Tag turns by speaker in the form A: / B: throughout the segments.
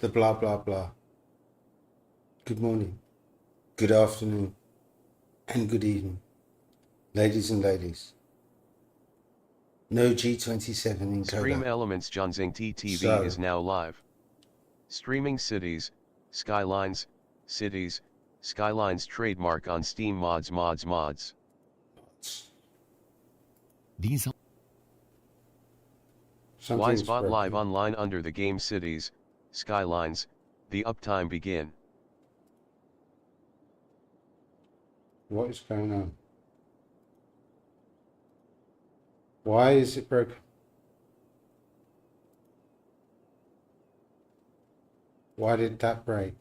A: the blah blah blah. Good morning, good afternoon, and good evening, ladies and ladies. No G27 encoder.
B: Stream Elements Junzing TTV is now live. Streaming cities, Skylines, cities, Skylines trademark on Steam mods.
C: These are
B: Wisebot live online under the game cities, Skylines, the uptime begin.
A: What is going on? Why is it broken? Why did that break?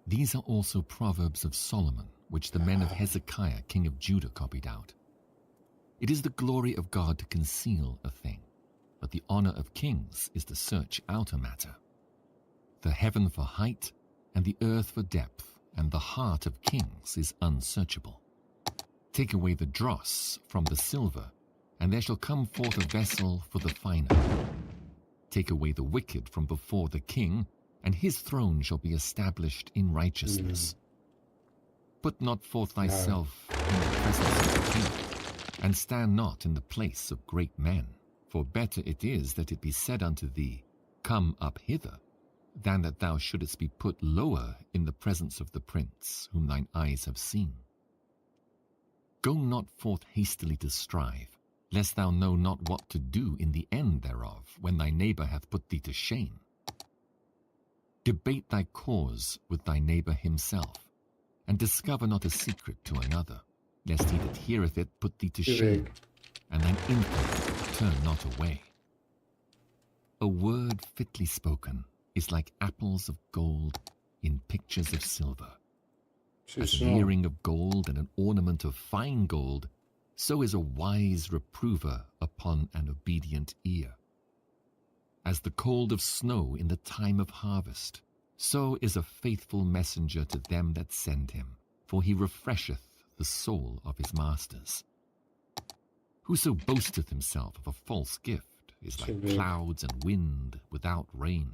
C: These are also Proverbs of Solomon, which the men of Hezekiah, king of Judah, copied out. It is the glory of God to conceal a thing, but the honor of kings is to search out a matter. The heaven for height, and the earth for depth, and the heart of kings is unsearchable. Take away the dross from the silver, and there shall come forth a vessel for the finer. Take away the wicked from before the king, and his throne shall be established in righteousness. Put not forth thyself in the presence of the king, and stand not in the place of great men. For better it is that it be said unto thee, Come up hither, than that thou shouldest be put lower in the presence of the prince, whom thine eyes have seen. Go not forth hastily to strive, lest thou know not what to do in the end thereof, when thy neighbor hath put thee to shame. Debate thy cause with thy neighbor himself, and discover not a secret to another, lest he that heareth it put thee to shame, and thine infant turn not away. A word fitly spoken is like apples of gold in pictures of silver. As an earring of gold and an ornament of fine gold, so is a wise reprover upon an obedient ear. As the cold of snow in the time of harvest, so is a faithful messenger to them that send him, for he refresheth the soul of his masters. Whoso boasteth himself of a false gift is like clouds and wind without rain.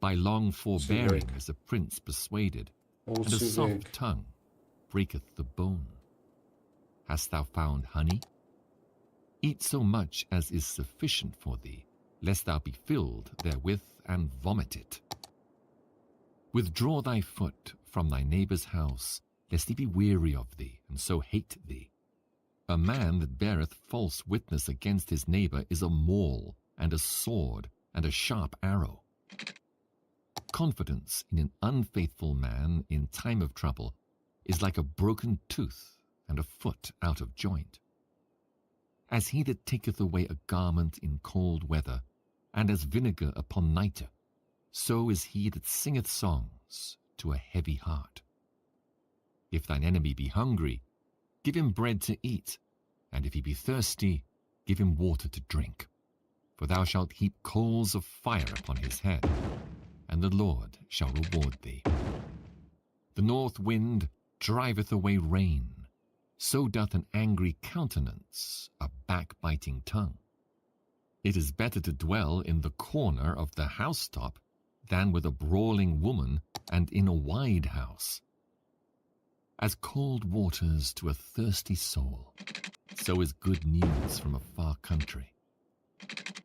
C: By long forbearing is a prince persuaded, and a soft tongue breaketh the bone. Hast thou found honey? Eat so much as is sufficient for thee, lest thou be filled therewith and vomit it. Withdraw thy foot from thy neighbor's house, lest he be weary of thee, and so hate thee. A man that beareth false witness against his neighbor is a maul, and a sword, and a sharp arrow. Confidence in an unfaithful man in time of trouble is like a broken tooth and a foot out of joint. As he that taketh away a garment in cold weather, and as vinegar upon nitre, so is he that singeth songs to a heavy heart. If thine enemy be hungry, give him bread to eat, and if he be thirsty, give him water to drink. For thou shalt heap coals of fire upon his head, and the Lord shall reward thee. The north wind driveth away rain, so doth an angry countenance a backbiting tongue. It is better to dwell in the corner of the housetop than with a brawling woman and in a wide house. As cold waters to a thirsty soul, so is good news from a far country.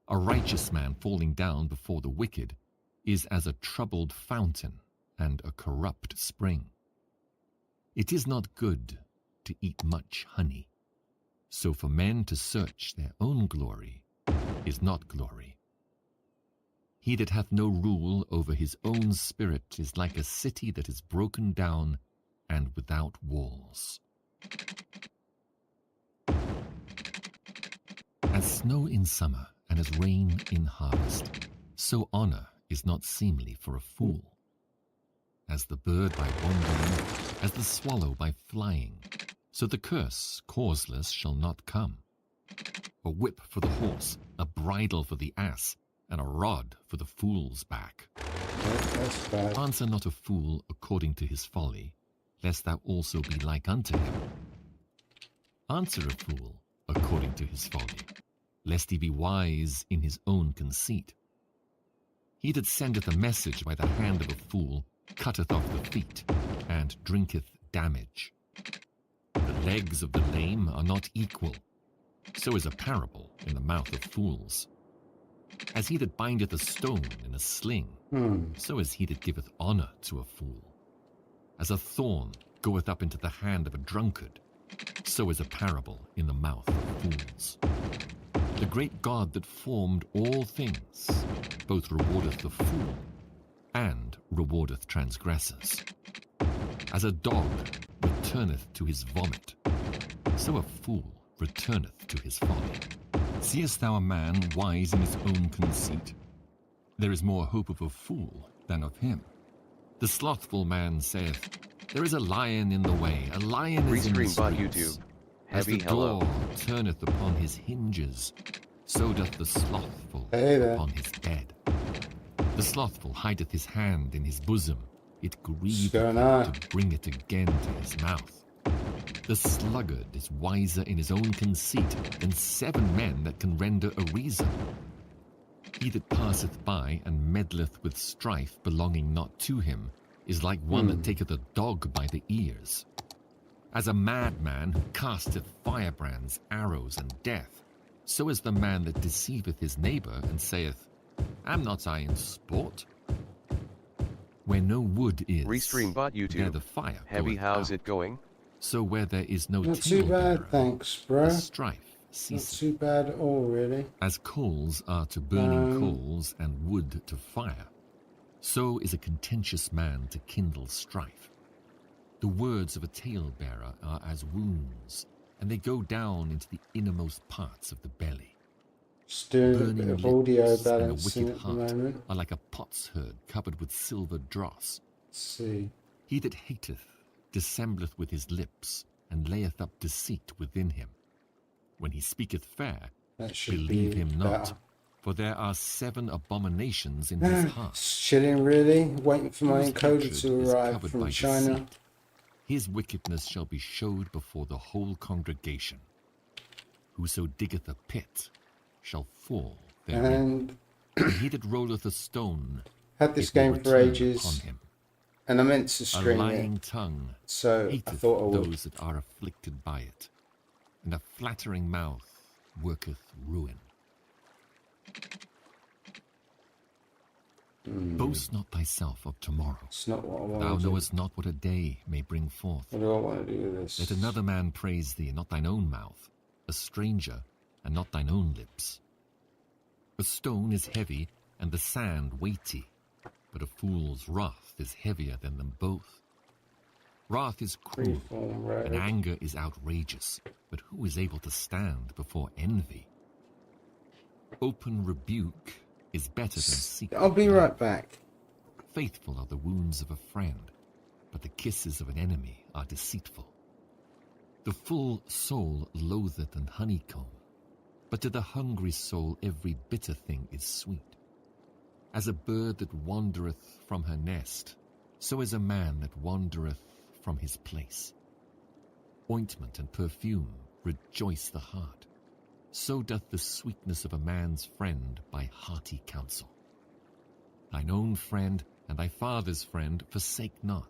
C: A righteous man falling down before the wicked is as a troubled fountain and a corrupt spring. It is not good to eat much honey, so for men to search their own glory is not glory. He that hath no rule over his own spirit is like a city that is broken down and without walls. As snow in summer and as rain in harvest, so honor is not seemly for a fool. As the bird by wandering, as the swallow by flying, so the curse causeless shall not come. A whip for the horse, a bridle for the ass, and a rod for the fool's back. Answer not a fool according to his folly, lest thou also be like unto him. Answer a fool according to his folly, lest he be wise in his own conceit. He that sendeth a message by the hand of a fool cutteth off the feet, and drinketh damage. The legs of the lame are not equal, so is a parable in the mouth of fools. As he that bindeth a stone in a sling, so is he that giveth honor to a fool. As a thorn goeth up into the hand of a drunkard, so is a parable in the mouth of fools. The great God that formed all things both rewardeth the fool and rewardeth transgressors. As a dog returneth to his vomit, so a fool returneth to his folly. Seest thou a man wise in his own conceit? There is more hope of a fool than of him. The slothful man saith, there is a lion in the way, a lion is in the
B: Restream bot
C: streets.
B: YouTube.
C: As the
B: Heavy hello.
C: door turneth upon his hinges, so doth the slothful
A: Hey there.
C: upon his bed. The slothful hideth his hand in his bosom, it grieveth
A: going
C: him
A: on?
C: to bring it again to his mouth. The sluggard is wiser in his own conceit than 7 men that can render a reason. He that passeth by and meddleth with strife belonging not to him is like one that taketh a dog by the ears. As a madman who casteth firebrands, arrows, and death, so is the man that deceiveth his neighbor and saith, am not I in sport? Where no wood is,
B: Restream bot
C: there
B: YouTube.
C: the fire
B: Heavy,
C: goeth
B: how's
C: out.
B: it going?
C: So where there is no
A: Not too
C: talebearer,
A: bad, thanks,
C: the
A: bro.
C: strife
A: Not
C: ceaseth.
A: too bad at all, really.
C: As coals are to burning coals and wood to fire, so is a contentious man to kindle strife. The words of a talebearer are as wounds, and they go down into the innermost parts of the belly.
A: Just doing a bit
C: Burning
A: of audio
C: lips and a
A: balancing
C: wicked
A: at the
C: heart
A: moment.
C: are like a potsherd covered with silver dross.
A: Let's see.
C: He that hateth dissembleth with his lips, and layeth up deceit within him. When he speaketh fair,
A: That should
C: believe
A: be
C: him not,
A: better.
C: for there are 7 abominations in his heart.
A: Just chilling, really. Waiting for my
C: Whose
A: encoder
C: hatred
A: to
C: is
A: arrive
C: covered
A: from
C: by
A: China.
C: deceit. His wickedness shall be showed before the whole congregation. Whoso diggeth a pit shall fall therein.
A: And
C: And he that rolleth a stone,
A: had this
C: it will
A: game for
C: return
A: ages,
C: upon him.
A: and I meant to
C: A
A: stream
C: lying
A: it,
C: tongue
A: so I
C: hateth
A: thought I would.
C: those that are afflicted by it, and a flattering mouth worketh ruin. Boast not thyself of tomorrow.
A: It's not what I
C: Thou
A: want to do.
C: knowest not what a day may bring forth.
A: What do I want to do with this?
C: Let another man praise thee, and not thine own mouth, a stranger, and not thine own lips. A stone is heavy, and the sand weighty, but a fool's wrath is heavier than them both. Wrath is cruel,
A: Freeform road.
C: and anger is outrageous, but who is able to stand before envy? Open rebuke is better than secret.
A: I'll be
C: love.
A: right back.
C: Faithful are the wounds of a friend, but the kisses of an enemy are deceitful. The full soul loatheth an honeycomb, but to the hungry soul every bitter thing is sweet. As a bird that wandereth from her nest, so is a man that wandereth from his place. Ointment and perfume rejoice the heart, so doth the sweetness of a man's friend by hearty counsel. Thine own friend and thy father's friend forsake not,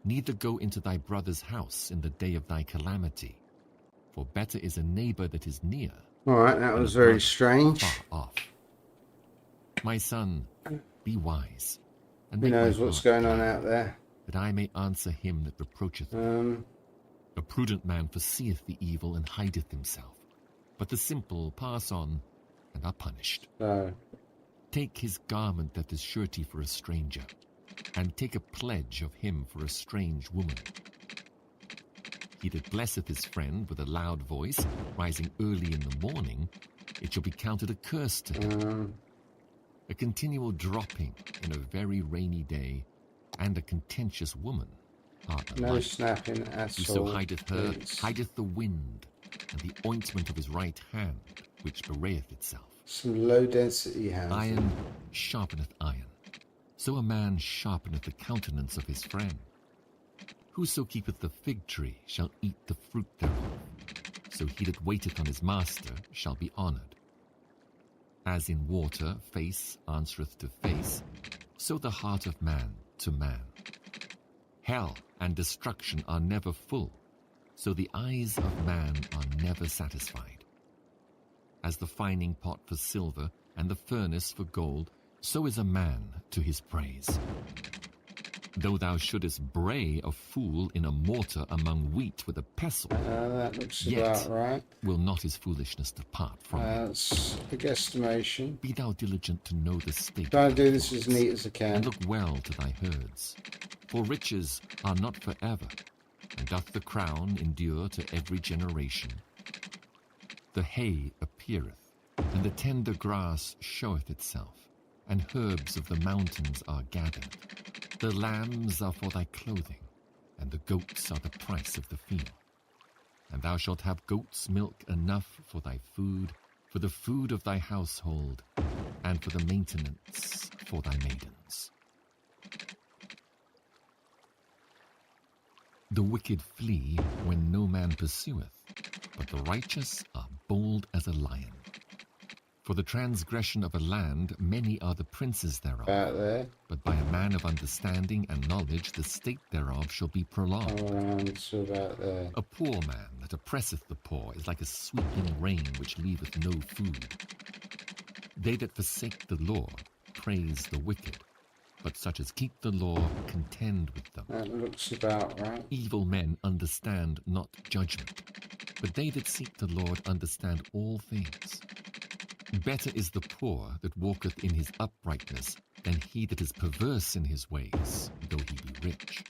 C: neither go into thy brother's house in the day of thy calamity. For better is a neighbor that is near
A: Alright, that
C: than
A: was
C: a
A: very
C: brother
A: strange.
C: far off. My son, be wise, and
A: Who
C: make
A: knows
C: my
A: what's
C: heart
A: going on
C: glad,
A: out there?
C: that I may answer him that reproacheth me. A prudent man foreseeth the evil and hideth himself, but the simple pass on and are punished.
A: So,
C: Take his garment that is surety for a stranger, and take a pledge of him for a strange woman. He that blesseth his friend with a loud voice, rising early in the morning, it shall be counted a curse to him. A continual dropping in a very rainy day, and a contentious woman are
A: no
C: alike.
A: snapping at
C: Whoso
A: all.
C: hideth her,
A: please.
C: hideth the wind, and the ointment of his right hand, which bewrayeth itself.
A: Some low density housing.
C: Iron sharpeneth iron, so a man sharpeneth the countenance of his friend. Whoso keepeth the fig tree shall eat the fruit thereof, so he that waiteth on his master shall be honored. As in water face answereth to face, so the heart of man to man. Hell and destruction are never full, so the eyes of man are never satisfied. As the fining pot for silver and the furnace for gold, so is a man to his praise. Though thou shouldest bray a fool in a mortar among wheat with a pestle,
A: that looks
C: yet
A: about right.
C: will not his foolishness depart from him.
A: That's a guesstimation.
C: Be thou diligent to know the state
A: Try
C: of
A: and
C: thy
A: do this
C: flocks,
A: as neat as I
C: and
A: can.
C: look well to thy herds. For riches are not forever, and doth the crown endure to every generation. The hay appeareth, and the tender grass showeth itself, and herbs of the mountains are gathered. The lambs are for thy clothing, and the goats are the price of the field. And thou shalt have goat's milk enough for thy food, for the food of thy household, and for the maintenance for thy maidens. The wicked flee when no man pursueth, but the righteous are bold as a lion. For the transgression of a land many are the princes thereof,
A: About there.
C: but by a man of understanding and knowledge the state thereof shall be prolonged.
A: Around to about there.
C: A poor man that oppresseth the poor is like a sweeping rain which leaveth no food. They that forsake the law praise the wicked, but such as keep the law contend with them.
A: That looks about right.
C: Evil men understand not judgment, but they that seek the Lord understand all things. Better is the poor that walketh in his uprightness than he that is perverse in his ways, though he be rich.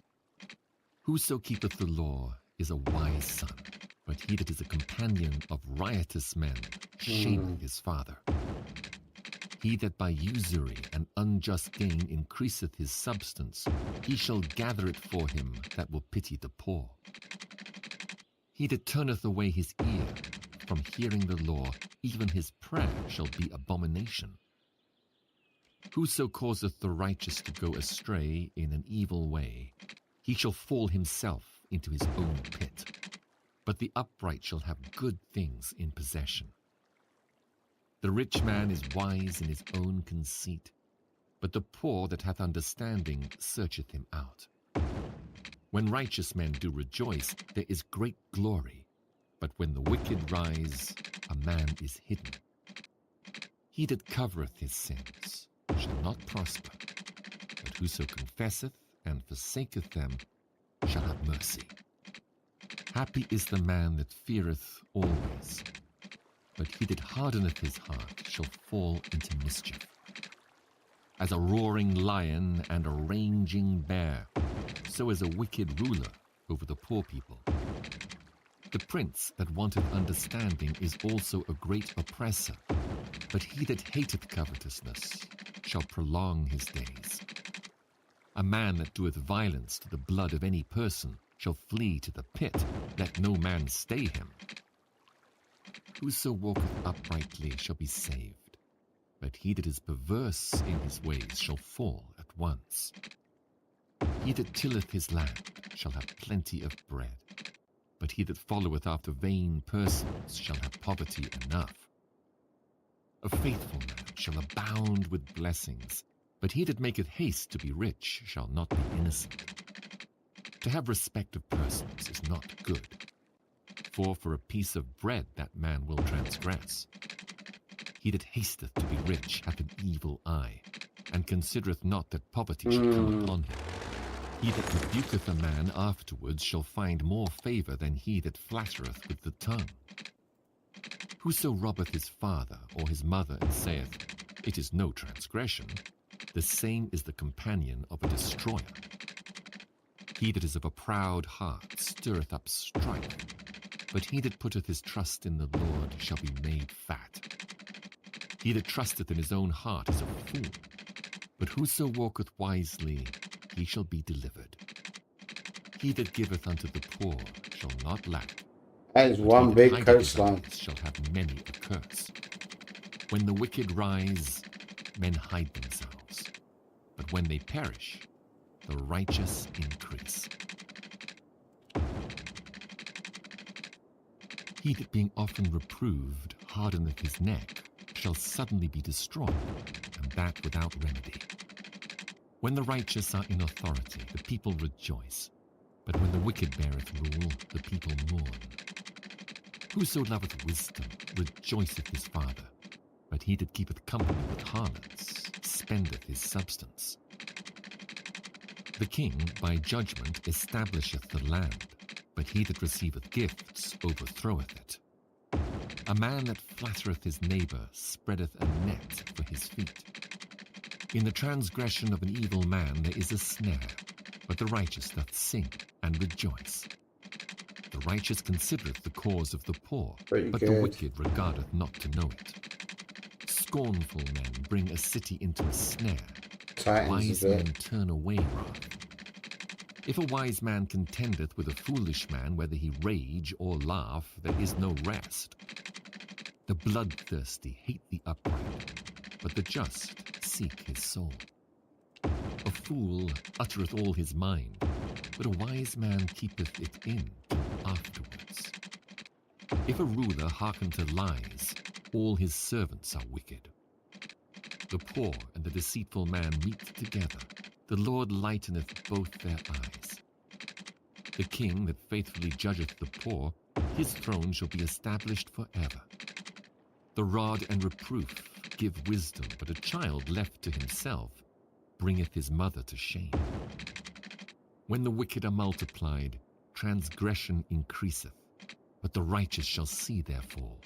C: Whoso keepeth the law is a wise son, but he that is a companion of riotous men shameth his father. He that by usury and unjust gain increaseth his substance, he shall gather it for him that will pity the poor. He that turneth away his ear from hearing the law, even his prayer shall be abomination. Whoso causeth the righteous to go astray in an evil way, he shall fall himself into his own pit. But the upright shall have good things in possession. The rich man is wise in his own conceit, but the poor that hath understanding searcheth him out. When righteous men do rejoice, there is great glory, but when the wicked rise, a man is hidden. He that covereth his sins shall not prosper, but whoso confesseth and forsaketh them shall have mercy. Happy is the man that feareth always, but he that hardeneth his heart shall fall into mischief. As a roaring lion and a raging bear, so is a wicked ruler over the poor people. The prince that wanteth understanding is also a great oppressor, but he that hateth covetousness shall prolong his days. A man that doeth violence to the blood of any person shall flee to the pit, let no man stay him. Whoso walketh uprightly shall be saved, but he that is perverse in his ways shall fall at once. He that tilleth his land shall have plenty of bread, but he that followeth after vain persons shall have poverty enough. A faithful man shall abound with blessings, but he that maketh haste to be rich shall not be innocent. To have respect of persons is not good, for a piece of bread that man will transgress. He that hasteth to be rich hath an evil eye, and considereth not that poverty shall come upon him. He that rebuketh a man afterwards shall find more favour than he that flattereth with the tongue. Whoso robbeth his father or his mother and saith, It is no transgression, the same is the companion of a destroyer. He that is of a proud heart stirreth up strife, but he that putteth his trust in the Lord shall be made fat. He that trusteth in his own heart is a fool, but whoso walketh wisely, he shall be delivered. He that giveth unto the poor shall not lack.
A: That is
C: But
A: one
C: he that
A: big
C: hideth his
A: coastline.
C: eyes shall have many a curse. When the wicked rise, men hide themselves, but when they perish, the righteous increase. He that being often reproved hardeneth his neck shall suddenly be destroyed, and that without remedy. When the righteous are in authority, the people rejoice, but when the wicked beareth rule, the people mourn. Whoso loveth wisdom rejoiceth his father, but he that keepeth company with harlots spendeth his substance. The king by judgment establisheth the land, but he that receiveth gifts overthroweth it. A man that flattereth his neighbor spreadeth a net for his feet. In the transgression of an evil man there is a snare, but the righteous doth sing and rejoice. The righteous considereth the cause of the poor, but the wicked regardeth not to know it. Scornful men bring a city into a snare. Wise men turn away wrath. If a wise man contendeth with a foolish man, whether he rage or laugh, there is no rest. The bloodthirsty hate the upright, but the just seek his soul. A fool uttereth all his mind, but a wise man keepeth it in till afterwards. If a ruler hearken to lies, all his servants are wicked. The poor and the deceitful man meet together. The Lord lighteneth both their eyes. The king that faithfully judgeth the poor, his throne shall be established forever. The rod and reproof give wisdom, but a child left to himself bringeth his mother to shame. When the wicked are multiplied, transgression increaseth, but the righteous shall see their fall.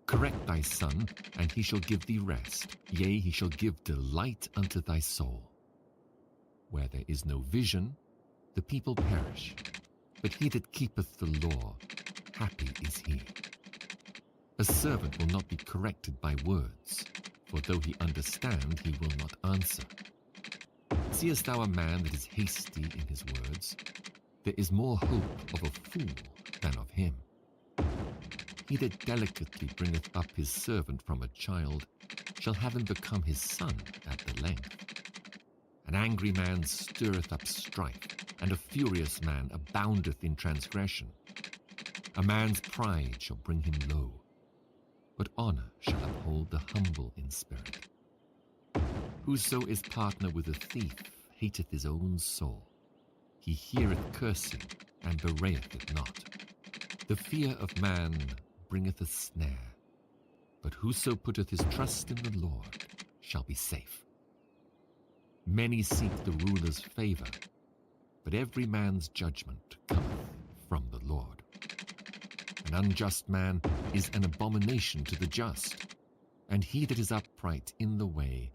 C: Correct thy son, and he shall give thee rest. Yea, he shall give delight unto thy soul. Where there is no vision, the people perish, but he that keepeth the law, happy is he. A servant will not be corrected by words, for though he understand, he will not answer. Seest thou a man that is hasty in his words? There is more hope of a fool than of him. He that delicately bringeth up his servant from a child shall have him become his son at the length. An angry man stirreth up strife, and a furious man aboundeth in transgression. A man's pride shall bring him low, but honor shall uphold the humble in spirit. Whoso is partner with a thief hateth his own soul. He heareth cursing, and bewrayeth it not. The fear of man bringeth a snare, but whoso putteth his trust in the Lord shall be safe. Many seek the ruler's favor, but every man's judgment cometh from the Lord. An unjust man is an abomination to the just, and he that is upright in the way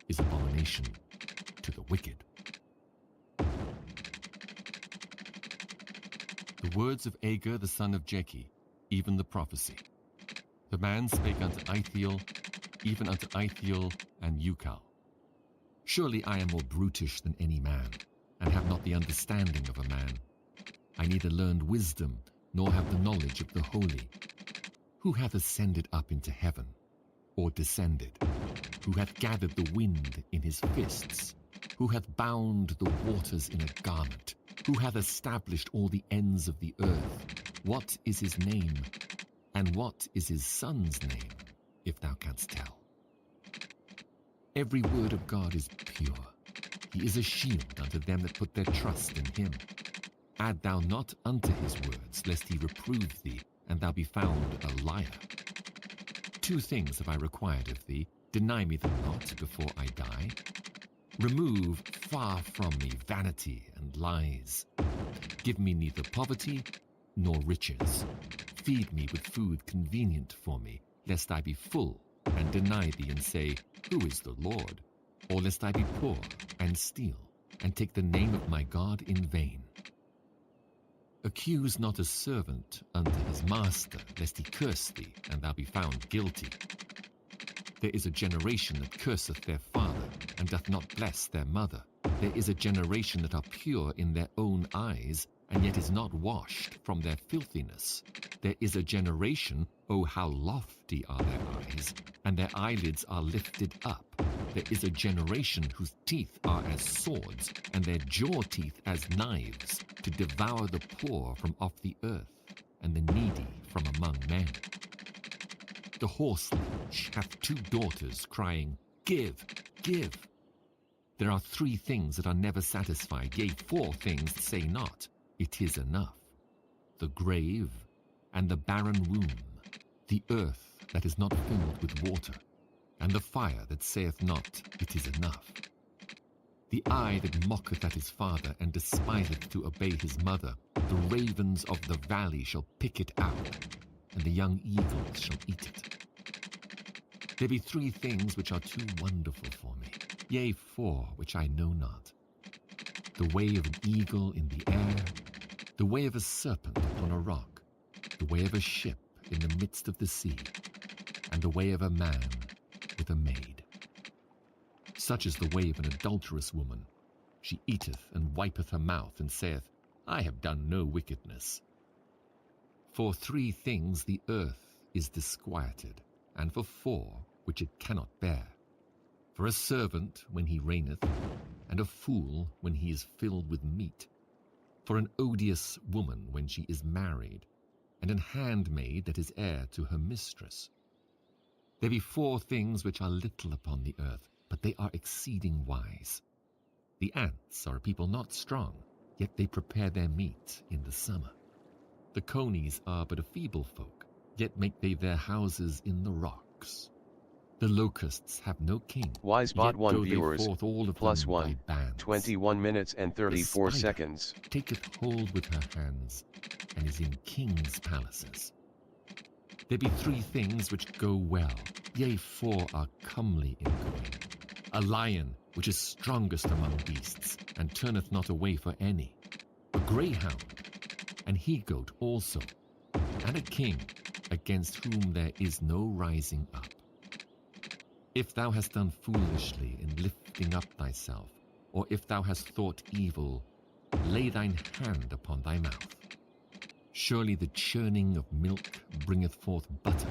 C: is abomination to the wicked. The words of Agur the son of Jeki, even the prophecy. The man spake unto Ithiel, even unto Ithiel and Ukal. Surely I am more brutish than any man, and have not the understanding of a man. I neither learned wisdom, nor have the knowledge of the holy. Who hath ascended up into heaven, or descended? Who hath gathered the wind in his fists? Who hath bound the waters in a garment? Who hath established all the ends of the earth? What is his name? And what is his son's name, if thou canst tell? Every word of God is pure. He is a shield unto them that put their trust in him. Add thou not unto his words, lest he reprove thee, and thou be found a liar. 2 things have I required of thee, deny me them not before I die. Remove far from me vanity and lies. Give me neither poverty nor riches. Feed me with food convenient for me, lest I be full and deny thee and say, Who is the Lord? Or lest I be poor and steal, and take the name of my God in vain. Accuse not a servant unto his master, lest he curse thee, and thou be found guilty. There is a generation that curseth their father, and doth not bless their mother. There is a generation that are pure in their own eyes, and yet is not washed from their filthiness. There is a generation, oh how lofty are their eyes, and their eyelids are lifted up. There is a generation whose teeth are as swords, and their jaw teeth as knives, to devour the poor from off the earth, and the needy from among men. The horse leech hath 2 daughters, crying, Give, give. There are 3 things that are never satisfied, yea, 4 things that say not, It is enough. The grave and the barren womb, the earth that is not filled with water, and the fire that saith not, It is enough. The eye that mocketh at his father, and despiseth to obey his mother, the ravens of the valley shall pick it out, and the young eagles shall eat it. There be 3 things which are too wonderful for me, yea, 4 which I know not. The way of an eagle in the air, the way of a serpent upon a rock, the way of a ship in the midst of the sea, and the way of a man with a maid. Such is the way of an adulterous woman. She eateth and wipeth her mouth, and saith, I have done no wickedness. For 3 things the earth is disquieted, and for 4 which it cannot bear. For a servant when he reigneth, and a fool when he is filled with meat. For an odious woman when she is married, and an handmaid that is heir to her mistress. There be 4 things which are little upon the earth, but they are exceeding wise. The ants are a people not strong, yet they prepare their meat in the summer. The conies are but a feeble folk, yet make they their houses in the rocks. The locusts have no king,
B: Wisebot
C: yet
B: 1
C: go they
B: viewers,
C: forth all of
B: plus
C: them
B: 1,
C: by bands.
B: 21 minutes and 34
C: The spider
B: seconds.
C: taketh hold with her hands, and is in kings' palaces. There be 3 things which go well, yea, 4 are comely in going. A lion, which is strongest among beasts, and turneth not away for any. A greyhound, an he-goat also, and a king, against whom there is no rising up. If thou hast done foolishly in lifting up thyself, or if thou hast thought evil, lay thine hand upon thy mouth. Surely the churning of milk bringeth forth butter,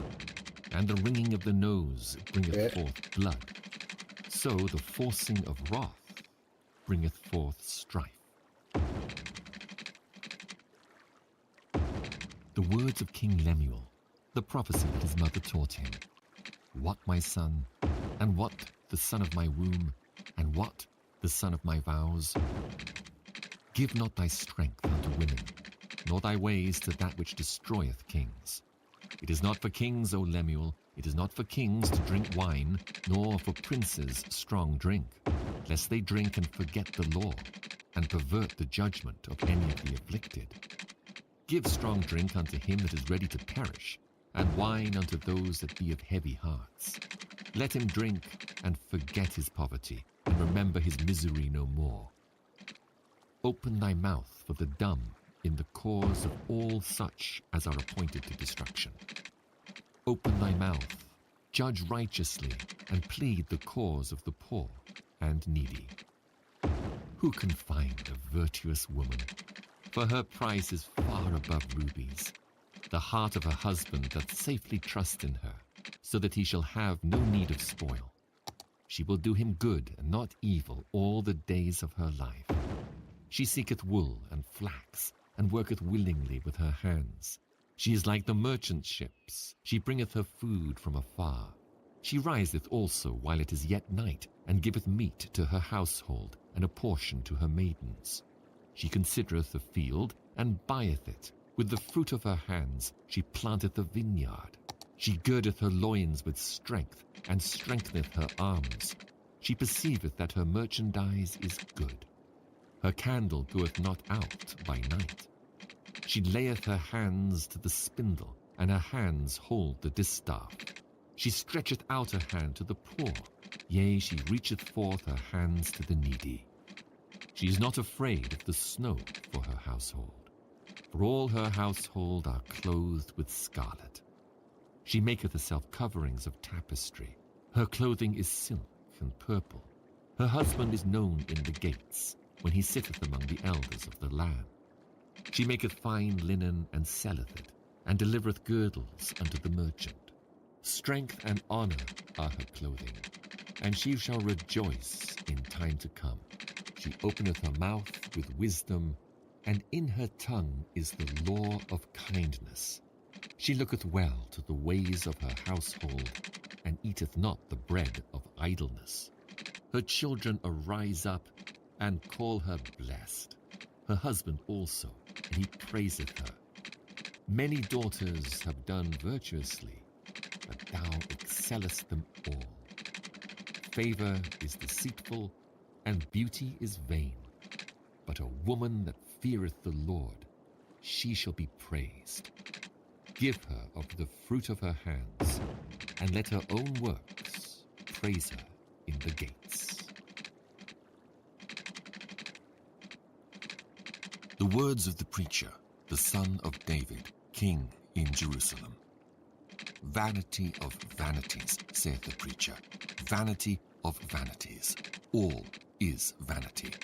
C: and the wringing of the nose bringeth forth blood. So the forcing of wrath bringeth forth strife. The words of King Lemuel, the prophecy that his mother taught him. What, my son, and what the son of my womb, and what the son of my vows? Give not thy strength unto women, nor thy ways to that which destroyeth kings. It is not for kings, O Lemuel, it is not for kings to drink wine, nor for princes strong drink, lest they drink and forget the law, and pervert the judgment of any of the afflicted. Give strong drink unto him that is ready to perish, and wine unto those that be of heavy hearts. Let him drink and forget his poverty, and remember his misery no more. Open thy mouth for the dumb in the cause of all such as are appointed to destruction. Open thy mouth, judge righteously, and plead the cause of the poor and needy. Who can find a virtuous woman? For her price is far above rubies. The heart of her husband doth safely trust in her, so that he shall have no need of spoil. She will do him good and not evil all the days of her life. She seeketh wool and flax, and worketh willingly with her hands. She is like the merchant ships. She bringeth her food from afar. She riseth also while it is yet night, and giveth meat to her household, and a portion to her maidens. She considereth the field, and buyeth it. With the fruit of her hands she planteth a vineyard. She girdeth her loins with strength, and strengtheneth her arms. She perceiveth that her merchandise is good. Her candle goeth not out by night. She layeth her hands to the spindle, and her hands hold the distaff. She stretcheth out her hand to the poor, yea, she reacheth forth her hands to the needy. She is not afraid of the snow for her household, for all her household are clothed with scarlet. She maketh herself coverings of tapestry. Her clothing is silk and purple. Her husband is known in the gates, when he sitteth among the elders of the land. She maketh fine linen and selleth it, and delivereth girdles unto the merchant. Strength and honor are her clothing, and she shall rejoice in time to come. She openeth her mouth with wisdom, and in her tongue is the law of kindness. She looketh well to the ways of her household, and eateth not the bread of idleness. Her children arise up, and call her blessed. Her husband also, and he praiseth her. Many daughters have done virtuously, but thou excellest them all. Favor is deceitful, and beauty is vain. But a woman that feareth the Lord, she shall be praised. Give her of the fruit of her hands, and let her own works praise her in the gates. The words of the preacher, the son of David, king in Jerusalem. Vanity of vanities, saith the preacher, vanity of vanities. All is vanity.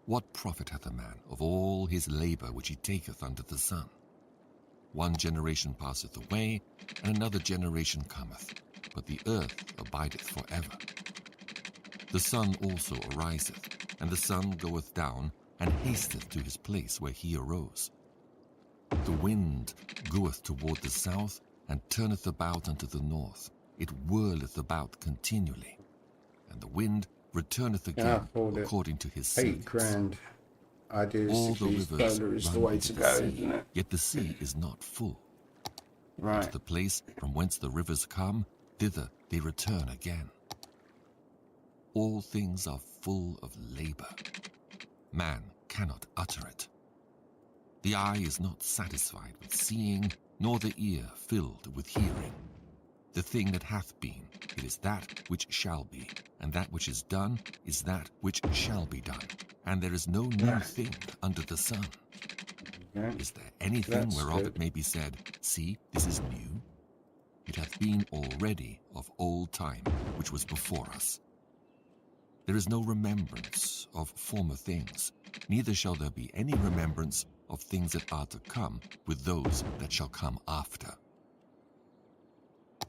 C: What profit hath a man of all his labor which he taketh under the sun? One generation passeth away, and another generation cometh, but the earth abideth forever. The sun also ariseth, and the sun goeth down, and hasteth to his place where he arose. The wind goeth toward the south, and turneth about unto the north. It whirleth about continually, and the wind returneth again according to his seasons.
A: £8,000. Ideas
C: All
A: to
C: the
A: use
C: rivers
A: solar is the
C: run
A: way
C: into
A: to
C: the
A: go,
C: sea,
A: isn't it?
C: yet the sea is not full.
A: Right.
C: To the place from whence the rivers come, thither they return again. All things are full of labor. Man cannot utter it. The eye is not satisfied with seeing, nor the ear filled with hearing. The thing that hath been, it is that which shall be, and that which is done is that which shall be done. And there is no new thing under the sun.
A: Okay.
C: Is there anything
A: That's
C: whereof
A: good.
C: it may be said, see, this is new? It hath been already of old time, which was before us. There is no remembrance of former things, neither shall there be any remembrance of things that are to come with those that shall come after.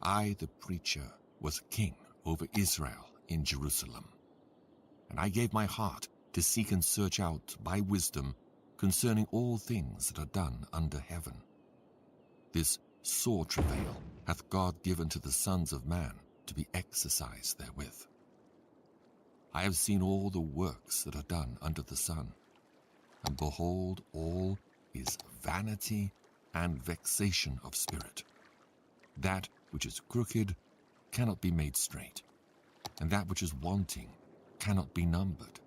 C: I, the preacher, was king over Israel in Jerusalem. And I gave my heart to seek and search out by wisdom concerning all things that are done under heaven. This sore travail hath God given to the sons of man to be exercised therewith. I have seen all the works that are done under the sun, and behold, all is vanity and vexation of spirit. That which is crooked cannot be made straight, and that which is wanting cannot be numbered.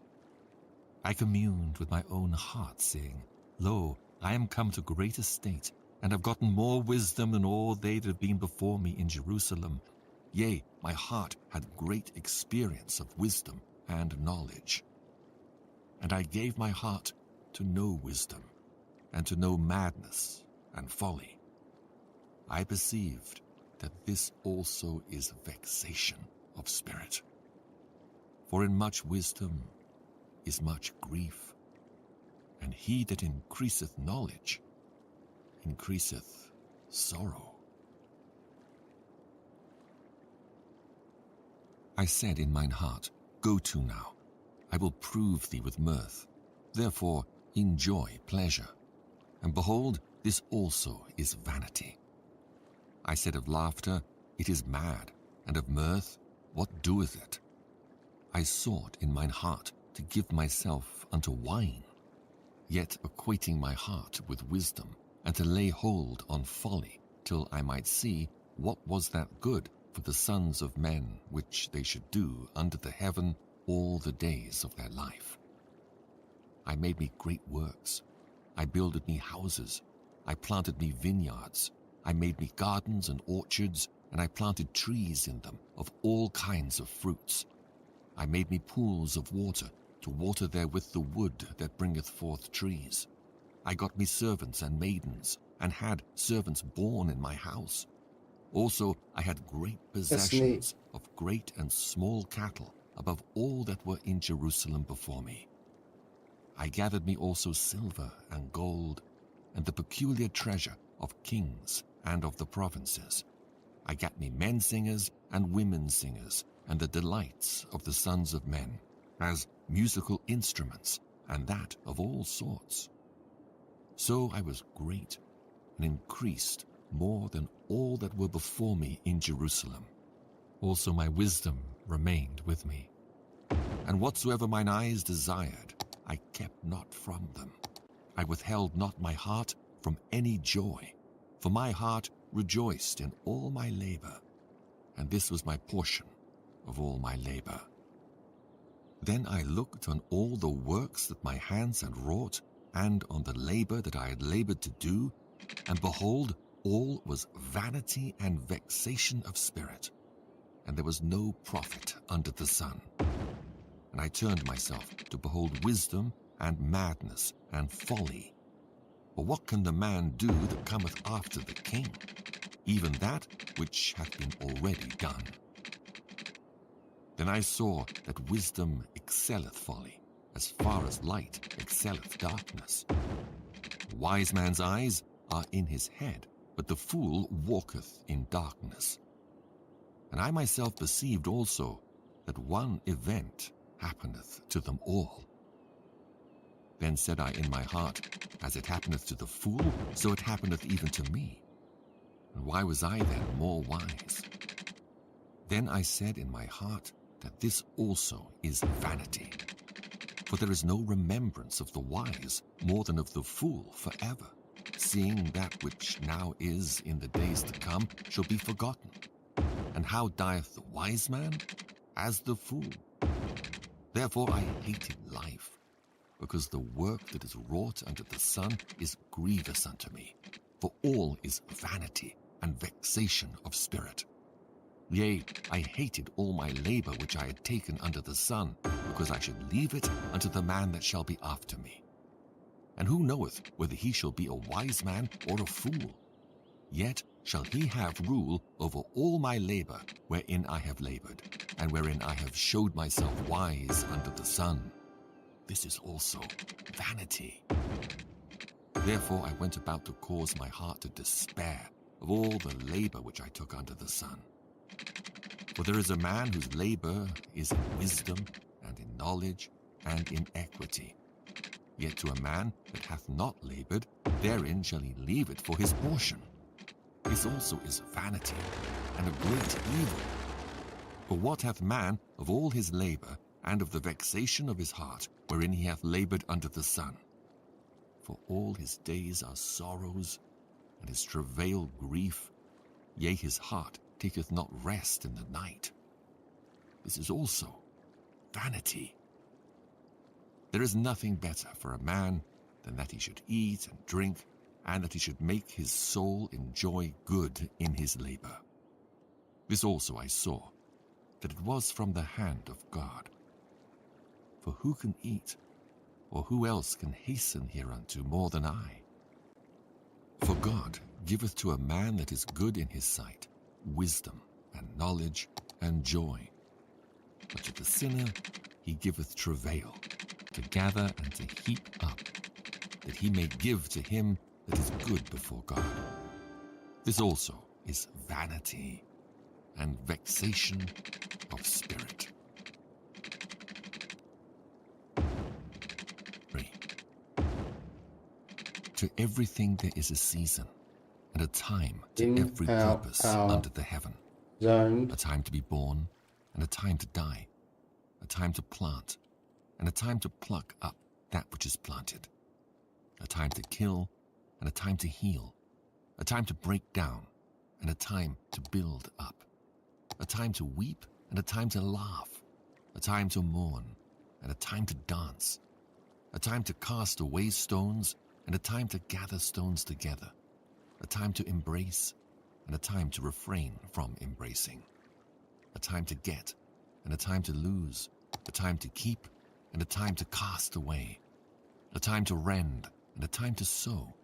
C: I communed with my own heart, saying, Lo, I am come to great estate, and have gotten more wisdom than all they that have been before me in Jerusalem. Yea, my heart had great experience of wisdom and knowledge. And I gave my heart to know wisdom, and to know madness and folly. I perceived that this also is vexation of spirit. For in much wisdom is much grief, and he that increaseth knowledge increaseth sorrow. I said in mine heart, Go to now, I will prove thee with mirth. Therefore enjoy pleasure. And behold, this also is vanity. I said of laughter, It is mad, and of mirth, what doeth it? I sought in mine heart to give myself unto wine, yet acquainting my heart with wisdom, and to lay hold on folly, till I might see what was that good for the sons of men which they should do under the heaven all the days of their life. I made me great works. I builded me houses. I planted me vineyards. I made me gardens and orchards, and I planted trees in them of all kinds of fruits. I made me pools of water, to water therewith the wood that bringeth forth trees. I got me servants and maidens, and had servants born in my house. Also I had great possessions of great and small cattle, above all that were in Jerusalem before me. I gathered me also silver and gold, and the peculiar treasure of kings and of the provinces. I gat me men singers and women singers, and the delights of the sons of men, as musical instruments, and that of all sorts. So I was great, and increased more than all that were before me in Jerusalem. Also my wisdom remained with me. And whatsoever mine eyes desired, I kept not from them. I withheld not my heart from any joy, for my heart rejoiced in all my labor, and this was my portion of all my labor. Then I looked on all the works that my hands had wrought, and on the labor that I had labored to do, and behold, all was vanity and vexation of spirit, and there was no profit under the sun. And I turned myself to behold wisdom and madness and folly. For what can the man do that cometh after the king? Even that which hath been already done. Then I saw that wisdom excelleth folly, as far as light excelleth darkness. The wise man's eyes are in his head, but the fool walketh in darkness. And I myself perceived also that one event happeneth to them all. Then said I in my heart, as it happeneth to the fool, so it happeneth even to me. And why was I then more wise? Then I said in my heart that this also is vanity. For there is no remembrance of the wise more than of the fool forever, seeing that which now is in the days to come shall be forgotten. And how dieth the wise man? As the fool. Therefore I hated life, because the work that is wrought under the sun is grievous unto me, for all is vanity and vexation of spirit. Yea, I hated all my labor which I had taken under the sun, because I should leave it unto the man that shall be after me. And who knoweth whether he shall be a wise man or a fool? Yet shall he have rule over all my labor wherein I have labored, and wherein I have showed myself wise under the sun. This is also vanity. Therefore I went about to cause my heart to despair of all the labor which I took under the sun. For there is a man whose labor is in wisdom, and in knowledge, and in equity. Yet to a man that hath not labored, therein shall he leave it for his portion. This also is vanity, and a great evil. For what hath man of all his labor, and of the vexation of his heart, wherein he hath labored under the sun? For all his days are sorrows, and his travail grief, yea, his heart taketh not rest in the night. This is also vanity. There is nothing better for a man than that he should eat and drink, and that he should make his soul enjoy good in his labor. This also I saw, that it was from the hand of God. For who can eat, or who else can hasten hereunto more than I? For God giveth to a man that is good in his sight wisdom and knowledge and joy. But to the sinner he giveth travail, to gather and to heap up, that he may give to him that is good before God. This also is vanity and vexation of spirit. 3. To everything there is a season, and a time to every purpose under the heaven.
A: Zone.
C: A time to be born, and a time to die. A time to plant, and a time to pluck up that which is planted. A time to kill, and a time to heal. A time to break down, and a time to build up. A time to weep, and a time to laugh. A time to mourn, and a time to dance. A time to cast away stones, and a time to gather stones together. A time to embrace, and a time to refrain from embracing. A time to get, and a time to lose. A time to keep, and a time to cast away. A time to rend, and a time to sow.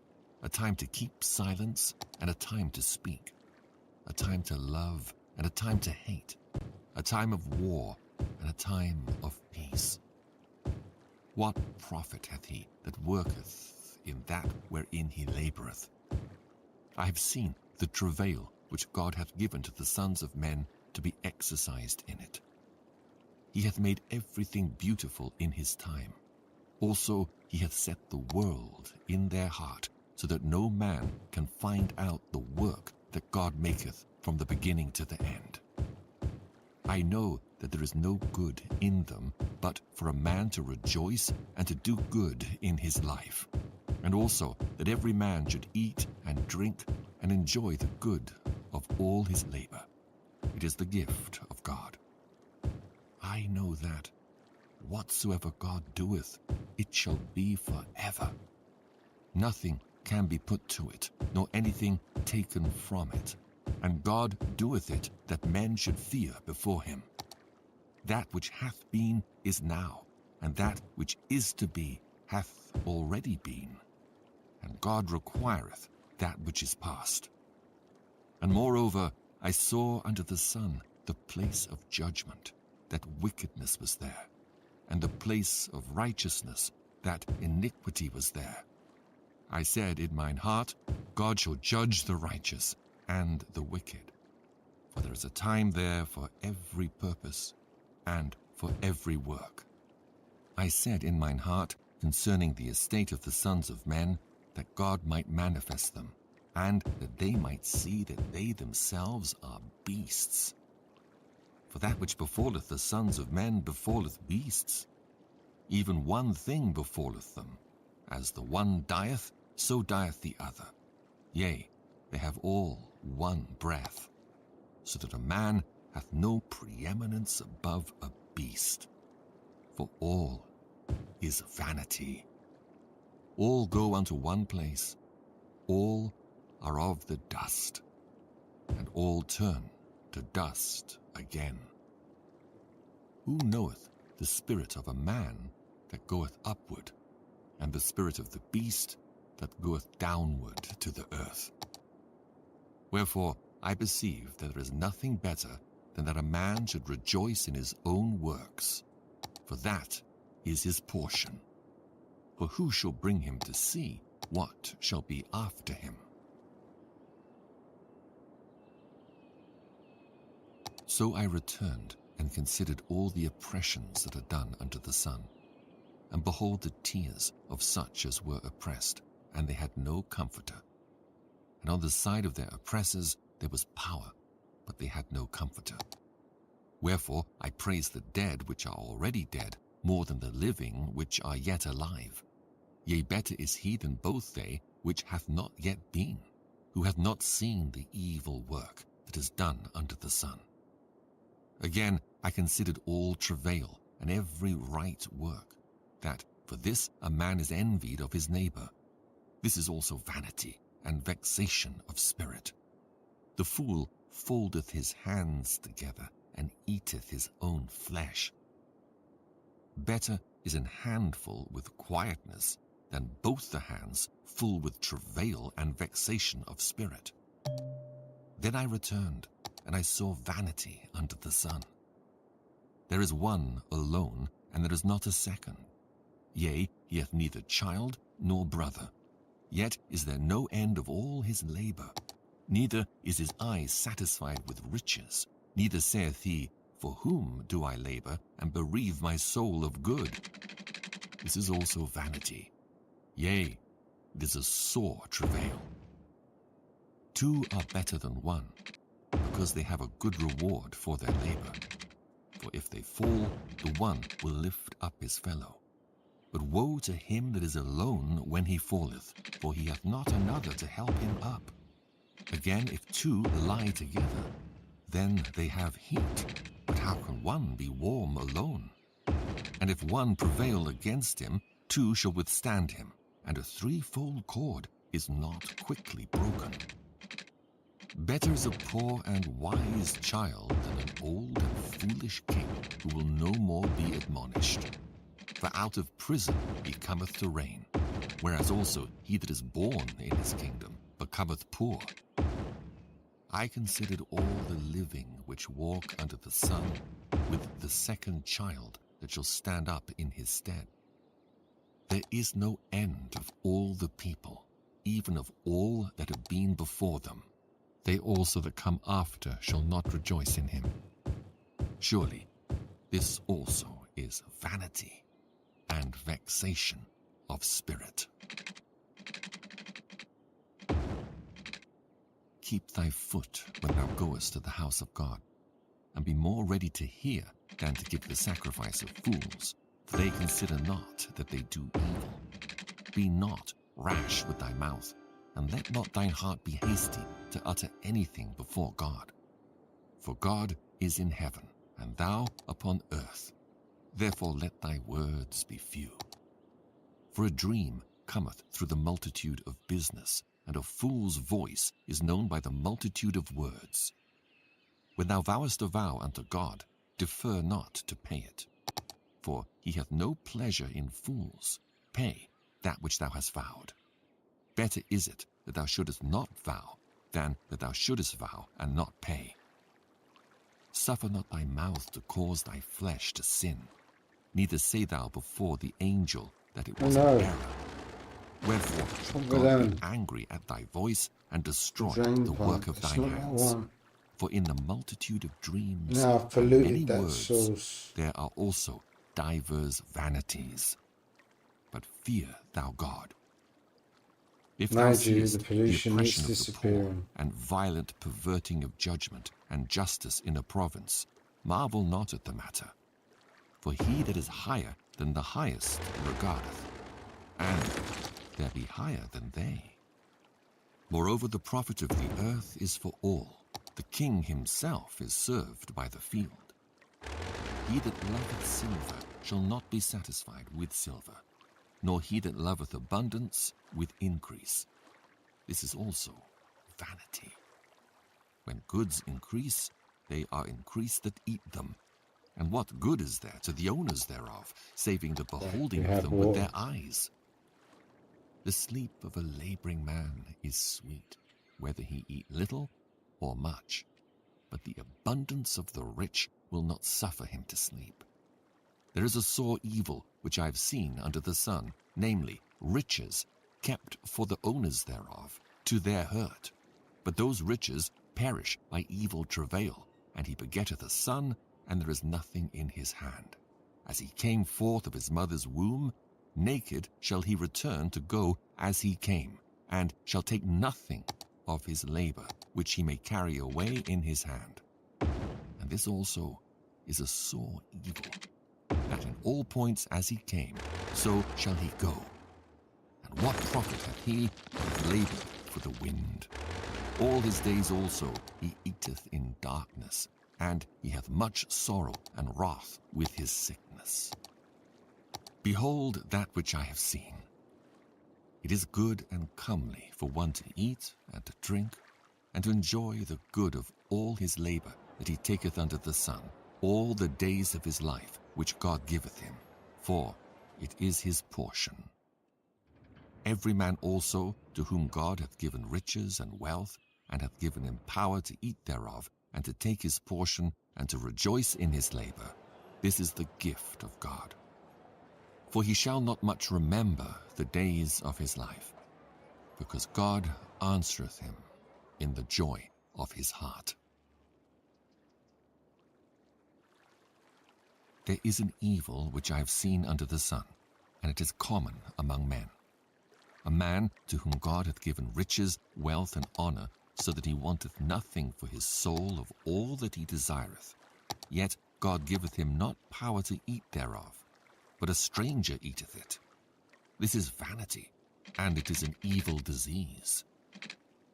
C: A time to keep silence, and a time to speak. A time to love, and a time to hate. A time of war, and a time of peace. What profit hath he that worketh in that wherein he laboureth? I have seen the travail which God hath given to the sons of men to be exercised in it. He hath made everything beautiful in his time. Also he hath set the world in their heart so that no man can find out the work that God maketh from the beginning to the end. I know that there is no good in them, but for a man to rejoice and to do good in his life, and also that every man should eat and drink and enjoy the good of all his labor. It is the gift of God. I know that whatsoever God doeth, it shall be forever. Nothing can be put to it, nor anything taken from it. And God doeth it, that men should fear before him. That which hath been is now, and that which is to be hath already been. And God requireth that which is past. And moreover, I saw under the sun the place of judgment, that wickedness was there, and the place of righteousness, that iniquity was there. I said in mine heart, God shall judge the righteous and the wicked. For there is a time there for every purpose, and for every work. I said in mine heart concerning the estate of the sons of men, that God might manifest them, and that they might see that they themselves are beasts. For that which befalleth the sons of men befalleth beasts. Even one thing befalleth them. As the one dieth, so dieth the other. Yea, they have all one breath, so that a man hath no preeminence above a beast. For all is vanity. All go unto one place, all are of the dust, and all turn to dust again. Who knoweth the spirit of a man that goeth upward, and the spirit of the beast that goeth downward to the earth? Wherefore I perceive that there is nothing better than that a man should rejoice in his own works, for that is his portion. For who shall bring him to see what shall be after him? So I returned and considered all the oppressions that are done under the sun, and behold the tears of such as were oppressed, and they had no comforter. And on the side of their oppressors there was power, but they had no comforter. Wherefore I praise the dead which are already dead more than the living which are yet alive. Yea, better is he than both they which hath not yet been, who hath not seen the evil work that is done under the sun. Again I considered all travail and every right work, that for this a man is envied of his neighbor. This is also vanity and vexation of spirit. The fool foldeth his hands together and eateth his own flesh. Better is an handful with quietness than both the hands full with travail and vexation of spirit. Then I returned, and I saw vanity under the sun. There is one alone, and there is not a second. Yea, he hath neither child nor brother. Yet is there no end of all his labor. Neither is his eye satisfied with riches. Neither saith he, For whom do I labor, and bereave my soul of good? This is also vanity. Yea, it is a sore travail. Two are better than one, because they have a good reward for their labor. For if they fall, the one will lift up his fellow. But woe to him that is alone when he falleth, for he hath not another to help him up. Again, if two lie together, then they have heat. But how can one be warm alone? And if one prevail against him, two shall withstand him, and a threefold cord is not quickly broken. Better is a poor and wise child than an old and foolish king who will no more be admonished. For out of prison he cometh to reign, whereas also he that is born in his kingdom becometh poor. I considered all the living which walk under the sun, with the second child that shall stand up in his stead. There is no end of all the people, even of all that have been before them. They also that come after shall not rejoice in him. Surely this also is vanity and vexation of spirit. keep thy foot when thou goest to the house of God, and be more ready to hear than to give the sacrifice of fools, for they consider not that they do evil. Be not rash with thy mouth, and let not thine heart be hasty to utter anything before God. For God is in heaven, and thou upon earth. Therefore let thy words be few. For a dream cometh through the multitude of business, and a fool's voice is known by the multitude of words. When thou vowest a vow unto God, defer not to pay it. For he hath no pleasure in fools. Pay that which thou hast vowed. Better is it that thou shouldest not vow, than that thou shouldest vow and not pay. Suffer not thy mouth to cause thy flesh to sin, neither say thou before the angel that it was an error. Wherefore shall God be angry at thy voice and destroy the work of thine hands. For in the multitude of dreams and many words there are also divers vanities. But fear thou God. If thou seest the oppression of the poor, and violent perverting of judgment, and justice in a province, marvel not at the matter. For he that is higher than the highest regardeth, and there be higher than they. Moreover, the profit of the earth is for all. The king himself is served by the field. He that loveth silver shall not be satisfied with silver, nor he that loveth abundance with increase. This is also vanity. When goods increase, they are increased that eat them. And what good is there to the owners thereof, saving the beholding of them with their eyes? The sleep of a laboring man is sweet, whether he eat little or much. But the abundance of the rich will not suffer him to sleep. There is a sore evil which I have seen under the sun, namely, riches kept for the owners thereof, to their hurt. But those riches perish by evil travail, and he begetteth a son, and there is nothing in his hand. As he came forth of his mother's womb, naked shall he return to go as he came, and shall take nothing of his labor, which he may carry away in his hand. And this also is a sore evil, that in all points as he came, so shall he go. And what profit hath he that hath labored for the wind? All his days also he eateth in darkness, and he hath much sorrow and wrath with his sickness. Behold that which I have seen. It is good and comely for one to eat and to drink, and to enjoy the good of all his labor that he taketh under the sun, all the days of his life which God giveth him, for it is his portion. Every man also to whom God hath given riches and wealth, and hath given him power to eat thereof, and to take his portion, and to rejoice in his labor, this is the gift of God. For he shall not much remember the days of his life, because God answereth him in the joy of his heart. There is an evil which I have seen under the sun, and it is common among men. A man to whom God hath given riches, wealth, and honor, so that he wanteth nothing for his soul of all that he desireth. Yet God giveth him not power to eat thereof, but a stranger eateth it. This is vanity, and it is an evil disease.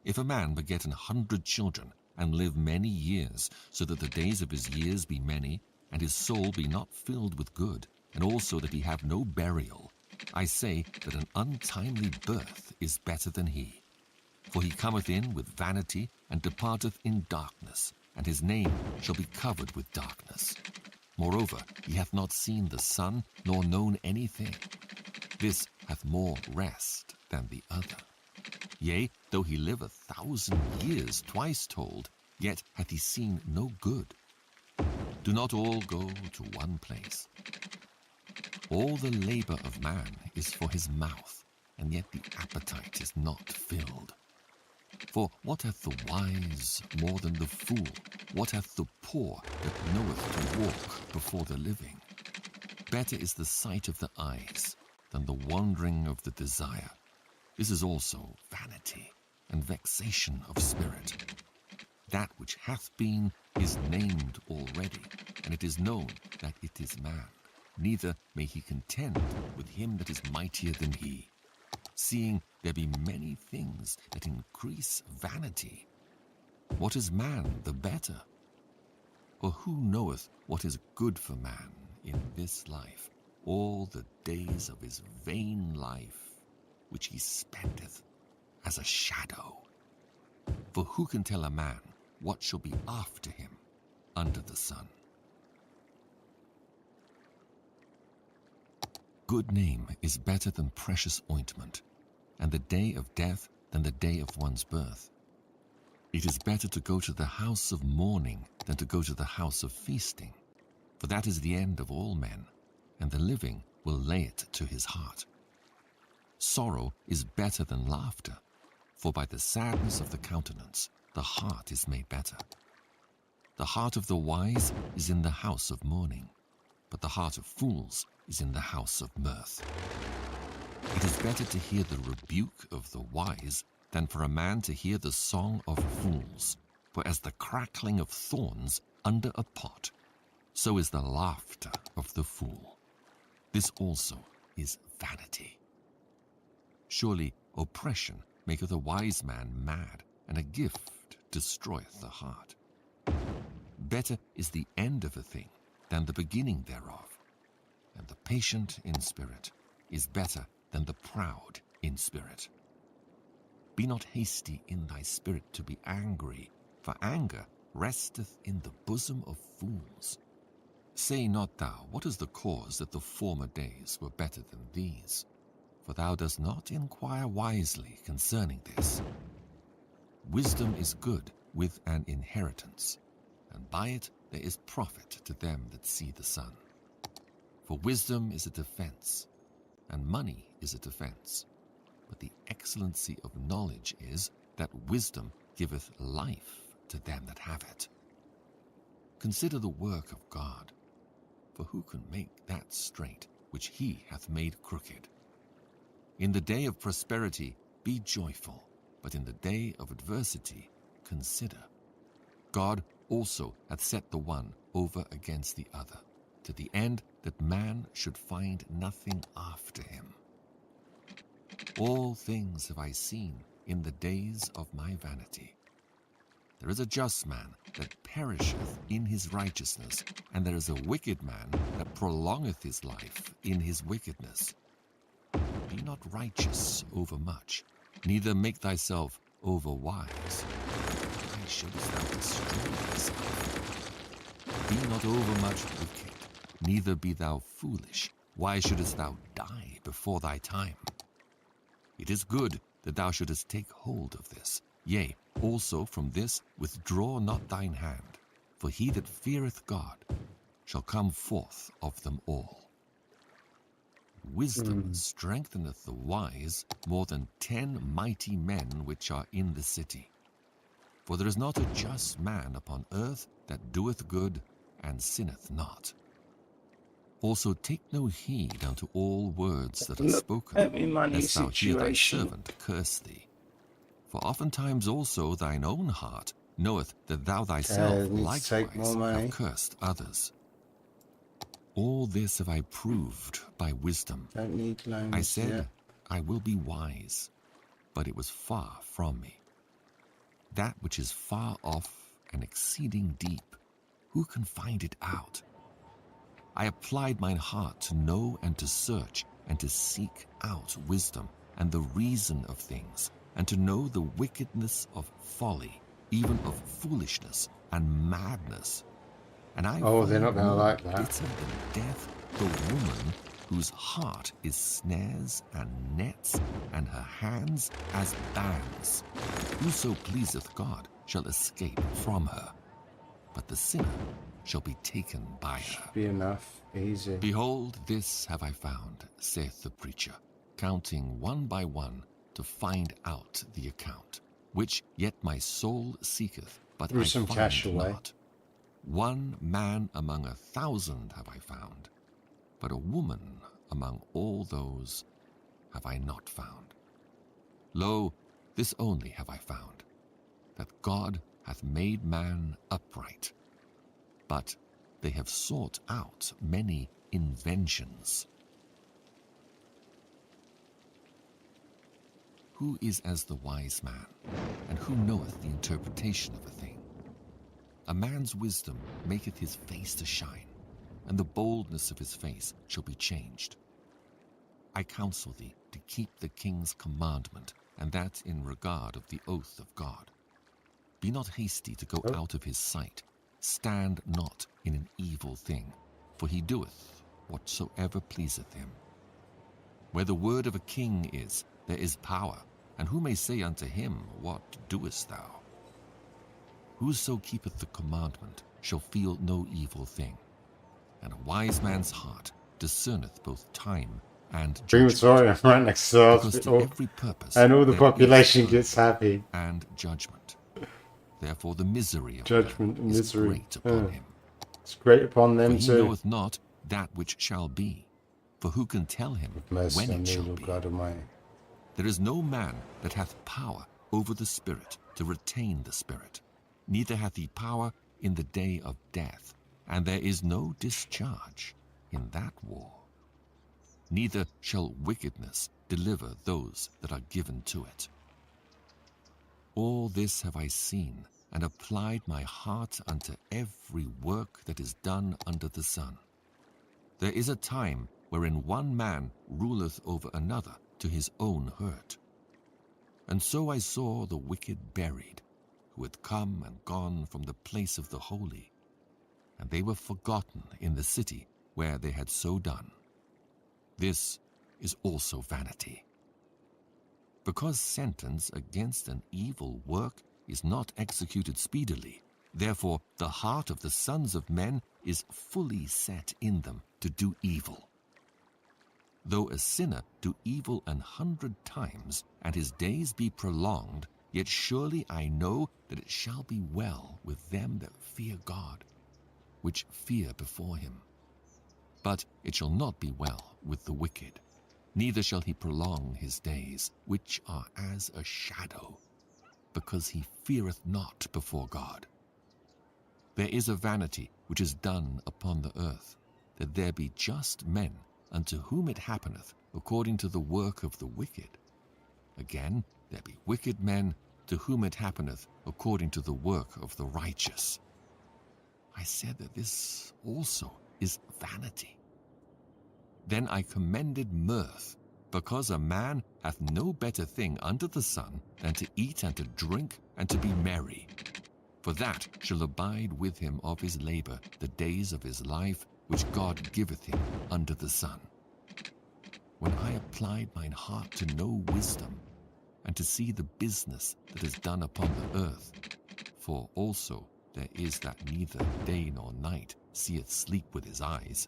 C: If a man beget 100 children, and live many years, so that the days of his years be many, and his soul be not filled with good, and also that he have no burial, I say that an untimely birth is better than he. For he cometh in with vanity, and departeth in darkness, and his name shall be covered with darkness. Moreover, he hath not seen the sun, nor known anything. This hath more rest than the other. Yea, though he live 1,000 years twice told, yet hath he seen no good. Do not all go to one place. All the labor of man is for his mouth, and yet the appetite is not filled. For what hath the wise more than the fool? What hath the poor that knoweth to walk before the living? Better is the sight of the eyes than the wandering of the desire. This is also vanity. and vexation of spirit. That which hath been is named already, and it is known that it is man. Neither may he contend with him that is mightier than he, seeing there be many things that increase vanity. What is man the better? Or who knoweth what is good for man in this life, all the days of his vain life, which he spendeth as a shadow? For who can tell a man what shall be after him under the sun? Good name is better than precious ointment, and the day of death than the day of one's birth. It is better to go to the house of mourning than to go to the house of feasting, for that is the end of all men, and the living will lay it to his heart. Sorrow is better than laughter, for by the sadness of the countenance the heart is made better. The heart of the wise is in the house of mourning, but the heart of fools is in the house of mirth. It is better to hear the rebuke of the wise than for a man to hear the song of fools. For as the crackling of thorns under a pot, so is the laughter of the fool. This also is vanity. Surely oppression maketh a wise man mad, and a gift destroyeth the heart. Better is the end of a thing than the beginning thereof, and the patient in spirit is better than the proud in spirit. Be not hasty in thy spirit to be angry, for anger resteth in the bosom of fools. Say not thou, what is the cause that the former days were better than these? For thou dost not inquire wisely concerning this. Wisdom is good with an inheritance, and by it there is profit to them that see the sun. For wisdom is a defense, and money is a defense. But the excellency of knowledge is that wisdom giveth life to them that have it. Consider the work of God, for who can make that straight which he hath made crooked? In the day of prosperity be joyful, but in the day of adversity consider. God also hath set the one over against the other, to the end that man should find nothing after him. All things have I seen in the days of my vanity. There is a just man that perisheth in his righteousness, and there is a wicked man that prolongeth his life in his wickedness. Be not righteous over much, neither make thyself over wise. Why shouldest thou destroy thyself? Be not over much wicked, neither be thou foolish. Why shouldest thou die before thy time? It is good that thou shouldest take hold of this. Yea, also from this withdraw not thine hand, for he that feareth God shall come forth of them all. Wisdom strengtheneth the wise more than 10 mighty men which are in the city. For there is not a just man upon earth that doeth good and sinneth not. Also take no heed unto all words that are spoken, lest thou hear thy servant curse thee. For oftentimes also thine own heart knoweth that thou thyself likewise have cursed others. All this have I proved by wisdom. I said, I will be wise, but it was far from me. That which is far off and exceeding deep, who can find it out? I applied mine heart to know and to search and to seek out wisdom and the reason of things, and to know the wickedness of folly, even of foolishness and madness. And I
A: they're not going to like that.
C: Bitter than death, the woman whose heart is snares and nets, and her hands as bands. Whoso pleaseth God shall escape from her, but the sinner shall be taken by her.
A: Be enough, easy.
C: Behold, this have I found, saith the preacher, counting one by one to find out the account, which yet my soul seeketh, but I
A: some
C: find
A: cash away.
C: not. One man among 1,000 have I found, but a woman among all those have I not found. Lo, This only have I found, that God hath made man upright, but they have sought out many inventions. Who is as the wise man, and who knoweth the interpretation of a thing? A man's wisdom maketh his face to shine, and the boldness of his face shall be changed. I counsel thee to keep the king's commandment, and that in regard of the oath of God. Be not hasty to go out of his sight. Stand not in an evil thing, for he doeth whatsoever pleaseth him. Where the word of a king is, there is power, and who may say unto him, What doest thou? Whoso keepeth the commandment shall feel no evil thing, and a wise man's heart discerneth both time and judgment.
A: Crematorium right next to the
C: Because to
A: hospital.
C: every purpose
A: And all the
C: there
A: population
C: is
A: gets
C: time
A: happy.
C: and judgment. Therefore the misery of
A: Judgment
C: man
A: and
C: is
A: misery.
C: great upon him.
A: It's great upon
C: For
A: them
C: he
A: too.
C: knoweth not that which shall be, for who can tell him
A: Mercy
C: when
A: on
C: it
A: me,
C: shall
A: Lord
C: be?
A: God Almighty.
C: There is no man that hath power over the Spirit to retain the Spirit, neither hath he power in the day of death, and there is no discharge in that war. Neither shall wickedness deliver those that are given to it. All this have I seen, and applied my heart unto every work that is done under the sun. There is a time wherein one man ruleth over another to his own hurt. And so I saw the wicked buried, who had come and gone from the place of the holy, and they were forgotten in the city where they had so done. This is also vanity. Because sentence against an evil work is not executed speedily, therefore the heart of the sons of men is fully set in them to do evil. Though a sinner do evil 100 times, and his days be prolonged, yet surely I know that it shall be well with them that fear God, which fear before him. But it shall not be well with the wicked, neither shall he prolong his days, which are as a shadow, because he feareth not before God. There is a vanity which is done upon the earth, that there be just men unto whom it happeneth according to the work of the wicked. Again, there be wicked men to whom it happeneth according to the work of the righteous. I said that this also is vanity. Then I commended mirth, because a man hath no better thing under the sun than to eat and to drink and to be merry. For that shall abide with him of his labor the days of his life, which God giveth him under the sun. When I applied mine heart to know wisdom, and to see the business that is done upon the earth, for also there is that neither day nor night seeth sleep with his eyes,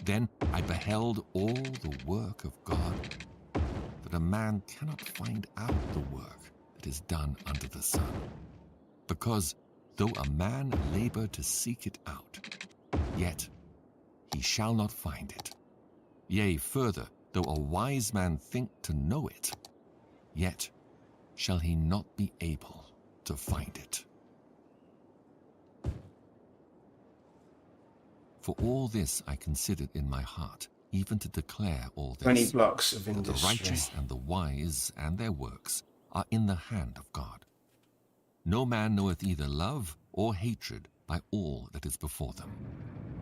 C: then I beheld all the work of God, that a man cannot find out the work that is done under the sun. Because though a man labor to seek it out, yet he shall not find it. Yea, further, though a wise man think to know it, yet shall he not be able to find it. For all this I considered in my heart, even to declare all
A: 20
C: this,
A: blocks of
C: that the
A: industry.
C: righteous and the wise and their works are in the hand of God. No man knoweth either love or hatred by all that is before them.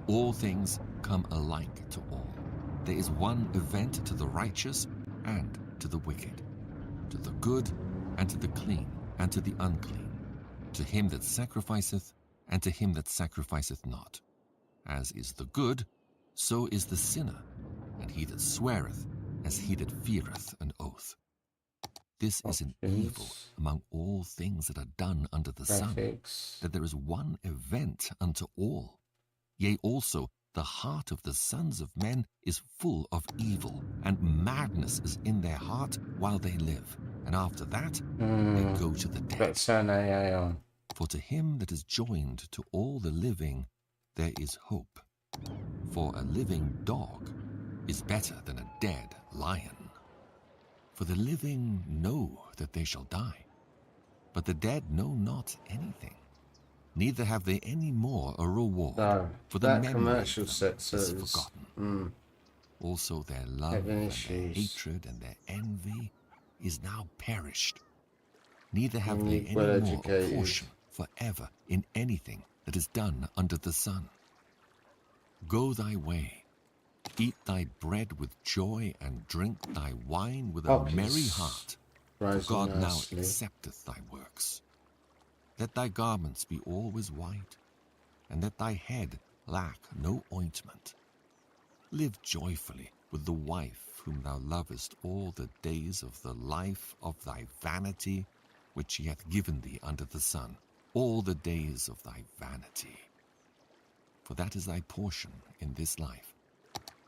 C: All things come alike to all. There is one event to the righteous and to the wicked, to the good and to the clean and to the unclean, to him that sacrificeth and to him that sacrificeth not. As is the good, so is the sinner, and he that sweareth as he that feareth an oath. This is an evil among all things that are done under the sun, that there is one event unto all. Yea, also the heart of the sons of men is full of evil, and madness is in their heart while they live, and after that they go to the dead.
A: Let's turn AI on.
C: For to him that is joined to all the living there is hope. For a living dog is better than a dead lion. For the living know that they shall die, but the dead know not anything, neither have they any more a reward,
A: So
C: for the
A: that
C: memory
A: commercial
C: of them
A: sector
C: is
A: is
C: forgotten. Also their love
A: having
C: and their
A: issues.
C: hatred and their envy is now perished. Neither have
A: When
C: they
A: you're
C: any
A: well
C: more a
A: educated.
C: portion forever in anything that is done under the sun. Go thy way, eat thy bread with joy, and drink thy wine with a merry heart, for
A: Rising
C: God now
A: nicely.
C: accepteth thy works. Let thy garments be always white, and let thy head lack no ointment. Live joyfully with the wife whom thou lovest all the days of the life of thy vanity, which he hath given thee under the sun, all the days of thy vanity. For that is thy portion in this life,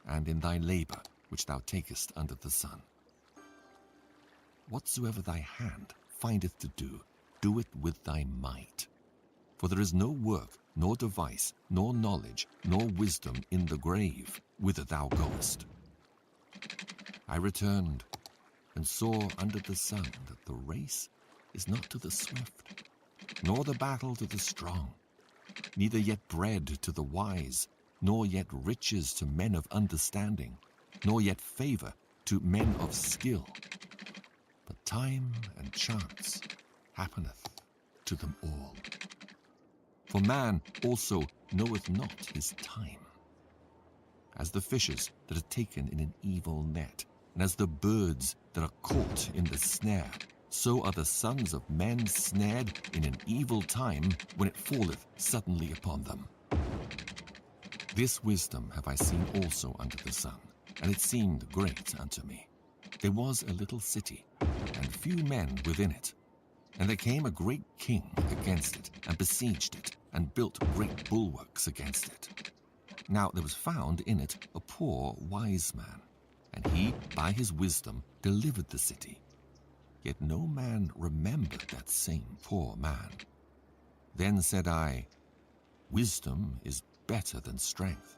C: and in thy labor which thou takest under the sun. Whatsoever thy hand findeth to do, do it with thy might. For there is no work, nor device, nor knowledge, nor wisdom in the grave, whither thou goest. I returned, and saw under the sun that the race is not to the swift, nor the battle to the strong, neither yet bread to the wise, nor yet riches to men of understanding, nor yet favor to men of skill. But time and chance happeneth to them all. For man also knoweth not his time. As the fishes that are taken in an evil net, and as the birds that are caught in the snare, so are the sons of men snared in an evil time when it falleth suddenly upon them. This wisdom have I seen also under the sun, and it seemed great unto me. There was a little city, and few men within it. And there came a great king against it, and besieged it, and built great bulwarks against it. Now there was found in it a poor wise man, and he by his wisdom delivered the city. Yet no man remembered that same poor man. Then said I, Wisdom is better than strength.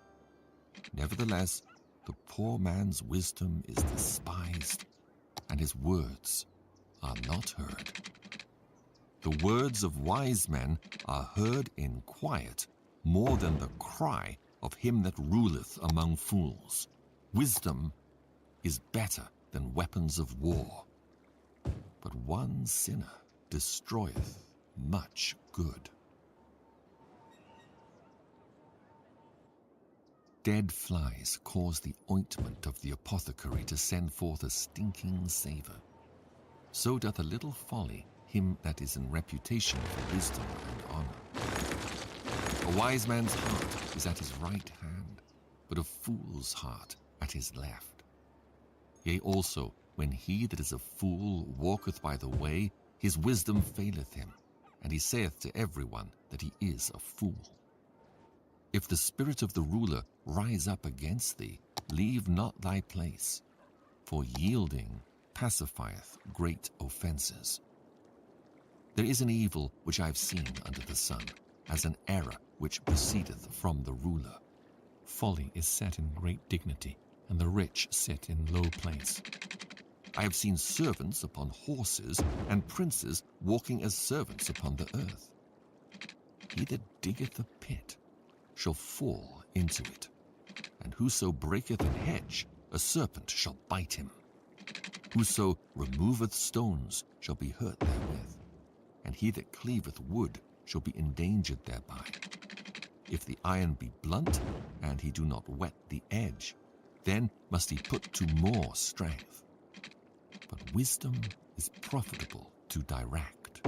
C: Nevertheless, the poor man's wisdom is despised, and his words are not heard. The words of wise men are heard in quiet more than the cry of him that ruleth among fools. Wisdom is better than weapons of war. But one sinner destroyeth much good. Dead flies cause the ointment of the apothecary to send forth a stinking savour. So doth a little folly him that is in reputation for wisdom and honour. A wise man's heart is at his right hand, but a fool's heart at his left. Yea, also, when he that is a fool walketh by the way, his wisdom faileth him, and he saith to every one that he is a fool. If the spirit of the ruler rise up against thee, leave not thy place, for yielding pacifieth great offences. There is an evil which I have seen under the sun, as an error which proceedeth from the ruler.
D: Folly is set in great dignity, and the rich sit in low place.
C: I have seen servants upon horses, and princes walking as servants upon the earth. He that diggeth a pit shall fall into it, and whoso breaketh an hedge, a serpent shall bite him. Whoso removeth stones shall be hurt therewith, and he that cleaveth wood shall be endangered thereby. If the iron be blunt, and he do not whet the edge, then must he put to more strength. But wisdom is profitable to direct.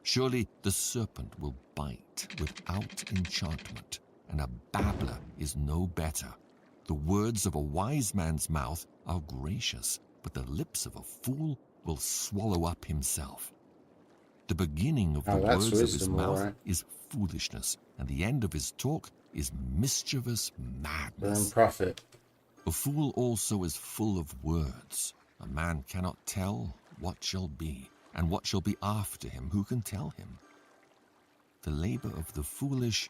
C: Surely the serpent will bite without enchantment, and a babbler is no better. The words of a wise man's mouth are gracious, but the lips of a fool will swallow up himself. The beginning of the
A: that's
C: words of his
A: wisdom,
C: mouth
A: alright.
C: is foolishness, and the end of his talk is mischievous madness.
A: Profit.
C: A fool also is full of words. A man cannot tell what shall be, and what shall be after him, who can tell him? The labor of the foolish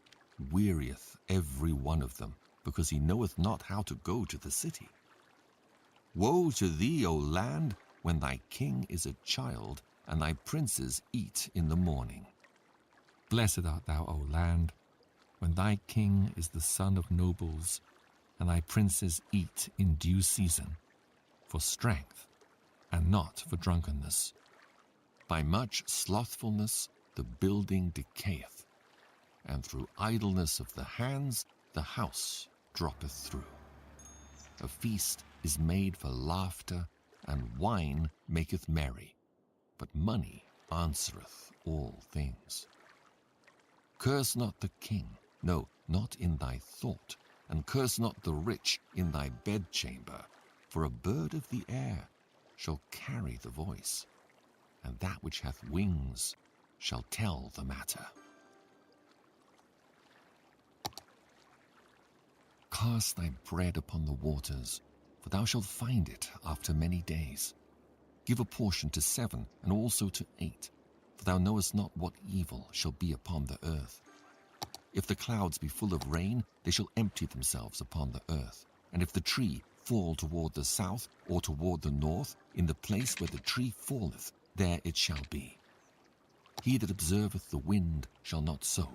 C: wearieth every one of them, because he knoweth not how to go to the city. Woe to thee, O land, when thy king is a child, and thy princes eat in the morning.
D: Blessed art thou, O land, when thy king is the son of nobles, and thy princes eat in due season, for strength and not for drunkenness.
C: By much slothfulness the building decayeth, and through idleness of the hands the house droppeth through. A feast is made for laughter, and wine maketh merry, but money answereth all things. Curse not the king, no, not in thy thought, and curse not the rich in thy bedchamber, for a bird of the air shall carry the voice, and that which hath wings shall tell the matter. Cast thy bread upon the waters, for thou shalt find it after many days. Give a portion to 7, and also to 8, for thou knowest not what evil shall be upon the earth. If the clouds be full of rain, they shall empty themselves upon the earth. And if the tree fall toward the south or toward the north, in the place where the tree falleth, there it shall be. He that observeth the wind shall not sow,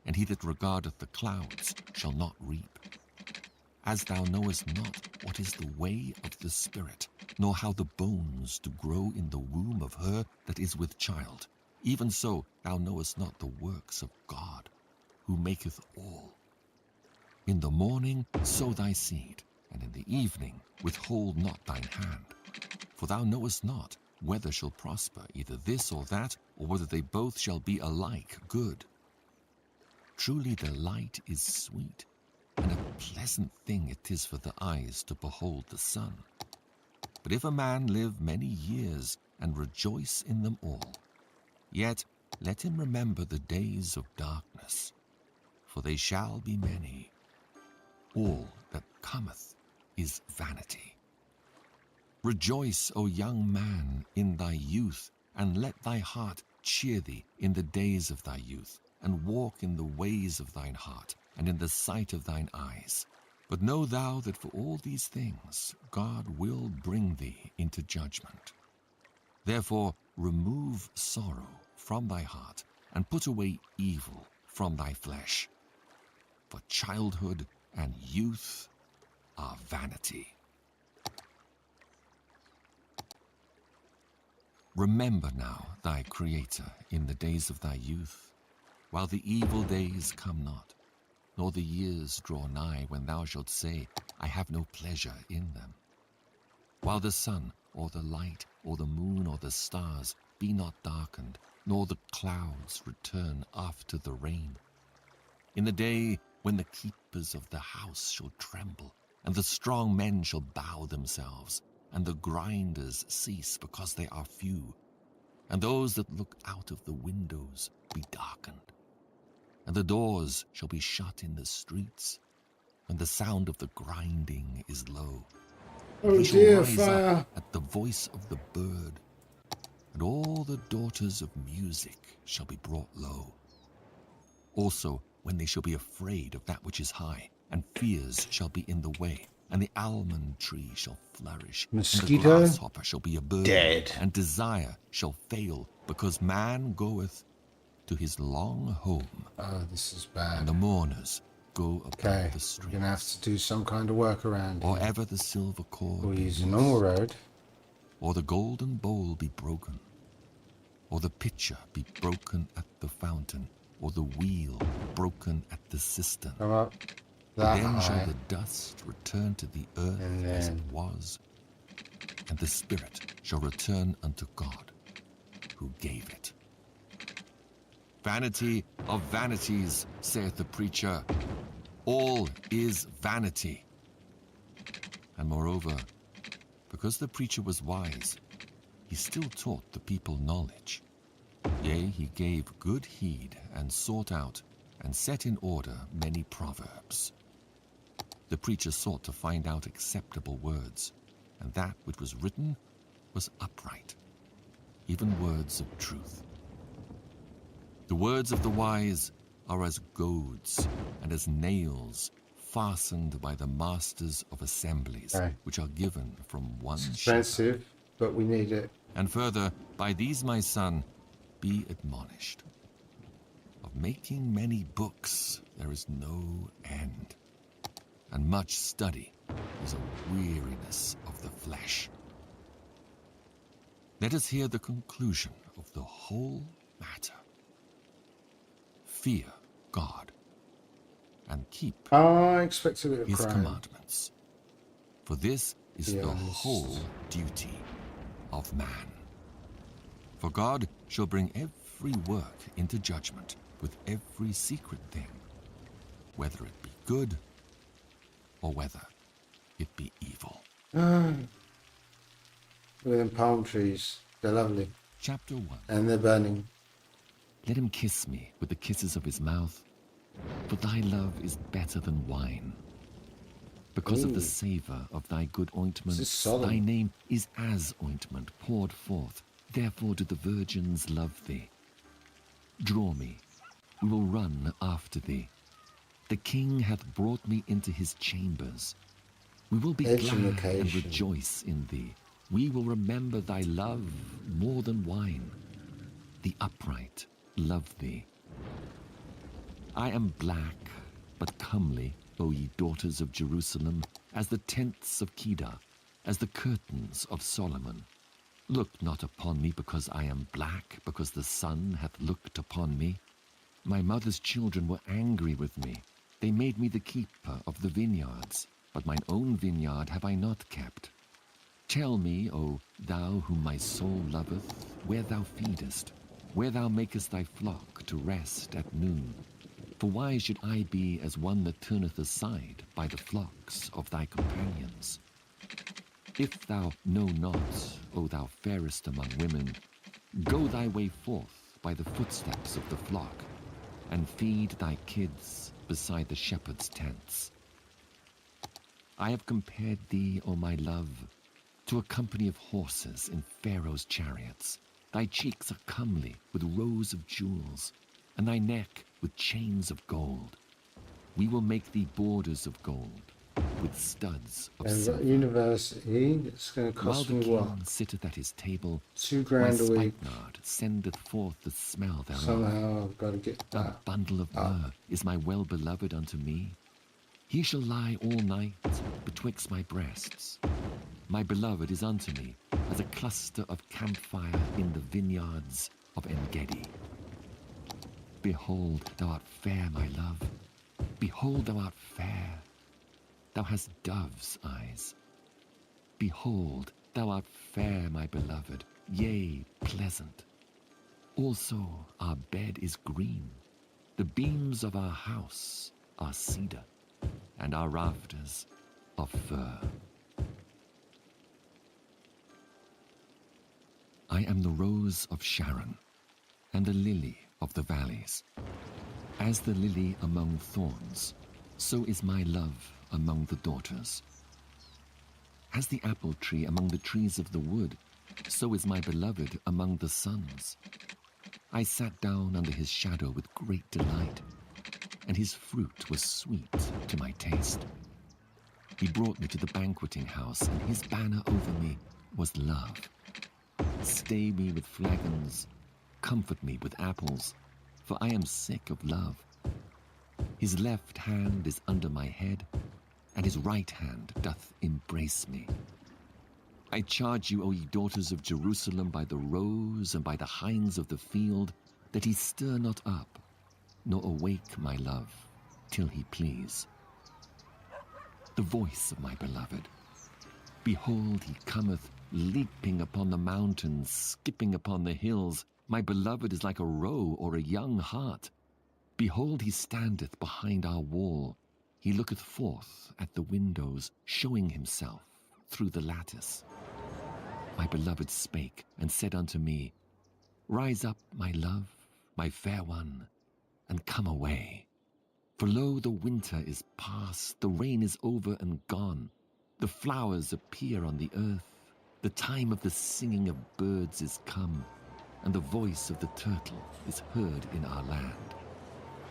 C: and he that regardeth the clouds shall not reap. As thou knowest not what is the way of the Spirit, nor how the bones do grow in the womb of her that is with child, even so thou knowest not the works of God, who maketh all. In the morning sow thy seed, and in the evening withhold not thine hand. For thou knowest not whether shall prosper either this or that, or whether they both shall be alike good. Truly the light is sweet, and a pleasant thing it is for the eyes to behold the sun. But if a man live many years, and rejoice in them all, yet let him remember the days of darkness, for they shall be many. All that cometh is vanity. Rejoice, O young man, in thy youth, and let thy heart cheer thee in the days of thy youth, and walk in the ways of thine heart, and in the sight of thine eyes. But know thou that for all these things God will bring thee into judgment. Therefore remove sorrow from thy heart, and put away evil from thy flesh. For childhood and youth are vanity. Remember now thy Creator in the days of thy youth, while the evil days come not, nor the years draw nigh when thou shalt say, I have no pleasure in them. While the sun, or the light, or the moon, or the stars be not darkened, nor the clouds return after the rain. In the day when the keepers of the house shall tremble, and the strong men shall bow themselves, and the grinders cease because they are few, and those that look out of the windows be darkened, and the doors shall be shut in the streets, and the sound of the grinding is low. And
A: Oh
C: he shall
A: dear,
C: rise
A: fire.
C: up at the voice of the bird, and all the daughters of music shall be brought low. Also, when they shall be afraid of that which is high, and fears shall be in the way, and the almond tree shall flourish,
A: Mosquito?
C: and the grasshopper shall be a bird,
A: Dead.
C: and desire shall fail, because man goeth to his long home,
A: Oh, this is
C: and
A: bad.
C: the mourners go about
A: Okay,
C: the
A: we're
C: street.
A: going to have to do some kind of workaround.
C: Or ever the silver cord
A: We'll
C: be
A: use a
C: loosed,
A: normal road.
C: or the golden bowl be broken, or the pitcher be broken at the fountain, or the wheel broken at the cistern.
A: Come up that
C: Then shall
A: high.
C: the dust return to the earth
A: And
C: as it
A: then-
C: was, and the spirit shall return unto God, who gave it. Vanity of vanities, saith the preacher. All is vanity. And moreover, because the preacher was wise, he still taught the people knowledge. Yea, he gave good heed, and sought out, and set in order many proverbs. The preacher sought to find out acceptable words, and that which was written was upright, even words of truth. The words of the wise are as goads, and as nails
D: fastened by the masters of assemblies,
A: Okay.
D: which are given from one
A: It's
D: shepherd.
A: expensive, but we need it.
D: And further, by these, my son, be admonished. Of making many books there is no end, and much study is a weariness of the flesh. Let us hear the conclusion of the whole matter. Fear God, and keep
A: I expect a bit of
D: his
A: crime.
D: commandments. For this is
A: Be
D: the
A: honest.
D: whole duty of man. For God shall bring every work into judgment with every secret thing, whether it be good or whether it be evil.
A: Look at them palm trees. They're lovely.
D: Chapter 1.
A: And they're burning.
D: Let him kiss me with the kisses of his mouth, for thy love is better than wine. Because of the
A: Ooh.
D: savour of thy good
A: This is
D: ointments,
A: solemn.
D: thy name is as ointment poured forth. Therefore do the virgins love thee. Draw me, we will run after thee. The king hath brought me into his chambers. We will be glad and
A: Education.
D: rejoice in thee. We will remember thy love more than wine. The upright love thee. I am black, but comely, O ye daughters of Jerusalem, as the tents of Kedar, as the curtains of Solomon. Look not upon me because I am black, because the sun hath looked upon me. My mother's children were angry with me. They made me the keeper of the vineyards, but mine own vineyard have I not kept. Tell me, O thou whom my soul loveth, where thou feedest, where thou makest thy flock to rest at noon. For why should I be as one that turneth aside by the flocks of thy companions? If thou know not, O thou fairest among women, go thy way forth by the footsteps of the flock, and feed thy kids beside the shepherd's tents. I have compared thee, O my love, to a company of horses in Pharaoh's chariots. Thy cheeks are comely with rows of jewels, and thy neck with chains of gold. We will make thee borders of gold, with studs of
A: And
D: silver.
A: university, it's going to
D: While
A: cost
D: the
A: me
D: king
A: what?
D: sitteth at his table,
A: $2
D: my
A: grand a week.
D: spikenard sendeth forth the smell thereof.
A: Somehow I've got to get
D: A
A: that.
D: bundle of myrrh is my well-beloved unto me. He shall lie all night betwixt my breasts. My beloved is unto me as a cluster of camphire in the vineyards of En-gedi. Behold, thou art fair, my love. Behold, thou art fair. Thou hast dove's eyes. Behold, thou art fair, my beloved, yea, pleasant. Also our bed is green. The beams of our house are cedar, and our rafters of fir. I am the rose of Sharon, and the lily of the valleys. As the lily among thorns, so is my love among the daughters. As the apple tree among the trees of the wood, so is my beloved among the sons. I sat down under his shadow with great delight, and his fruit was sweet to my taste. He brought me to the banqueting house, and his banner over me was love. Stay me with flagons, comfort me with apples, for I am sick of love. His left hand is under my head, and his right hand doth embrace me. I charge you, O ye daughters of Jerusalem, by the roes and by the hinds of the field, that he stir not up, nor awake my love, till he please. The voice of my beloved. Behold, he cometh, leaping upon the mountains, skipping upon the hills. My beloved is like a roe or a young hart. Behold, he standeth behind our wall. He looketh forth at the windows, showing himself through the lattice. My beloved spake and said unto me, Rise up, my love, my fair one, and come away. For lo, the winter is past, the rain is over and gone. The flowers appear on the earth. The time of the singing of birds is come, and the voice of the turtle is heard in our land.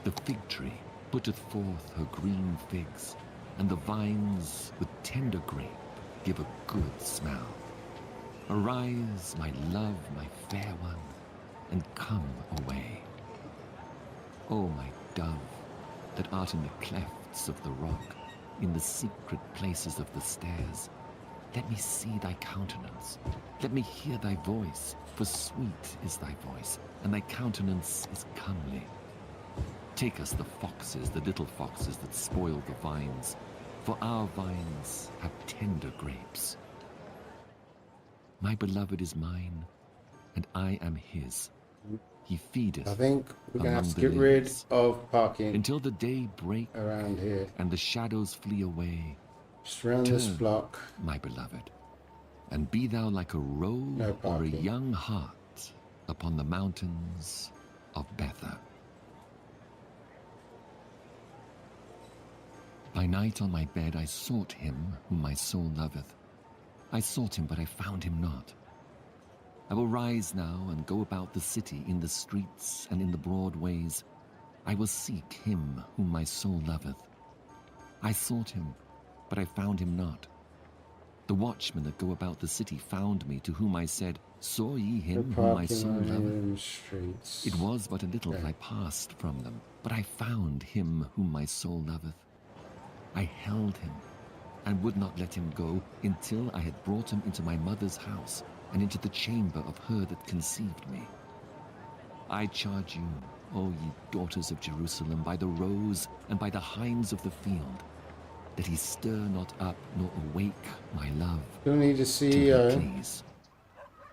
D: The fig tree putteth forth her green figs.
C: and the vines with tender grape give a good smell. Arise, my love, my fair one, and come away. O my dove, that art in the clefts of the rock, in the secret places of the stairs, let me see thy countenance, let me hear thy voice, for sweet is thy voice, and thy countenance is comely. Take us the foxes, the little foxes that spoil the vines, for our vines have tender grapes. My beloved is mine, and I am his. He feedeth.
A: I think we're going to have
C: among
A: to
C: the
A: get rid
C: lilies,
A: of parking
C: until the day break
A: around here.
C: and the shadows flee away.
A: Just around this
C: Turn,
A: block.
C: my beloved, and be thou like a roe
A: No
C: or a
A: parking.
C: young hart upon the mountains of Bether. By night on my bed I sought him whom my soul loveth. I sought him, but I found him not. I will rise now and go about the city, in the streets and in the broad ways. I will seek him whom my soul loveth. I sought him, but I found him not. The watchmen that go about the city found me, to whom I said, Saw ye him whom my soul loveth?
A: in the streets.
C: It was but a little that
A: Okay.
C: I passed from them, but I found him whom my soul loveth. I held him, and would not let him go, until I had brought him into my mother's house, and into the chamber of her that conceived me. I charge you, O ye daughters of Jerusalem, by the roes and by the hinds of the field, that he stir not up nor awake my love,
A: You'll need a
C: till he
A: CEO.
C: please.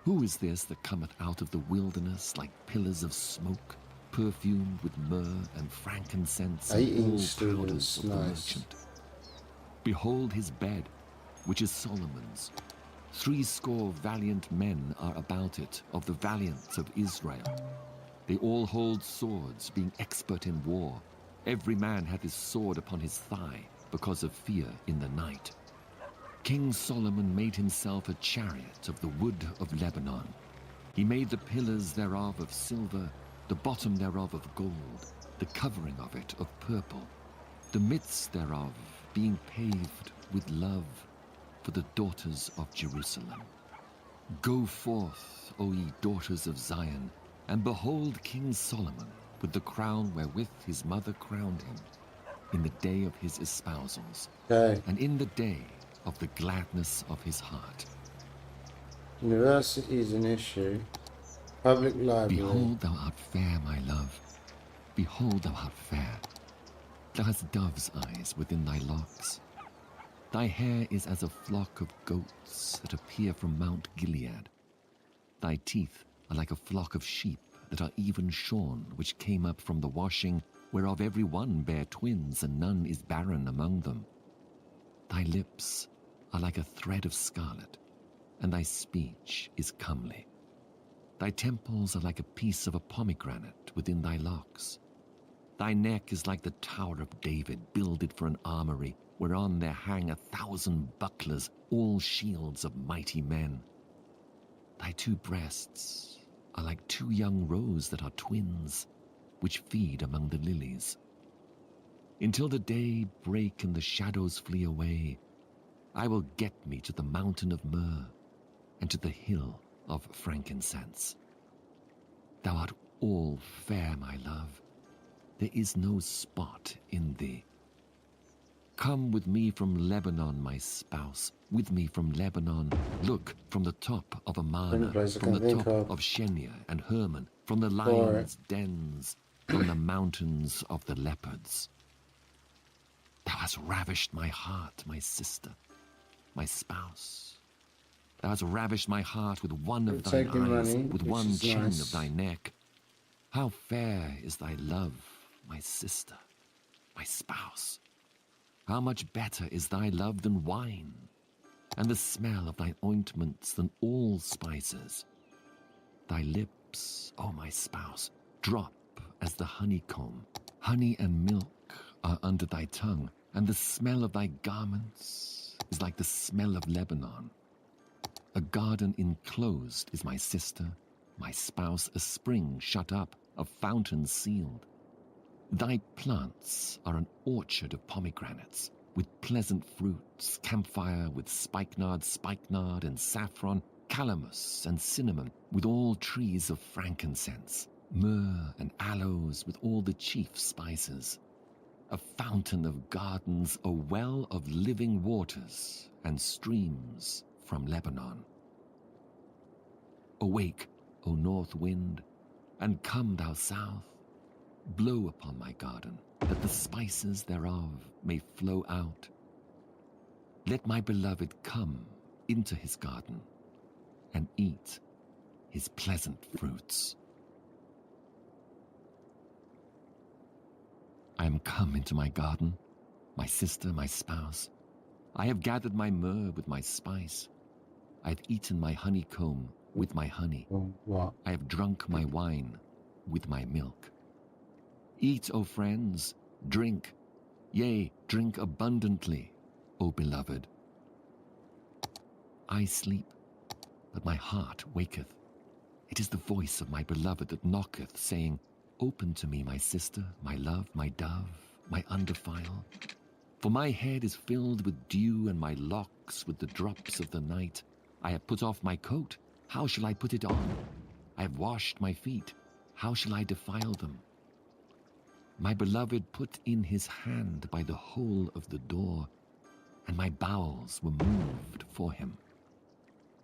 C: Who is this that cometh out of the wilderness like pillars of smoke, perfumed with myrrh and frankincense and
A: 18
C: all
A: students,
C: powders of the
A: nice.
C: merchant? Behold his bed, which is Solomon's. 70 valiant men are about it, of the valiant of Israel. They all hold swords, being expert in war. Every man hath his sword upon his thigh, because of fear in the night. King Solomon made himself a chariot of the wood of Lebanon. He made the pillars thereof of silver, the bottom thereof of gold, the covering of it of purple, the midst thereof being paved with love for the daughters of Jerusalem. Go forth, O ye daughters of Zion, and behold King Solomon with the crown wherewith his mother crowned him, in the day of his espousals,
A: Okay.
C: and in the day of the gladness of his heart.
A: University is an issue. Public library.
C: Behold, thou art fair, my love. Behold, thou art fair. Thou hast dove's eyes within thy locks. Thy hair is as a flock of goats that appear from Mount Gilead. Thy teeth are like a flock of sheep that are even shorn, which came up from the washing, whereof every one bare twins, and none is barren among them. Thy lips are like a thread of scarlet, and thy speech is comely. Thy temples are like a piece of a pomegranate within thy locks. Thy neck is like the Tower of David, builded for an armory, whereon there hang 1,000 bucklers, all shields of mighty men. Thy 2 breasts are like 2 young roes that are twins, which feed among the lilies. Until the day break and the shadows flee away, I will get me to the mountain of myrrh and to the hill of frankincense. Thou art all fair, my love. There is no spot in thee. Come with me from Lebanon, my spouse, with me from Lebanon. Look, from the top of Amana,
A: place I
C: from
A: can
C: the
A: think
C: top
A: of.
C: of Shenia and Hermon, from the lions' dens, from the mountains of the leopards. Thou hast ravished my heart, my sister, my spouse. Thou hast ravished my heart with one of thine
A: taking
C: eyes,
A: money,
C: with
A: which
C: one
A: is
C: chain
A: nice.
C: of thy neck. How fair is thy love, my sister, my spouse. How much better is thy love than wine, and the smell of thy ointments than all spices. Thy lips, O my spouse, drop as the honeycomb. Honey and milk are under thy tongue, and the smell of thy garments is like the smell of Lebanon. A garden enclosed is my sister, my spouse, a spring shut up, a fountain sealed. Thy plants are an orchard of pomegranates, with pleasant fruits, camphire with spikenard, and saffron, calamus and cinnamon, with all trees of frankincense, myrrh and aloes with all the chief spices, a fountain of gardens, a well of living waters, and streams from Lebanon. Awake, O north wind, and come, thou south, blow upon my garden, that the spices thereof may flow out. Let my beloved come into his garden, and eat his pleasant fruits. I am come into my garden, my sister, my spouse. I have gathered my myrrh with my spice. I have eaten my honeycomb with my honey.
A: What?
C: I have drunk my wine with my milk. Eat, O friends, drink, yea, drink abundantly, O beloved. I sleep, but my heart waketh. It is the voice of my beloved that knocketh, saying, Open to me, my sister, my love, my dove, my undefiled. For my head is filled with dew, and my locks with the drops of the night. I have put off my coat, how shall I put it on? I have washed my feet, how shall I defile them? My beloved put in his hand by the hole of the door, and my bowels were moved for him.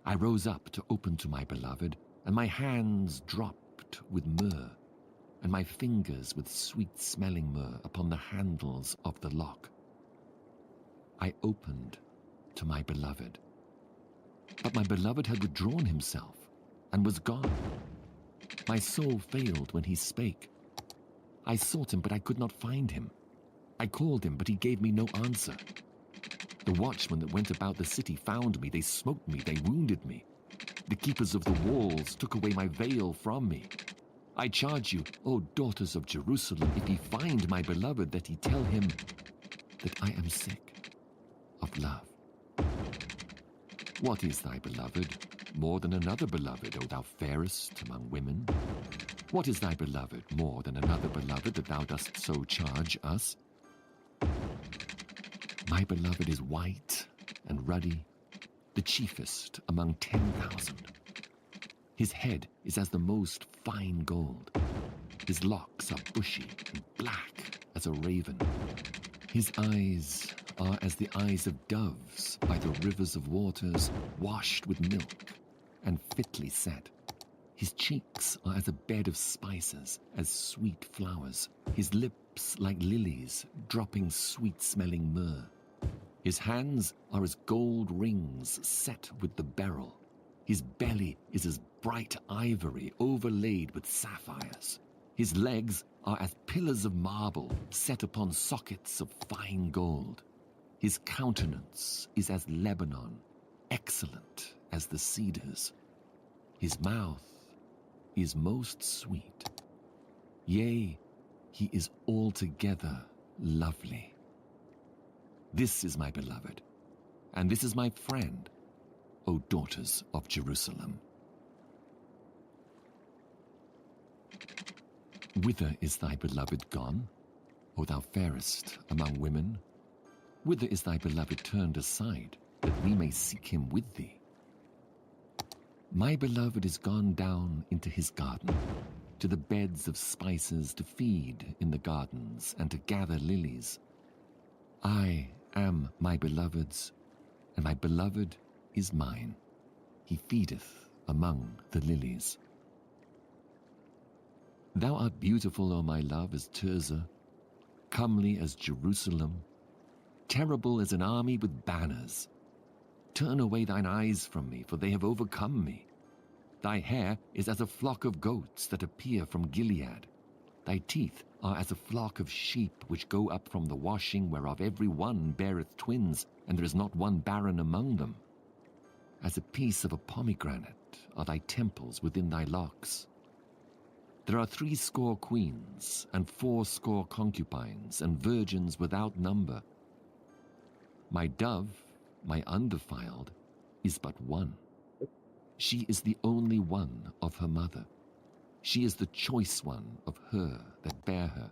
C: I rose up to open to my beloved, and my hands dropped with myrrh, and my fingers with sweet-smelling myrrh upon the handles of the lock. I opened to my beloved. But my beloved had withdrawn himself and was gone. My soul failed when he spake. I sought him, but I could not find him. I called him, but he gave me no answer. The watchmen that went about the city found me. They smote me, they wounded me. The keepers of the walls took away my veil from me. I charge you, O daughters of Jerusalem, if ye find my beloved, that ye tell him that I am sick of love. What is thy beloved more than another beloved, O thou fairest among women? What is thy beloved more than another beloved, that thou dost so charge us? My beloved is white and ruddy, the chiefest among 10,000. His head is as the most fine gold. His locks are bushy and black as a raven. His eyes are as the eyes of doves by the rivers of waters, washed with milk and fitly set. His cheeks are as a bed of spices, as sweet flowers. His lips like lilies, dropping sweet-smelling myrrh. His hands are as gold rings set with the beryl. His belly is as bright ivory overlaid with sapphires. His legs are as pillars of marble set upon sockets of fine gold. His countenance is as Lebanon, excellent as the cedars. His mouth is most sweet. Yea, he is altogether lovely. This is my beloved, and this is my friend, O daughters of Jerusalem. Whither is thy beloved gone, O thou fairest among women? Whither is thy beloved turned aside, that we may seek him with thee? My beloved is gone down into his garden, to the beds of spices, to feed in the gardens and to gather lilies. I am my beloved's, and my beloved is mine. He feedeth among the lilies. Thou art beautiful, O my love, as Tirzah, comely as Jerusalem, terrible as an army with banners. Turn away thine eyes from me, for they have overcome me. Thy hair is as a flock of goats that appear from Gilead. Thy teeth are as a flock of sheep which go up from the washing, whereof every one beareth twins, and there is not one barren among them. As a piece of a pomegranate are thy temples within thy locks. There are 80 queens, and 80 concubines, and virgins without number. My dove, my undefiled, is but one. She is the only one of her mother. She is the choice one of her that bare her.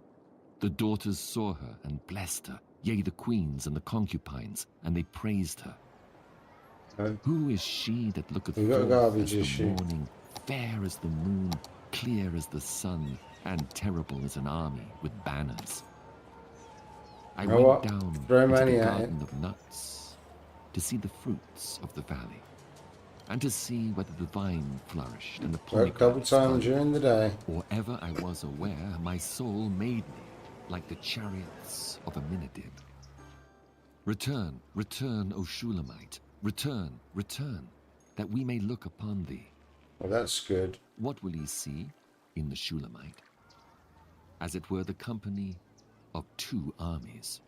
C: The daughters saw her and blessed her. yea, the queens and the concubines, and they praised her.
A: Oh,
C: Who is she that looketh
A: we've got a
C: forth
A: garbage
C: as the
A: issue.
C: morning, fair as the moon, clear as the sun, and terrible as an army with banners? I
A: You know
C: went
A: what?
C: down
A: Throw
C: into
A: money
C: the
A: at it.
C: garden of nuts to see the fruits of the valley, and to see whether the vine flourished and the
A: Work a couple
C: pomegranates
A: times
C: budded.
A: during the day.
C: Or ever I was aware, my soul made me like the chariots of Aminadab. Return, return, O Shulamite, return, return, that we may look upon thee.
A: Well, that's good.
C: What will ye see in the Shulamite? As it were the company of two armies.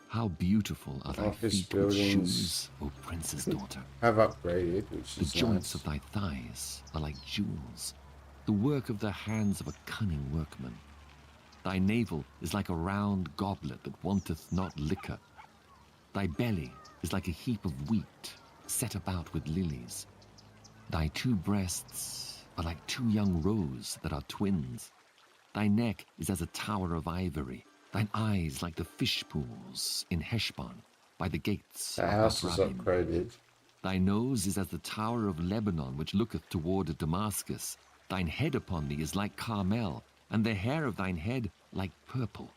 C: How beautiful are thy
A: Office
C: feet with
A: buildings
C: shoes, O prince's daughter.
A: have upgraded, which
C: The
A: is
C: joints
A: nice.
C: of thy thighs are like jewels, the work of the hands of a cunning workman. Thy navel is like a round goblet that wanteth not liquor. Thy belly is like a heap of wheat set about with lilies. Thy two breasts are like two young roes that are twins. Thy neck is as a tower of ivory, thine eyes like the fish pools in Heshbon by the gates
A: The
C: of
A: house is
C: Bath-rabbim.
A: upgraded.
C: Thy nose is as the tower of Lebanon, which looketh toward Damascus. Thine head upon thee is like Carmel, and the hair of thine head like purple.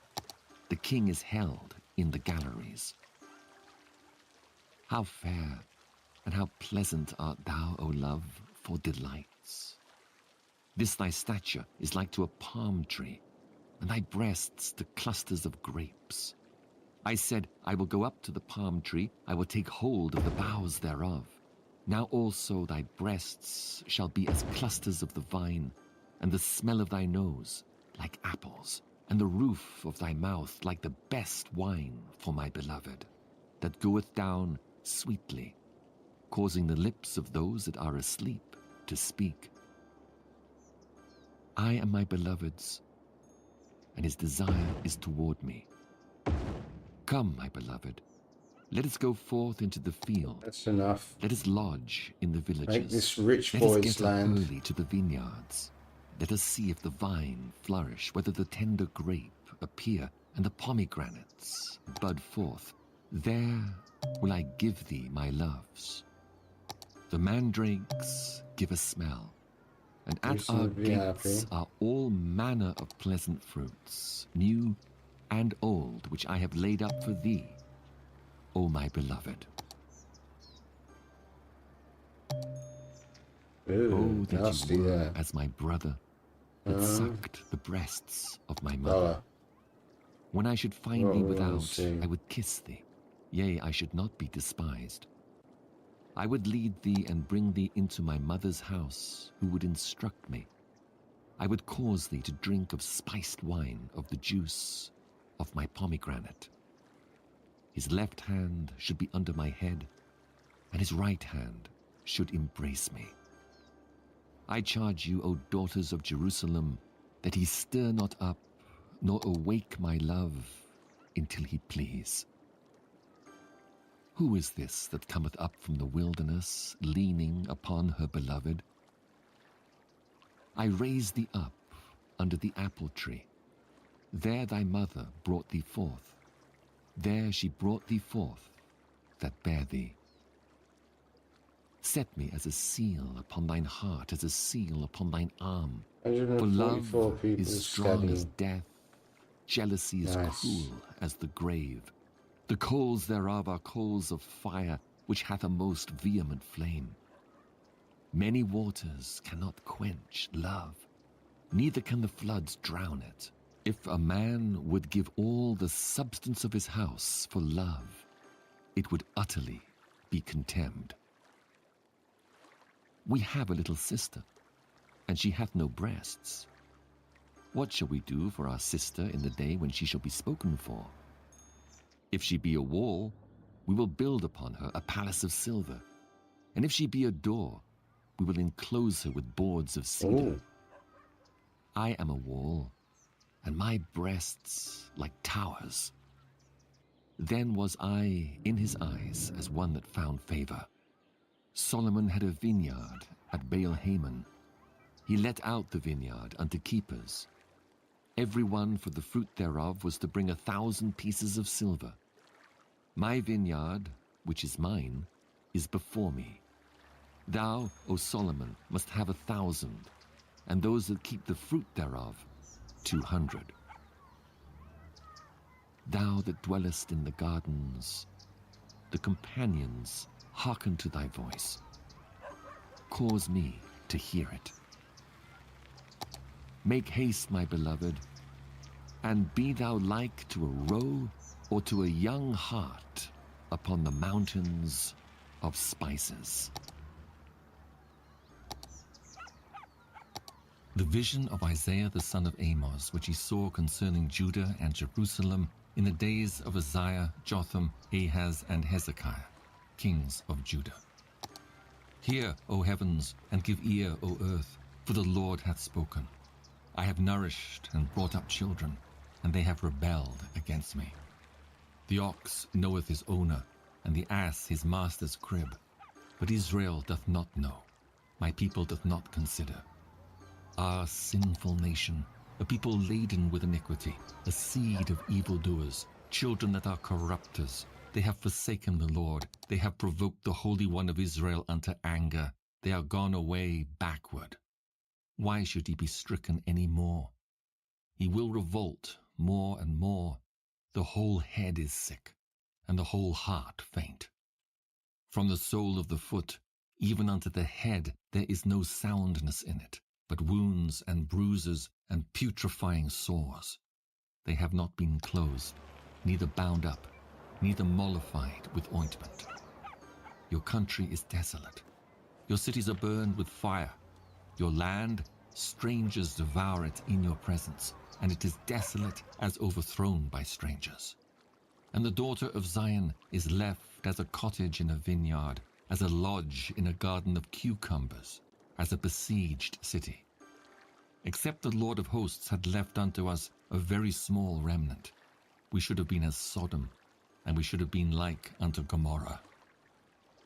C: The king is held in the galleries. How fair and how pleasant art thou, O love, for delights. This thy stature is like to a palm tree, and thy breasts to clusters of grapes. I said, I will go up to the palm tree, I will take hold of the boughs thereof. Now also thy breasts shall be as clusters of the vine, and the smell of thy nose like apples, and the roof of thy mouth like the best wine for my beloved, that goeth down sweetly, causing the lips of those that are asleep to speak. I am my beloved's, and his desire is toward me. Come, my beloved, let us go forth into the field.
A: That's enough.
C: Let us lodge in the villages.
A: Make this rich
C: Let us
A: boy's
C: get up
A: land.
C: early to the vineyards. Let us see if the vine flourish, whether the tender grape appear, and the pomegranates bud forth. There will I give thee my loves. The mandrakes give a smell, and at
A: Reason
C: our
A: to be
C: gates
A: happy.
C: are all manner of pleasant fruits, new and old, which I have laid up for thee, O my beloved.
A: Ooh,
C: Oh, that
A: nasty
C: you were
A: there.
C: as my brother, that sucked the breasts of my mother.
A: Dollar.
C: When I should find
A: What
C: thee
A: we wanna
C: without,
A: see.
C: I would kiss thee. Yea, I should not be despised. I would lead thee and bring thee into my mother's house, who would instruct me. I would cause thee to drink of spiced wine, of the juice of my pomegranate. His left hand should be under my head, and his right hand should embrace me. I charge you, O daughters of Jerusalem, that he stir not up, nor awake my love, until he please. Who is this that cometh up from the wilderness, leaning upon her beloved? I raised thee up under the apple tree. There thy mother brought thee forth. There she brought thee forth that bare thee. Set me as a seal upon thine heart, as a seal upon thine arm. For love
A: 144 people
C: is strong as
A: studying.
C: death, jealousy is
A: Nice.
C: cruel as the grave. The coals thereof are coals of fire, which hath a most vehement flame. Many waters cannot quench love, neither can the floods drown it. If a man would give all the substance of his house for love, it would utterly be contemned. We have a little sister, and she hath no breasts. What shall we do for our sister in the day when she shall be spoken for? If she be a wall, we will build upon her a palace of silver. And if she be a door, we will enclose her with boards of cedar.
A: Ooh.
C: I am a wall, and my breasts like towers. Then was I in his eyes as one that found favor. Solomon had a vineyard at Baal-Hamon. He let out the vineyard unto keepers. Every one for the fruit thereof was to bring 1,000 pieces of silver. My vineyard, which is mine, is before me. Thou, O Solomon, must have 1,000, and those that keep the fruit thereof 200. Thou that dwellest in the gardens, the companions hearken to thy voice. Cause me to hear it. Make haste, my beloved, and be thou like to a roe or to a young hart upon the mountains of spices. The vision of Isaiah the son of Amos, which he saw concerning Judah and Jerusalem in the days of Uzziah, Jotham, Ahaz, and Hezekiah, kings of Judah. Hear, O heavens, and give ear, O earth, for the Lord hath spoken. I have nourished and brought up children, and they have rebelled against me. The ox knoweth his owner, and the ass his master's crib. But Israel doth not know, my people doth not consider. Ah, sinful nation, a people laden with iniquity, a seed of evildoers, children that are corrupters. They have forsaken the Lord, they have provoked the Holy One of Israel unto anger. They are gone away backward. Why should he be stricken any more? He will revolt more and more. The whole head is sick, and the whole heart faint. From the sole of the foot, even unto the head, there is no soundness in it, but wounds and bruises and putrefying sores. They have not been closed, neither bound up, neither mollified with ointment. Your country is desolate. Your cities are burned with fire. Your land, strangers devour it in your presence, and it is desolate as overthrown by strangers. And the daughter of Zion is left as a cottage in a vineyard, as a lodge in a garden of cucumbers, as a besieged city. Except the Lord of hosts had left unto us a very small remnant, we should have been as Sodom, and we should have been like unto Gomorrah.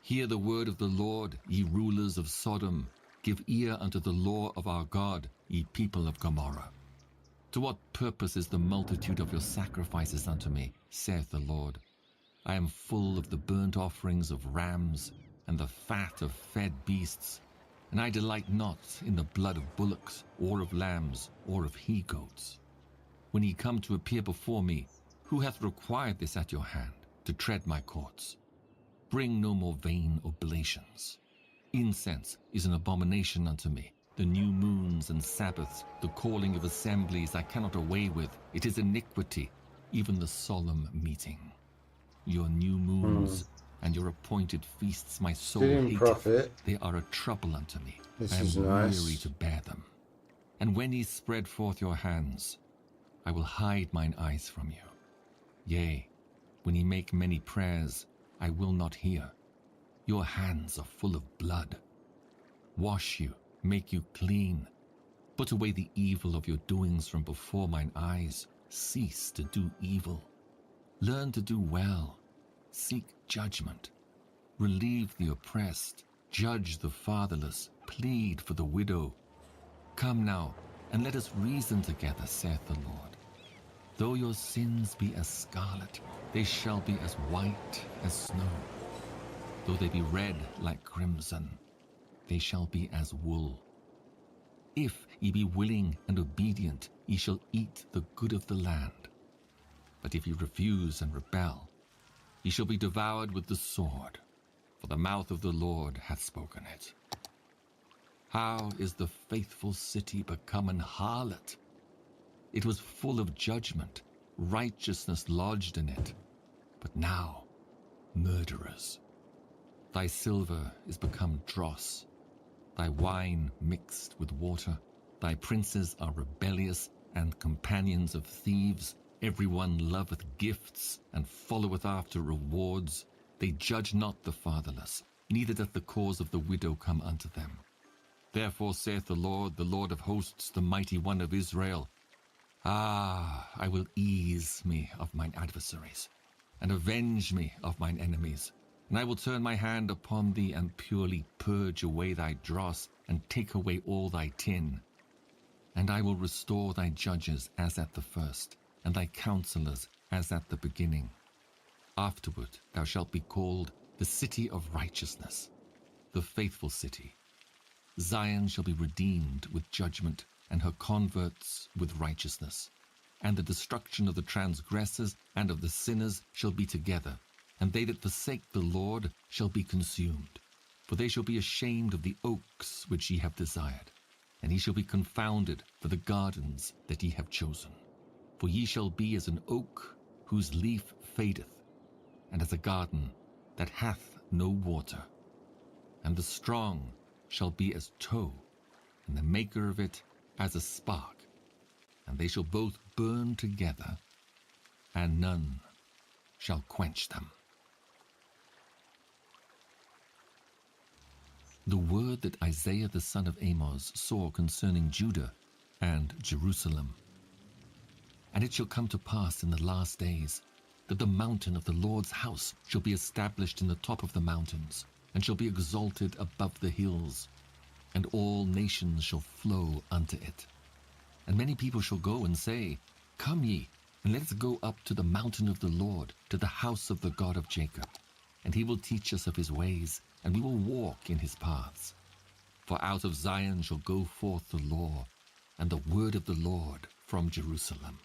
C: Hear the word of the Lord, ye rulers of Sodom. Give ear unto the law of our God, ye people of Gomorrah. To what purpose is the multitude of your sacrifices unto me, saith the Lord? I am full of the burnt offerings of rams, and the fat of fed beasts, and I delight not in the blood of bullocks, or of lambs, or of he-goats. When ye come to appear before me, who hath required this at your hand, to tread my courts? Bring no more vain oblations. Incense is an abomination unto me. The new moons and Sabbaths, the calling of assemblies I cannot away with. It is iniquity, even the solemn meeting. Your new moons and your appointed feasts my soul hateth.
A: Prophet.
C: They are a trouble unto me.
A: This
C: I am
A: is
C: weary
A: nice.
C: to bear them. And when ye spread forth your hands, I will hide mine eyes from you. Yea, when ye make many prayers, I will not hear. Your hands are full of blood. Wash you, make you clean. Put away the evil of your doings from before mine eyes. Cease to do evil. Learn to do well. Seek judgment. Relieve the oppressed. Judge the fatherless. Plead for the widow. Come now, and let us reason together, saith the Lord. Though your sins be as scarlet, they shall be as white as snow. Though they be red like crimson, they shall be as wool. If ye be willing and obedient, ye shall eat the good of the land. But if ye refuse and rebel, ye shall be devoured with the sword, for the mouth of the Lord hath spoken it. How is the faithful city become an harlot? It was full of judgment, righteousness lodged in it, but now murderers. Thy silver is become dross, thy wine mixed with water. Thy princes are rebellious and companions of thieves. Everyone loveth gifts and followeth after rewards. They judge not the fatherless, neither doth the cause of the widow come unto them. Therefore saith the Lord of hosts, the mighty one of Israel, Ah, I will ease me of mine adversaries, and avenge me of mine enemies. And I will turn my hand upon thee, and purely purge away thy dross, and take away all thy tin.
D: And I will restore thy judges as at the first, and thy counselors as at the beginning. Afterward thou shalt be called the city of righteousness, the faithful city. Zion shall be redeemed with judgment, and her converts with righteousness. And the destruction of the transgressors and of the sinners shall be together, and they that forsake the Lord shall be consumed. For they shall be ashamed of the oaks which ye have desired, and he shall be confounded for the gardens that ye have chosen. For ye shall be as an oak whose leaf fadeth, and as a garden that hath no water. And the strong shall be as tow, and the maker of it as a spark, and they shall both burn together, and none shall quench them. The word that Isaiah the son of Amoz saw concerning Judah and Jerusalem. And it shall come to pass in the last days that the mountain of the Lord's house shall be established in the top of the mountains, and shall be exalted above the hills, and all nations shall flow unto it. And many people shall go and say, Come ye, and let us go up to the mountain of the Lord, to the house of the God of Jacob. And he will teach us of his ways, and we will walk in his paths. For out of Zion shall go forth the law, and the word of the Lord from Jerusalem.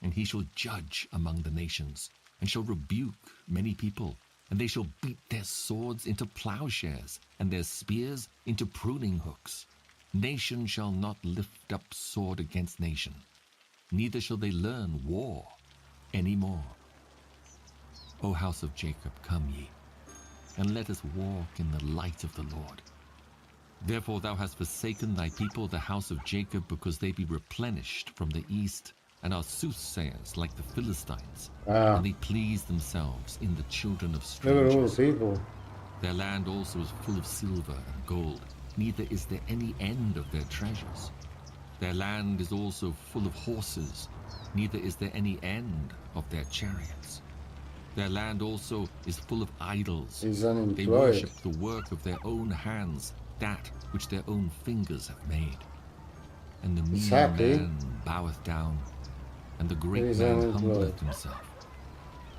D: And he shall judge among the nations, and shall rebuke many people, and they shall beat their swords into plowshares, and their spears into pruning hooks. Nation shall not lift up sword against nation, neither shall they learn war any more. O house of Jacob, come ye, and let us walk in the light of the Lord. Therefore thou hast forsaken thy people, the house of Jacob, because they be replenished from the east, and are soothsayers like the Philistines, and they please themselves in the children of strangers.
A: Look at all the people.
D: Their land also is full of silver and gold, neither is there any end of their treasures. Their land is also full of horses, neither is there any end of their chariots. Their land also is full of idols.
A: He's
D: They
A: unemployed.
D: worship the work of their own hands, that which their own fingers have made. And the
A: He's
D: mean
A: happy.
D: man boweth down, and the great
A: He's
D: man
A: unemployed.
D: humbleth himself.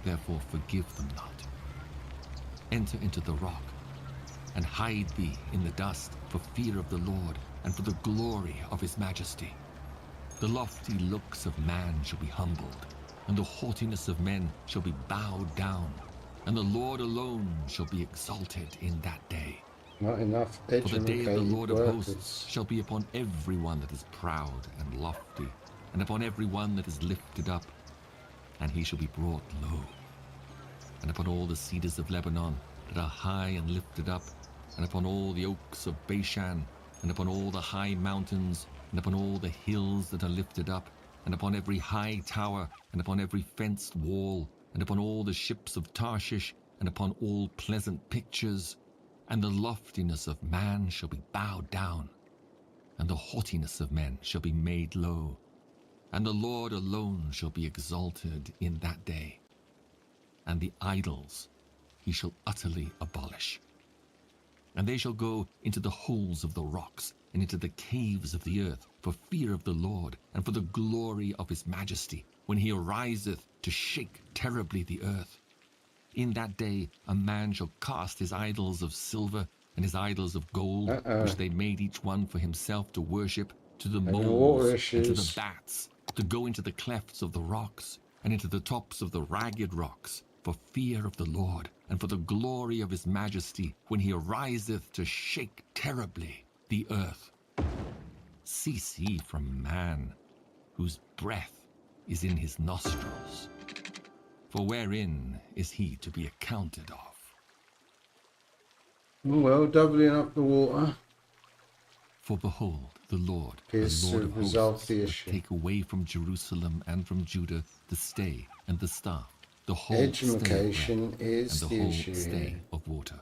D: Therefore forgive them not. Enter into the rock, and hide thee in the dust, for fear of the Lord, and for the glory of his majesty. The lofty looks of man shall be humbled, and the haughtiness of men shall be bowed down, and the Lord alone shall be exalted in that day.
A: Not enough
D: For the day of the
A: educated
D: Lord of
A: workers.
D: hosts shall be upon every one that is proud and lofty, and upon every one that is lifted up, and he shall be brought low. And upon all the cedars of Lebanon that are high and lifted up, and upon all the oaks of Bashan, and upon all the high mountains, and upon all the hills that are lifted up, and upon every high tower, and upon every fenced wall, and upon all the ships of Tarshish, and upon all pleasant pictures, and the loftiness of man shall be bowed down, and the haughtiness of men shall be made low, and the Lord alone shall be exalted in that day, and the idols he shall utterly abolish. And they shall go into the holes of the rocks, and into the caves of the earth, for fear of the Lord, and for the glory of his majesty, when he ariseth to shake terribly the earth. In that day a man shall cast his idols of silver and his idols of gold, which they made each one for himself to worship, to the
A: Having water
D: moles and to
A: issues.
D: the bats, to go into the clefts of the rocks, and into the tops of the ragged rocks, for fear of the Lord, and for the glory of his majesty, when he ariseth to shake terribly the earth. Cease ye from man, whose breath is in his nostrils. For wherein is he to be accounted of?
A: Well, doubling up the water
D: For behold, the Lord,
A: is
D: the
A: to
D: Lord of
A: resolve
D: hosts,
A: the
D: will
A: issue.
D: take away from Jerusalem and from Judah the stay and the staff, the whole stay of bread,
A: Education is
D: and the
A: the
D: whole
A: issue
D: stay
A: here.
D: of water.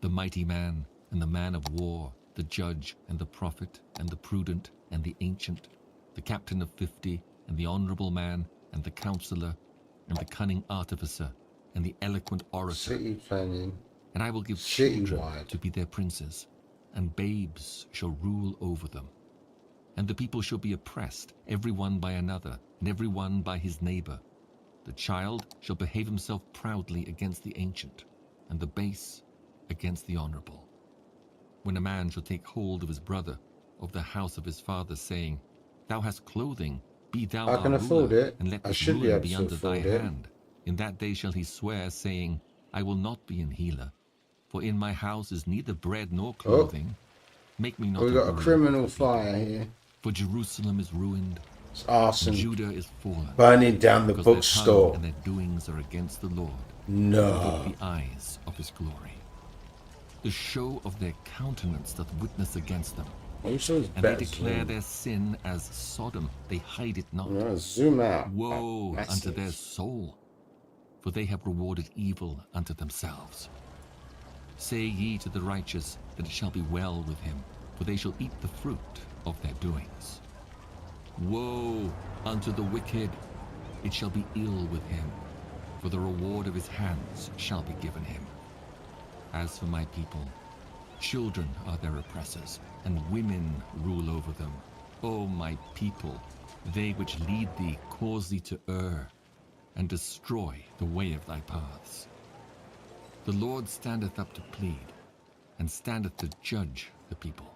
D: The mighty man and the man of war, the judge and the prophet and the prudent and the ancient, the captain of 50 and the honorable man and the counselor and the cunning artificer and the eloquent orator.
A: City planning.
D: And I will give children
A: Citywide.
D: to be their princes, and babes shall rule over them.
C: And the people shall be oppressed, every one by another, and every one by his neighbor. The child shall behave himself proudly against the ancient, and the base against the honorable. When a man shall take hold of his brother, of the house of his father, saying, Thou hast clothing, be thou
A: I
C: our
A: can afford
C: ruler,
A: it.
C: and let
A: I
C: this
A: should be
C: ruin
A: able
C: be
A: to
C: under thy
A: afford it.
C: hand. In that day shall he swear, saying, I will not be an healer, for in my house is neither bread nor clothing. Make me not
A: We
C: a
A: got a
C: ruler
A: criminal
C: of the people.
A: fire here.
C: For Jerusalem is ruined,
A: It's
C: and
A: arson.
C: Judah is fallen,
A: Burning down the
C: because their tongue
A: bookstore.
C: and their doings are against the Lord,
A: No.
C: before the eyes of his glory. The show of their countenance doth witness against them,
A: I'm sure it's
C: and they
A: better
C: declare
A: zoom.
C: their sin as Sodom, they hide it not.
A: No, zoom out.
C: Woe
A: Like
C: unto
A: massive.
C: their soul, for they have rewarded evil unto themselves. Say ye to the righteous that it shall be well with him, for they shall eat the fruit of their doings. Woe unto the wicked, it shall be ill with him, for the reward of his hands shall be given him. As for my people, children are their oppressors, and women rule over them. O my people, they which lead thee cause thee to err, and destroy the way of thy paths. The Lord standeth up to plead, and standeth to judge the people.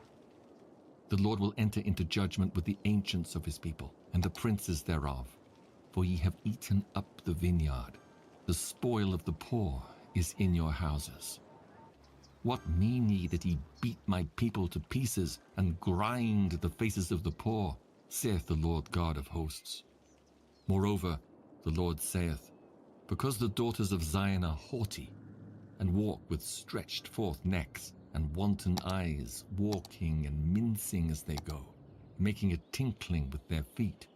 C: The Lord will enter into judgment with the ancients of his people, and the princes thereof. For ye have eaten up the vineyard. The spoil of the poor is in your houses. What mean ye that ye beat my people to pieces, and grind the faces of the poor, saith the Lord God of hosts? Moreover, the Lord saith, because the daughters of Zion are haughty, and walk with stretched forth necks, and wanton eyes, walking and mincing as they go, making a tinkling with their feet.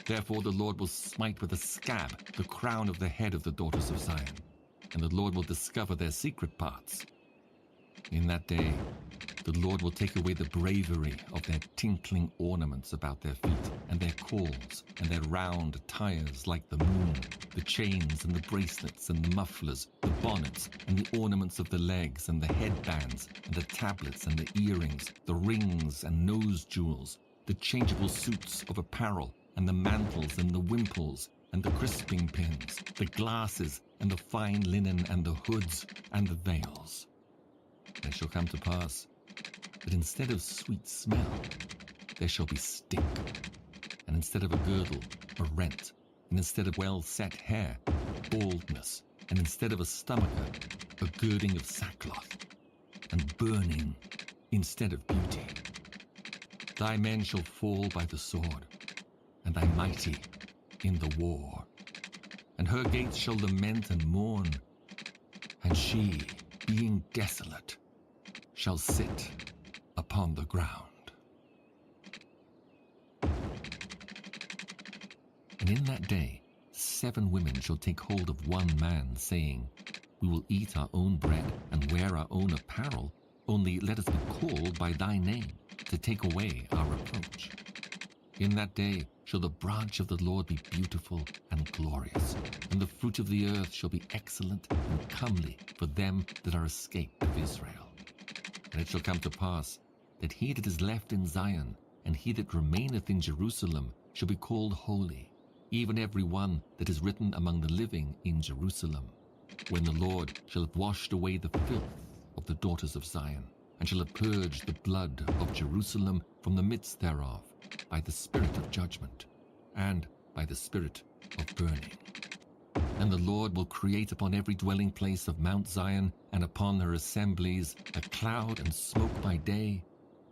C: Therefore the Lord will smite with a scab the crown of the head of the daughters of Zion, and the Lord will discover their secret parts. In that day, the Lord will take away the bravery of their tinkling ornaments about their feet, and their cords, and their round tires like the moon, the chains and the bracelets and the mufflers, the bonnets and the ornaments of the legs and the headbands, and the tablets and the earrings, the rings and nose jewels, the changeable suits of apparel, and the mantles and the wimples, and the crisping pins, the glasses, and the fine linen, and the hoods, and the veils. And it shall come to pass that instead of sweet smell, there shall be stink, and instead of a girdle, a rent, and instead of well-set hair, baldness, and instead of a stomacher, a girding of sackcloth, and burning instead of beauty. Thy men shall fall by the sword, and thy mighty in the war. And her gates shall lament and mourn, and she, being desolate, shall sit upon the ground. And in that day 7 women shall take hold of one man, saying, We will eat our own bread and wear our own apparel, only let us be called by thy name, to take away our reproach. In that day shall the branch of the Lord be beautiful and glorious, and the fruit of the earth shall be excellent and comely for them that are escaped of Israel. And it shall come to pass that he that is left in Zion, and he that remaineth in Jerusalem, shall be called holy, even every one that is written among the living in Jerusalem, when the Lord shall have washed away the filth of the daughters of Zion, and shall have purged the blood of Jerusalem from the midst thereof, by the spirit of judgment, and by the spirit of burning. And the Lord will create upon every dwelling place of Mount Zion, and upon her assemblies, a cloud and smoke by day,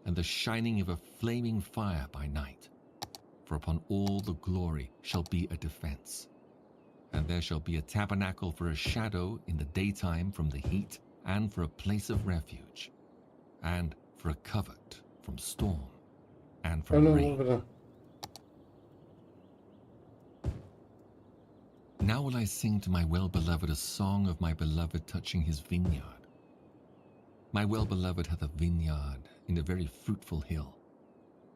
C: and the shining of a flaming fire by night. For upon all the glory shall be a defense. And there shall be a tabernacle for a shadow in the daytime from the heat, and for a place of refuge, and for a covert from storm, and
A: Oh
C: from
A: no,
C: rain.
A: over there.
C: Now will I sing to my well-beloved a song of my beloved touching his vineyard. My well-beloved hath a vineyard in a very fruitful hill,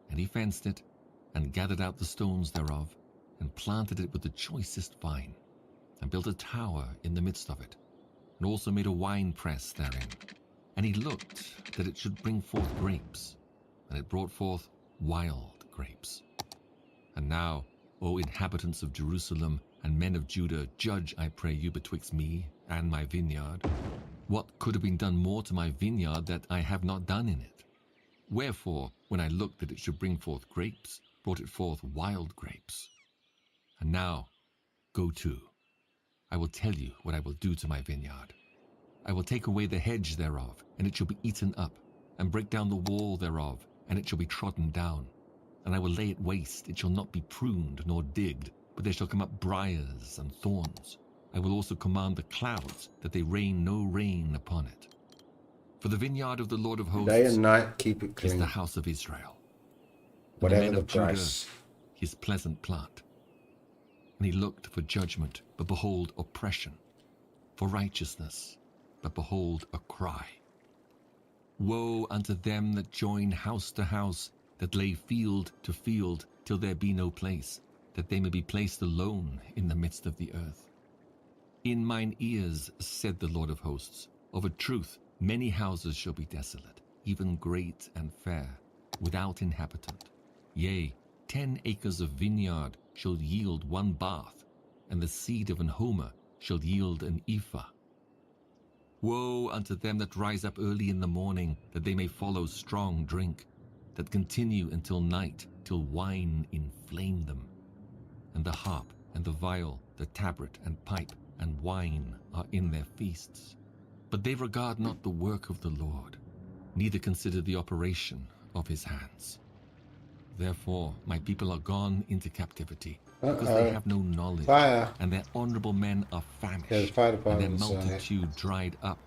C: and he fenced it, and gathered out the stones thereof, and planted it with the choicest vine, and built a tower in the midst of it, and also made a winepress therein. And he looked that it should bring forth grapes, and it brought forth wild
D: grapes. And now, O inhabitants of Jerusalem and men of Judah, judge, I pray you, betwixt me and my vineyard. What could have been done more to my vineyard that I have not done in it? Wherefore, when I looked that it should bring forth grapes, brought it forth wild grapes. And now, go to. I will tell you what I will do to my vineyard. I will take away the hedge thereof, and it shall be eaten up, and break down the wall thereof, and it shall be trodden down. And I will lay it waste, it shall not be pruned nor digged, but there shall come up briars and thorns. I will also command the clouds, that they rain no rain upon it. For the vineyard of the Lord of hosts
A: Day and night, keep it
D: is
A: clean.
D: the house of Israel, and
A: Whatever
D: the men
A: the
D: of Judah
A: price.
D: his pleasant plant. And he looked for judgment, but behold oppression, for righteousness, but behold a cry. Woe unto them that join house to house, that lay field to field, till there be no place, that they may be placed alone in the midst of the earth. In mine ears, said the Lord of hosts, of a truth many houses shall be desolate, even great and fair, without inhabitant. Yea, 10 acres of vineyard shall yield 1 bath, and the seed of an homer shall yield an ephah. Woe unto them that rise up early in the morning, that they may follow strong drink, that continue until night, till wine inflame them. And the harp, and the viol, the tabret, and pipe, and wine are in their feasts. But they regard not the work of the Lord, neither consider the operation of his hands. Therefore my people are gone into captivity, because they have no knowledge,
A: Fire.
D: and their honorable men are famished,
A: Yeah, the fire
D: and their
A: department's on it.
D: multitude dried up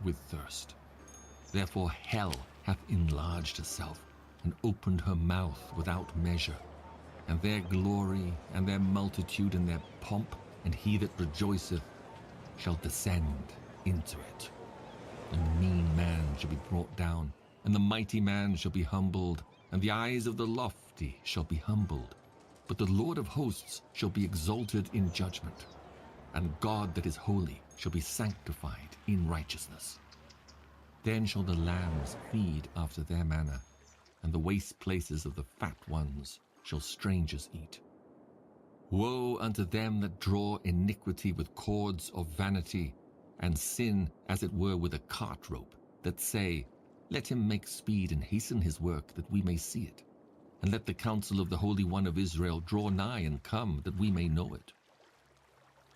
D: with thirst. Therefore hell hath enlarged herself, and opened her mouth without measure. And their glory, and their multitude, and their pomp, and he that rejoiceth, shall descend into it. And the mean man shall be brought down, and the mighty man shall be humbled, and the eyes of the lofty shall be humbled. But the Lord of hosts shall be exalted in judgment, and God that is holy shall be sanctified in righteousness. Then shall the lambs feed after their manner, and the waste places of the fat ones shall strangers eat. Woe unto them that draw iniquity with cords of vanity, and sin as it were with a cart rope, that say, Let him make speed and hasten his work, that we may see it. And let the counsel of the Holy One of Israel draw nigh and come, that we may know it.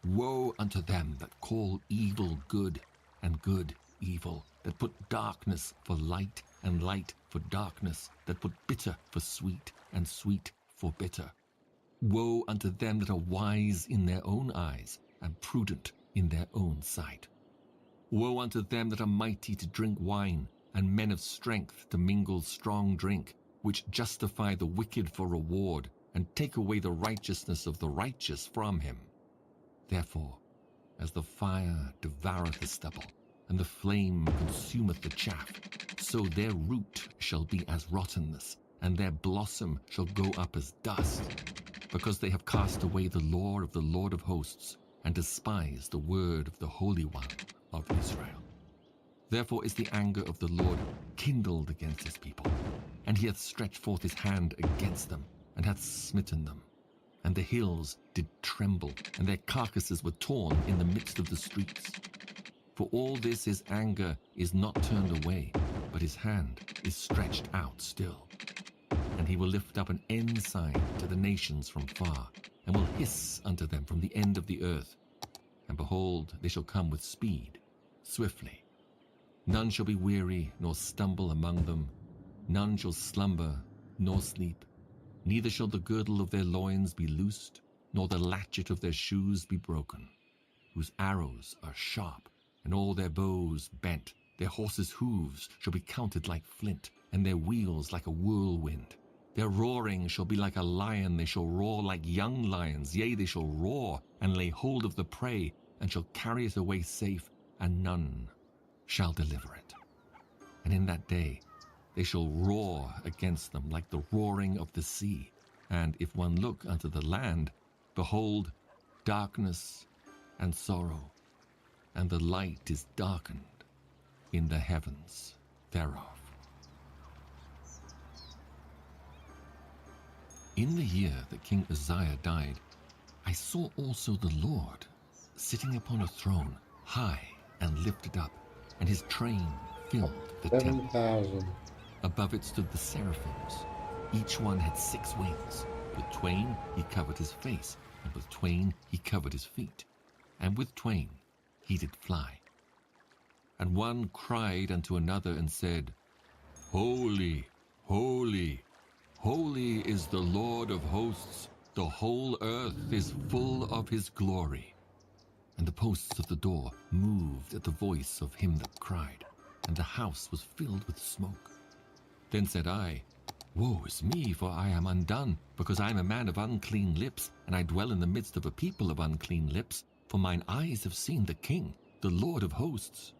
D: Woe unto them that call evil good, and good evil, that put darkness for light, and light for darkness, that put bitter for sweet, and sweet for bitter. Woe unto them that are wise in their own eyes, and prudent in their own sight. Woe unto them that are mighty to drink wine, and men of strength to mingle strong drink, which justify the wicked for reward, and take away the righteousness of the righteous from him. Therefore, as the fire devoureth the stubble, and the flame consumeth the chaff, so their root shall be as rottenness, and their blossom shall go up as dust, because they have cast away the law of the Lord of hosts, and despised the word of the Holy One of Israel. Therefore is the anger of the Lord kindled against his people, and he hath stretched forth his hand against them, and hath smitten them. And the hills did tremble, and their carcasses were torn in the midst of the streets. For all this his anger is not turned away, but his hand is stretched out still. And he will lift up an ensign to the nations from far, and will hiss unto them from the end of the earth. And behold, they shall come with speed, swiftly. None shall be weary, nor stumble among them. None shall slumber, nor sleep. Neither shall the girdle of their loins be loosed, nor the latchet of their shoes be broken. Whose arrows are sharp, and all their bows bent. Their horses' hooves shall be counted like flint, and their wheels like a whirlwind. Their roaring shall be like a lion, they shall roar like young lions. Yea, they shall roar, and lay hold of the prey, and shall carry it away safe, and none shall deliver it. And in that day they shall roar against them like the roaring of the sea. And if one look unto the land, behold, darkness and sorrow, and the light is darkened in the heavens thereof.
C: In the year that King Uzziah died, I saw also the Lord sitting upon a throne, high and lifted up, and his train filled the temple.
A: 7,000.
C: Above it stood the seraphims. Each one had 6 wings. With twain he covered his face, and with twain he covered his feet, and with twain he did fly. And one cried unto another and said, Holy, holy, holy is the Lord of hosts. The whole earth is full of his glory. And the posts of the door moved at the voice of him that cried, and the house was filled with smoke. Then said I, Woe is me, for I am undone, because I am a man of unclean lips, and I dwell in the midst of a people of unclean lips, for mine eyes have seen the King, the Lord of hosts.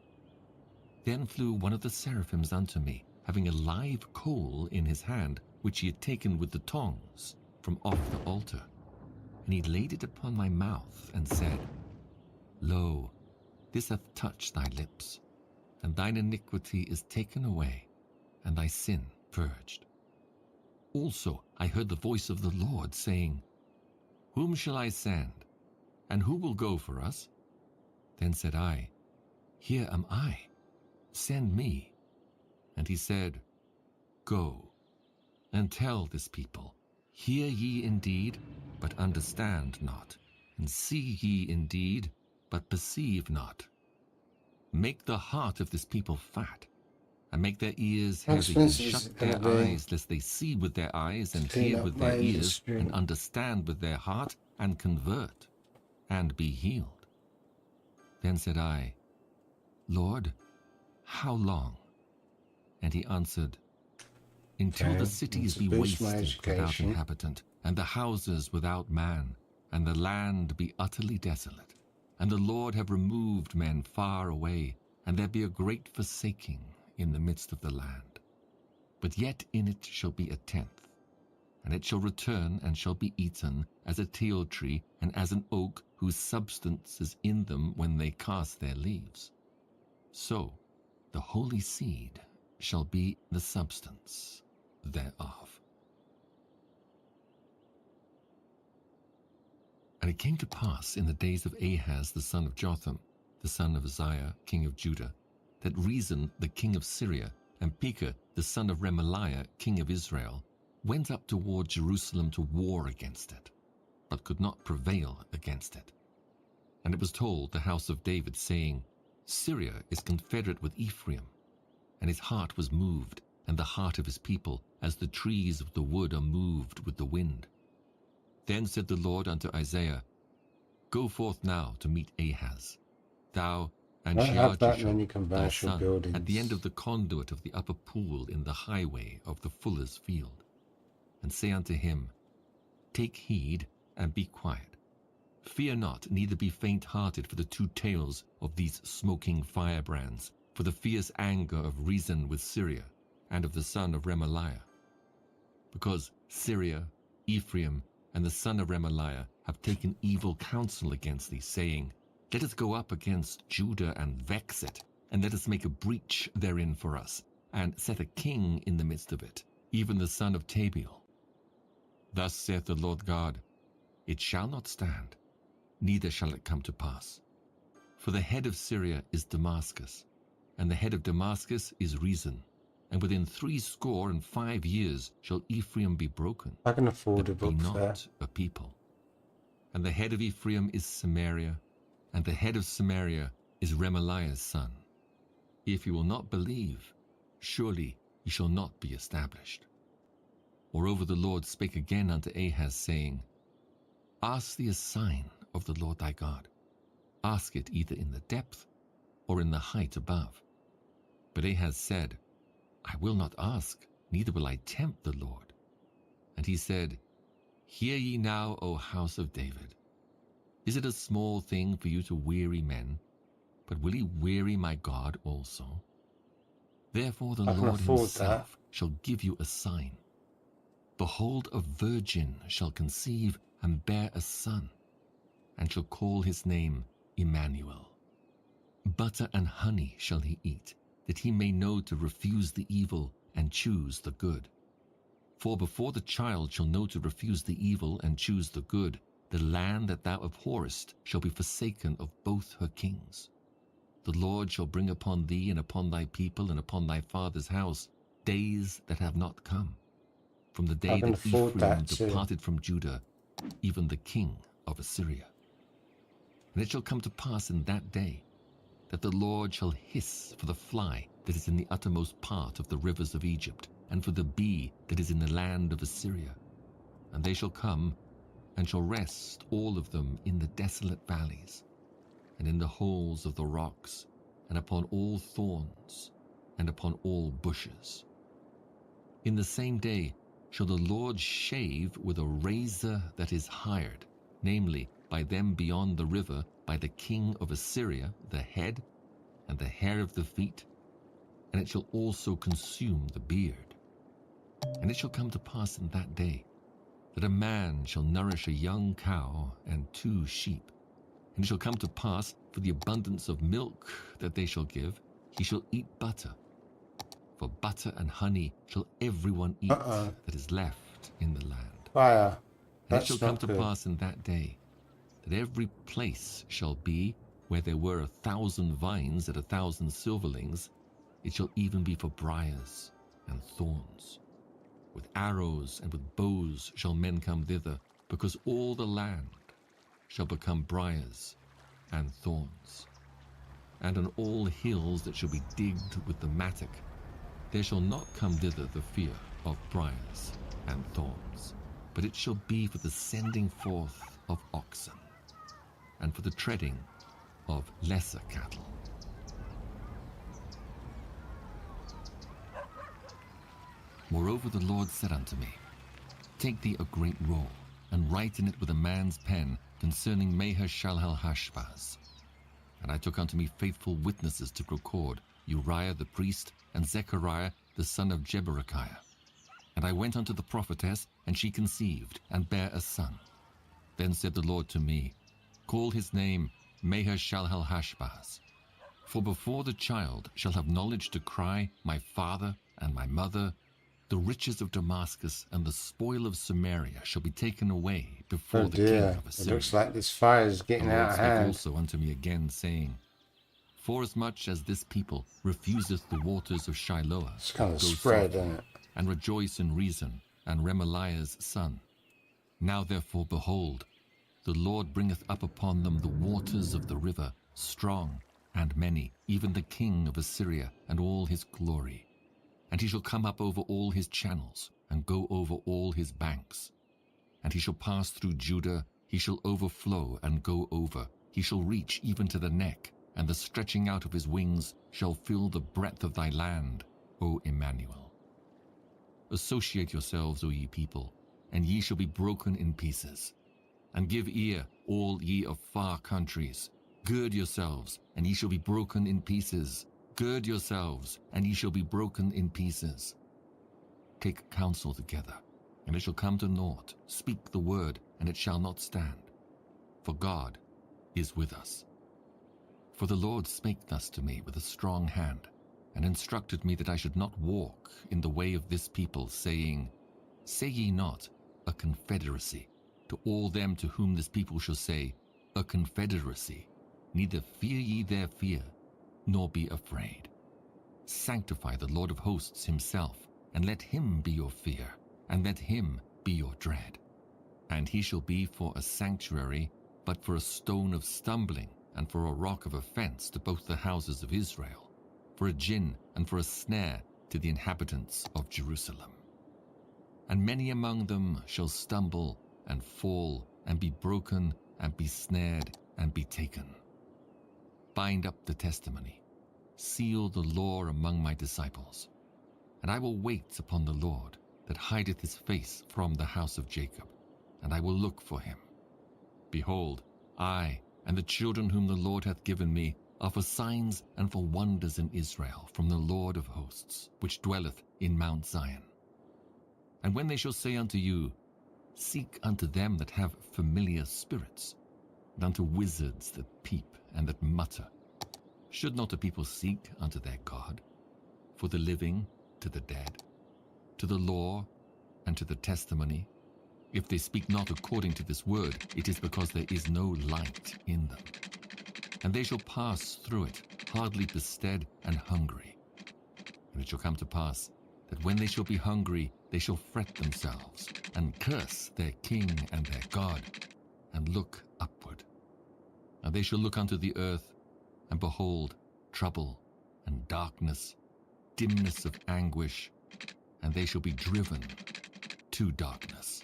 C: Then flew one of the seraphims unto me, having a live coal in his hand, which he had taken with the tongs from off the altar. And he laid it upon my mouth, and said, Lo, this hath touched thy lips, and thine iniquity is taken away, and thy sin purged. Also I heard the voice of the Lord saying, Whom shall I send, and who will go for us? Then said I, Here am I, send me. And he said, Go, and tell this people, Hear ye indeed, but understand not, and see ye indeed, but perceive not. Make the heart of this people fat, and make their ears heavy, and
A: expensive is
C: shut
A: it
C: their
A: gonna be
C: eyes, lest they see with their eyes, and
A: clean
C: hear
A: up
C: with
A: my
C: their ears,
A: industry?
C: and understand with their heart, and convert, and be healed? Then said I, Lord, how long? And he answered, Until
A: Okay,
C: the cities
A: to
C: be
A: boost my
C: wasted without
A: education.
C: inhabitant, and the houses without man, and the land be utterly desolate, and the Lord have removed men far away, and there be a great forsaking in the midst of the land. But yet in it shall be a tenth, and it shall return and shall be eaten as a teil tree, and as an oak whose substance is in them when they cast their leaves. So the holy seed shall be the substance thereof. And it came to pass in the days of Ahaz the son of Jotham, the son of Uzziah, king of Judah, that Rezin the king of Syria, and Pekah the son of Remaliah, king of Israel, went up toward Jerusalem to war against it, but could not prevail against it. And it was told the house of David, saying, Syria is confederate with Ephraim. And his heart was moved, and the heart of his people, as the trees of the wood are moved with the wind. Then said the Lord unto Isaiah, Go forth now to meet Ahaz, thou and
A: Don't have that
C: Shear-jashub,
A: many
C: thy
A: commercial
C: son,
A: buildings.
C: at the end of the conduit of the upper pool in the highway of the fuller's field. And say unto him, Take heed, and be quiet. Fear not, neither be faint-hearted for the 2 tails of these smoking firebrands, for the fierce anger of Rezin with Syria, and of the son of Remaliah. Because Syria, Ephraim, and the son of Remaliah have taken evil counsel against thee, saying, Let us go up against Judah and vex it, and let us make a breach therein for us, and set a king in the midst of it, even the son of Tabiel. Thus saith the Lord God, It shall not stand, neither shall it come to pass. For the head of Syria is Damascus, and the head of Damascus is Rezin, and within 65 years shall Ephraim be broken,
A: I can afford
C: that
A: a
C: be
A: book
C: not
A: fair.
C: a people. And the head of Ephraim is Samaria, and the head of Samaria is Remaliah's son. If you will not believe, surely ye shall not be established. Moreover the Lord spake again unto Ahaz, saying, Ask thee a sign of the Lord thy God. Ask it either in the depth or in the height above. But Ahaz said, I will not ask, neither will I tempt the Lord. And he said, Hear ye now, O house of David. Is it a small thing for you to weary men? But will he weary my God also? Therefore the
A: I can
C: Lord
A: afford that.
C: himself shall give you a sign. Behold, a virgin shall conceive and bear a son, and shall call his name Emmanuel. Butter and honey shall he eat, that he may know to refuse the evil and choose the good. For before the child shall know to refuse the evil and choose the good, the land that thou abhorrest shall be forsaken of both her kings. The Lord shall bring upon thee and upon thy people and upon thy father's house days that have not come, from the
A: I
C: day
A: can
C: that
A: afford
C: Ephraim
A: that too.
C: departed from Judah, even the king of Assyria. And it shall come to pass in that day that the Lord shall hiss for the fly that is in the uttermost part of the rivers of Egypt, and for the bee that is in the land of Assyria. And they shall come, and shall rest all of them in the desolate valleys, and in the holes of the rocks, and upon all thorns, and upon all bushes. In the same day shall the Lord shave with a razor that is hired, namely, by them beyond the river, by the king of Assyria, the head, and the hair of the feet, and it shall also consume the beard. And it shall come to pass in that day that a man shall nourish a young cow and 2 sheep. And it shall come to pass, for the abundance of milk that they shall give, he shall eat butter. For butter and honey shall everyone eat that is left in the land.
A: Fire.
C: And it shall
A: That's
C: come
A: not
C: to
A: good.
C: pass in that day that every place shall be where there were 1,000 vines at 1,000 silverlings, it shall even be for briars and thorns. With arrows and with bows shall men come thither, because all the land shall become briars and thorns. And on all hills that shall be digged with the mattock, there shall not come thither the fear of briars and thorns, but it shall be for the sending forth of oxen, and for the treading of lesser cattle. Moreover the Lord said unto me, Take thee a great roll, and write in it with a man's pen concerning Maher-shalal-Hashbaz. And I took unto me faithful witnesses to record, Uriah the priest, and Zechariah the son of Jeberechiah. And I went unto the prophetess, and she conceived, and bare a son. Then said the Lord to me, Call his name Maher-shalal-Hashbaz. For before the child shall have knowledge to cry, My father and my mother, the riches of Damascus and the spoil of Samaria shall be taken away before
A: Oh
C: the king
A: dear.
C: of
A: It
C: Assyria.
A: looks like this fire is
C: The
A: getting
C: Lord
A: out of
C: spake
A: hand.
C: also unto me again, saying, Forasmuch as this people refuseth the waters of Shiloah
A: It's kind
C: that
A: of
C: go
A: spread,
C: softly,
A: isn't it?
C: and rejoice in Rezon and Remaliah's son. Now therefore, behold, the Lord bringeth up upon them the waters of the river, strong and many, even the king of Assyria and all his glory. And he shall come up over all his channels, and go over all his banks. And he shall pass through Judah, he shall overflow and go over, he shall reach even to the neck, and the stretching out of his wings shall fill the breadth of thy land, O Emmanuel. Associate yourselves, O ye people, and ye shall be broken in pieces. And give ear, all ye of far countries. Gird yourselves, and ye shall be broken in pieces. Gird yourselves, and ye shall be broken in pieces. Take counsel together, and it shall come to naught. Speak the word, and it shall not stand. For God is with us. For the Lord spake thus to me with a strong hand, and instructed me that I should not walk in the way of this people, saying, Say ye not, a confederacy, to all them to whom this people shall say, a confederacy, neither fear ye their fear, nor be afraid. Sanctify the Lord of hosts himself, and let him be your fear, and let him be your dread. And he shall be for a sanctuary, but for a stone of stumbling, and for a rock of offense to both the houses of Israel, for a gin and for a snare to the inhabitants of Jerusalem. And many among them shall stumble and fall and be broken and be snared and be taken. Bind up the testimony, seal the law among my disciples. And I will wait upon the Lord, that hideth his face from the house of Jacob, and I will look for him. Behold, I and the children whom the Lord hath given me are for signs and for wonders in Israel from the Lord of hosts, which dwelleth in Mount Zion. And when they shall say unto you, Seek unto them that have familiar spirits, and unto wizards that peep and that mutter, should not a people seek unto their God? For the living to the dead, to the law and to the testimony? If they speak not according to this word, it is because there is no light in them. And they shall pass through it, hardly bestead and hungry. And it shall come to pass that when they shall be hungry, they shall fret themselves, and curse their king and their God, and look upward. And they shall look unto the earth, and behold trouble and darkness, dimness of anguish, and they shall be driven to darkness.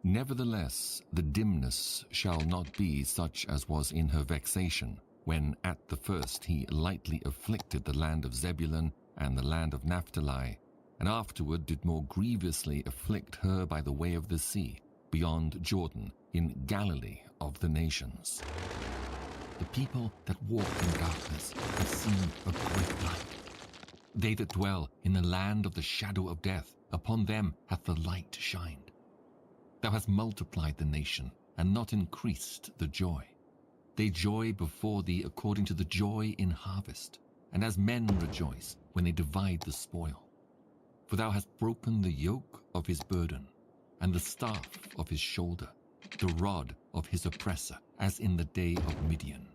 C: Nevertheless, the dimness shall not be such as was in her vexation, when at the first he lightly afflicted the land of Zebulun and the land of Naphtali, and afterward did more grievously afflict her by the way of the sea, beyond Jordan, in Galilee of the nations. The people that walk in darkness have seen a great light. They that dwell in the land of the shadow of death, upon them hath the light shined. Thou hast multiplied the nation, and not increased the joy. They joy before thee according to the joy in harvest, and as men rejoice when they divide the spoil. For thou hast broken the yoke of his burden, and the staff of his shoulder, the rod of his oppressor, as in the day of Midian.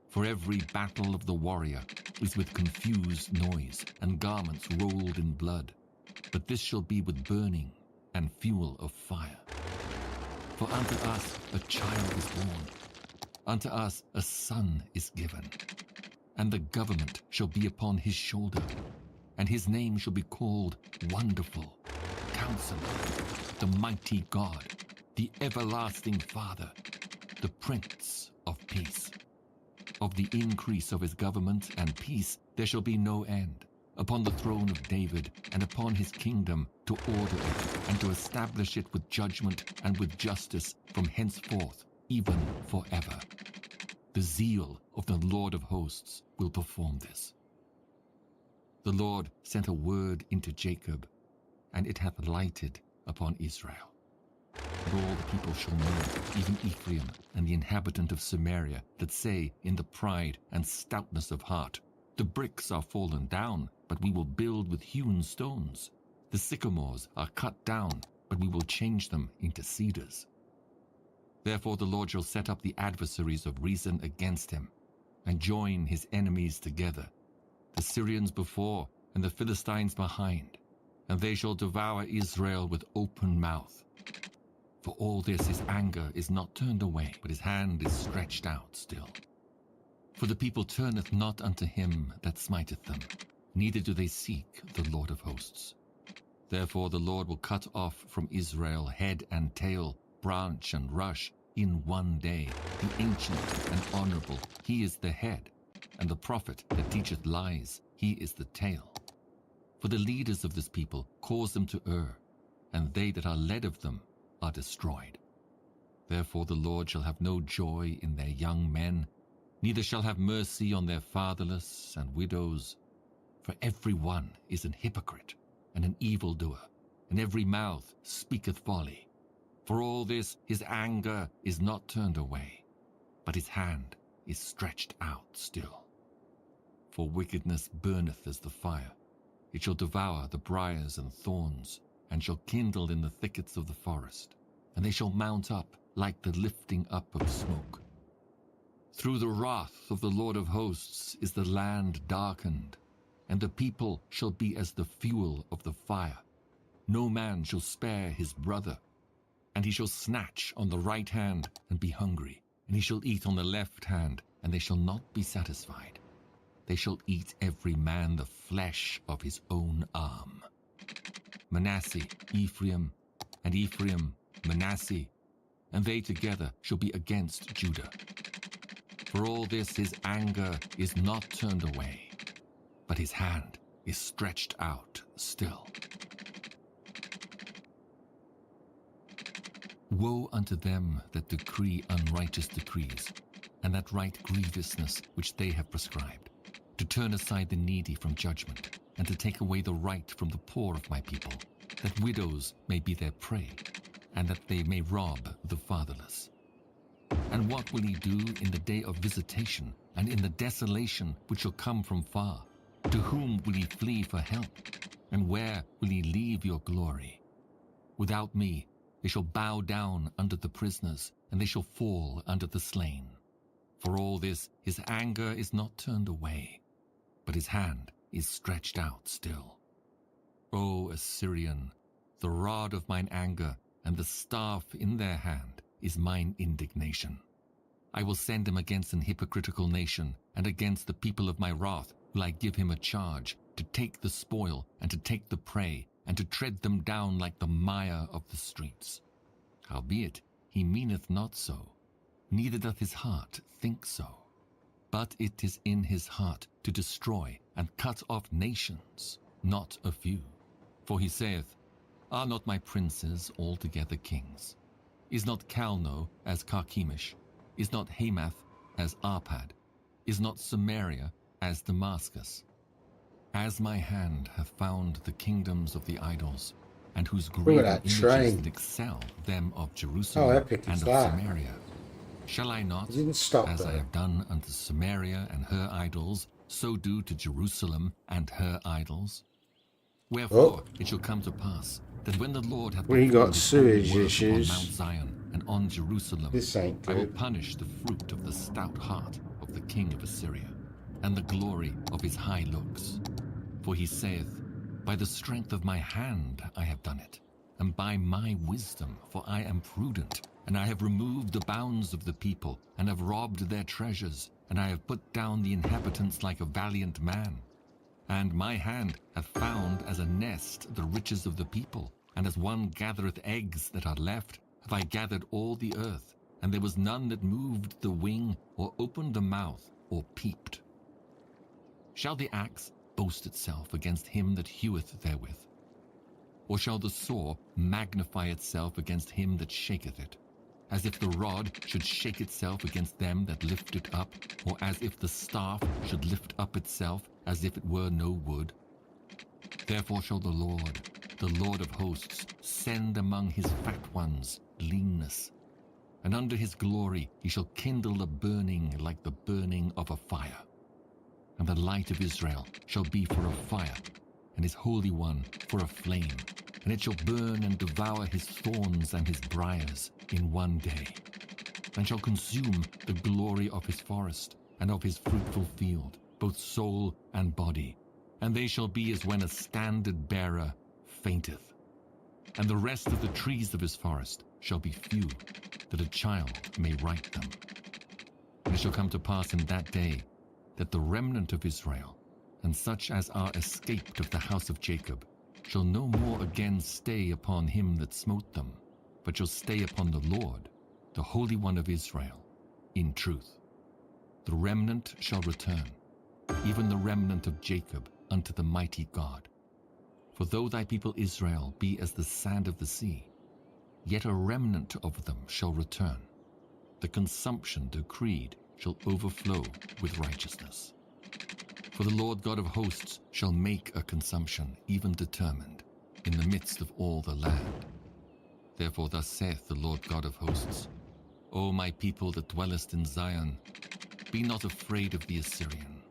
C: For every battle of the warrior is with confused noise, and garments rolled in blood. But this shall be with burning and fuel of fire. For unto us a child is born, unto us a son is given, and the government shall be upon his shoulder, and his name shall be called Wonderful, Counselor, the Mighty God, the Everlasting Father, the Prince of Peace. Of the increase of his government and peace there shall be no end, upon the throne of David and upon his kingdom, to order it and to establish it with judgment and with justice from henceforth, even forever. The zeal of the Lord of hosts will perform this. The Lord sent a word into Jacob, and it hath lighted upon Israel. And all the people shall know, even Ephraim and the inhabitant of Samaria, that say in the pride and stoutness of heart, the bricks are fallen down, but we will build with hewn stones. The sycamores are cut down, but we will change them into cedars. Therefore the Lord shall set up the adversaries of reason against him, and join his enemies together, the Syrians before and the Philistines behind, and they shall devour Israel with open mouth. For all this his anger is not turned away, but his hand is stretched out still. For the people turneth not unto him that smiteth them, neither do they seek the Lord of hosts. Therefore the Lord will cut off from Israel head and tail, branch and rush, in one day. The ancient and honorable, he is the head, and the prophet that teacheth lies, he is the tail. For the leaders of this people cause them to err, and they that are led of them are destroyed. Therefore the Lord shall have no joy in their young men, neither shall have mercy on their fatherless and widows. For every one is an hypocrite and an evildoer, and every mouth speaketh folly. For all this his anger is not turned away, but his hand is stretched out still. For wickedness burneth as the fire. It shall devour the briars and thorns, and shall kindle in the thickets of the forest, and they shall mount up like the lifting up of smoke. Through the wrath of the Lord of hosts is the land darkened, and the people shall be as the fuel of the fire. No man shall spare his brother, and he shall snatch on the right hand and be hungry, and he shall eat on the left hand, and they shall not be satisfied. They shall eat every man the flesh of his own arm. Manasseh, Ephraim, and Ephraim, Manasseh, and they together shall be against Judah. For all this his anger is not turned away, but his hand is stretched out still. Woe unto them that decree unrighteous decrees, and that write grievousness which they have prescribed, to turn aside the needy from judgment, and to take away the right from the poor of my people, that widows may be their prey, and that they may rob the fatherless. And what will he do in the day of visitation, and in the desolation which shall come from far? To whom will ye flee for help? And where will ye leave your glory? Without me, they shall bow down under the prisoners, and they shall fall under the slain. For all this, his anger is not turned away, but his hand is stretched out still. O Assyrian, the rod of mine anger and the staff in their hand is mine indignation. I will send him against an hypocritical nation, and against the people of my wrath will I give him a charge, to take the spoil and to take the prey, and to tread them down like the mire of the streets. Howbeit he meaneth not so, neither doth his heart think so. But it is in his heart to destroy and cut off nations, not a few. For he saith, Are not my princes altogether kings? Is not Calno as Carchemish? Is not Hamath as Arpad? Is not Samaria as Damascus? As my hand hath found the kingdoms of the idols, and whose graven images that excel them of Jerusalem and of Samaria, shall I not, as I have done unto Samaria and her idols, so do to Jerusalem and her idols? Wherefore it shall come to pass that when the Lord hath performed his holy work upon Mount Zion and on Jerusalem, I will punish the fruit of the stout heart of the king of Assyria, and the glory of his high looks. For he saith, By the strength of my hand I have done it, and by my wisdom, for I am prudent, and I have removed the bounds of the people, and have robbed their treasures, and I have put down the inhabitants like a valiant man. And my hand hath found as a nest the riches of the people, and as one gathereth eggs that are left, have I gathered all the earth, and there was none that moved the wing, or opened the mouth, or peeped. Shall the axe boast itself against him that heweth therewith? Or shall the saw magnify itself against him that shaketh it? As if the rod should shake itself against them that lift it up, or as if the staff should lift up itself, as if it were no wood? Therefore shall the Lord of hosts, send among his fat ones leanness, and under his glory he shall kindle a burning like the burning of a fire. And the light of Israel shall be for a fire, and his Holy One for a flame, and it shall burn and devour his thorns and his briars in one day, and shall consume the glory of his forest and of his fruitful field, both soul and body, and they shall be as when a standard-bearer fainteth. And the rest of the trees of his forest shall be few, that a child may write them. And it shall come to pass in that day that the remnant of Israel, and such as are escaped of the house of Jacob, shall no more again stay upon him that smote them, but shall stay upon the Lord, the Holy One of Israel, in truth. The remnant shall return, even the remnant of Jacob, unto the mighty God. For though thy people Israel be as the sand of the sea, yet a remnant of them shall return. The consumption decreed shall overflow with righteousness. For the Lord God of hosts shall make a consumption even determined in the midst of all the land. Therefore thus saith the Lord God of hosts, O my people that dwellest in Zion, be not afraid of the Assyrian.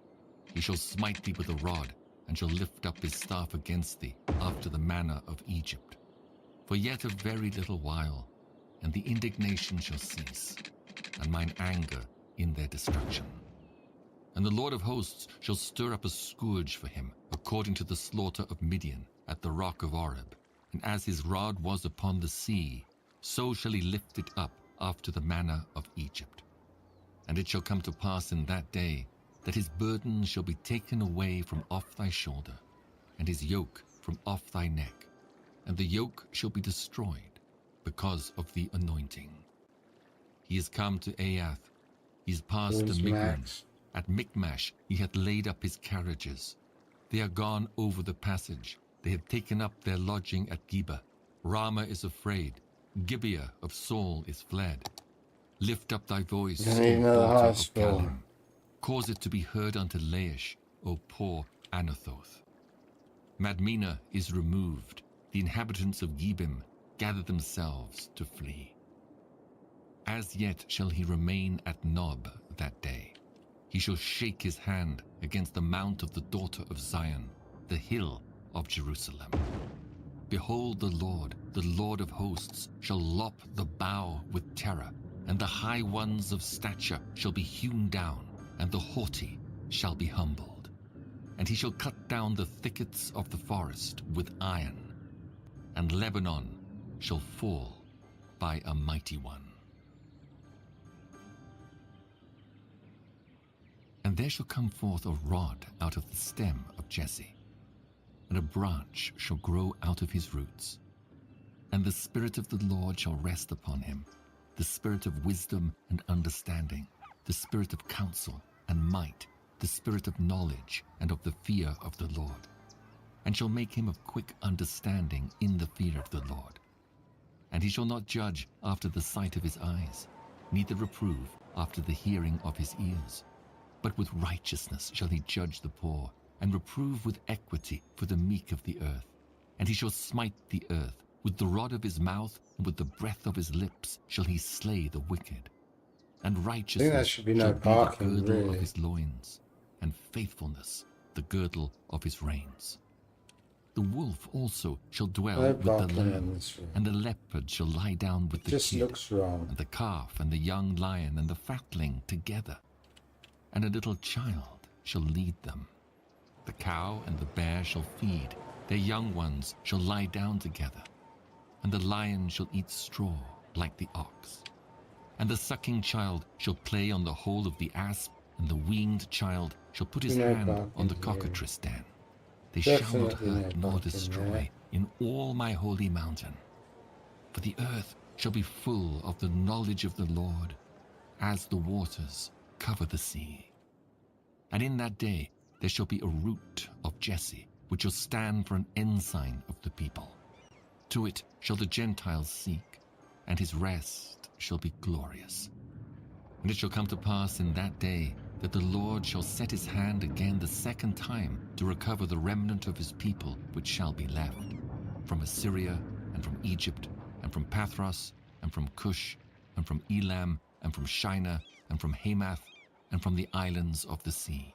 C: He shall smite thee with a rod, and shall lift up his staff against thee after the manner of Egypt. For yet a very little while, and the indignation shall cease, and mine anger in their destruction. And the Lord of hosts shall stir up a scourge for him, according to the slaughter of Midian at the rock of Oreb. And as his rod was upon the sea, so shall he lift it up after the manner of Egypt. And it shall come to pass in that day, that his burden shall be taken away from off thy shoulder, and his yoke from off thy neck, and the yoke shall be destroyed because of the anointing. He is come to Aiath, he is passed to Migron. At Michmash he hath laid up his carriages. They are gone over the passage, they have taken up their lodging at Geba. Ramah is afraid, Gibeah of Saul is fled. Lift up thy voice, O daughter of Calim. Cause it to be heard unto Laish, O poor Anathoth. Madmenah is removed, the inhabitants of Gebim gather themselves to flee. As yet shall he remain at Nob that day. He shall shake his hand against the mount of the daughter of Zion, the hill of Jerusalem. Behold, the Lord of hosts, shall lop the bough with terror, and the high ones of stature shall be hewn down, and the haughty shall be humbled. And he shall cut down the thickets of the forest with iron, and Lebanon shall fall by a mighty one. And there shall come forth a rod out of the stem of Jesse, and a branch shall grow out of his roots. And the Spirit of the Lord shall rest upon him, the Spirit of wisdom and understanding, the Spirit of counsel and might, the Spirit of knowledge and of the fear of the Lord, and shall make him of quick understanding in the fear of the Lord. And he shall not judge after the sight of his eyes, neither reprove after the hearing of his ears. But with righteousness shall he judge the poor, and reprove with equity for the meek of the earth. And he shall smite the earth. With the rod of his mouth and with the breath of his lips shall he slay the wicked. And righteousness
A: should be no parking,
C: the girdle
A: really.
C: of his loins, and faithfulness the girdle of his reins. The wolf also shall dwell
A: No
C: with the
A: parking in
C: lamb,
A: this room.
C: and the leopard shall lie down with
A: It
C: the
A: just
C: kid,
A: looks wrong.
C: and the calf and the young lion and the fatling together. And a little child shall lead them. The cow and the bear shall feed, their young ones shall lie down together. And the lion shall eat straw like the ox. And the sucking child shall play on the hole of the asp, and the weaned child shall put his
A: No
C: hand on
A: parking
C: the
A: here.
C: cockatrice den. They shall not
A: Definitely no
C: hurt nor
A: parking
C: destroy
A: there.
C: in all my holy mountain. For the earth shall be full of the knowledge of the Lord, as the waters cover the sea. And in that day there shall be a root of Jesse, which shall stand for an ensign of the people. To it shall the Gentiles seek, and his rest shall be glorious. And it shall come to pass in that day that the Lord shall set his hand again the second time to recover the remnant of his people which shall be left, from Assyria, and from Egypt, and from Pathros, and from Cush, and from Elam, and from Shinar, and from Hamath, and from the islands of the sea.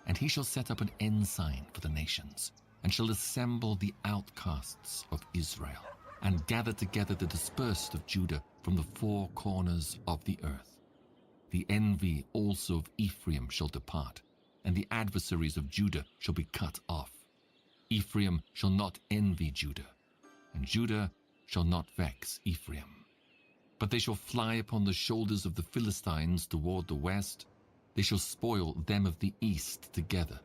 C: And he shall set up an ensign for the nations, and shall assemble the outcasts of Israel, and gather together the dispersed of Judah from the four corners of the earth. The envy also of Ephraim shall depart, and the adversaries of Judah shall be cut off. Ephraim shall not envy Judah, and Judah shall not vex Ephraim. But they shall fly upon the shoulders of the Philistines toward the west. They shall spoil them of the east together.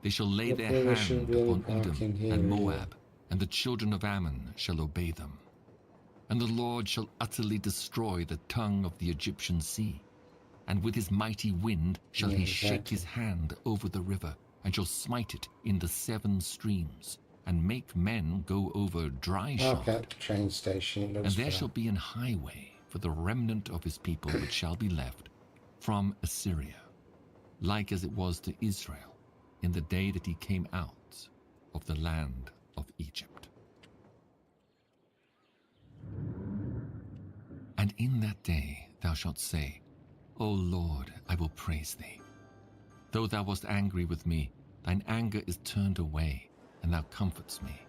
C: They shall lay their
A: There
C: hand
A: shouldn't be any
C: upon Edom
A: parking here,
C: and
A: really.
C: Moab, and the children of Ammon shall obey them. And the Lord shall utterly destroy the tongue of the Egyptian sea, and with his mighty wind shall
A: Yeah,
C: he shake
A: exactly.
C: his hand over the river, and shall smite it in the 7 streams, and make men go over dry shod.
A: Park at the train station. It looks
C: And there
A: fine.
C: shall be an highway for the remnant of his people which shall be left from Assyria, like as it was to Israel in the day that he came out of the land of Egypt. And in that day thou shalt say, O Lord, I will praise thee. Though thou wast angry with me, thine anger is turned away, and thou comforts me.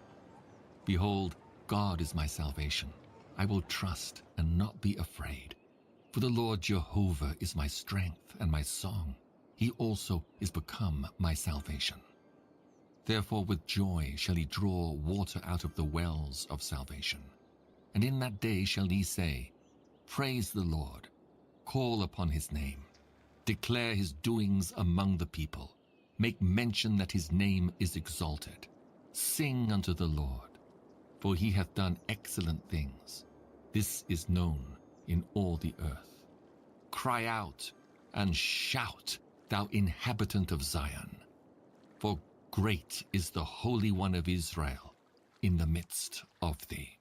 C: Behold, God is my salvation. I will trust and not be afraid. For the Lord Jehovah is my strength and my song. He also is become my salvation. Therefore with joy shall he draw water out of the wells of salvation. And in that day shall he say, Praise the Lord, call upon his name, declare his doings among the people, make mention that his name is exalted. Sing unto the Lord, for he hath done excellent things. This is known in all the earth. Cry out and shout, thou inhabitant of Zion, for great is the Holy One of Israel in the midst of thee.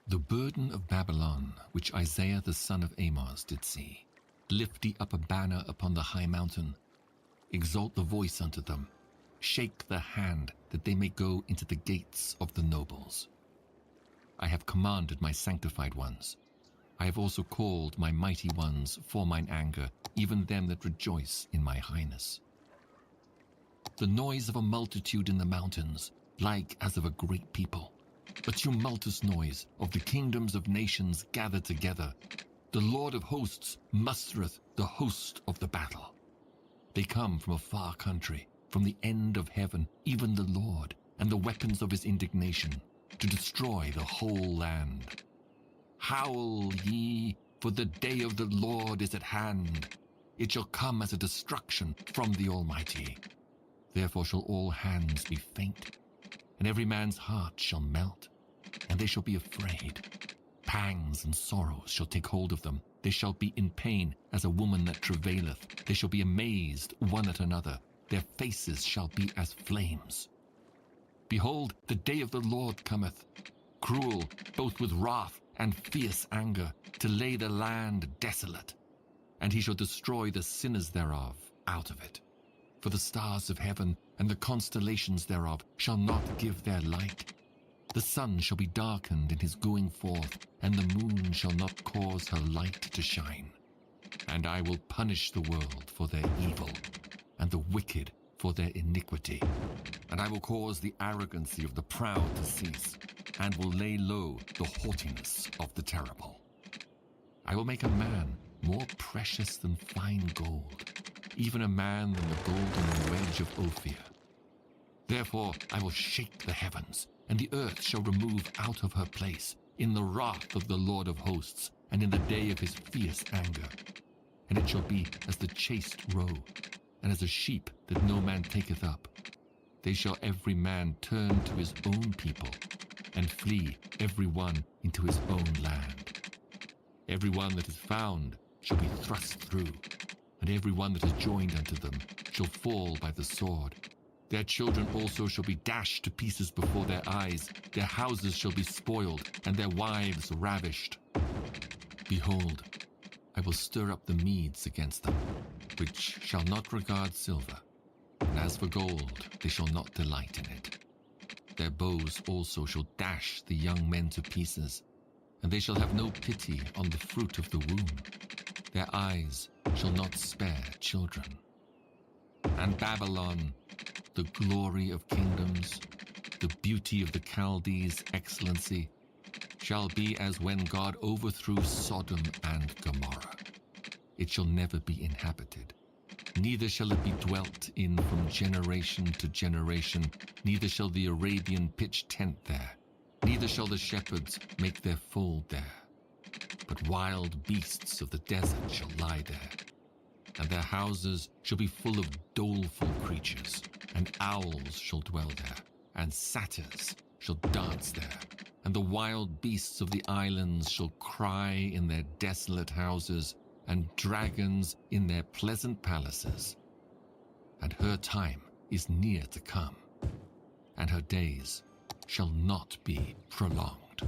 C: The burden of Babylon, which Isaiah the son of Amoz did see, lift ye up a banner upon the high mountain, exalt the voice unto them, shake the hand that they may go into the gates of the nobles. I have commanded my sanctified ones. I have also called my mighty ones for mine anger, even them that rejoice in my highness. The noise of a multitude in the mountains, like as of a great people, a tumultuous noise of the kingdoms of nations gathered together. The Lord of hosts mustereth the host of the battle. They come from a far country, from the end of heaven, even the Lord, and the weapons of his indignation, to destroy the whole land. Howl ye, for the day of the Lord is at hand. It shall come as a destruction from the Almighty. Therefore shall all hands be faint, and every man's heart shall melt, and they shall be afraid. Pangs and sorrows shall take hold of them. They shall be in pain as a woman that travaileth. They shall be amazed one at another. Their faces shall be as flames. Behold, the day of the Lord cometh, cruel, both with wrath and fierce anger, to lay the land desolate. And he shall destroy the sinners thereof out of it. For the stars of heaven and the constellations thereof shall not give their light. The sun shall be darkened in his going forth, and the moon shall not cause her light to shine. And I will punish the world for their evil, and the wicked for their iniquity. And I will cause the arrogancy of the proud to cease, and will lay low the haughtiness of the terrible. I will make a man more precious than fine gold, even a man than the golden wedge of Ophir. Therefore I will shake the heavens, and the earth shall remove out of her place, in the wrath of the Lord of hosts, and in the day of his fierce anger. And it shall be as the chaste roe, and as a sheep that no man taketh up. They shall every man turn to his own people, and flee every one into his own land. Every one that is found shall be thrust through, and every one that is joined unto them shall fall by the sword. Their children also shall be dashed to pieces before their eyes. Their houses shall be spoiled, and their wives ravished. Behold, I will stir up the Medes against them, which shall not regard silver. And as for gold, they shall not delight in it. Their bows also shall dash the young men to pieces, and they shall have no pity on the fruit of the womb. Their eyes shall not spare children. And Babylon, the glory of kingdoms, the beauty of the Chaldees' excellency, shall be as when God overthrew Sodom and Gomorrah. It shall never be inhabited, neither shall it be dwelt in from generation to generation, neither shall the Arabian pitch tent there, neither shall the shepherds make their fold there. But wild beasts of the desert shall lie there, and their houses shall be full of doleful creatures, and owls shall dwell there, and satyrs shall dance there, and the wild beasts of the islands shall cry in their desolate houses, and dragons in their pleasant palaces. And her time is near to come, and her days shall not be prolonged.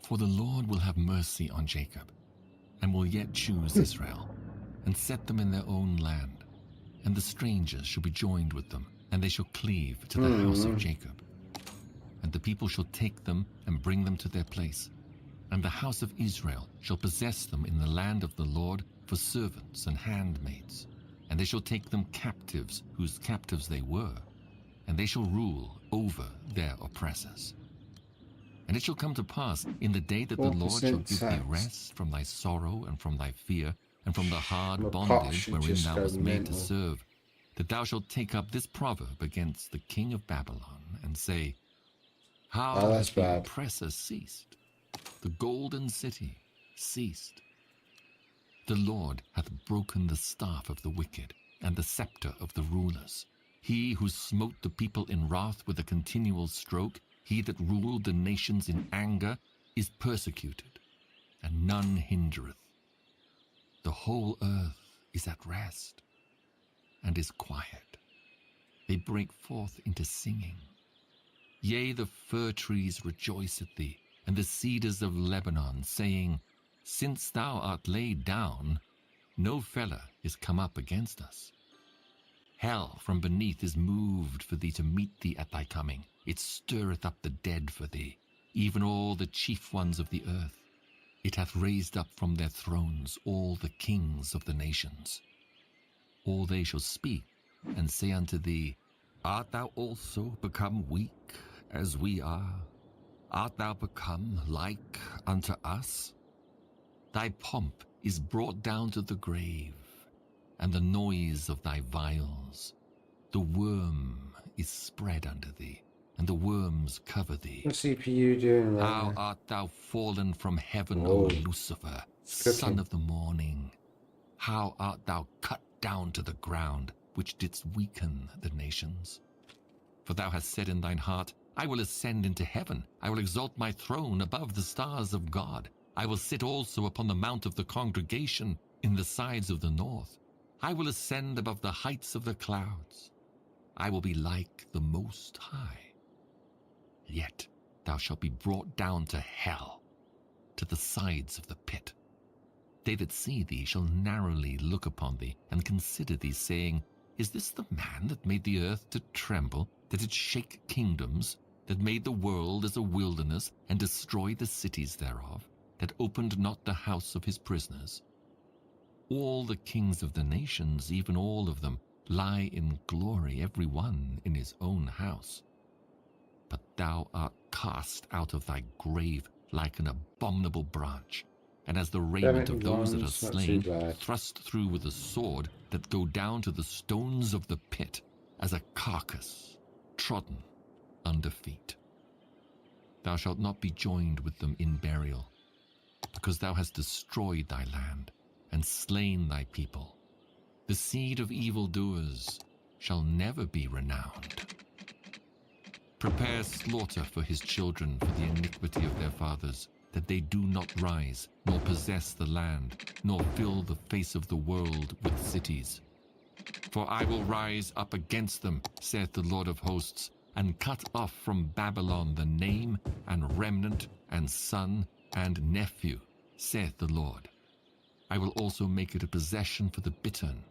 C: For the Lord will have mercy on Jacob, and will yet choose Israel, and set them in their own land. And the strangers shall be joined with them, and they shall cleave to the house of Jacob. And the people shall take them and bring them to their place. And the house of Israel shall possess them in the land of the Lord for servants and handmaids. And they shall take them captives, whose captives they were, and they shall rule over their oppressors. And it shall come to pass in the day that the Lord shall give thee rest from thy sorrow and from thy fear, and from the hard bondage wherein thou wast made to serve, that thou shalt take up this proverb against the king of Babylon, and say, How hath the oppressor ceased? The golden city ceased. The Lord hath broken the staff of the wicked, and the scepter of the rulers. He who smote the people in wrath with a continual stroke, he that ruled the nations in anger, is persecuted, and none hindereth. The whole earth is at rest, and is quiet. They break forth into singing. Yea, the fir trees rejoice at thee, and the cedars of Lebanon, saying, Since thou art laid down, no feller is come up against us. Hell from beneath is moved for thee to meet thee at thy coming. It stirreth up the dead for thee. even all the chief ones of the earth. It hath raised up from their thrones all the kings of the nations. All they shall speak and say unto thee, Art thou also become weak as we are? Art thou become like unto us? Thy pomp is brought down to the grave, and the noise of thy vials. The worm is spread under thee, and the worms cover thee.
A: What's CPU doing right
C: How
A: now?
C: art thou fallen from heaven,
A: Whoa.
C: O Lucifer,
A: It's
C: son
A: cooking.
C: of the morning? How art thou cut down to the ground, which didst weaken the nations? For thou hast said in thine heart, I will ascend into heaven. I will exalt my throne above the stars of God. I will sit also upon the mount of the congregation in the sides of the north. I will ascend above the heights of the clouds. I will be like the Most High. Yet thou shalt be brought down to hell, to the sides of the pit. They that see thee shall narrowly look upon thee, and consider thee, saying, Is this the man that made the earth to tremble, that did shake kingdoms, that made the world as a wilderness, and destroyed the cities thereof, that opened not the house of his prisoners? All the kings of the nations, even all of them, lie in glory, every one in his own house. But thou art cast out of thy grave like an abominable branch, and as the raiment of those that are
A: It's not too
C: slain,
A: bad.
C: thrust through with a sword, that go down to the stones of the pit, as a carcass trodden under feet. Thou shalt not be joined with them in burial, because thou hast destroyed thy land, and slain thy people. The seed of evildoers shall never be renowned. Prepare slaughter for his children for the iniquity of their fathers, that they do not rise, nor possess the land, nor fill the face of the world with cities. For I will rise up against them, saith the Lord of hosts, and cut off from Babylon the name, and remnant, and son, and nephew, saith the Lord. I will also make it a possession for the bittern,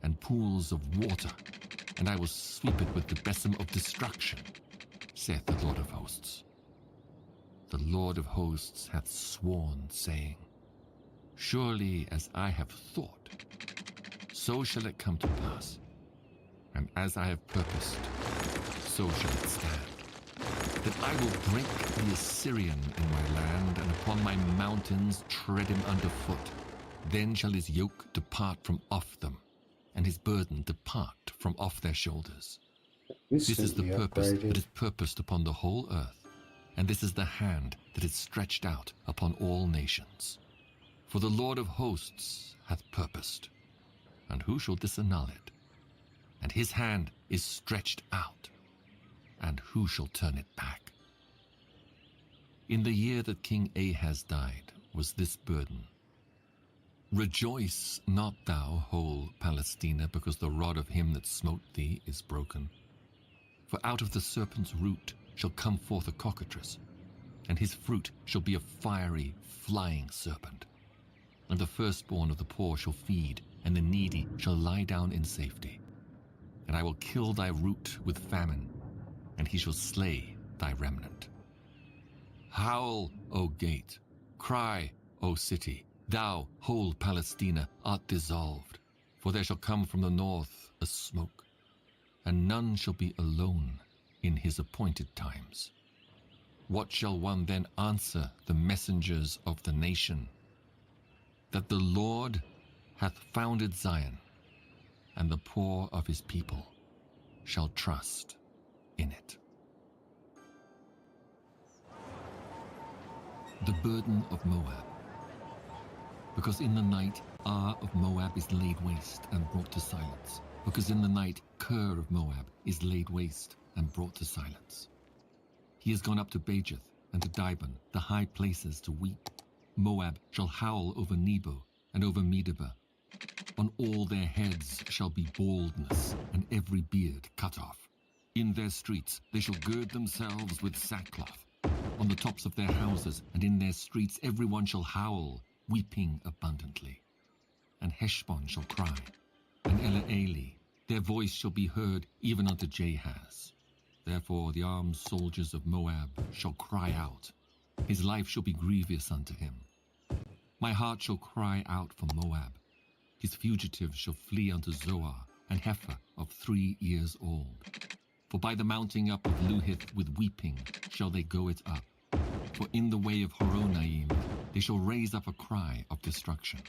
C: and pools of water, and I will sweep it with the besom of destruction, saith the Lord of hosts. The Lord of hosts hath sworn, saying, Surely as I have thought, so shall it come to pass, and as I have purposed, so shall it stand, that I will break the Assyrian in my land, and upon my mountains tread him under foot. Then shall his yoke depart from off them, and his burden depart from off their shoulders. This is the
A: Instantly
C: purpose
A: upgraded.
C: that is purposed upon the whole earth, and this is the hand that is stretched out upon all nations. For the Lord of hosts hath purposed, and who shall disannul it? And his hand is stretched out, and who shall turn it back? In the year that King Ahaz died was this burden. Rejoice not thou, whole Palestina, because the rod of him that smote thee is broken. For out of the serpent's root shall come forth a cockatrice, and his fruit shall be a fiery, flying serpent. And the firstborn of the poor shall feed, and the needy shall lie down in safety. And I will kill thy root with famine, and he shall slay thy remnant. Howl, O gate, cry, O city, thou, whole Palestina, art dissolved, for there shall come from the north a smoke, and none shall be alone in his appointed times. What shall one then answer the messengers of the nation? That the Lord hath founded Zion, and the poor of his people shall trust in it. The burden of Moab. Because in the night Ar of Moab is laid waste and brought to silence. Because in the night Ker of Moab is laid waste and brought to silence. He is gone up to Bajath and to Dibon, the high places, to weep. Moab shall howl over Nebo and over Medeba. On all their heads shall be baldness, and every beard cut off. In their streets they shall gird themselves with sackcloth. On the tops of their houses and in their streets every one shall howl, weeping abundantly. And Heshbon shall cry, and Elealeh, their voice shall be heard even unto Jahaz. Therefore the armed soldiers of Moab shall cry out His life shall be grievous unto him. My heart shall cry out for Moab. His fugitives shall flee unto Zoar, and heifer of 3 years old. For by the mounting up of Luhith with weeping shall they go it up. For in the way of Horonaim they shall raise up a cry of destruction.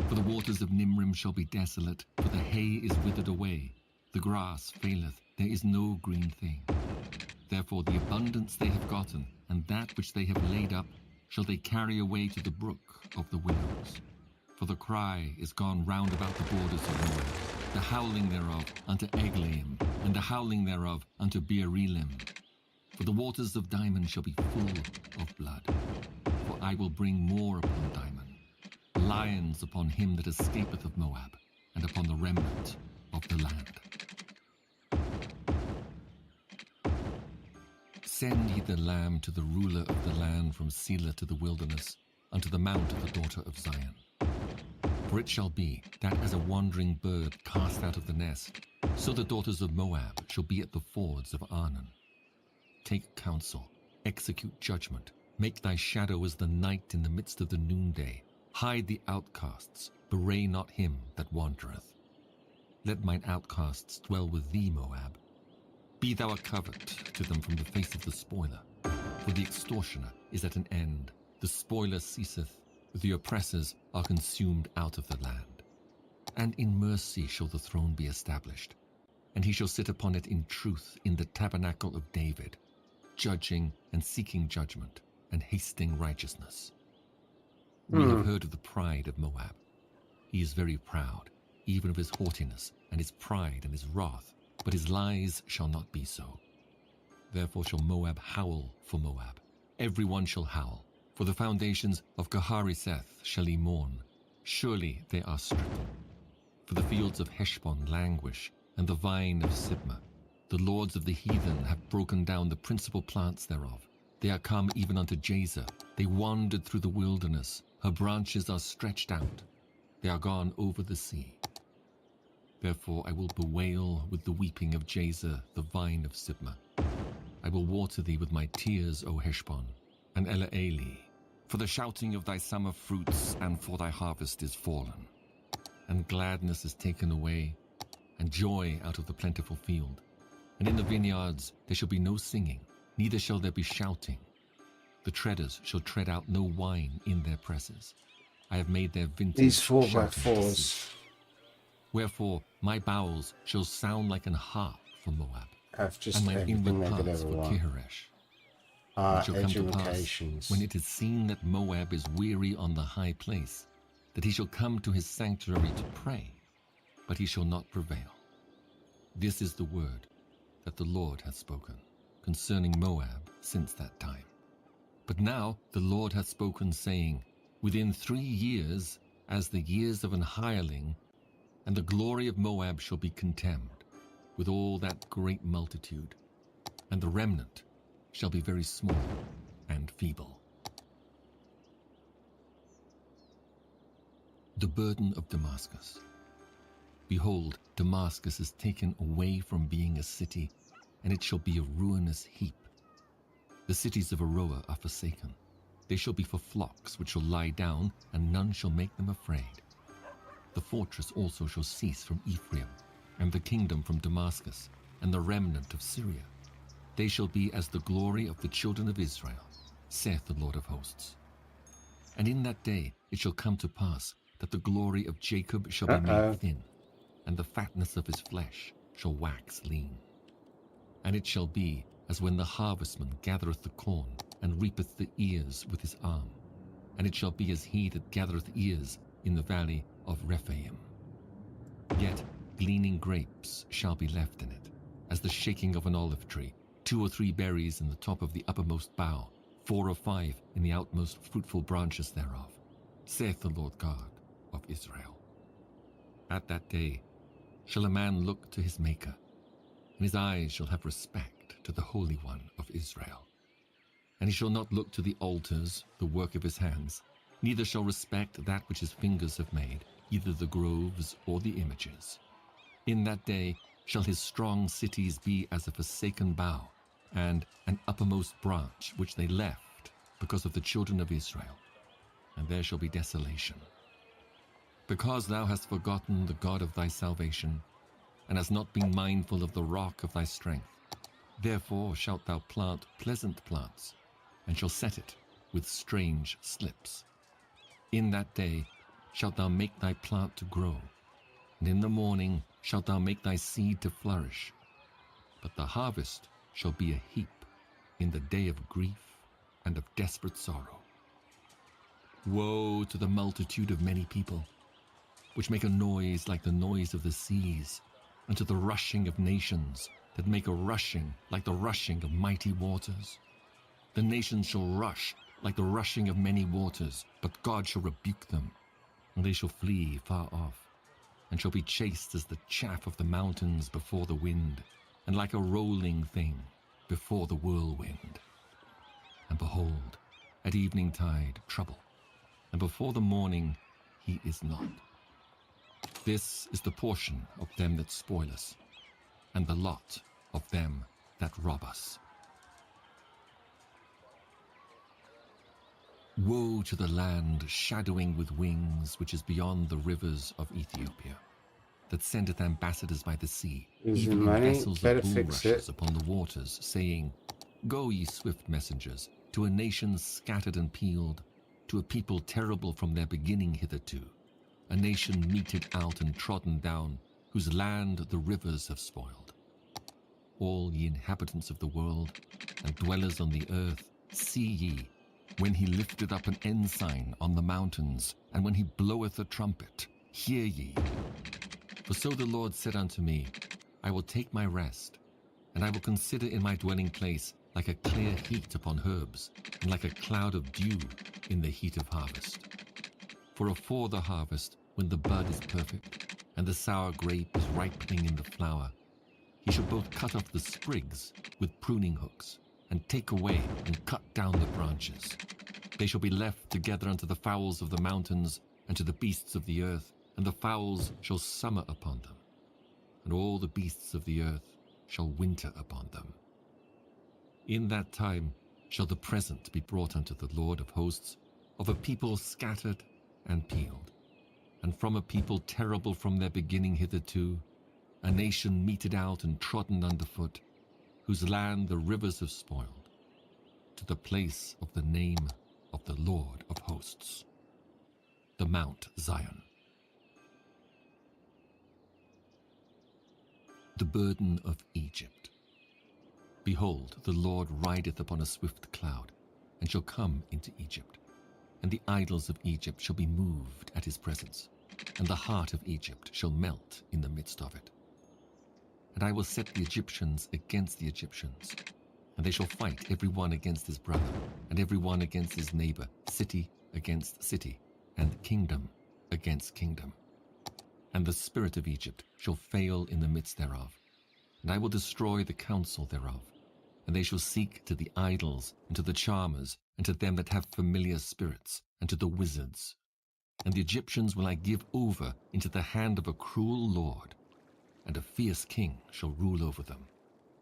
C: For the waters of Nimrim shall be desolate, for the hay is withered away. The grass faileth, there is no green thing. Therefore the abundance they have gotten, and that which they have laid up, shall they carry away to the brook of the willows. For the cry is gone round about the borders of Moab, the howling thereof unto Eglaim, and the howling thereof unto Beerelim. For the waters of Diamond shall be full of blood. For I will bring more upon Diamond, lions upon him that escapeth of Moab, and upon the remnant of the land. Send ye the lamb to the ruler of the land from Selah to the wilderness, unto the mount of the daughter of Zion. For it shall be that as a wandering bird cast out of the nest, so the daughters of Moab shall be at the fords of Arnon. Take counsel, execute judgment, make thy shadow as the night in the midst of the noonday. Hide the outcasts, bewray not him that wandereth. Let mine outcasts dwell with thee, Moab. Be thou a covert to them from the face of the spoiler. For the extortioner is at an end, the spoiler ceaseth, the oppressors are consumed out of the land. And in mercy shall the throne be established, and he shall sit upon it in truth in the tabernacle of David, judging and seeking judgment, and hasting righteousness. We have heard of the pride of Moab. He is very proud, even of his haughtiness, and his pride and his wrath, but his lies shall not be so. Therefore shall Moab howl for Moab. Every one shall howl. For the foundations of Gahariseth shall he mourn. Surely they are stricken. For the fields of Heshbon languish, and the vine of Sibmah. The lords of the heathen have broken down the principal plants thereof. They are come even unto Jazer. They wandered through the wilderness. Her branches are stretched out. They are gone over the sea. Therefore I will bewail with the weeping of Jazer the vine of Sibmah. I will water thee with my tears, O Heshbon, and Ele'eli, for the shouting of thy summer fruits and for thy harvest is fallen. And gladness is taken away, and joy out of the plentiful field. And in the vineyards there shall be no singing, neither shall there be shouting. The treaders shall tread out no wine in their presses. I have made their vintage
A: These 4x4s.
C: shouting to cease. Wherefore my bowels shall sound like an harp for Moab,
A: Have just
C: and my
A: everything
C: inward
A: they could
C: parts
A: ever
C: for
A: want.
C: Kiharesh.
A: Our
C: It shall come to pass,
A: educations.
C: when it is seen that Moab is weary on the high place, that he shall come to his sanctuary to pray, but he shall not prevail. This is the word that the Lord hath spoken concerning Moab since that time. But now the Lord hath spoken, saying, within 3 years, as the years of an hireling, and the glory of Moab shall be contemned, with all that great multitude, and the remnant shall be very small and feeble. The burden of Damascus. Behold, Damascus is taken away from being a city, and it shall be a ruinous heap. The cities of Aroah are forsaken. They shall be for flocks which shall lie down, and none shall make them afraid. The fortress also shall cease from Ephraim, and the kingdom from Damascus, and the remnant of Syria. They shall be as the glory of the children of Israel, saith the Lord of hosts. And in that day it shall come to pass that the glory of Jacob shall be made thin, and the fatness of his flesh shall wax lean. And it shall be as when the harvestman gathereth the corn, and reapeth the ears with his arm. And it shall be as he that gathereth ears in the valley of Rephaim. Yet gleaning grapes shall be left in it, as the shaking of an olive tree, 2 or 3 berries in the top of the uppermost bough, 4 or 5 in the outmost fruitful branches thereof, saith the Lord God of Israel. At that day shall a man look to his Maker, and his eyes shall have respect to the Holy One of Israel. And he shall not look to the altars, the work of his hands, neither shall respect that which his fingers have made, either the groves or the images. In that day shall his strong cities be as a forsaken bough, and an uppermost branch which they left because of the children of Israel, and there shall be desolation. Because thou hast forgotten the God of thy salvation, and hast not been mindful of the rock of thy strength, therefore shalt thou plant pleasant plants, and shall set it with strange slips. In that day shalt thou make thy plant to grow, and in the morning shalt thou make thy seed to flourish. But the harvest shall be a heap in the day of grief and of desperate sorrow. Woe to the multitude of many people, which make a noise like the noise of the seas, and to the rushing of nations, that make a rushing like the rushing of mighty waters. The nations shall rush like the rushing of many waters, but God shall rebuke them, and they shall flee far off, and shall be chased as the chaff of the mountains before the wind, and like a rolling thing before the whirlwind. And behold, at evening tide trouble, and before the morning he is not. This is the portion of them that spoil us, and the lot of them that rob us. Woe to the land shadowing with wings, which is beyond the rivers of Ethiopia, that sendeth ambassadors by the sea,
A: Losing
C: even in
A: money,
C: vessels
A: better
C: of
A: fix
C: bulrushes
A: it.
C: upon the waters, saying, Go, ye swift messengers, to a nation scattered and peeled, to a people terrible from their beginning hitherto, a nation meted out and trodden down, whose land the rivers have spoiled. All ye inhabitants of the world, and dwellers on the earth, see ye, when he lifteth up an ensign on the mountains, and when he bloweth a trumpet, hear ye. For so the Lord said unto me, I will take my rest, and I will consider in my dwelling place like a clear heat upon herbs, and like a cloud of dew in the heat of harvest. For afore the harvest, when the bud is perfect, and the sour grape is ripening in the flower, he shall both cut off the sprigs with pruning hooks, and take away and cut down the branches. They shall be left together unto the fowls of the mountains, and to the beasts of the earth, and the fowls shall summer upon them, and all the beasts of the earth shall winter upon them. In that time shall the present be brought unto the Lord of hosts, of a people scattered and peeled, and from a people terrible from their beginning hitherto, a nation meted out and trodden underfoot, whose land the rivers have spoiled, to the place of the name of the Lord of hosts, the Mount Zion. The burden of Egypt. Behold, the Lord rideth upon a swift cloud, and shall come into Egypt, and the idols of Egypt shall be moved at his presence, and the heart of Egypt shall melt in the midst of it. And I will set the Egyptians against the Egyptians, and they shall fight every one against his brother, and every one against his neighbor, city against city, and kingdom against kingdom. And the spirit of Egypt shall fail in the midst thereof, and I will destroy the counsel thereof. And they shall seek to the idols, and to the charmers, and to them that have familiar spirits, and to the wizards. And the Egyptians will I give over into the hand of a cruel lord, and a fierce king shall rule over them,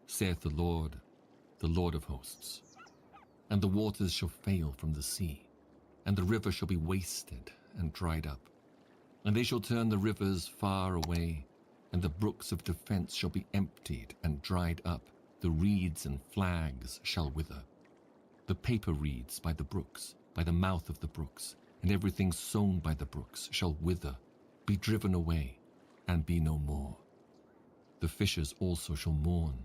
C: saith the Lord of hosts. And the waters shall fail from the sea, and the river shall be wasted and dried up. And they shall turn the rivers far away, and the brooks of defense shall be emptied and dried up. The reeds and flags shall wither. The paper reeds by the brooks, by the mouth of the brooks, and everything sown by the brooks shall wither, be driven away, and be no more. The fishers also shall mourn,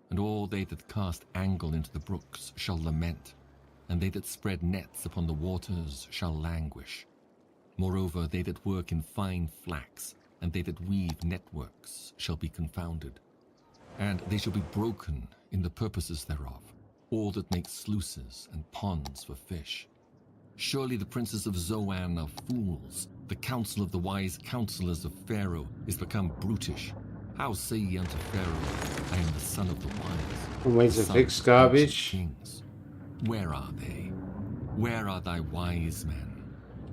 C: and all they that cast angle into the brooks shall lament, and they that spread nets upon the waters shall languish. Moreover, they that work in fine flax, and they that weave networks shall be confounded. And they shall be broken in the purposes thereof, all that make sluices and ponds for fish. Surely the princes of Zoan are fools. The counsel of the wise counselors of Pharaoh is become brutish. How say ye unto Pharaoh, I am the son of the wise,
A: Ways
C: the
A: to
C: son
A: fix
C: of
A: garbage.
C: ancient kings? Where are they? Where are thy wise men?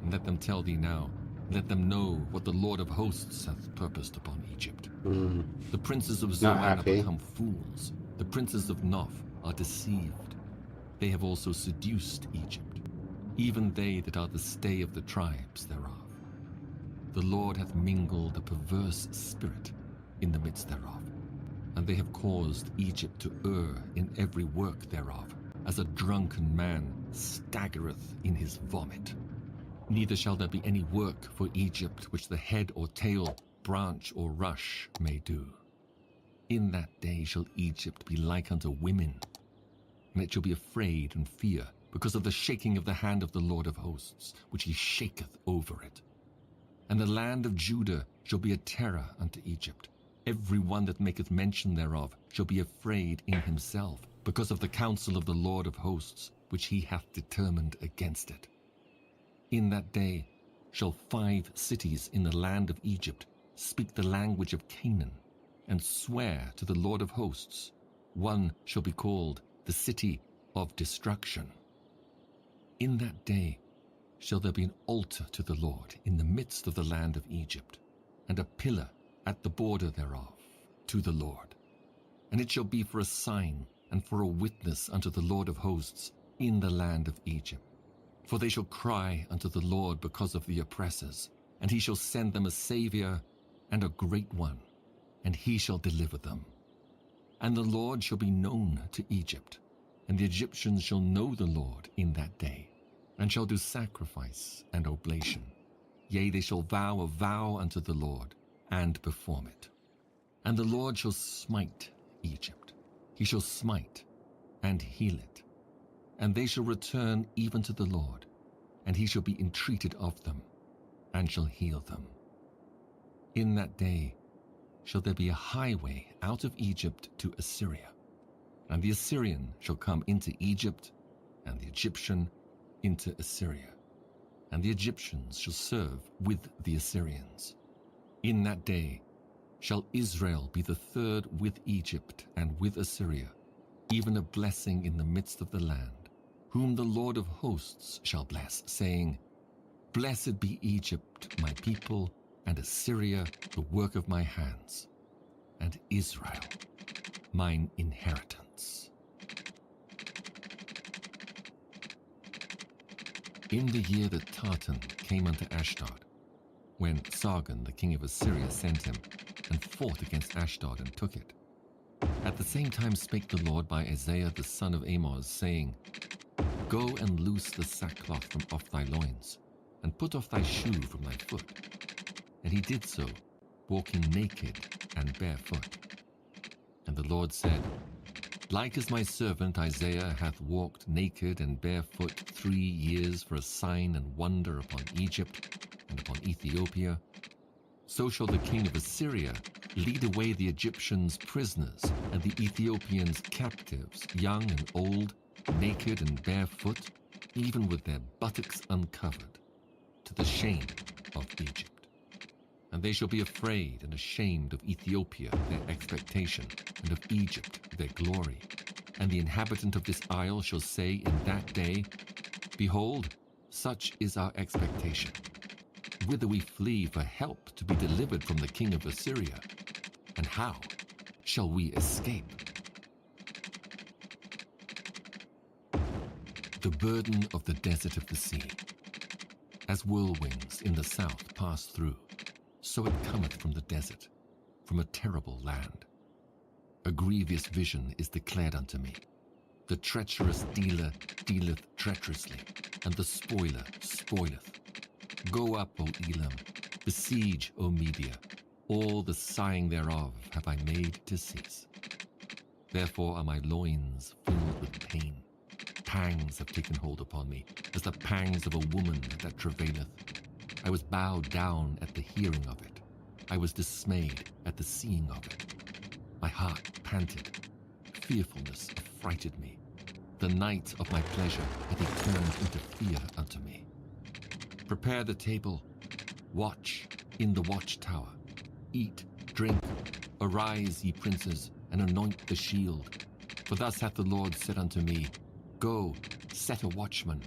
C: And let them tell thee now, let them know what the Lord of hosts hath purposed upon Egypt. The princes of Zoan are
A: happy.
C: become fools. The princes of Noph are deceived. They have also seduced Egypt, even they that are the stay of the tribes thereof. The Lord hath mingled a perverse spirit in the midst thereof, and they have caused Egypt to err in every work thereof, as a drunken man staggereth in his vomit. Neither shall there be any work for Egypt which the head or tail, branch or rush may do. In that day shall Egypt be like unto women, and it shall be afraid and fear, because of the shaking of the hand of the Lord of hosts, which he shaketh over it. And the land of Judah shall be a terror unto Egypt. Every one that maketh mention thereof shall be afraid in himself, because of the counsel of the Lord of hosts, which he hath determined against it. In that day shall 5 cities in the land of Egypt speak the language of Canaan, and swear to the Lord of hosts. One shall be called the city of destruction. In that day shall there be an altar to the Lord in the midst of the land of Egypt, and a pillar at the border thereof to the Lord. And it shall be for a sign and for a witness unto the Lord of hosts in the land of Egypt. For they shall cry unto the Lord because of the oppressors, and he shall send them a Saviour and a great one, and he shall deliver them. And the Lord shall be known to Egypt, and the Egyptians shall know the Lord in that day, and shall do sacrifice and oblation. Yea, they shall vow a vow unto the Lord, and perform it. And the Lord shall smite Egypt. He shall smite and heal it. And they shall return even to the Lord, and he shall be entreated of them, and shall heal them. In that day shall there be a highway out of Egypt to Assyria, and the Assyrian shall come into Egypt, and the Egyptian into Assyria, and the Egyptians shall serve with the Assyrians. In that day shall Israel be the third with Egypt and with Assyria, even a blessing in the midst of the land, whom the Lord of hosts shall bless, saying, Blessed be Egypt, my people, and Assyria, the work of my hands, and Israel, mine inheritance. In the year that Tartan came unto Ashdod, when Sargon the king of Assyria sent him, and fought against Ashdod and took it, at the same time spake the Lord by Isaiah the son of Amoz, saying, Go and loose the sackcloth from off thy loins, and put off thy shoe from thy foot. And he did so, walking naked and barefoot. And the Lord said, Like as my servant Isaiah hath walked naked and barefoot 3 years for a sign and wonder upon Egypt and upon Ethiopia, so shall the king of Assyria lead away the Egyptians prisoners and the Ethiopians captives, young and old, naked and barefoot, even with their buttocks uncovered, to the shame of Egypt. And they shall be afraid and ashamed of Ethiopia, their expectation, and of Egypt, their glory. And the inhabitant of this isle shall say in that day, Behold, such is our expectation. Whither we flee for help to be delivered from the king of Assyria, and how shall we escape? The burden of the desert of the sea. As whirlwinds in the south pass through, so it cometh from the desert, from a terrible land. A grievous vision is declared unto me. The treacherous dealer dealeth treacherously, and the spoiler spoileth. Go up, O Elam, besiege, O Media. All the sighing thereof have I made to cease. Therefore are my loins filled with pain. Pangs have taken hold upon me, as the pangs of a woman that travaileth. I was bowed down at the hearing of it. I was dismayed at the seeing of it. My heart panted. Fearfulness affrighted me. The night of my pleasure hath he turned into fear unto me. Prepare the table. Watch in the watchtower. Eat, drink. Arise, ye princes, and anoint the shield. For thus hath the Lord said unto me, Go, set a watchman.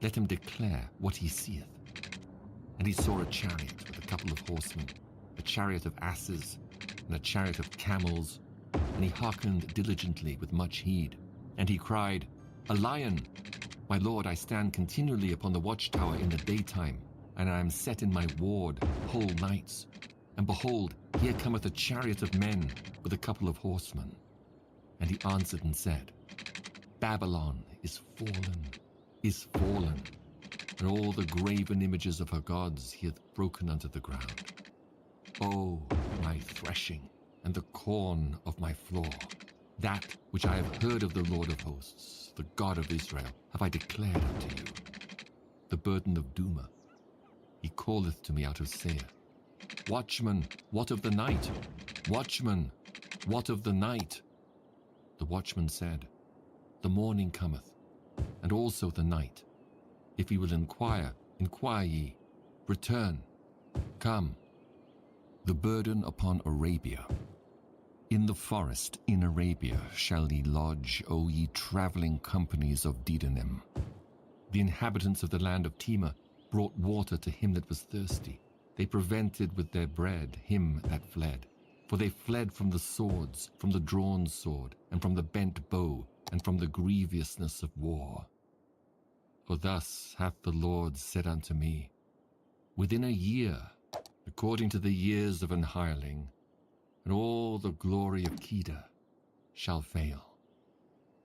C: Let him declare what he seeth. And he saw a chariot with a couple of horsemen, a chariot of asses, and a chariot of camels. And he hearkened diligently with much heed. And he cried, A lion! My lord, I stand continually upon the watchtower in the daytime, and I am set in my ward whole nights. And behold, here cometh a chariot of men with a couple of horsemen. And he answered and said, Babylon is fallen, and all the graven images of her gods he hath broken unto the ground. O my threshing, and the corn of my floor, that which I have heard of the Lord of hosts, the God of Israel, have I declared unto you. The burden of Duma, he calleth to me out of Seir. Watchman, what of the night? Watchman, what of the night? The watchman said, The morning cometh, and also the night. If ye will inquire ye. Return, come. The burden upon Arabia. In the forest in Arabia shall ye lodge, O ye travelling companies of Dedanim. The inhabitants of the land of Tema brought water to him that was thirsty. They prevented with their bread him that fled. For they fled from the swords, from the drawn sword, and from the bent bow, and from the grievousness of war. For thus hath the Lord said unto me, Within a year, according to the years of an hireling, and all the glory of Kedar shall fail,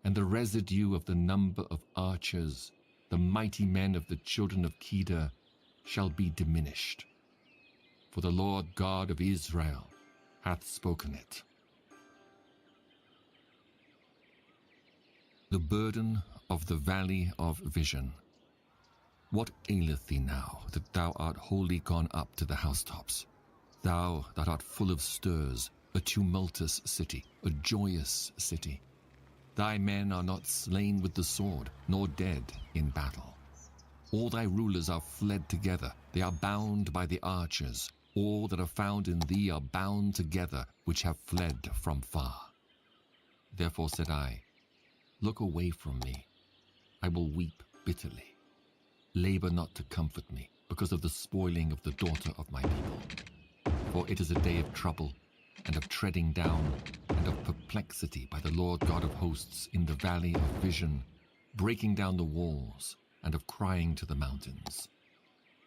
C: and the residue of the number of archers, the mighty men of the children of Kedar, shall be diminished. For the Lord God of Israel hath spoken it. The burden of the valley of vision. What aileth thee now, that thou art wholly gone up to the housetops? Thou that art full of stirs, a tumultuous city, a joyous city. Thy men are not slain with the sword, nor dead in battle. All thy rulers are fled together, they are bound by the archers. All that are found in thee are bound together, which have fled from far. Therefore said I, Look away from me. I will weep bitterly. Labor not to comfort me, because of the spoiling of the daughter of my people. For it is a day of trouble, and of treading down, and of perplexity by the Lord God of hosts in the valley of vision, breaking down the walls, and of crying to the mountains.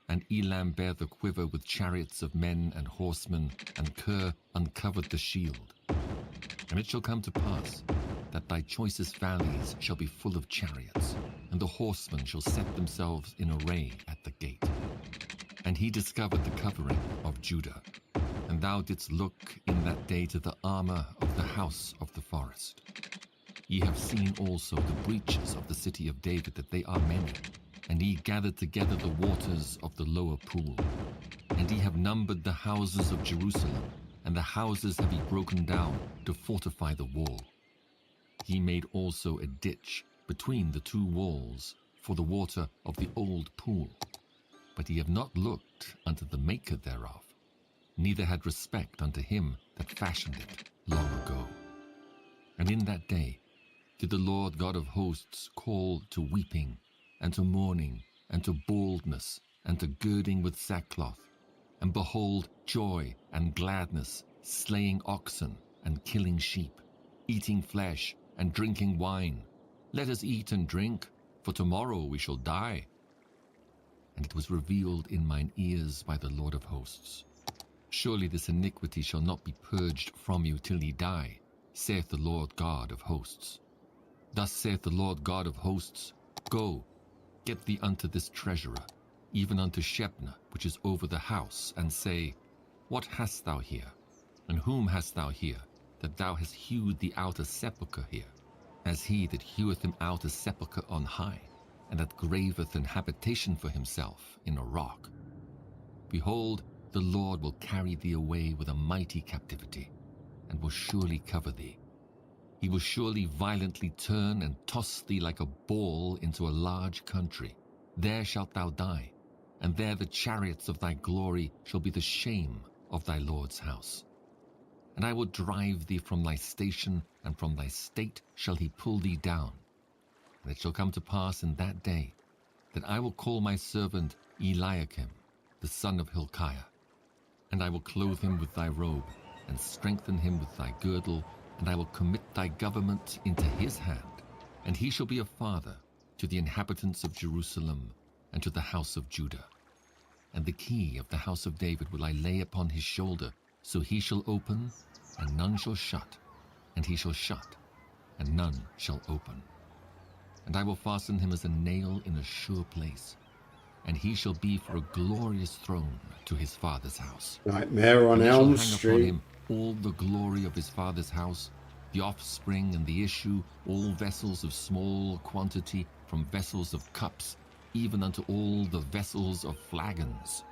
C: And Elam bare the quiver with chariots of men and horsemen, and Ker uncovered the shield. And it shall come to pass that thy choicest valleys shall be full of chariots, and the horsemen shall set themselves in array at the gate. And he discovered the covering of Judah, and thou didst look in that day to the armor of the house of the forest. Ye have seen also the breaches of the city of David, that they are many, and ye gathered together the waters of the lower pool. And ye have numbered the houses of Jerusalem, and the houses have ye broken down to fortify the wall. Ye made also a ditch between the two walls for the water of the old pool. But ye have not looked unto the maker thereof, neither had respect unto him that fashioned it long ago. And in that day did the Lord God of hosts call to weeping, and to mourning, and to baldness, and to girding with sackcloth. And behold, joy and gladness, slaying oxen, and killing sheep, eating flesh, and drinking wine. Let us eat and drink, for tomorrow we shall die. And it was revealed in mine ears by the Lord of hosts. Surely this iniquity shall not be purged from you till ye die, saith the Lord God of hosts. Thus saith the Lord God of hosts, Go, get thee unto this treasurer, even unto Shebna, which is over the house, and say, What hast thou here? And whom hast thou here, that thou hast hewed thee out a sepulchre here, as he that heweth him out a sepulchre on high, and that graveth an habitation for himself in a rock? Behold, the Lord will carry thee away with a mighty captivity, and will surely cover thee. He will surely violently turn and toss thee like a ball into a large country. There shalt thou die, and there the chariots of thy glory shall be the shame of thy Lord's house. And I will drive thee from thy station, and from thy state shall he pull thee down. And it shall come to pass in that day that I will call my servant Eliakim, the son of Hilkiah, and I will clothe him with thy robe, and strengthen him with thy girdle, and I will commit thy government into his hand, And he shall be a father to the inhabitants of Jerusalem and to the house of Judah. And the key of the house of David will I lay upon his shoulder, so he shall open, and none shall shut, and he shall shut, and none shall open. And I will fasten him as a nail in a sure place, and he shall be for a glorious throne to his father's house.
A: Nightmare on
C: And they
A: Elm
C: shall hang
A: Street.
C: upon him all the glory of his father's house, the offspring and the issue, all vessels of small quantity, from vessels of cups, even unto all the vessels of flagons.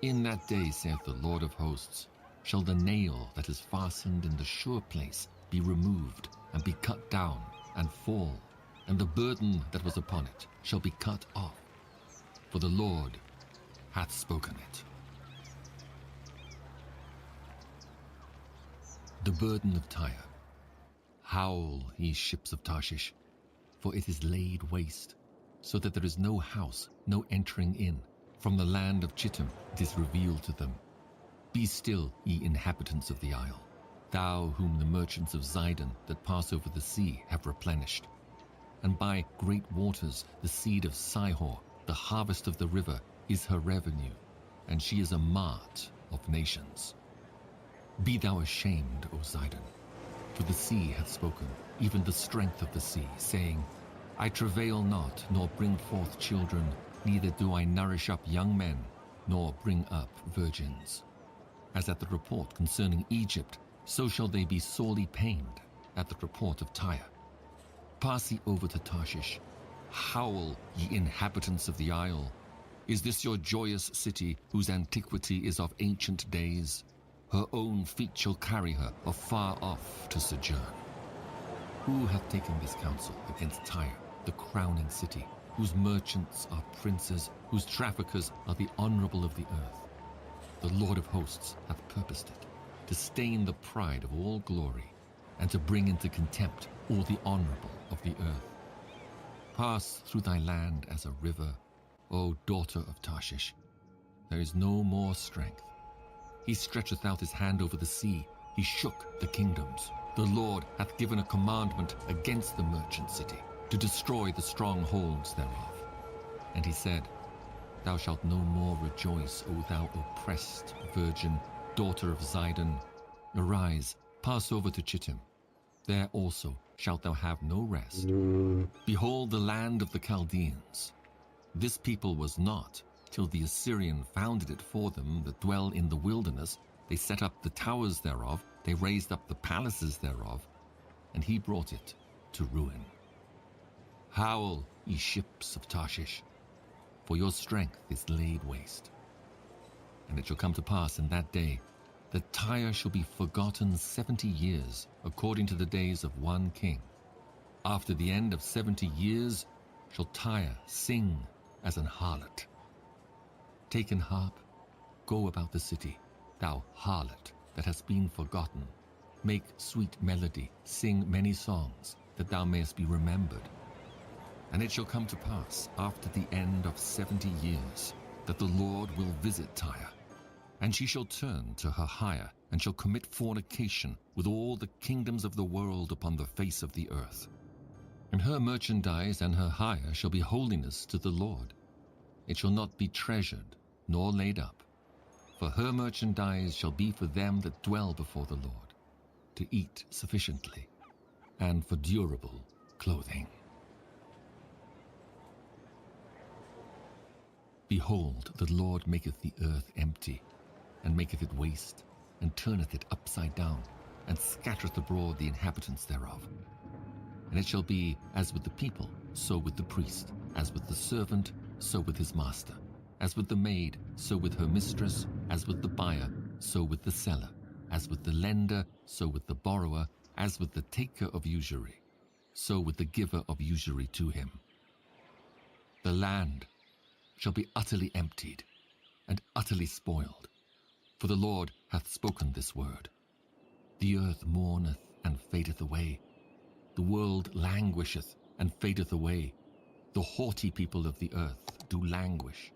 C: In that day, saith the Lord of hosts, shall the nail that is fastened in the sure place be removed, and be cut down, and fall, and the burden that was upon it shall be cut off. For the Lord hath spoken it. The burden of Tyre. Howl, ye ships of Tarshish, for it is laid waste, so that there is no house, no entering in. From the land of Chittim it is revealed to them. Be still, ye inhabitants of the isle, thou whom the merchants of Zidon that pass over the sea have replenished. And by great waters the seed of Sihor, the harvest of the river, is her revenue, and she is a mart of nations. Be thou ashamed, O Zidon, for the sea hath spoken, even the strength of the sea, saying, I travail not, nor bring forth children, neither do I nourish up young men, nor bring up virgins. As at the report concerning Egypt, so shall they be sorely pained at the report of Tyre. Pass ye over to Tarshish. Howl, ye inhabitants of the isle. Is this your joyous city, whose antiquity is of ancient days? Her own feet shall carry her afar off to sojourn. Who hath taken this counsel against Tyre, the crowning city, whose merchants are princes, whose traffickers are the honorable of the earth? The Lord of hosts hath purposed it, to stain the pride of all glory, and to bring into contempt all the honorable of the earth. Pass through thy land as a river, O daughter of Tarshish. There is no more strength. He stretcheth out his hand over the sea. He shook the kingdoms. The Lord hath given a commandment against the merchant city, to destroy the strongholds thereof. And he said, Thou shalt no more rejoice, O thou oppressed virgin, daughter of Zidon. Arise, pass over to Chittim. There also shalt thou have no rest. Behold the land of the Chaldeans. This people was not, till the Assyrian founded it for them that dwell in the wilderness. They set up the towers thereof, they raised up the palaces thereof, and he brought it to ruin. Howl, ye ships of Tarshish, for your strength is laid waste. And it shall come to pass in that day that Tyre shall be forgotten 70 years, according to the days of one king. After the end of 70 years shall Tyre sing as an harlot. Take an harp, go about the city, thou harlot that hast been forgotten. Make sweet melody, sing many songs, that thou mayest be remembered. And it shall come to pass, after the end of 70 years, that the Lord will visit Tyre, and she shall turn to her hire, and shall commit fornication with all the kingdoms of the world upon the face of the earth. And her merchandise and her hire shall be holiness to the Lord. It shall not be treasured, nor laid up. For her merchandise shall be for them that dwell before the Lord, to eat sufficiently, and for durable clothing. Behold, the Lord maketh the earth empty, and maketh it waste, and turneth it upside down, and scattereth abroad the inhabitants thereof. And it shall be as with the people, so with the priest, as with the servant, so with his master, as with the maid, so with her mistress, as with the buyer, so with the seller, as with the lender, so with the borrower, as with the taker of usury, so with the giver of usury to him. The land shall be utterly emptied, and utterly spoiled, for the Lord hath spoken this word. The earth mourneth and fadeth away. The world languisheth and fadeth away. The haughty people of the earth do languish.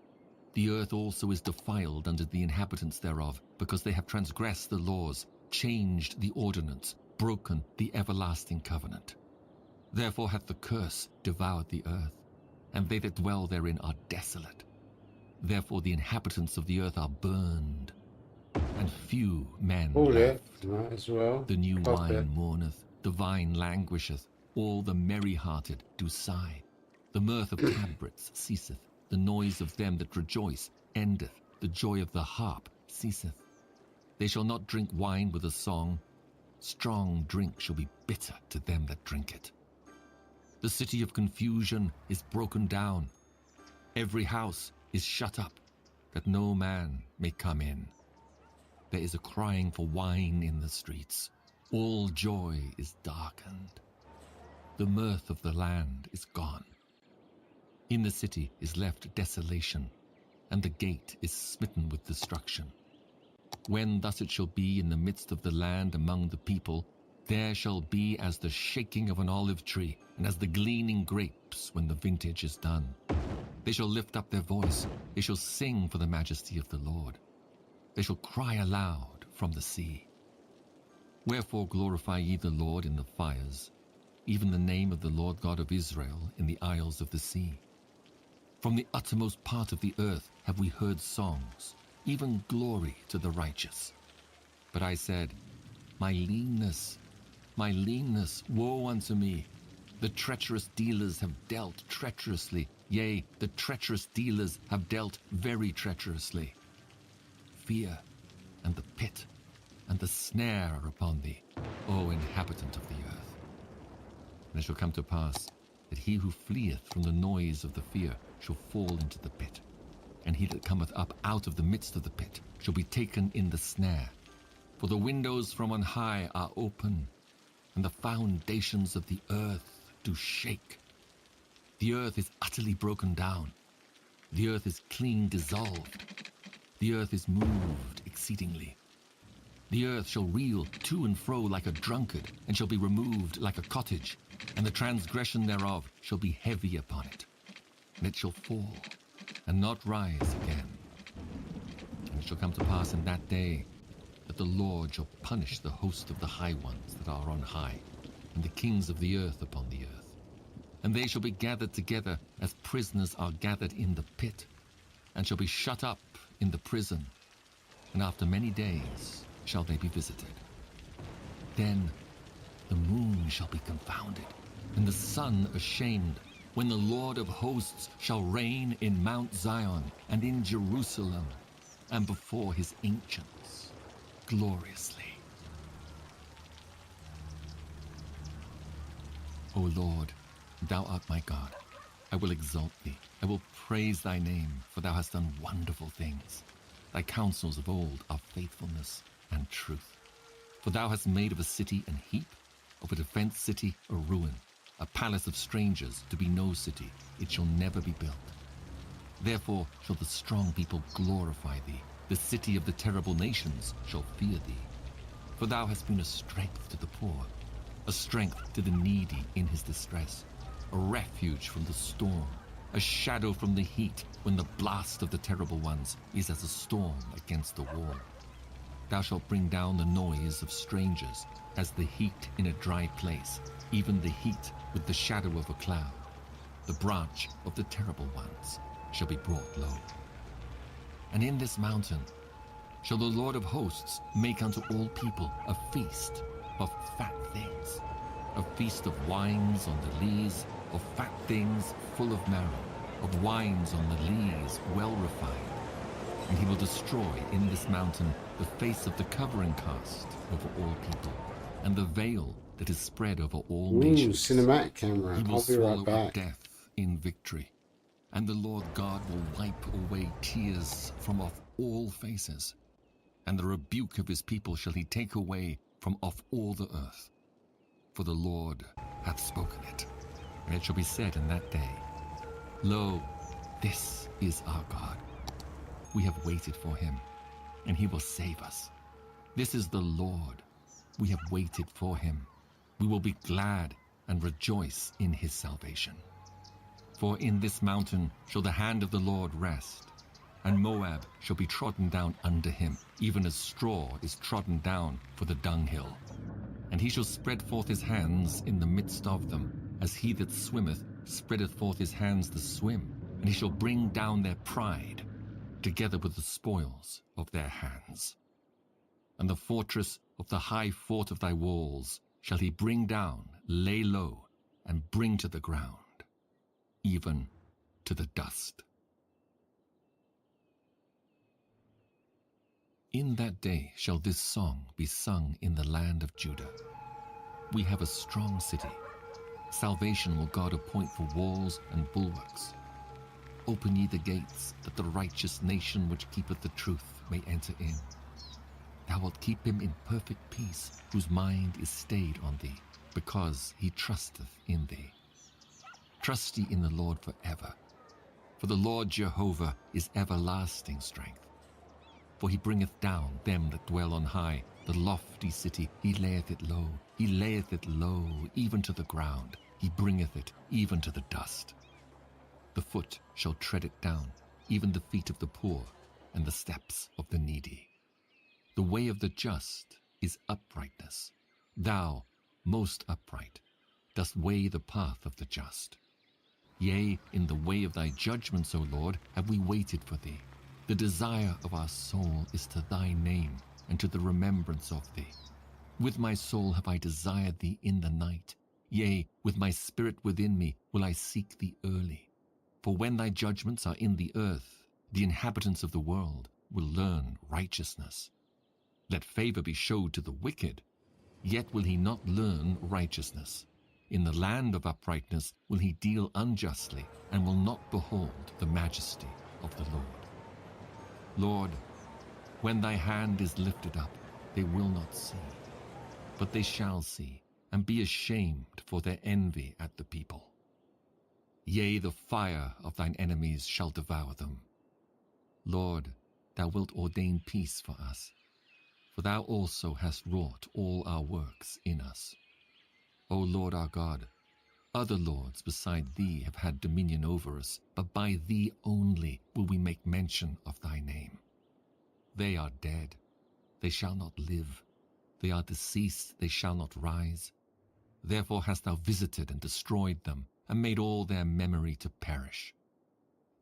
C: The earth also is defiled under the inhabitants thereof, because they have transgressed the laws, changed the ordinance, broken the everlasting covenant. Therefore hath the curse devoured the earth, and they that dwell therein are desolate. Therefore the inhabitants of the earth are burned, and few men
A: All it,
C: left.
A: might as well.
C: The new
A: Pop
C: wine
A: it.
C: mourneth, the vine languisheth, all the merry-hearted do sigh. The mirth of tabrets ceaseth, the noise of them that rejoice endeth, the joy of the harp ceaseth. They shall not drink wine with a song, strong drink shall be bitter to them that drink it. The city of confusion is broken down, every house is shut up, that no man may come in. There is a crying for wine in the streets, all joy is darkened. The mirth of the land is gone. In the city is left desolation, and the gate is smitten with destruction. When thus it shall be in the midst of the land among the people, there shall be as the shaking of an olive tree, and as the gleaning grapes when the vintage is done. They shall lift up their voice, they shall sing for the majesty of the Lord. They shall cry aloud from the sea. Wherefore glorify ye the Lord in the fires, even the name of the Lord God of Israel in the isles of the sea. From the uttermost part of the earth have we heard songs, even glory to the righteous. But I said, my leanness, woe unto me! The treacherous dealers have dealt treacherously, yea, the treacherous dealers have dealt very treacherously. Fear and the pit and the snare are upon thee, O inhabitant of the earth. And it shall come to pass that he who fleeth from the noise of the fear shall fall into the pit, and he that cometh up out of the midst of the pit shall be taken in the snare. For the windows from on high are open, and the foundations of the earth do shake. The earth is utterly broken down. The earth is clean dissolved. The earth is moved exceedingly. The earth shall reel to and fro like a drunkard, and shall be removed like a cottage, and the transgression thereof shall be heavy upon it. And it shall fall, and not rise again. And it shall come to pass in that day that the Lord shall punish the host of the high ones that are on high, and the kings of the earth upon the earth. And they shall be gathered together as prisoners are gathered in the pit, and shall be shut up in the prison, and after many days shall they be visited. Then the moon shall be confounded, and the sun ashamed, when the Lord of hosts shall reign in Mount Zion and in Jerusalem, and before his ancients gloriously. O Lord, thou art my God. I will exalt thee. I will praise thy name, for thou hast done wonderful things. Thy counsels of old are faithfulness and truth. For thou hast made of a city an heap, of a defenced city a ruin, a palace of strangers to be no city. It shall never be built. Therefore shall the strong people glorify thee. The city of the terrible nations shall fear thee. For thou hast been a strength to the poor, a strength to the needy in his distress, a refuge from the storm, a shadow from the heat when the blast of the terrible ones is as a storm against the wall. Thou shalt bring down the noise of strangers as the heat in a dry place, even the heat with the shadow of a cloud. The branch of the terrible ones shall be brought low. And in this mountain shall the Lord of hosts make unto all people a feast of fat things, a feast of wines on the lees, of fat things full of marrow, of wines on the lees well refined. And he will destroy in this mountain the face of the covering cast over all people, and the veil that is spread over all nations.
A: Cinematic camera.
C: He will
A: I'll be
C: swallow
A: right back.
C: up death in victory, and the Lord God will wipe away tears from off all faces, and the rebuke of his people shall he take away from off all the earth. For the Lord hath spoken it, and it shall be said in that day, Lo, this is our God. We have waited for him, and he will save us. This is the Lord. We have waited for him. We will be glad and rejoice in his salvation. For in this mountain shall the hand of the Lord rest, and Moab shall be trodden down under him, even as straw is trodden down for the dunghill. And he shall spread forth his hands in the midst of them, as he that swimmeth spreadeth forth his hands to swim, and he shall bring down their pride, together with the spoils of their hands. And the fortress of the high fort of thy walls shall he bring down, lay low, and bring to the ground, even to the dust. In that day shall this song be sung in the land of Judah. We have a strong city. Salvation will God appoint for walls and bulwarks. Open ye the gates, that the righteous nation which keepeth the truth may enter in. Thou wilt keep him in perfect peace, whose mind is stayed on thee, because he trusteth in thee. Trust ye in the Lord forever, for the Lord Jehovah is everlasting strength. For he bringeth down them that dwell on high, the lofty city, he layeth it low, even to the ground, he bringeth it even to the dust. The foot shall tread it down, even the feet of the poor, and the steps of the needy. The way of the just is uprightness. Thou, most upright, dost weigh the path of the just. Yea, in the way of thy judgments, O Lord, have we waited for thee. The desire of our soul is to thy name, and to the remembrance of thee. With my soul have I desired thee in the night. Yea, with my spirit within me will I seek thee early. For when thy judgments are in the earth, the inhabitants of the world will learn righteousness. Let favor be showed to the wicked, yet will he not learn righteousness. In the land of uprightness will he deal unjustly, and will not behold the majesty of the Lord. Lord, when thy hand is lifted up, they will not see, but they shall see, and be ashamed for their envy at the people. Yea, the fire of thine enemies shall devour them. Lord, thou wilt ordain peace for us, for thou also hast wrought all our works in us. O Lord our God, other lords beside thee have had dominion over us, but by thee only will we make mention of thy name. They are dead, they shall not live. They are deceased, they shall not rise. Therefore hast thou visited and destroyed them, and made all their memory to perish.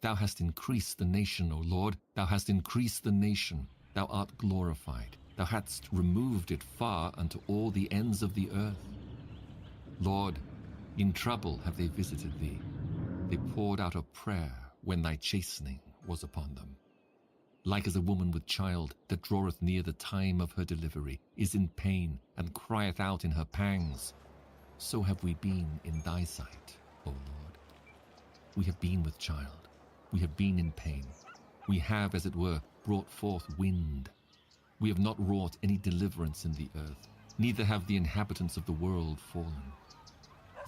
C: Thou hast increased the nation, O Lord, thou hast increased the nation, thou art glorified. Thou hadst removed it far unto all the ends of the earth. Lord, in trouble have they visited thee. They poured out a prayer when thy chastening was upon them. Like as a woman with child that draweth near the time of her delivery, is in pain, and crieth out in her pangs, so have we been in thy sight, O Lord. We have been with child, we have been in pain. We have, as it were, brought forth wind. We have not wrought any deliverance in the earth, neither have the inhabitants of the world fallen.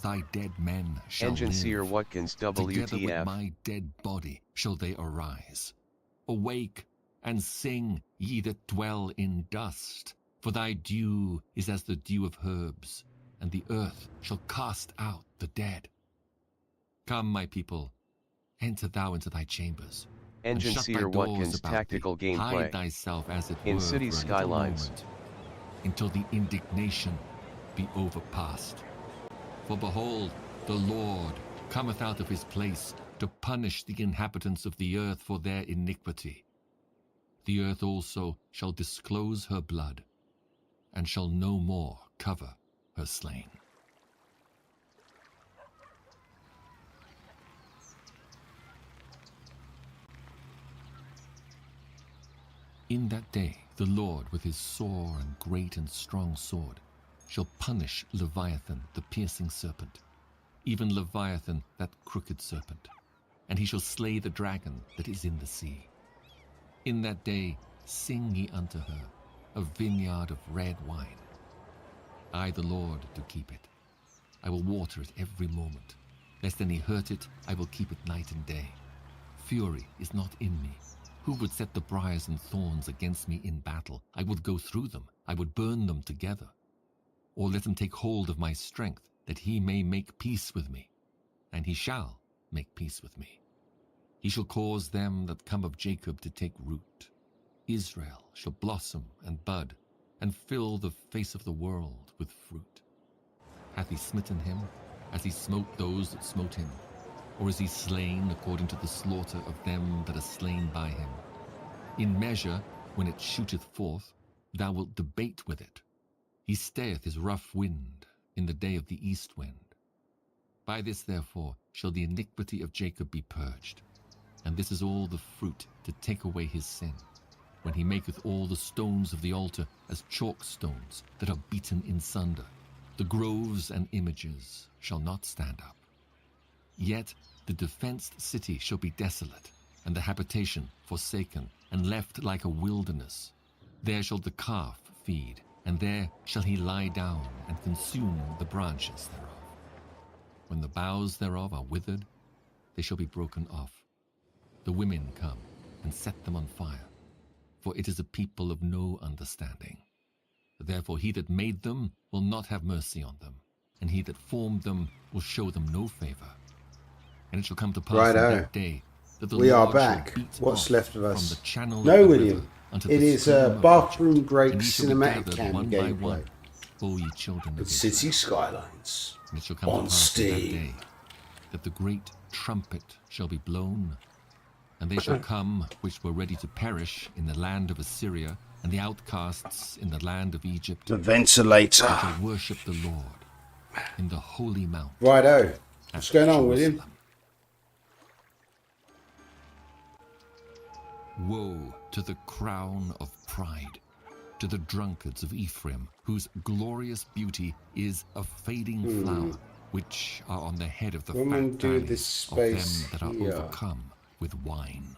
C: Thy dead men shall
B: Engine
C: live.
B: Seer Watkins
C: Together with
B: WTF.
C: my dead body shall they arise. Awake and sing, ye that dwell in dust, for thy dew is as the dew of herbs, and the earth shall cast out the dead. Come, my people, enter thou into thy chambers, and
B: Engine
C: shut thy
B: Seer
C: doors
B: Watkins
C: about
B: tactical
C: thee.
B: gameplay.
C: Hide thyself as it
B: In
C: were
B: City
C: for a little
B: Skylines.
C: moment, until the indignation be overpast. For behold, the Lord cometh out of his place to punish the inhabitants of the earth for their iniquity. The earth also shall disclose her blood, and shall no more cover her slain. In that day the Lord with his sore and great and strong sword shall punish Leviathan the piercing serpent, even Leviathan that crooked serpent, and he shall slay the dragon that is in the sea. In that day sing ye unto her, a vineyard of red wine. I the Lord do keep it. I will water it every moment. Lest any hurt it, I will keep it night and day. Fury is not in me. Who would set the briars and thorns against me in battle? I would go through them, I would burn them together. Or let him take hold of my strength, that he may make peace with me. And he shall make peace with me. He shall cause them that come of Jacob to take root. Israel shall blossom and bud, and fill the face of the world with fruit. Hath he smitten him? Has he smote those that smote him? Or is he slain according to the slaughter of them that are slain by him? In measure, when it shooteth forth, thou wilt debate with it. He stayeth his rough wind in the day of the east wind. By this, therefore, shall the iniquity of Jacob be purged, and this is all the fruit to take away his sin, when he maketh all the stones of the altar as chalk stones that are beaten in sunder. The groves and images shall not stand up. Yet the defenced city shall be desolate, and the habitation forsaken, and left like a wilderness. There shall the calf feed, and there shall he lie down and consume the branches thereof. When the boughs thereof are withered, they shall be broken off. The women come and set them on fire, for it is a people of no understanding. Therefore he that made them will not have mercy on them, and he that formed them will show them no favor. And it shall come to pass in that day that the
A: We are
C: Lord shall
A: back.
C: beat
A: What's
C: off
A: left of
C: from
A: us?
C: the channel
A: No,
C: of the
A: William.
C: river unto
A: It
C: the
A: is
C: stream
A: a
C: of
A: bathroom
C: Egypt,
A: break
C: and ye shall be
A: cinematic
C: gathered
A: cam
C: one by one,
A: gameplay
C: O ye children of
A: with
C: Israel.
A: City Skylines
C: And it shall come
A: on
C: to pass in that
A: Steam.
C: day that the great trumpet shall be blown, and they shall come which were ready to perish in the land of Assyria, and the outcasts in the land of Egypt,
A: The
C: and
A: ventilator.
C: shall worship the Lord in the holy mount
A: Righto.
C: at
A: What's going on, William?
C: Jerusalem. Woe to the crown of pride, to the drunkards of Ephraim, whose glorious beauty is a fading flower, which are on the head of the
A: Woman,
C: fat
A: do this
C: valleys of them
A: space
C: that are
A: here.
C: overcome with wine.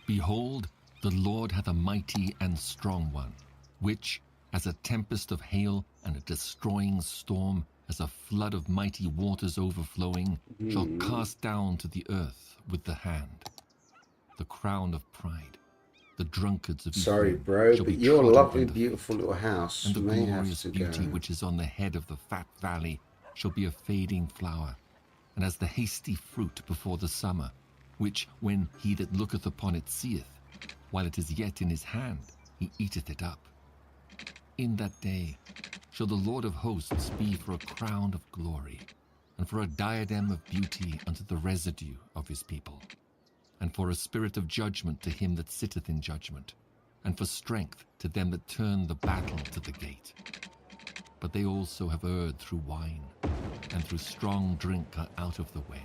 C: Behold, the Lord hath a mighty and strong one, which, as a tempest of hail and a destroying storm, as a flood of mighty waters overflowing, shall cast down to the earth with the hand. The crown of pride, the drunkards of
A: Sorry,
C: Ephraim,
A: bro,
C: shall
A: but
C: be
A: your
C: trodden
A: lovely,
C: under
A: beautiful
C: feet,
A: little house
C: and the
A: may have
C: glorious
A: to
C: beauty
A: go.
C: which is on the head of the fat valley shall be a fading flower, and as the hasty fruit before the summer, which when he that looketh upon it seeth, while it is yet in his hand, he eateth it up. In that day shall the Lord of hosts be for a crown of glory, and for a diadem of beauty unto the residue of his people, and for a spirit of judgment to him that sitteth in judgment, and for strength to them that turn the battle to the gate. But they also have erred through wine, and through strong drink are out of the way.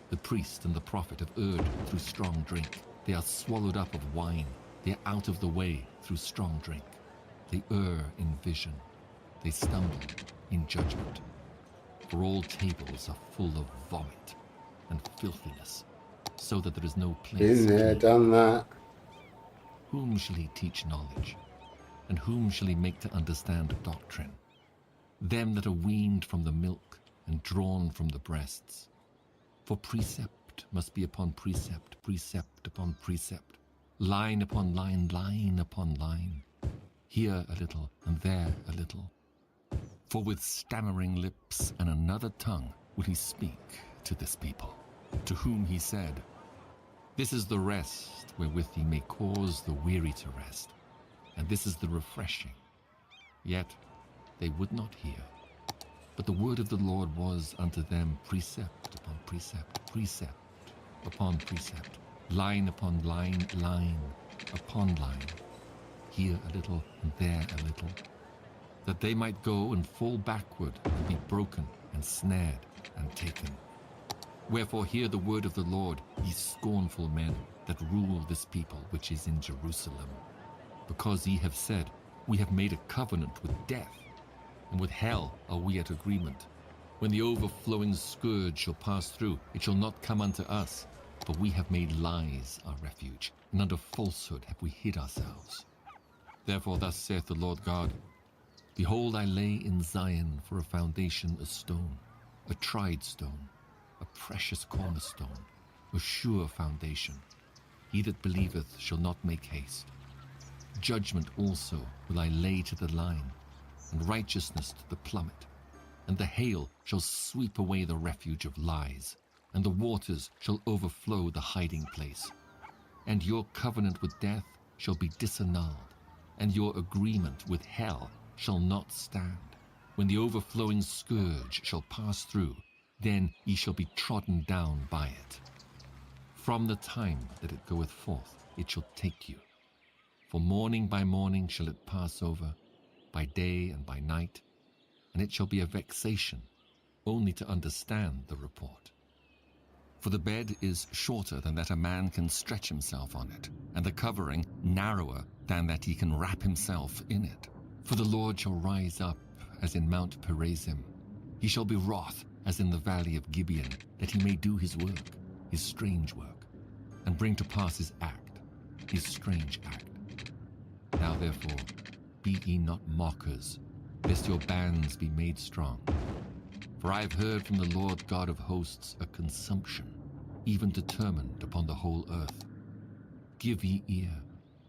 C: The priest and the prophet have erred through strong drink. They are swallowed up of wine. They are out of the way through strong drink. They err in vision. They stumble in judgment. For all tables are full of vomit and filthiness, so that there is no place.
A: Been there,
C: clean.
A: done that.
C: Whom shall he teach knowledge? And whom shall he make to understand doctrine? Them that are weaned from the milk and drawn from the breasts. For precept must be upon precept, precept upon precept, line upon line, line upon line, here a little and there a little. For with stammering lips and another tongue would he speak to this people, to whom he said, This is the rest wherewith he may cause the weary to rest, and this is the refreshing. Yet they would not hear. But the word of the Lord was unto them precept upon precept, precept upon precept, line upon line, line upon line, here a little and there a little, that they might go and fall backward and be broken and snared and taken. Wherefore hear the word of the Lord, ye scornful men that rule this people which is in Jerusalem. Because ye have said, We have made a covenant with death, and with hell are we at agreement. When the overflowing scourge shall pass through, it shall not come unto us, for we have made lies our refuge, and under falsehood have we hid ourselves. Therefore thus saith the Lord God, Behold, I lay in Zion for a foundation a stone, a tried stone, a precious cornerstone, a sure foundation. He that believeth shall not make haste. Judgment also will I lay to the line, and righteousness to the plummet. And the hail shall sweep away the refuge of lies, and the waters shall overflow the hiding place. And your covenant with death shall be disannulled, and your agreement with hell shall not stand. When the overflowing scourge shall pass through, then ye shall be trodden down by it. From the time that it goeth forth, it shall take you. For morning by morning shall it pass over, by day and by night, and it shall be a vexation only to understand the report. For the bed is shorter than that a man can stretch himself on it, and the covering narrower than that he can wrap himself in it. For the Lord shall rise up as in Mount Perazim. He shall be wroth as in the valley of Gibeon, that he may do his work, his strange work, and bring to pass his act, his strange act. Now therefore, be ye not mockers, lest your bands be made strong. For I have heard from the Lord God of hosts a consumption, even determined upon the whole earth. Give ye ear,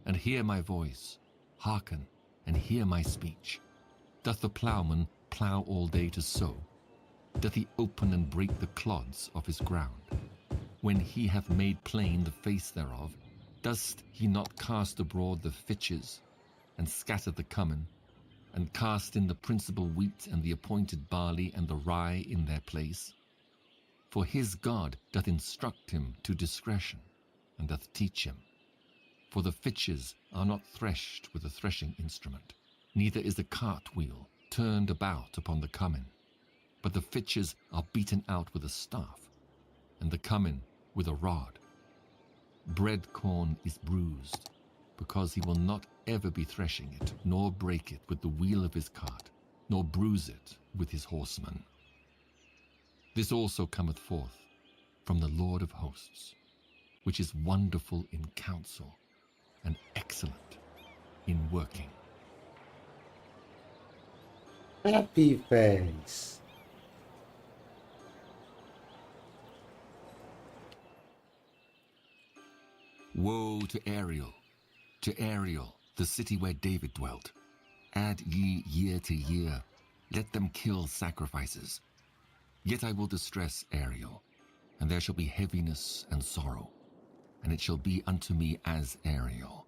C: and hear my voice. Hearken, and hear my speech. Doth the ploughman plough all day to sow? Doth he open and break the clods of his ground? When he hath made plain the face thereof, dost he not cast abroad the fitches, and scatter the cummin, and cast in the principal wheat and the appointed barley and the rye in their place? For his God doth instruct him to discretion, and doth teach him. For the fitches are not threshed with a threshing instrument, neither is the cartwheel turned about upon the cummin, but the fitches are beaten out with a staff, and the cummin with a rod. Bread corn is bruised, because he will not ever be threshing it, nor break it with the wheel of his cart, nor bruise it with his horsemen. This also cometh forth from the Lord of hosts, which is wonderful in counsel, and excellent in working.
A: Happy face.
C: Woe to Ariel, the city where David dwelt. Add ye year to year, let them kill sacrifices. Yet I will distress Ariel, and there shall be heaviness and sorrow, and it shall be unto me as Ariel.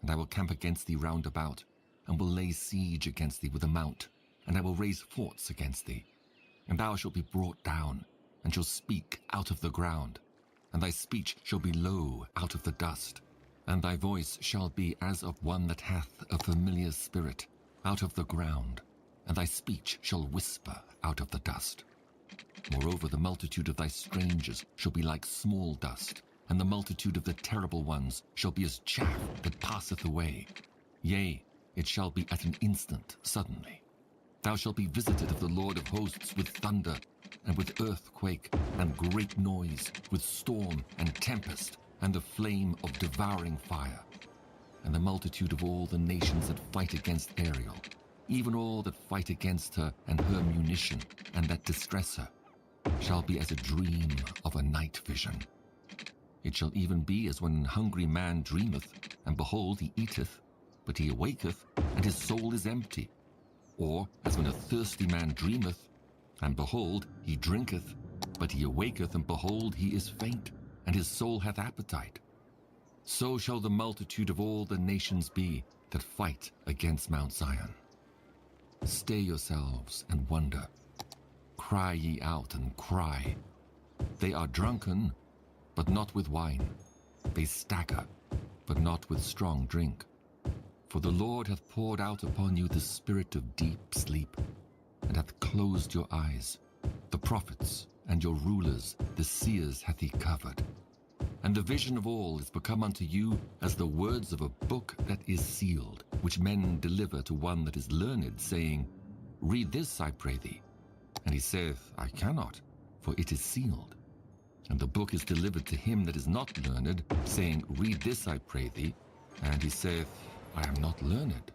C: And I will camp against thee round about, and will lay siege against thee with a mount, and I will raise forts against thee. And thou shalt be brought down, and shalt speak out of the ground, and thy speech shall be low out of the dust, and thy voice shall be as of one that hath a familiar spirit out of the ground, and thy speech shall whisper out of the dust. Moreover, the multitude of thy strangers shall be like small dust, and the multitude of the terrible ones shall be as chaff that passeth away. Yea, it shall be at an instant, suddenly. Thou shalt be visited of the Lord of hosts with thunder, and with earthquake, and great noise, with storm and tempest, and the flame of devouring fire. And the multitude of all the nations that fight against Ariel, even all that fight against her and her munition, and that distress her, shall be as a dream of a night vision. It shall even be as when an hungry man dreameth, and behold, he eateth, but he awaketh, and his soul is empty. Or as when a thirsty man dreameth, and behold, he drinketh, but he awaketh, and behold, he is faint, and his soul hath appetite. So shall the multitude of all the nations be that fight against Mount Zion. Stay yourselves and wonder. Cry ye out and cry. They are drunken, but not with wine. They stagger, but not with strong drink. For the Lord hath poured out upon you the spirit of deep sleep, and hath closed your eyes. The prophets and your rulers, the seers, hath he covered. And the vision of all is become unto you as the words of a book that is sealed, which men deliver to one that is learned, saying, Read this, I pray thee. And he saith, I cannot, for it is sealed. And the book is delivered to him that is not learned, saying, Read this, I pray thee. And he saith, I am not learned.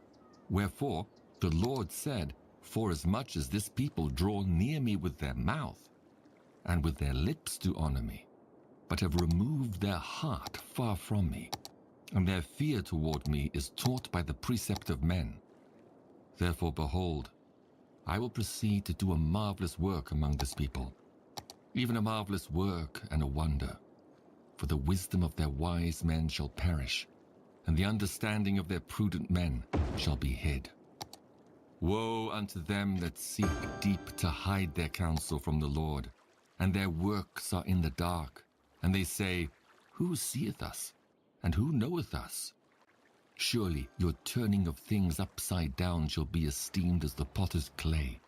C: Wherefore the Lord said, Forasmuch as this people draw near me with their mouth, and with their lips do honor me, but have removed their heart far from me, and their fear toward me is taught by the precept of men. Therefore, behold, I will proceed to do a marvelous work among this people, even a marvelous work and a wonder. For the wisdom of their wise men shall perish, and the understanding of their prudent men shall be hid. Woe unto them that seek deep to hide their counsel from the Lord, and their works are in the dark, and they say, Who seeth us, and who knoweth us? Surely your turning of things upside down shall be esteemed as the potter's clay.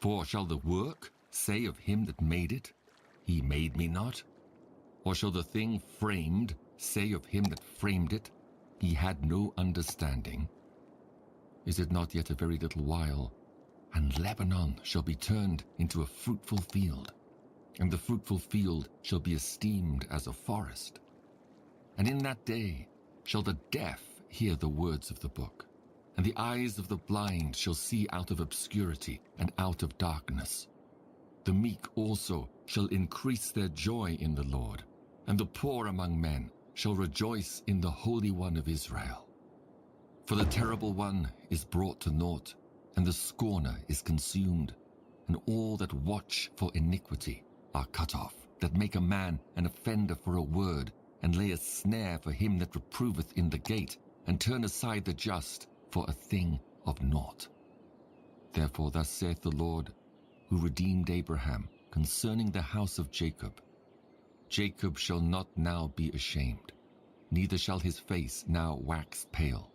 C: For shall the work say of him that made it, He made me not? Or shall the thing framed say of him that framed it, He had no understanding? Is it not yet a very little while, and Lebanon shall be turned into a fruitful field, and the fruitful field shall be esteemed as a forest? And in that day shall the deaf hear the words of the book, and the eyes of the blind shall see out of obscurity and out of darkness. The meek also shall increase their joy in the Lord, and the poor among men shall rejoice in the Holy One of Israel. For the terrible one is brought to naught, and the scorner is consumed, and all that watch for iniquity are cut off, that make a man an offender for a word, and lay a snare for him that reproveth in the gate, and turn aside the just for a thing of naught. Therefore thus saith the Lord, who redeemed Abraham concerning the house of Jacob, Jacob shall not now be ashamed, neither shall his face now wax pale.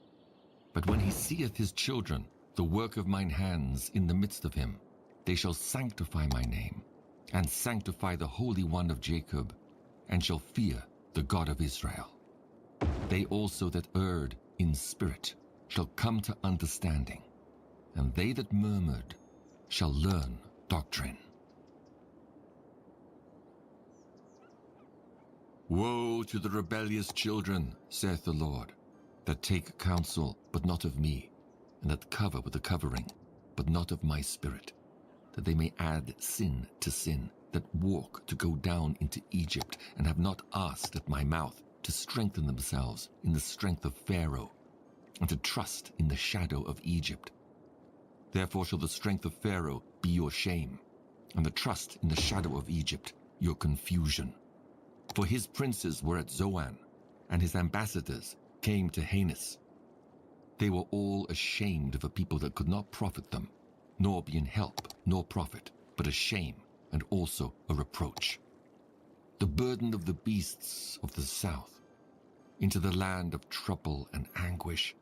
C: But when he seeth his children, the work of mine hands in the midst of him, they shall sanctify my name, and sanctify the Holy One of Jacob, and shall fear the God of Israel. They also that erred in spirit shall come to understanding, and they that murmured shall learn doctrine. Woe to the rebellious children, saith the Lord, that take counsel, but not of me, and that cover with a covering, but not of my spirit, that they may add sin to sin, that walk to go down into Egypt, and have not asked at my mouth to strengthen themselves in the strength of Pharaoh, and to trust in the shadow of Egypt. Therefore shall the strength of Pharaoh be your shame, and the trust in the shadow of Egypt your confusion. For his princes were at Zoan, and his ambassadors came to Hanes. They were all ashamed of a people that could not profit them, nor be in help, nor profit, but a shame, and also a reproach. The burden of the beasts of the south, into the land of trouble and anguish,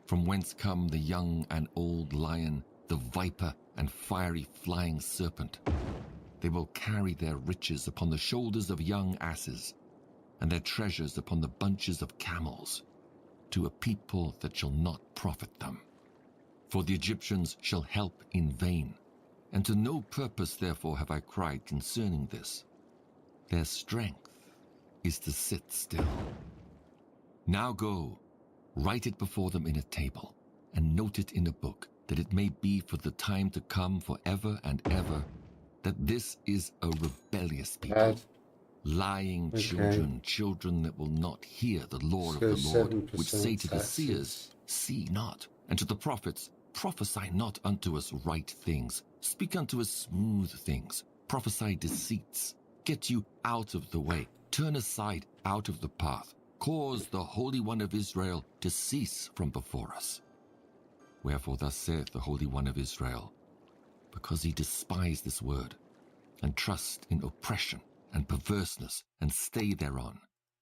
C: from whence come the young and old lion, the viper and fiery flying serpent. They will carry their riches upon the shoulders of young asses, and their treasures upon the bunches of camels, to a people that shall not profit them. For the Egyptians shall help in vain, and to no purpose therefore have I cried concerning this. Their strength is to sit still. Now go, write it before them in a table, and note it in a book, that it may be for the time to come forever and ever, that this is a rebellious people, lying children, children that will not hear the law of the Lord, which say to the seers, see not, and to the prophets, prophesy not unto us right things, speak unto us smooth things, prophesy deceits, get you out of the way, turn aside out of the path, cause the Holy One of Israel to cease from before us. Wherefore thus saith the Holy One of Israel, because ye despise this word, and trust in oppression and perverseness, and stay thereon.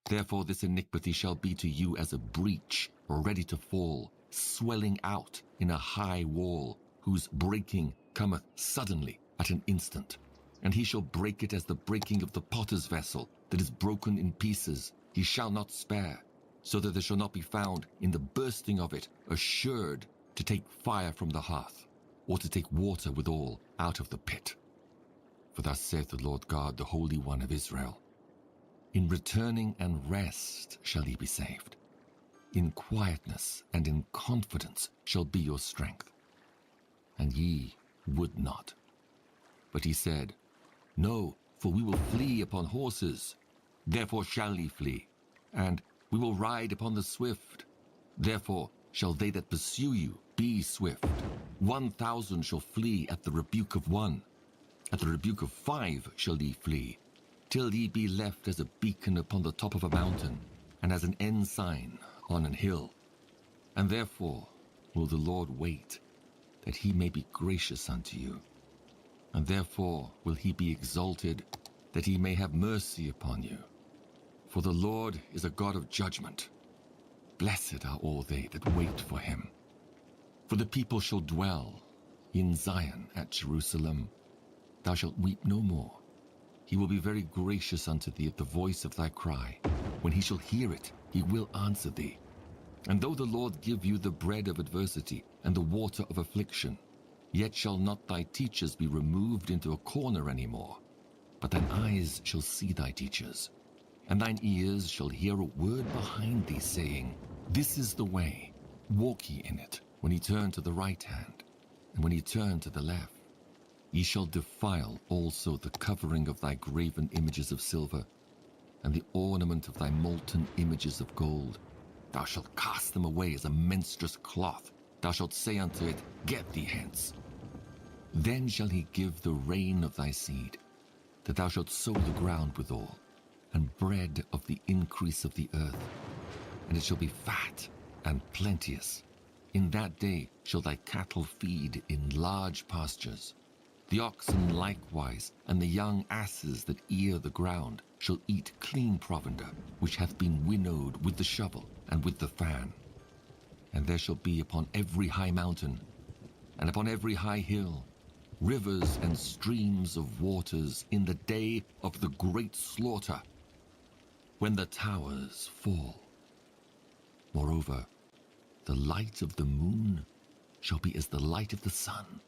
C: Therefore this iniquity shall be to you as a breach ready to fall, swelling out in a high wall, whose breaking cometh suddenly at an instant. And he shall break it as the breaking of the potter's vessel, that is broken in pieces. He shall not spare, so that there shall not be found in the bursting of it assured to take fire from the hearth, or to take water withal out of the pit. For thus saith the Lord God, the Holy One of Israel, in returning and rest shall ye be saved. In quietness and in confidence shall be your strength. And ye would not. But he said, no, for we will flee upon horses. Therefore shall ye flee. And we will ride upon the swift. Therefore shall they that pursue you be swift. 1,000 shall flee at the rebuke of one. At the rebuke of 5 shall ye flee, till ye be left as a beacon upon the top of a mountain, and as an ensign on an hill. And therefore will the Lord wait, that he may be gracious unto you. And therefore will he be exalted, that he may have mercy upon you. For the Lord is a God of judgment. Blessed are all they that wait for him. For the people shall dwell in Zion at Jerusalem. Thou shalt weep no more. He will be very gracious unto thee at the voice of thy cry. When he shall hear it, he will answer thee. And though the Lord give you the bread of adversity and the water of affliction, yet shall not thy teachers be removed into a corner any more, but thine eyes shall see thy teachers, and thine ears shall hear a word behind thee, saying, This is the way, walk ye in it, when ye turn to the right hand, and when ye turn to the left. Ye shall defile also the covering of thy graven images of silver, and the ornament of thy molten images of gold. Thou shalt cast them away as a menstruous cloth. Thou shalt say unto it, Get thee hence. Then shall he give the rain of thy seed, that thou shalt sow the ground withal, and bread of the increase of the earth. And it shall be fat and plenteous. In that day shall thy cattle feed in large pastures. The oxen likewise, and the young asses that ear the ground, shall eat clean provender, which hath been winnowed with the shovel and with the fan. And there shall be upon every high mountain, and upon every high hill, rivers and streams of waters in the day of the great slaughter, when the towers fall. Moreover, the light of the moon shall be as the light of the sun,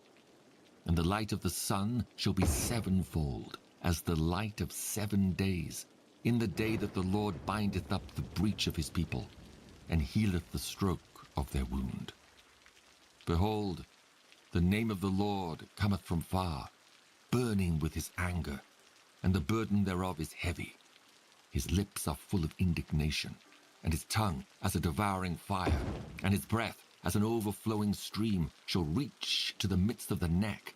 C: and the light of the sun shall be sevenfold, as the light of 7 days, in the day that the Lord bindeth up the breach of his people, and healeth the stroke of their wound. Behold, the name of the Lord cometh from far, burning with his anger, and the burden thereof is heavy. His lips are full of indignation, and his tongue as a devouring fire, and his breath as an overflowing stream shall reach to the midst of the neck,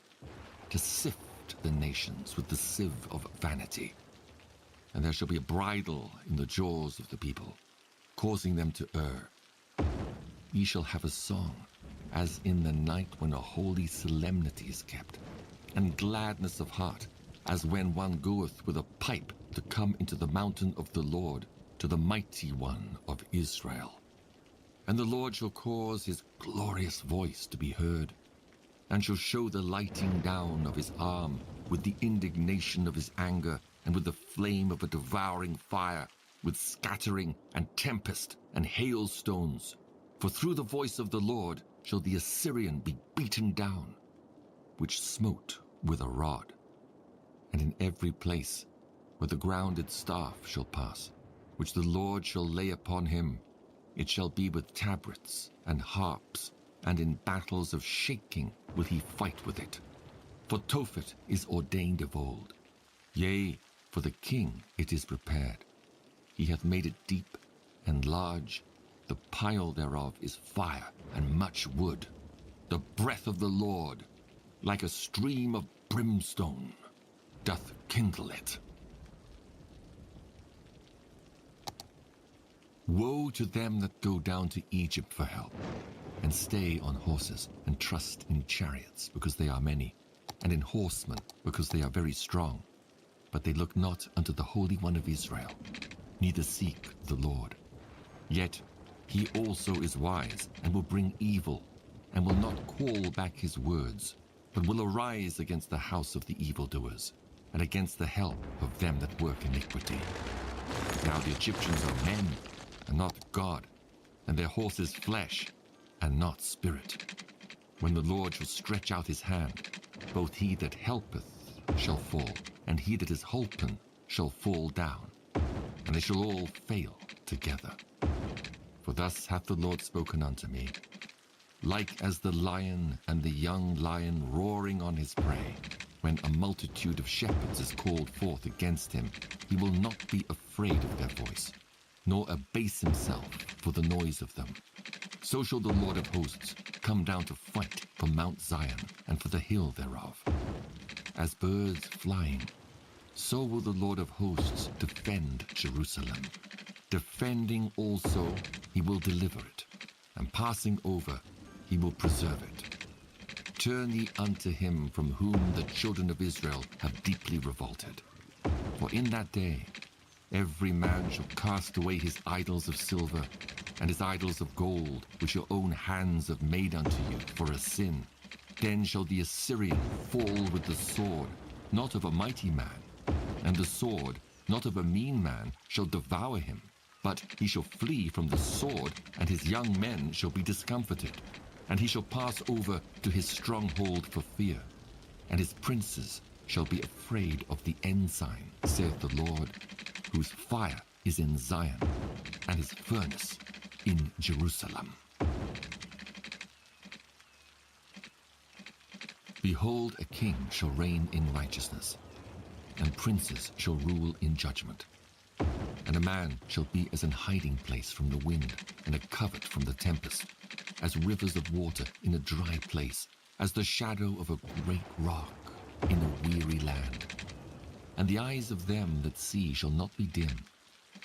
C: to sift the nations with the sieve of vanity. And there shall be a bridle in the jaws of the people, causing them to err. Ye shall have a song, as in the night when a holy solemnity is kept, and gladness of heart, as when one goeth with a pipe to come into the mountain of the Lord, to the mighty one of Israel. And the Lord shall cause his glorious voice to be heard, and shall show the lighting down of his arm with the indignation of his anger, and with the flame of a devouring fire, with scattering and tempest and hailstones. For through the voice of the Lord shall the Assyrian be beaten down, which smote with a rod. And in every place where the grounded staff shall pass, which the Lord shall lay upon him, it shall be with tabrets and harps, and in battles of shaking will he fight with it. For Tophet is ordained of old, yea, for the king it is prepared. He hath made it deep and large, the pile thereof is fire and much wood. The breath of the Lord, like a stream of brimstone, doth kindle it. Woe to them that go down to Egypt for help, and stay on horses, and trust in chariots, because they are many, and in horsemen, because they are very strong. But they look not unto the Holy One of Israel, neither seek the Lord. Yet he also is wise, and will bring evil, and will not call back his words, but will arise against the house of the evildoers, and against the help of them that work iniquity. Now the Egyptians are men, and not God, and their horses flesh, and not spirit. When the Lord shall stretch out his hand, both he that helpeth shall fall, and he that is holpen shall fall down, and they shall all fail together. For thus hath the Lord spoken unto me, like as the lion and the young lion roaring on his prey, when a multitude of shepherds is called forth against him, he will not be afraid of their voice, nor abase himself for the noise of them. So shall the Lord of hosts come down to fight for Mount Zion and for the hill thereof. As birds flying, so will the Lord of hosts defend Jerusalem. Defending also, he will deliver it, and passing over, he will preserve it. Turn ye unto him from whom the children of Israel have deeply revolted. For in that day every man shall cast away his idols of silver and his idols of gold, which your own hands have made unto you for a sin. Then shall the Assyrian fall with the sword, not of a mighty man, and the sword, not of a mean man, shall devour him. But he shall flee from the sword, and his young men shall be discomfited. And he shall pass over to his stronghold for fear, and his princes shall be afraid of the ensign, saith the Lord, whose fire is in Zion, and his furnace in Jerusalem. Behold, a king shall reign in righteousness, and princes shall rule in judgment. And a man shall be as an hiding place from the wind, and a covert from the tempest, as rivers of water in a dry place, as the shadow of a great rock in a weary land. And the eyes of them that see shall not be dim,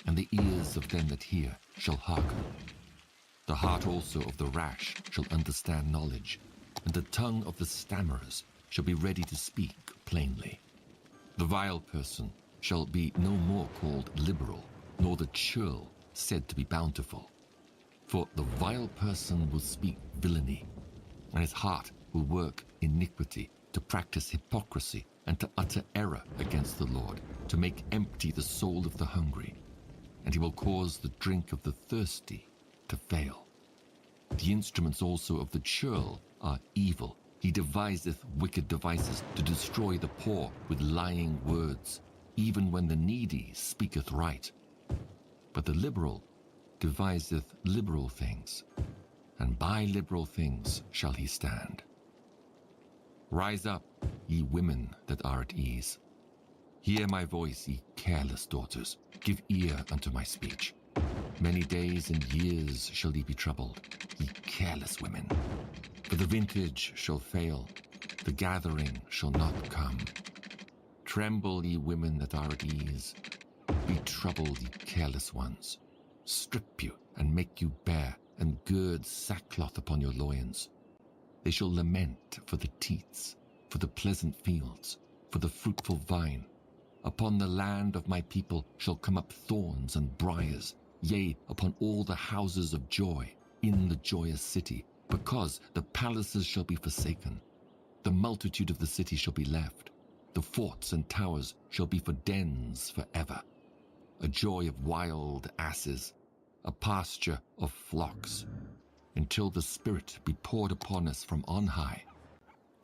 C: and the ears of them that hear shall hearken. The heart also of the rash shall understand knowledge, and the tongue of the stammerers shall be ready to speak plainly. The vile person shall be no more called liberal, nor the churl said to be bountiful. For the vile person will speak villainy, and his heart will work iniquity, to practice hypocrisy, and to utter error against the Lord, to make empty the soul of the hungry. And he will cause the drink of the thirsty to fail. The instruments also of the churl are evil. He deviseth wicked devices to destroy the poor with lying words, even when the needy speaketh right. But the liberal deviseth liberal things, and by liberal things shall he stand. Rise up, ye women that are at ease. Hear my voice, ye careless daughters. Give ear unto my speech. Many days and years shall ye be troubled, ye careless women. For the vintage shall fail, the gathering shall not come. Tremble, ye women that are at ease. Be troubled, ye careless ones. Strip you and make you bare, and gird sackcloth upon your loins. They shall lament for the teats, for the pleasant fields, for the fruitful vine. Upon the land of my people shall come up thorns and briars, yea, upon all the houses of joy, in the joyous city, because the palaces shall be forsaken. The multitude of the city shall be left. The forts and towers shall be for dens forever. A joy of wild asses, a pasture of flocks, until the Spirit be poured upon us from on high,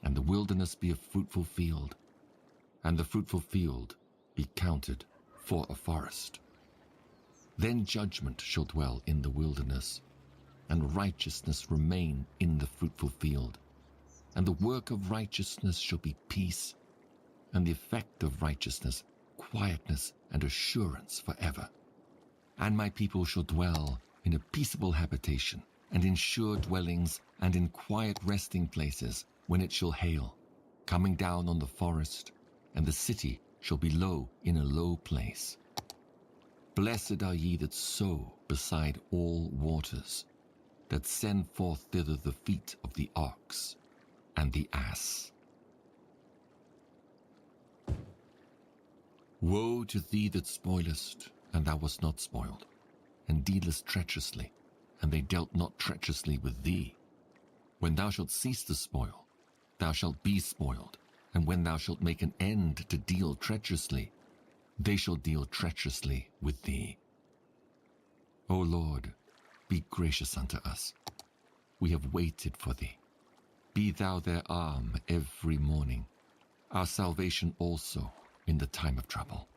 C: and the wilderness be a fruitful field, and the fruitful field be counted for a forest. Then judgment shall dwell in the wilderness, and righteousness remain in the fruitful field. And the work of righteousness shall be peace, and the effect of righteousness quietness and assurance forever. And my people shall dwell in a peaceable habitation, and in sure dwellings, and in quiet resting places, when it shall hail, coming down on the forest, and the city shall be low in a low place. Blessed are ye that sow beside all waters, that send forth thither the feet of the ox and the ass. Woe to thee that spoilest, and thou wast not spoiled, and dealest treacherously, and they dealt not treacherously with thee. When thou shalt cease to spoil, thou shalt be spoiled, and when thou shalt make an end to deal treacherously, they shall deal treacherously with thee. O Lord, be gracious unto us. We have waited for thee. Be thou their arm every morning, our salvation also in the time of trouble.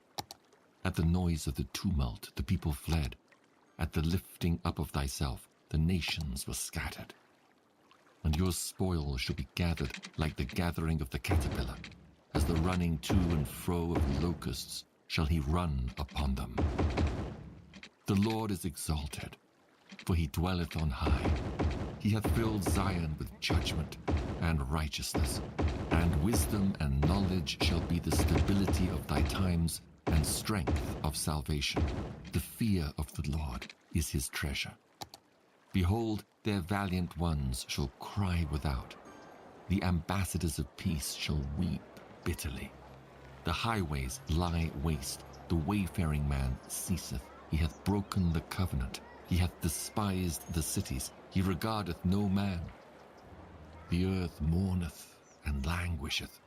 C: At the noise of the tumult the people fled. At the lifting up of thyself the nations were scattered. And your spoil shall be gathered like the gathering of the caterpillar. As the running to and fro of locusts shall he run upon them. The Lord is exalted, for he dwelleth on high. He hath filled Zion with judgment and righteousness, and wisdom and knowledge shall be the stability of thy times, and strength of salvation. The fear of the Lord is his treasure. Behold, their valiant ones shall cry without. The ambassadors of peace shall weep bitterly. The highways lie waste. The wayfaring man ceaseth. He hath broken the covenant. He hath despised the cities. He regardeth no man. The earth mourneth and languisheth.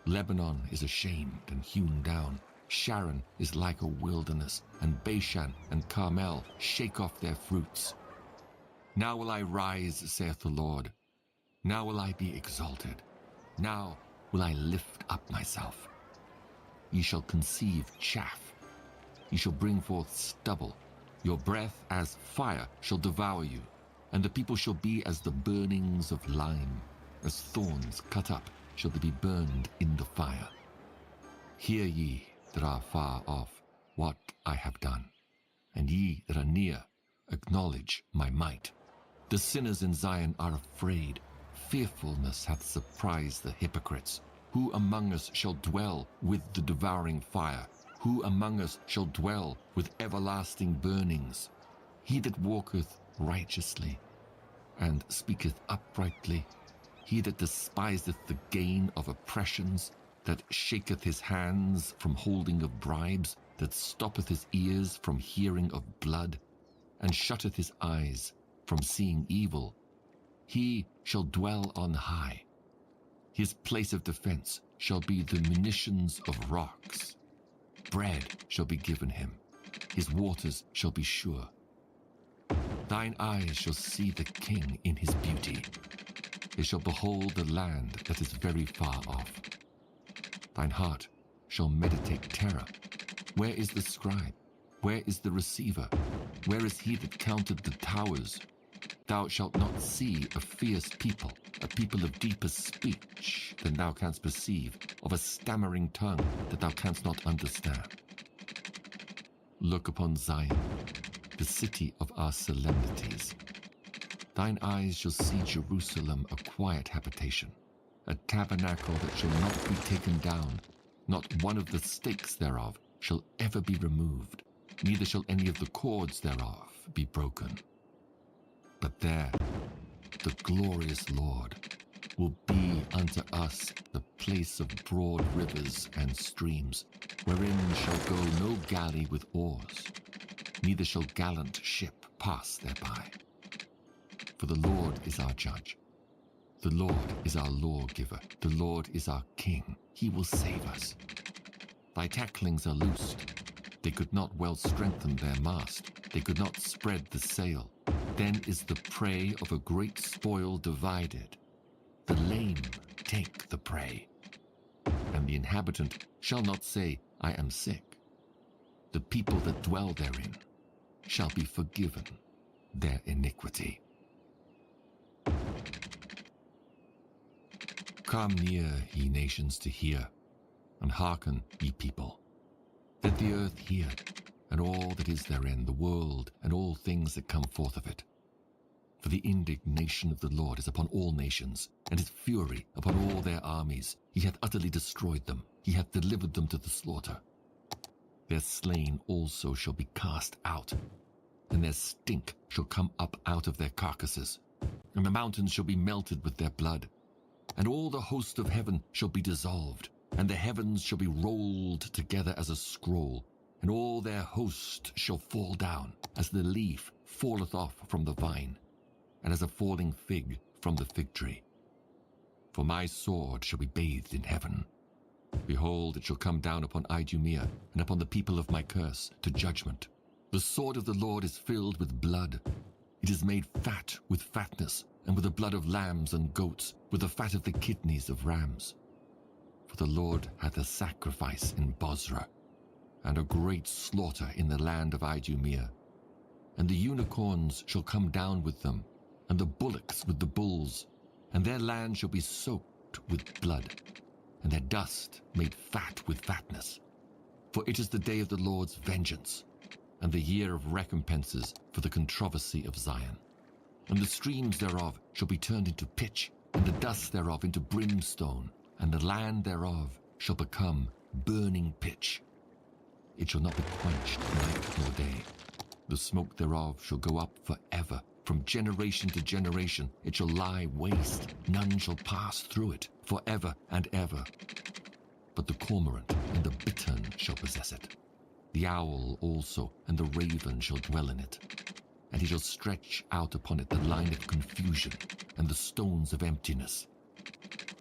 C: Lebanon is ashamed and hewn down. Sharon is like a wilderness, and Bashan and Carmel shake off their fruits. Now will I rise, saith the Lord. Now will I be exalted. Now will I lift up myself. Ye shall conceive chaff. Ye shall bring forth stubble. Your breath as fire shall devour you, and the people shall be as the burnings of lime. As thorns cut up shall they be burned in the fire. Hear ye that are far off what I have done, and ye that are near acknowledge my might. The sinners in Zion are afraid. Fearfulness hath surprised the hypocrites. Who among us shall dwell with the devouring fire? Who among us shall dwell with everlasting burnings? He that walketh righteously and speaketh uprightly, he that despiseth the gain of oppressions, that shaketh his hands from holding of bribes, that stoppeth his ears from hearing of blood, and shutteth his eyes from seeing evil, he shall dwell on high. His place of defense shall be the munitions of rocks. Bread shall be given him. His waters shall be sure. Thine eyes shall see the king in his beauty. They shall behold the land that is very far off. Thine heart shall meditate terror. Where is the scribe? Where is the receiver? Where is he that counted the towers? Thou shalt not see a fierce people, a people of deeper speech than thou canst perceive, of a stammering tongue that thou canst not understand. Look upon Zion, the city of our solemnities. Thine eyes shall see Jerusalem a quiet habitation, a tabernacle that shall not be taken down. Not one of the stakes thereof shall ever be removed, neither shall any of the cords thereof be broken. But there the glorious Lord will be unto us the place of broad rivers and streams, wherein shall go no galley with oars, neither shall gallant ship pass thereby. For the Lord is our judge, the Lord is our lawgiver, the Lord is our king, he will save us. Thy tacklings are loosed, they could not well strengthen their mast, they could not spread the sail. Then is the prey of a great spoil divided. The lame take the prey, and the inhabitant shall not say, I am sick. The people that dwell therein shall be forgiven their iniquity. Come near, ye nations, to hear, and hearken, ye people. Let the earth hear, and all that is therein, the world, and all things that come forth of it. For the indignation of the Lord is upon all nations, and his fury upon all their armies. He hath utterly destroyed them, he hath delivered them to the slaughter. Their slain also shall be cast out, and their stink shall come up out of their carcasses, and the mountains shall be melted with their blood, and all the host of heaven shall be dissolved, and the heavens shall be rolled together as a scroll, and all their host shall fall down, as the leaf falleth off from the vine, and as a falling fig from the fig tree. For my sword shall be bathed in heaven. Behold, it shall come down upon Idumea, and upon the people of my curse, to judgment. The sword of the Lord is filled with blood. It is made fat with fatness, and with the blood of lambs and goats, with the fat of the kidneys of rams. For the Lord hath a sacrifice in Bozrah, and a great slaughter in the land of Idumea. And the unicorns shall come down with them, and the bullocks with the bulls, and their land shall be soaked with blood, and their dust made fat with fatness. For it is the day of the Lord's vengeance, and the year of recompenses for the controversy of Zion. And the streams thereof shall be turned into pitch, and the dust thereof into brimstone, and the land thereof shall become burning pitch. It shall not be quenched night nor day. The smoke thereof shall go up forever From generation to generation it shall lie waste. None shall pass through it forever and ever. But the cormorant and the bittern shall possess it. The owl also and the raven shall dwell in it. And he shall stretch out upon it the line of confusion and the stones of emptiness.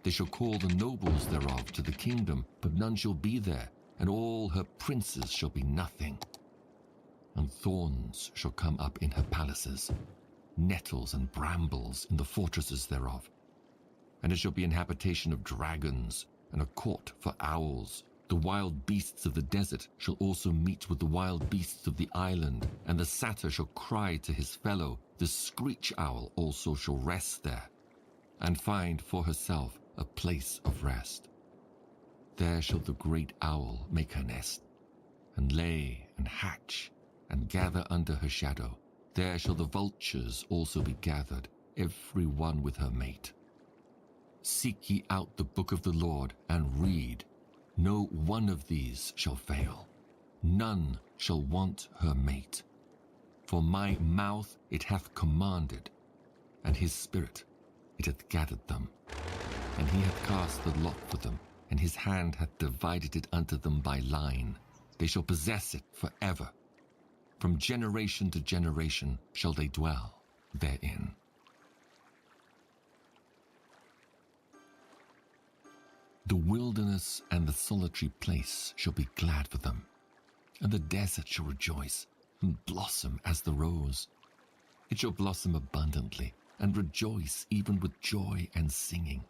C: They shall call the nobles thereof to the kingdom, but none shall be there, and all her princes shall be nothing. And thorns shall come up in her palaces, nettles and brambles in the fortresses thereof. And it shall be an habitation of dragons, and a court for owls. The wild beasts of the desert shall also meet with the wild beasts of the island, and the satyr shall cry to his fellow. The screech owl also shall rest there, and find for herself a place of rest. There shall the great owl make her nest, and lay and hatch, and gather under her shadow. There shall the vultures also be gathered, every one with her mate. Seek ye out the book of the Lord, and read. No one of these shall fail. None shall want her mate. For my mouth it hath commanded, and his spirit it hath gathered them. And he hath cast the lot for them, and his hand hath divided it unto them by line. They shall possess it forever. From generation to generation shall they dwell therein. The wilderness and the solitary place shall be glad for them, and the desert shall rejoice and blossom as the rose. It shall blossom abundantly and rejoice even with joy and singing.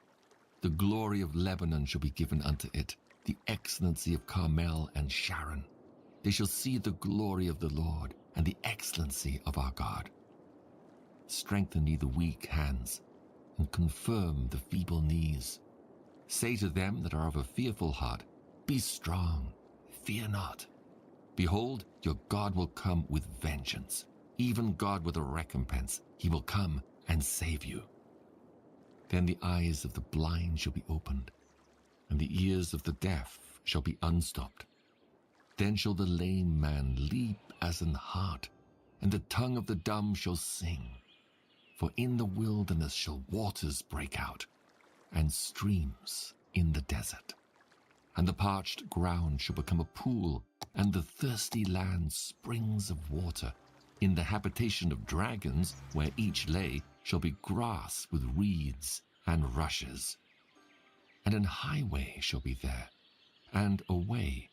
C: The glory of Lebanon shall be given unto it, the excellency of Carmel and Sharon. They shall see the glory of the Lord and the excellency of our God. Strengthen ye the weak hands, and confirm the feeble knees. Say to them that are of a fearful heart, Be strong, fear not. Behold, your God will come with vengeance, even God with a recompense. He will come and save you. Then the eyes of the blind shall be opened, and the ears of the deaf shall be unstopped. Then shall the lame man leap as an hart, and the tongue of the dumb shall sing. For in the wilderness shall waters break out, and streams in the desert. And the parched ground shall become a pool, and the thirsty land springs of water. In the habitation of dragons, where each lay, shall be grass with reeds and rushes. And an highway shall be there, and a way,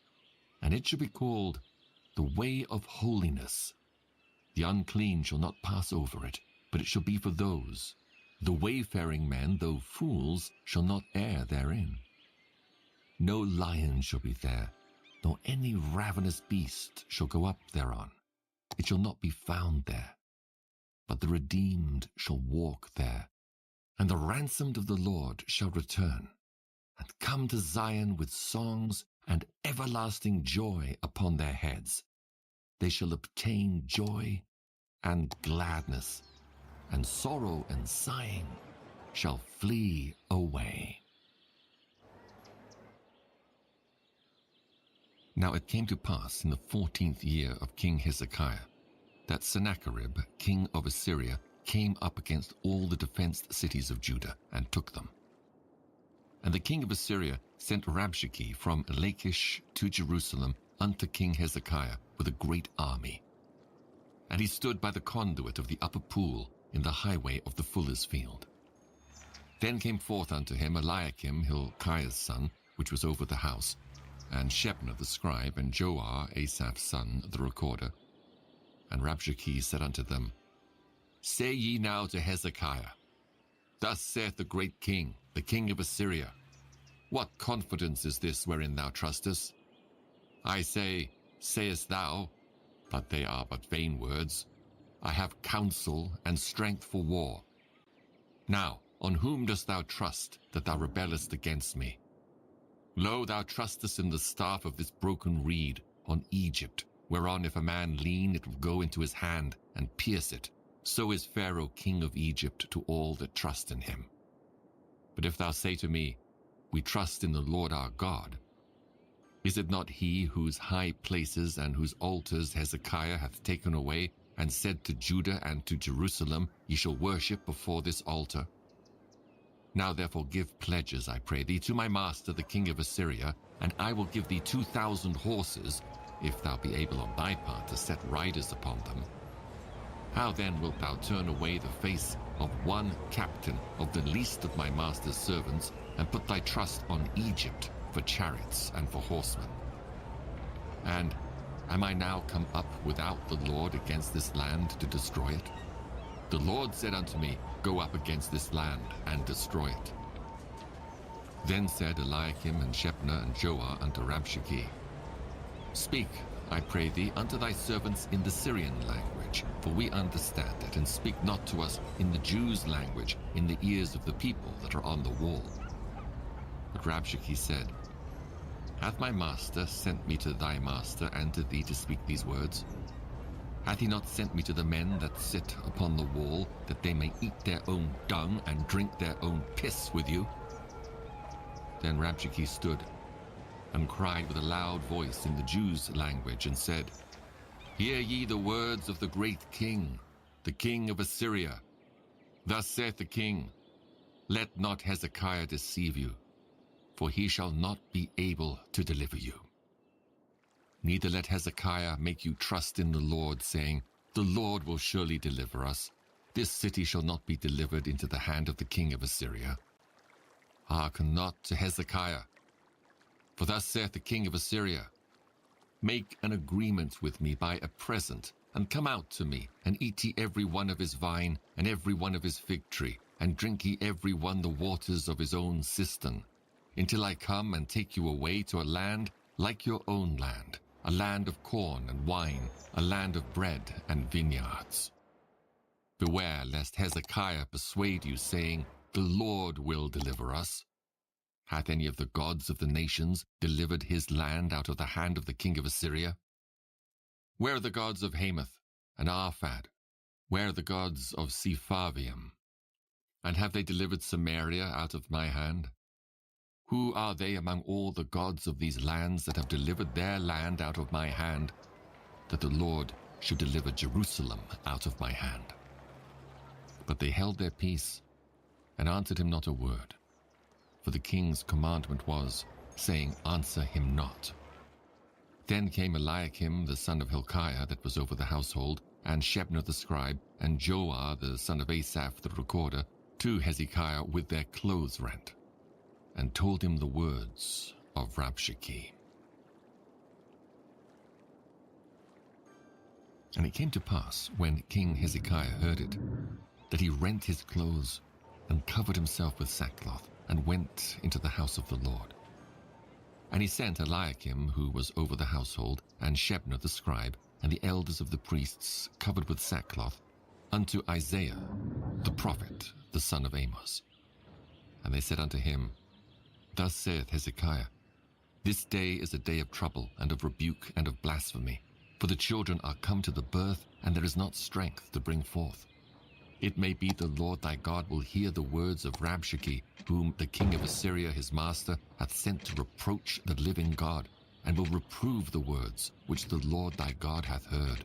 C: and it shall be called the way of holiness. The unclean shall not pass over it, but it shall be for those. The wayfaring men, though fools, shall not err therein. No lion shall be there, nor any ravenous beast shall go up thereon. It shall not be found there. But the redeemed shall walk there, and the ransomed of the Lord shall return, and come to Zion with songs and everlasting joy upon their heads. They shall obtain joy and gladness, and sorrow and sighing shall flee away. Now it came to pass in the 14th year of King Hezekiah, that Sennacherib, king of Assyria, came up against all the defenced cities of Judah, and took them. And the king of Assyria sent Rabshakeh from Lachish to Jerusalem unto King Hezekiah with a great army. And he stood by the conduit of the upper pool in the highway of the fuller's field. Then came forth unto him Eliakim, Hilkiah's son, which was over the house, and Shebna the scribe, and Joah, Asaph's son, the recorder. And Rabshakeh said unto them, Say ye now to Hezekiah, Thus saith the great king, the king of Assyria, What confidence is this wherein thou trustest? I say, sayest thou, but they are but vain words, I have counsel and strength for war. Now, on whom dost thou trust, that thou rebellest against me? Lo, thou trustest in the staff of this broken reed, on Egypt, whereon if a man lean, it will go into his hand and pierce it. So is Pharaoh king of Egypt to all that trust in him. But if thou say to me, We trust in the Lord our God, is it not he whose high places and whose altars Hezekiah hath taken away, and said to Judah and to Jerusalem, Ye shall worship before this altar. Now therefore give pledges, I pray thee, to my master the king of Assyria, and I will give thee 2,000 horses, if thou be able on thy part to set riders upon them. How then wilt thou turn away the face of one captain of the least of my master's servants, and put thy trust on Egypt for chariots and for horsemen? And am I now come up without the Lord against this land to destroy it? The Lord said unto me, Go up against this land and destroy it. Then said Eliakim and Shebna and Joah unto Rabshakeh, Speak, I pray thee, unto thy servants in the Syrian language, for we understand it, and speak not to us in the Jews' language, in the ears of the people that are on the wall. But Rabshakeh said, Hath my master sent me to thy master and to thee to speak these words? Hath he not sent me to the men that sit upon the wall, that they may eat their own dung and drink their own piss with you? Then Rabshakeh stood and cried with a loud voice in the Jews' language, and said, Hear ye the words of the great king, the king of Assyria. Thus saith the king, Let not Hezekiah deceive you, for he shall not be able to deliver you. Neither let Hezekiah make you trust in the Lord, saying, The Lord will surely deliver us. This city shall not be delivered into the hand of the king of Assyria. Hearken not to Hezekiah. For thus saith the king of Assyria, Make an agreement with me by a present, and come out to me, and eat ye every one of his vine, and every one of his fig tree, and drink ye every one the waters of his own cistern, until I come and take you away to a land like your own land, a land of corn and wine, a land of bread and vineyards. Beware lest Hezekiah persuade you, saying, The Lord will deliver us. Hath any of the gods of the nations delivered his land out of the hand of the king of Assyria? Where are the gods of Hamath and Arphad? Where are the gods of Sepharvaim? And have they delivered Samaria out of my hand? Who are they among all the gods of these lands that have delivered their land out of my hand, that the Lord should deliver Jerusalem out of my hand? But they held their peace, and answered him not a word. For the king's commandment was, saying, Answer him not. Then came Eliakim the son of Hilkiah that was over the household, and Shebna the scribe, and Joah the son of Asaph the recorder, to Hezekiah with their clothes rent, and told him the words of Rabshakeh. And it came to pass, when King Hezekiah heard it, that he rent his clothes, and covered himself with sackcloth, and went into the house of the Lord. And he sent Eliakim, who was over the household, and Shebna the scribe, and the elders of the priests, covered with sackcloth, unto Isaiah the prophet, the son of Amos. And they said unto him, Thus saith Hezekiah, This day is a day of trouble, and of rebuke, and of blasphemy, for the children are come to the birth, and there is not strength to bring forth. It may be the Lord thy God will hear the words of Rabshakeh, whom the king of Assyria his master hath sent to reproach the living God, and will reprove the words which the Lord thy God hath heard.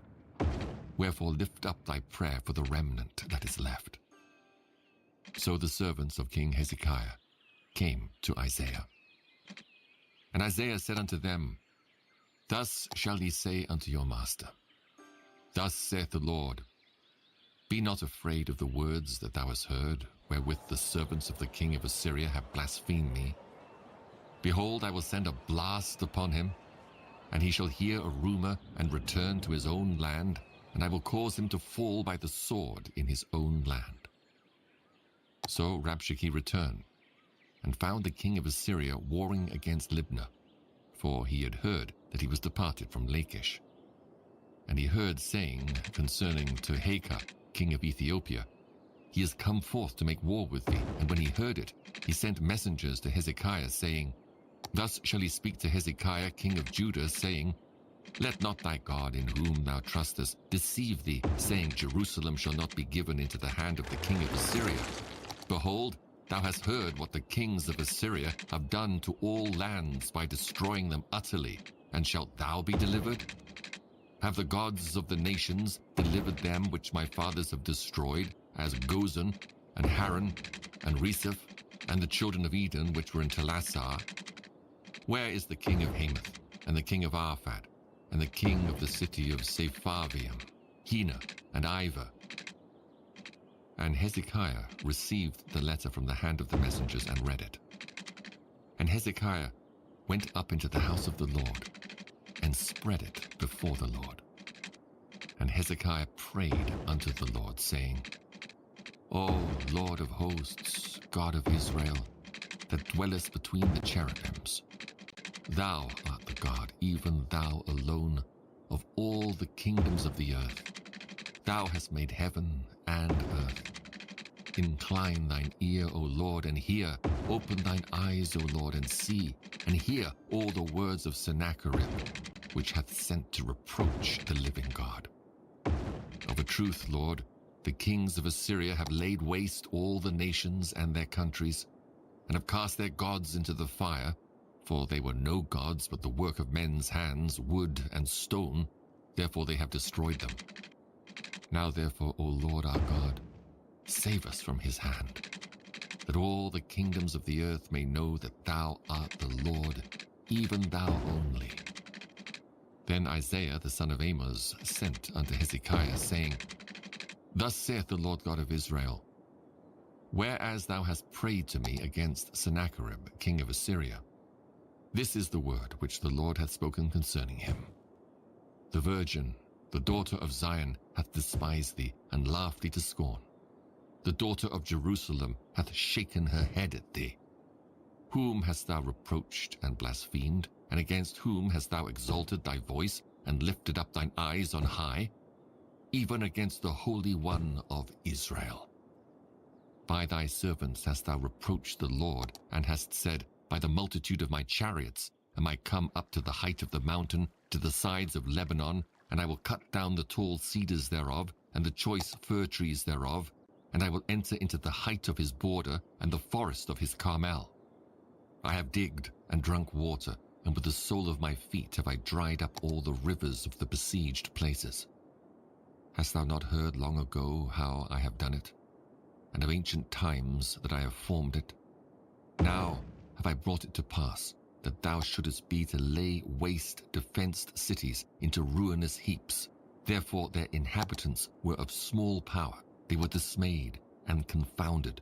C: Wherefore lift up thy prayer for the remnant that is left. So the servants of King Hezekiah came to Isaiah. And Isaiah said unto them, Thus shall ye say unto your master, Thus saith the Lord, Be not afraid of the words that thou hast heard, wherewith the servants of the king of Assyria have blasphemed me. Behold, I will send a blast upon him, and he shall hear a rumor and return to his own land, and I will cause him to fall by the sword in his own land. So Rabshakeh returned, and found the king of Assyria warring against Libnah, for he had heard that he was departed from Lachish. And he heard saying concerning Tirhakah, king of Ethiopia, He is come forth to make war with thee. And when he heard it, he sent messengers to Hezekiah, saying, Thus shall he speak to Hezekiah, king of Judah, saying, Let not thy God, in whom thou trustest, deceive thee, saying, Jerusalem shall not be given into the hand of the king of Assyria. Behold, thou hast heard what the kings of Assyria have done to all lands by destroying them utterly, and shalt thou be delivered? Have the gods of the nations delivered them which my fathers have destroyed, as Gozan, and Haran, and Reseph, and the children of Eden which were in Telassar? Where is the king of Hamath, and the king of Arphad, and the king of the city of Sepharvaim, Hena, and Ivah? And Hezekiah received the letter from the hand of the messengers and read it. And Hezekiah went up into the house of the Lord, and spread it before the Lord. And Hezekiah prayed unto the Lord, saying, O Lord of hosts, God of Israel, that dwellest between the cherubims, thou art the God, even thou alone, of all the kingdoms of the earth. Thou hast made heaven and earth. Incline thine ear, O Lord, and hear. Open thine eyes, O Lord, and see, and hear all the words of Sennacherib, which hath sent to reproach the living God. Of a truth, Lord, the kings of Assyria have laid waste all the nations and their countries, and have cast their gods into the fire, for they were no gods but the work of men's hands, wood and stone, therefore they have destroyed them. Now therefore, O Lord our God, save us from his hand, that all the kingdoms of the earth may know that thou art the Lord, even thou only. Then Isaiah the son of Amoz sent unto Hezekiah, saying, Thus saith the Lord God of Israel, Whereas thou hast prayed to me against Sennacherib, king of Assyria, this is the word which the Lord hath spoken concerning him. The virgin, the daughter of Zion, hath despised thee, and laughed thee to scorn. The daughter of Jerusalem hath shaken her head at thee. Whom hast thou reproached and blasphemed, and against whom hast thou exalted thy voice, and lifted up thine eyes on high? Even against the Holy One of Israel. By thy servants hast thou reproached the Lord, and hast said, By the multitude of my chariots am I come up to the height of the mountain, to the sides of Lebanon, and I will cut down the tall cedars thereof, and the choice fir trees thereof, and I will enter into the height of his border, and the forest of his Carmel. I have digged and drunk water, and with the sole of my feet have I dried up all the rivers of the besieged places. Hast thou not heard long ago how I have done it, and of ancient times that I have formed it? Now have I brought it to pass, that thou shouldest be to lay waste defenced cities into ruinous heaps. Therefore their inhabitants were of small power. They were dismayed and confounded.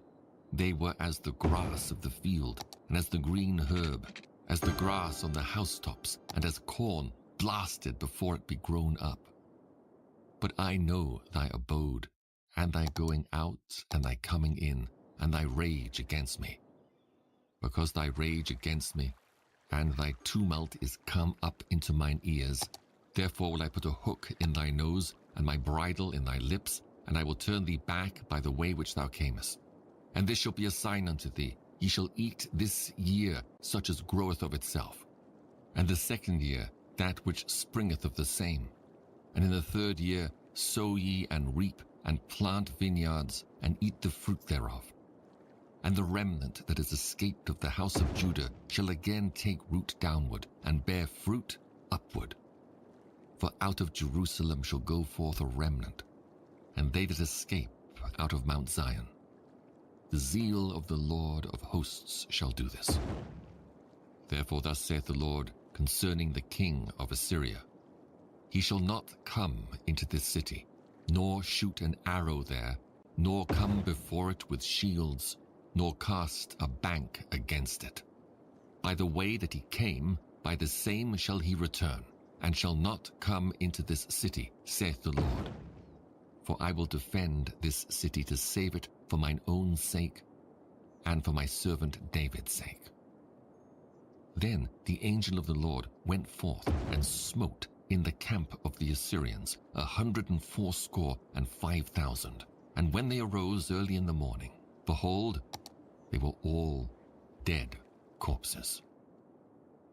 C: They were as the grass of the field, and as the green herb, as the grass on the housetops, and as corn blasted before it be grown up. But I know thy abode, and thy going out, and thy coming in, and thy rage against me. Because thy rage against me, and thy tumult is come up into mine ears, therefore will I put a hook in thy nose, and my bridle in thy lips, and I will turn thee back by the way which thou camest. And this shall be a sign unto thee, ye shall eat this year such as groweth of itself, and the second year that which springeth of the same. And in the third year sow ye and reap, and plant vineyards, and eat the fruit thereof. And the remnant that is escaped of the house of Judah shall again take root downward, and bear fruit upward. For out of Jerusalem shall go forth a remnant, and they that escape out of Mount Zion. The zeal of the Lord of hosts shall do this. Therefore thus saith the Lord concerning the king of Assyria, He shall not come into this city, nor shoot an arrow there, nor come before it with shields, nor cast a bank against it. By the way that he came, by the same shall he return, and shall not come into this city, saith the Lord. For I will defend this city to save it for mine own sake, and for my servant David's sake. Then the angel of the Lord went forth and smote in the camp of the Assyrians 185,000. And when they arose early in the morning, behold, they were all dead corpses.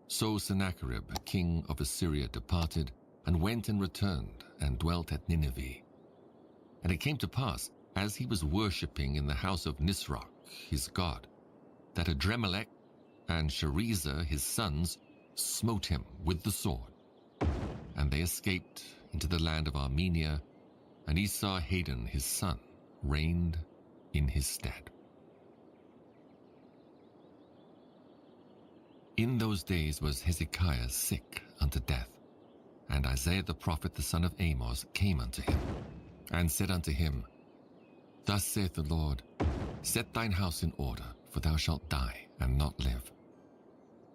C: So Sennacherib, king of Assyria, departed, and went and returned, and dwelt at Nineveh. And it came to pass, as he was worshipping in the house of Nisroch, his god, that Adremelech and Sharezer, his sons, smote him with the sword. And they escaped into the land of Armenia, and Esarhaddon his son reigned in his stead. In those days was Hezekiah sick unto death, and Isaiah the prophet the son of Amos came unto him, and said unto him, Thus saith the Lord, Set thine house in order, for thou shalt die and not live.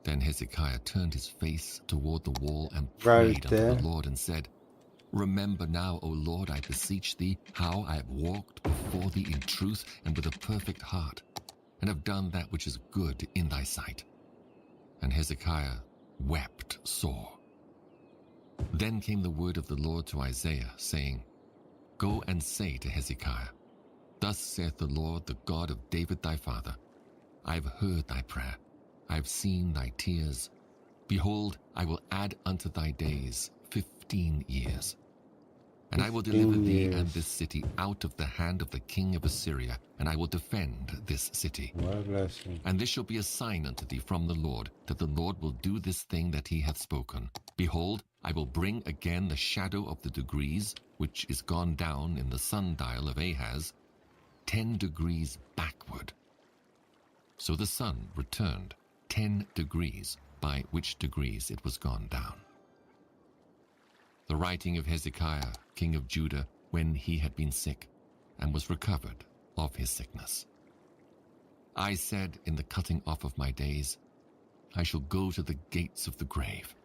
C: Then Hezekiah turned his face toward the wall and prayed unto the Lord and said, Remember now, O Lord, I beseech thee, how I have walked before thee in truth and with a perfect heart, and have done that which is good in thy sight. And Hezekiah wept sore. Then came the word of the Lord to Isaiah, saying, Go and say to Hezekiah, Thus saith the Lord, the God of David thy father, I have heard thy prayer, I have seen thy tears. Behold, I will add unto thy days 15 years. And I will deliver thee and this city out of the hand of the king of Assyria, and I will defend this city. And this shall be a sign unto thee from the Lord, that the Lord will do this thing that he hath spoken. Behold, I will bring again the shadow of the degrees, which is gone down in the sundial of Ahaz, 10 degrees backward. So the sun returned 10 degrees, by which degrees it was gone down. The writing of Hezekiah, king of Judah, when he had been sick, and was recovered of his sickness. I said in the cutting off of my days, I shall go to the gates of the grave.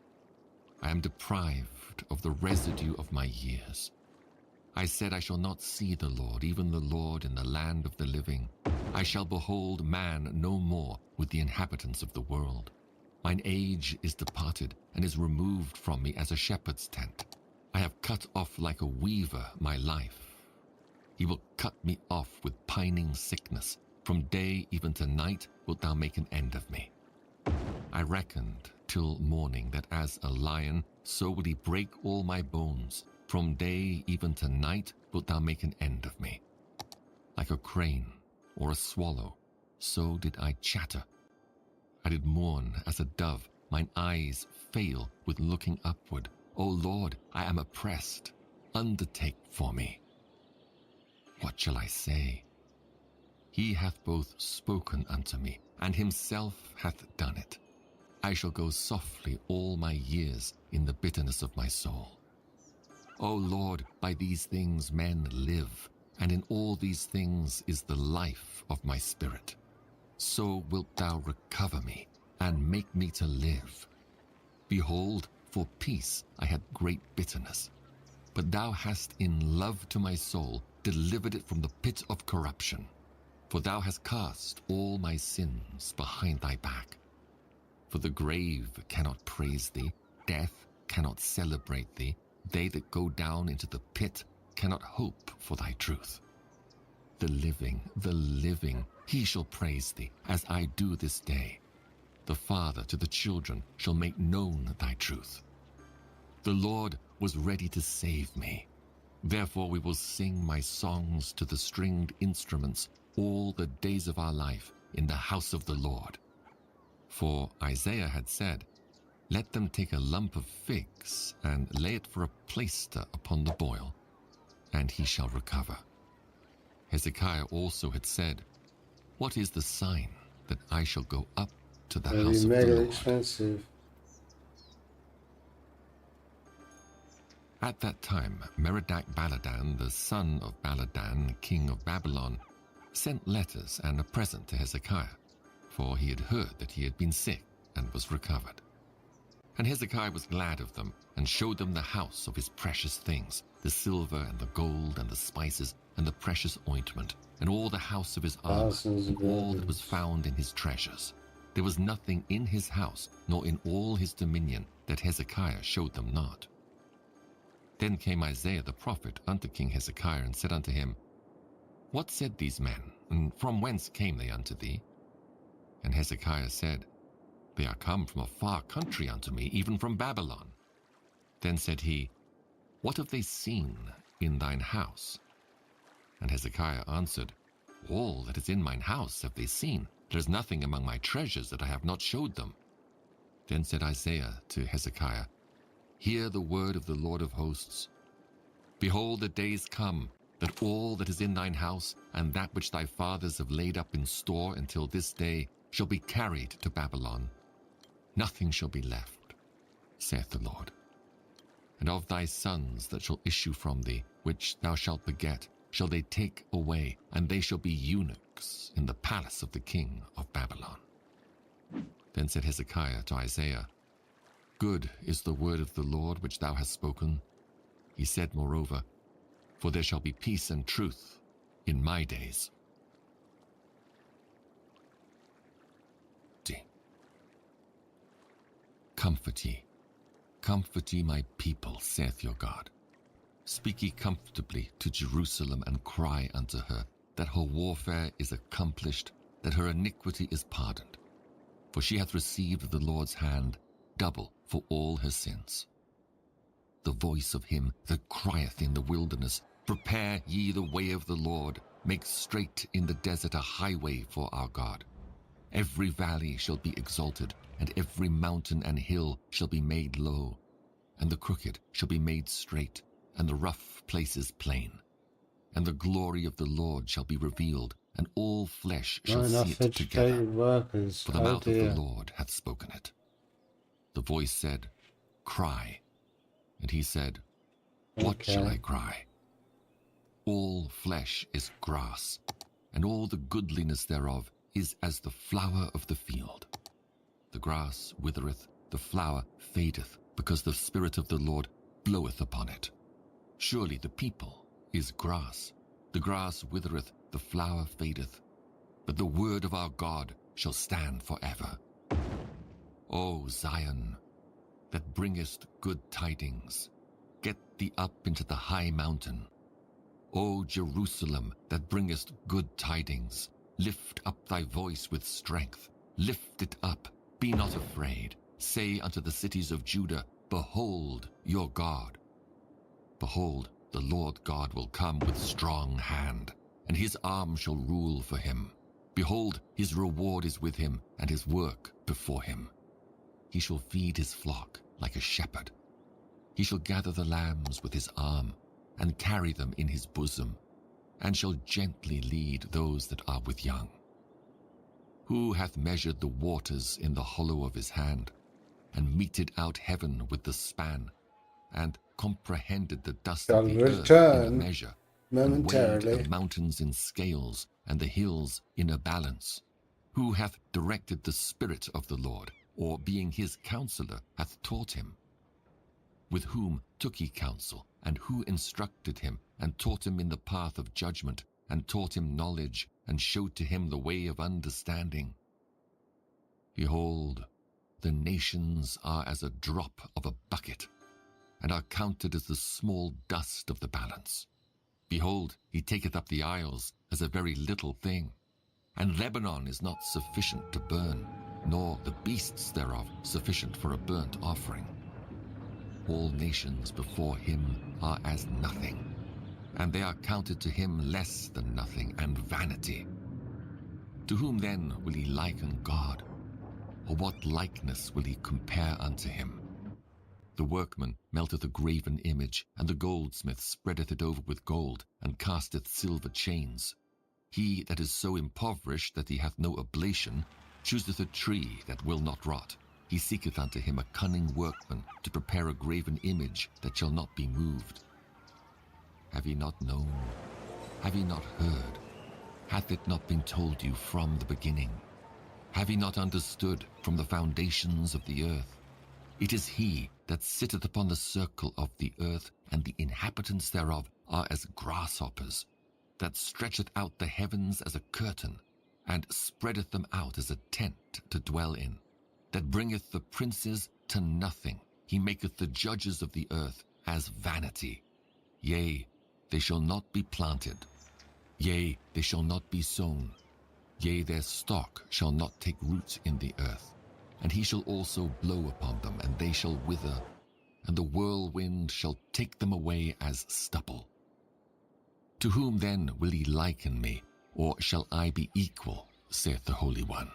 C: I am deprived of the residue of my years. I said, I shall not see the Lord, even the Lord in the land of the living. I shall behold man no more with the inhabitants of the world. Mine age is departed, and is removed from me as a shepherd's tent. I have cut off like a weaver my life. He will cut me off with pining sickness. From day even to night wilt thou make an end of me. I reckoned till morning that as a lion, so would he break all my bones. From day even to night wilt thou make an end of me. Like a crane or a swallow, so did I chatter. I did mourn as a dove, mine eyes fail with looking upward. O Lord, I am oppressed. Undertake for me. What shall I say? He hath both spoken unto me, and himself hath done it. I shall go softly all my years in the bitterness of my soul. O Lord, by these things men live, and in all these things is the life of my spirit. So wilt thou recover me, and make me to live. Behold, for peace I had great bitterness. But thou hast in love to my soul delivered it from the pit of corruption. For thou hast cast all my sins behind thy back. For the grave cannot praise thee, death cannot celebrate thee, they that go down into the pit cannot hope for thy truth. The living, he shall praise thee, as I do this day. The father to the children shall make known thy truth. The Lord was ready to save me. Therefore we will sing my songs to the stringed instruments all the days of our life in the house of the Lord. For Isaiah had said, Let them take a lump of figs and lay it for a plaister upon the boil, and he shall recover. Hezekiah also had said, What is the sign that I shall go up to the house of the Lord?
A: Expensive.
C: At that time, Merodach-Baladan, the son of Baladan, king of Babylon, sent letters and a present to Hezekiah, for he had heard that he had been sick and was recovered. And Hezekiah was glad of them, and showed them the house of his precious things, the silver and the gold and the spices and the precious ointment, and all the house of his armor, and all that was found in his treasures. There was nothing in his house, nor in all his dominion, that Hezekiah showed them not. Then came Isaiah the prophet unto King Hezekiah, and said unto him, What said these men, and from whence came they unto thee? And Hezekiah said, They are come from a far country unto me, even from Babylon. Then said he, What have they seen in thine house? And Hezekiah answered, All that is in mine house have they seen. There is nothing among my treasures that I have not showed them. Then said Isaiah to Hezekiah, Hear the word of the Lord of hosts. Behold, the days come, that all that is in thine house, and that which thy fathers have laid up in store until this day, shall be carried to Babylon. Nothing shall be left, saith the Lord. And of thy sons that shall issue from thee, which thou shalt beget, shall they take away, and they shall be eunuchs in the palace of the king of Babylon. Then said Hezekiah to Isaiah, Good is the word of the Lord which thou hast spoken. He said, moreover, For there shall be peace and truth in my days. Comfort ye my people, saith your God. Speak ye comfortably to Jerusalem, and cry unto her, that her warfare is accomplished, that her iniquity is pardoned. For she hath received of the Lord's hand double for all her sins. The voice of him that crieth in the wilderness, Prepare ye the way of the Lord, make straight in the desert a highway for our God. Every valley shall be exalted, and every mountain and hill shall be made low, and the crooked shall be made straight, and the rough places plain. And the glory of the Lord shall be revealed, and all flesh shall
A: Not
C: see
A: enough
C: it together.
A: educated workers.
C: For the
A: Oh
C: mouth of
A: dear.
C: the Lord hath spoken it. The voice said, Cry. And he said, What
A: Okay.
C: shall I cry? All flesh is grass, and all the goodliness thereof is as the flower of the field. The grass withereth, the flower fadeth, because the Spirit of the Lord bloweth upon it. Surely the people is grass. The grass withereth, the flower fadeth, but the word of our God shall stand forever. O Zion, that bringest good tidings, get thee up into the high mountain. O Jerusalem, that bringest good tidings, lift up thy voice with strength. Lift it up, be not afraid. Say unto the cities of Judah, Behold your God. Behold, the Lord God will come with strong hand, and his arm shall rule for him. Behold, his reward is with him, and his work before him. He shall feed his flock like a shepherd. He shall gather the lambs with his arm, and carry them in his bosom, and shall gently lead those that are with young. Who hath measured the waters in the hollow of his hand, and meted out heaven with the span, and comprehended the dust
A: Shall
C: of the earth in a
A: return
C: measure, and weighed
A: momentarily.
C: the mountains in scales, and the hills in a balance? Who hath directed the Spirit of the Lord, or being his counselor hath taught him? With whom took he counsel, and who instructed him, and taught him in the path of judgment, and taught him knowledge, and showed to him the way of understanding? Behold, the nations are as a drop of a bucket, and are counted as the small dust of the balance. Behold, he taketh up the isles as a very little thing, and Lebanon is not sufficient to burn, nor the beasts thereof sufficient for a burnt offering. All nations before him are as nothing, and they are counted to him less than nothing and vanity. To whom then will he liken God? Or what likeness will he compare unto him? The workman melteth a graven image, and the goldsmith spreadeth it over with gold, and casteth silver chains. He that is so impoverished that he hath no oblation chooseth a tree that will not rot. He seeketh unto him a cunning workman to prepare a graven image that shall not be moved. Have ye not known? Have ye not heard? Hath it not been told you from the beginning? Have ye not understood from the foundations of the earth? It is he that sitteth upon the circle of the earth, and the inhabitants thereof are as grasshoppers, that stretcheth out the heavens as a curtain, and spreadeth them out as a tent to dwell in, that bringeth the princes to nothing. He maketh the judges of the earth as vanity. Yea, they shall not be planted. Yea, they shall not be sown. Yea, their stock shall not take root in the earth. And he shall also blow upon them, and they shall wither, and the whirlwind shall take them away as stubble. To whom then will ye liken me, or shall I be equal, saith the Holy One?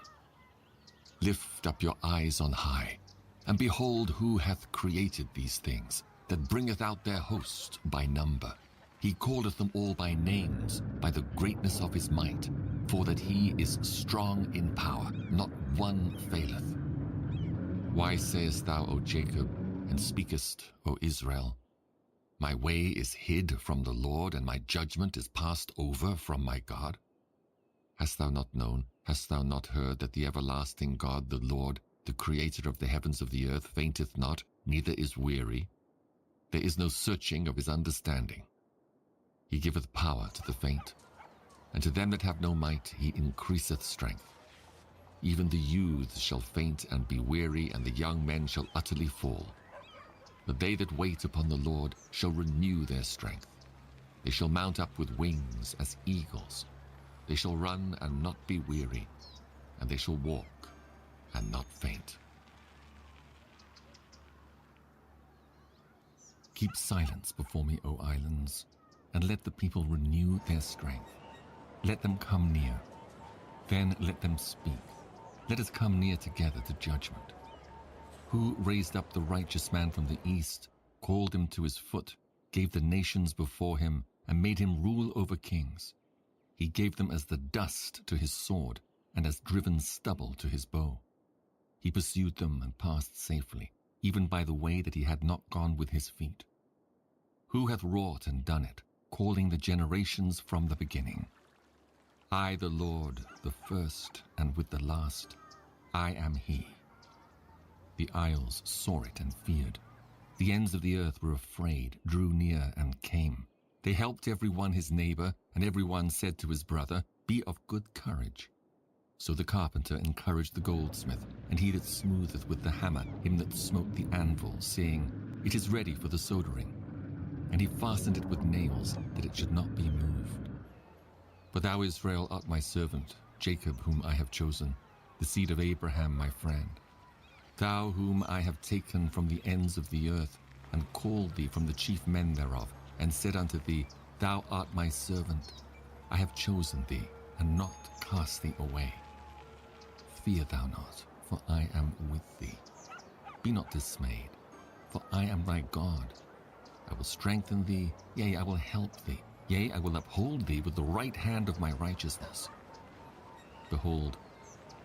C: Lift up your eyes on high, and behold who hath created these things, that bringeth out their host by number. He calleth them all by names, by the greatness of his might, for that he is strong in power, not one faileth. Why sayest thou, O Jacob, and speakest, O Israel, my way is hid from the Lord, and my judgment is passed over from my God? Hast thou not known, hast thou not heard that the everlasting God, the Lord, the creator of the heavens of the earth, fainteth not, neither is weary? There is no searching of his understanding. He giveth power to the faint, and to them that have no might he increaseth strength. Even the youths shall faint and be weary, and the young men shall utterly fall. But they that wait upon the Lord shall renew their strength. They shall mount up with wings as eagles. They shall run and not be weary, and they shall walk and not faint. Keep silence before me, O islands, and let the people renew their strength. Let them come near. Then let them speak. Let us come near together to judgment. Who raised up the righteous man from the east, called him to his foot, gave the nations before him, and made him rule over kings? He gave them as the dust to his sword, and as driven stubble to his bow. He pursued them and passed safely, even by the way that he had not gone with his feet. Who hath wrought and done it, calling the generations from the beginning? I, the Lord, the first, and with the last, I am he. The isles saw it and feared. The ends of the earth were afraid, drew near, and came. They helped every one his neighbor, and every one said to his brother, Be of good courage. So the carpenter encouraged the goldsmith, and he that smootheth with the hammer him that smote the anvil, saying, It is ready for the soldering. And he fastened it with nails, that it should not be moved. But thou, Israel, art my servant, Jacob, whom I have chosen, the seed of Abraham my friend. Thou whom I have taken from the ends of the earth, and called thee from the chief men thereof, and said unto thee, Thou art my servant. I have chosen thee, and not cast thee away. Fear thou not, for I am with thee. Be not dismayed, for I am thy God. I will strengthen thee, yea, I will help thee. Yea, I will uphold thee with the right hand of my righteousness. Behold,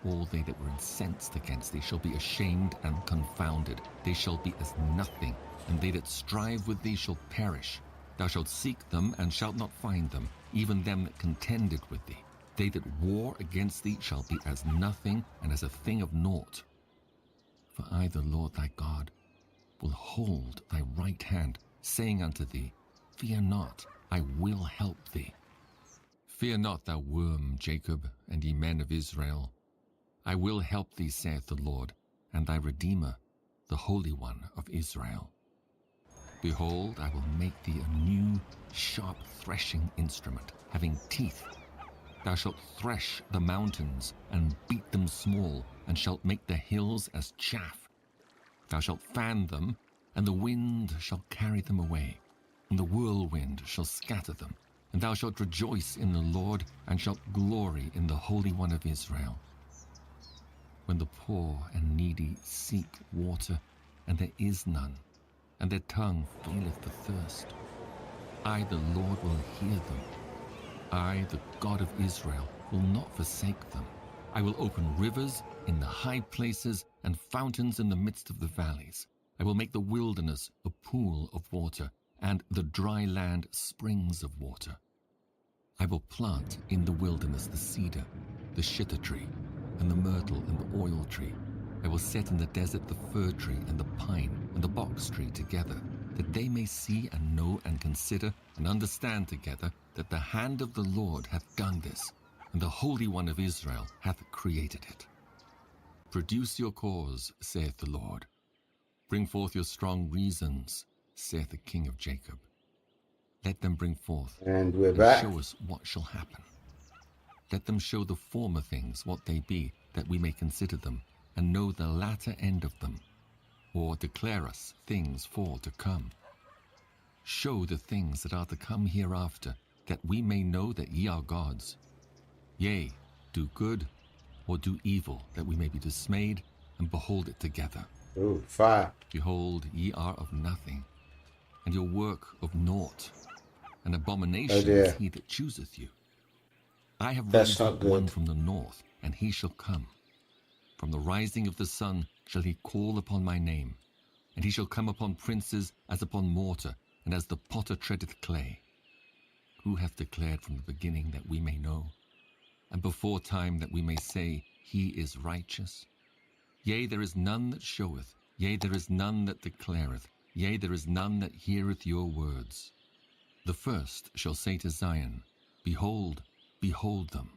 C: all they that were incensed against thee shall be ashamed and confounded. They shall be as nothing, and they that strive with thee shall perish. Thou shalt seek them, and shalt not find them, even them that contended with thee. They that war against thee shall be as nothing, and as a thing of naught. For I, the Lord thy God, will hold thy right hand, saying unto thee, Fear not, I will help thee. Fear not, thou worm, Jacob, and ye men of Israel. I will help thee, saith the Lord, and thy Redeemer, the Holy One of Israel. Behold, I will make thee a new, sharp threshing instrument, having teeth. Thou shalt thresh the mountains, and beat them small, and shalt make the hills as chaff. Thou shalt fan them, and the wind shall carry them away, and the whirlwind shall scatter them. And thou shalt rejoice in the Lord, and shalt glory in the Holy One of Israel. When the poor and needy seek water, and there is none, and their tongue faileth for thirst, I, the Lord, will hear them. I, the God of Israel, will not forsake them. I will open rivers in the high places and fountains in the midst of the valleys. I will make the wilderness a pool of water, and the dry land springs of water. I will plant in the wilderness the cedar, the shittah tree, and the myrtle and the oil tree. I will set in the desert the fir tree and the pine and the box tree together, that they may see and know and consider and understand together that the hand of the Lord hath done this, and the Holy One of Israel hath created it. Produce your cause, saith the Lord. Bring forth your strong reasons, saith the King of Jacob. Let them bring forth,
A: And we're back.
C: show us what shall happen. Let them show the former things what they be, that we may consider them, and know the latter end of them, or declare us things for to come. Show the things that are to come hereafter, that we may know that ye are gods. Yea, do good, or do evil, that we may be dismayed, and behold it together.
A: Oh, fire.
C: Behold, ye are of nothing,
D: and your work of naught. An
A: Oh
D: abomination is
A: dear.
D: he that chooseth you. I have
A: That's
D: raised
A: not
D: up one
A: good.
D: from the north, and he shall come. From the rising of the sun shall he call upon my name, and he shall come upon princes as upon mortar, and as the potter treadeth clay. Who hath declared from the beginning that we may know, and before time that we may say, he is righteous? Yea, there is none that showeth, yea, there is none that declareth, yea, there is none that heareth your words. The first shall say to Zion, Behold, behold them.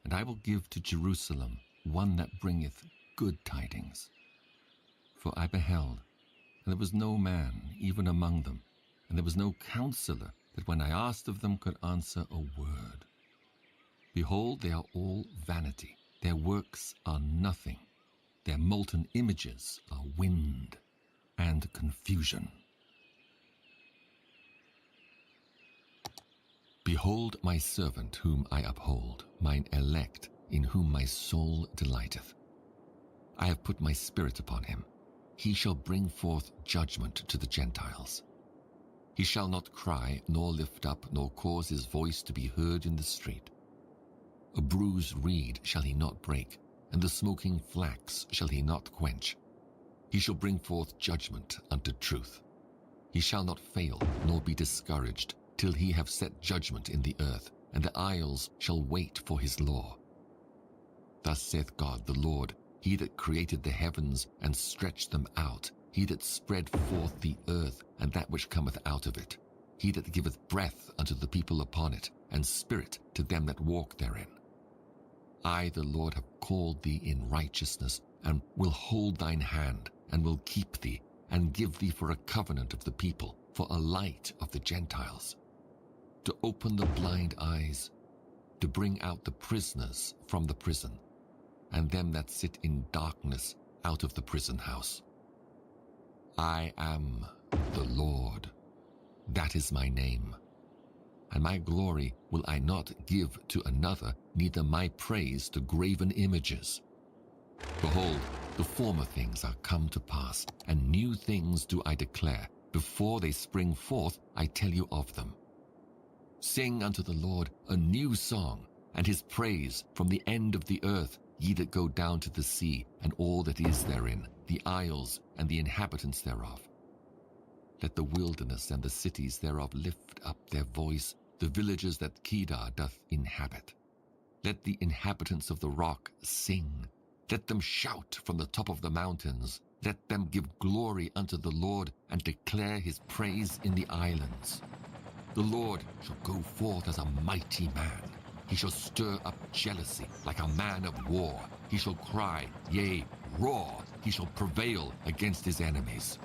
D: And I will give to Jerusalem one that bringeth good tidings. For I beheld, and there was no man even among them, and there was no counselor that when I asked of them could answer a word. Behold, they are all vanity, their works are nothing, their molten images are wind and confusion. Behold my servant whom I uphold, mine elect, in whom my soul delighteth. I have put my spirit upon him. He shall bring forth judgment to the Gentiles. He shall not cry, nor lift up, nor cause his voice to be heard in the street. A bruised reed shall he not break, and the smoking flax shall he not quench. He shall bring forth judgment unto truth. He shall not fail, nor be discouraged, till he have set judgment in the earth, and the isles shall wait for his law. Thus saith God the Lord, he that created the heavens and stretched them out, he that spread forth the earth and that which cometh out of it, he that giveth breath unto the people upon it, and spirit to them that walk therein. I, the Lord, have called thee in righteousness, and will hold thine hand, and will keep thee, and give thee for a covenant of the people, for a light of the Gentiles, to open the blind eyes, to bring out the prisoners from the prison, and them that sit in darkness out of the prison house. I am the Lord, that is my name, and my glory will I not give to another, neither my praise to graven images. Behold, the former things are come to pass, and new things do I declare. Before they spring forth, I tell you of them. Sing unto the Lord a new song, and his praise from the end of the earth, ye that go down to the sea, and all that is therein, the isles and the inhabitants thereof. Let the wilderness and the cities thereof lift up their voice, the villages that Kedar doth inhabit. Let the inhabitants of the rock sing. Let them shout from the top of the mountains. Let them give glory unto the Lord, and declare his praise in the islands. The Lord shall go forth as a mighty man. He shall stir up jealousy like a man of war. He shall cry, yea, roar. He shall prevail against his enemies.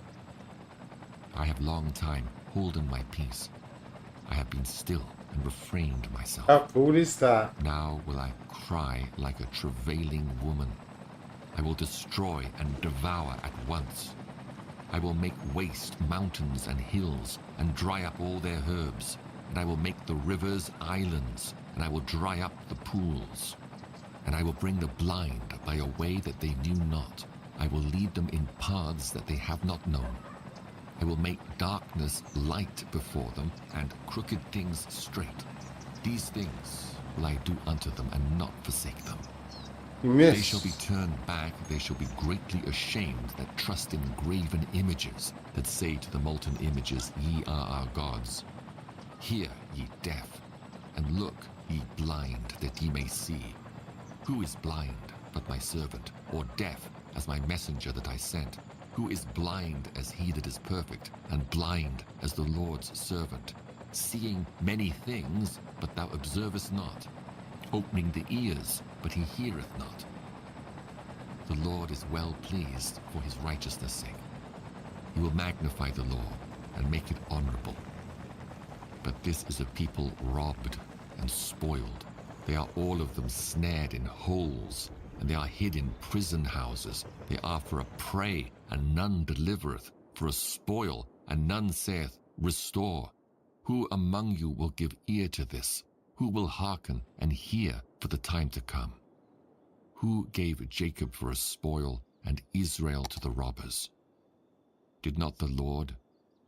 D: I have long time holden my peace. I have been still and refrained myself.
A: How cool is that?
D: Now will I cry like a travailing woman. I will destroy and devour at once. I will make waste mountains and hills, and dry up all their herbs. And I will make the rivers islands, and I will dry up the pools. And I will bring the blind by a way that they knew not. I will lead them in paths that they have not known. I will make darkness light before them, and crooked things straight. These things will I do unto them, and not forsake them.
A: You missed.
D: They shall be turned back, they shall be greatly ashamed that trust in graven images, that say to the molten images, ye are our gods. Hear, ye deaf, and look, ye blind, that ye may see. Who is blind but my servant, or deaf as my messenger that I sent? Who is blind as he that is perfect, and blind as the Lord's servant, seeing many things, but thou observest not, opening the ears, but he heareth not. The Lord is well pleased for his righteousness' sake. He will magnify the law and make it honorable. But this is a people robbed and spoiled. They are all of them snared in holes, and they are hid in prison houses. They are for a prey, and none delivereth, for a spoil, and none saith, Restore. Who among you will give ear to this? Who will hearken and hear for the time to come? Who gave Jacob for a spoil, and Israel to the robbers? Did not the Lord,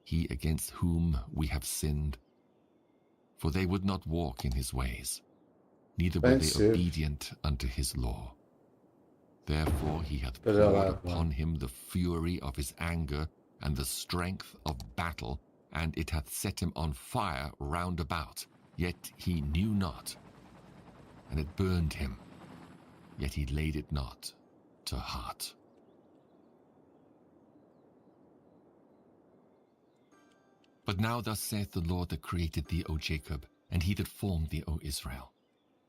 C: he against whom we have sinned. For they would not walk in his ways, neither were they
A: Expensive.
C: obedient unto his law. Therefore he hath
A: But I'll
C: poured
A: have
C: upon
A: one.
C: him the fury of his anger and the strength of battle, and it hath set him on fire round about, yet he knew not. And it burned him, yet he laid it not to heart. But now thus saith the Lord that created thee, O Jacob, and he that formed thee, O Israel.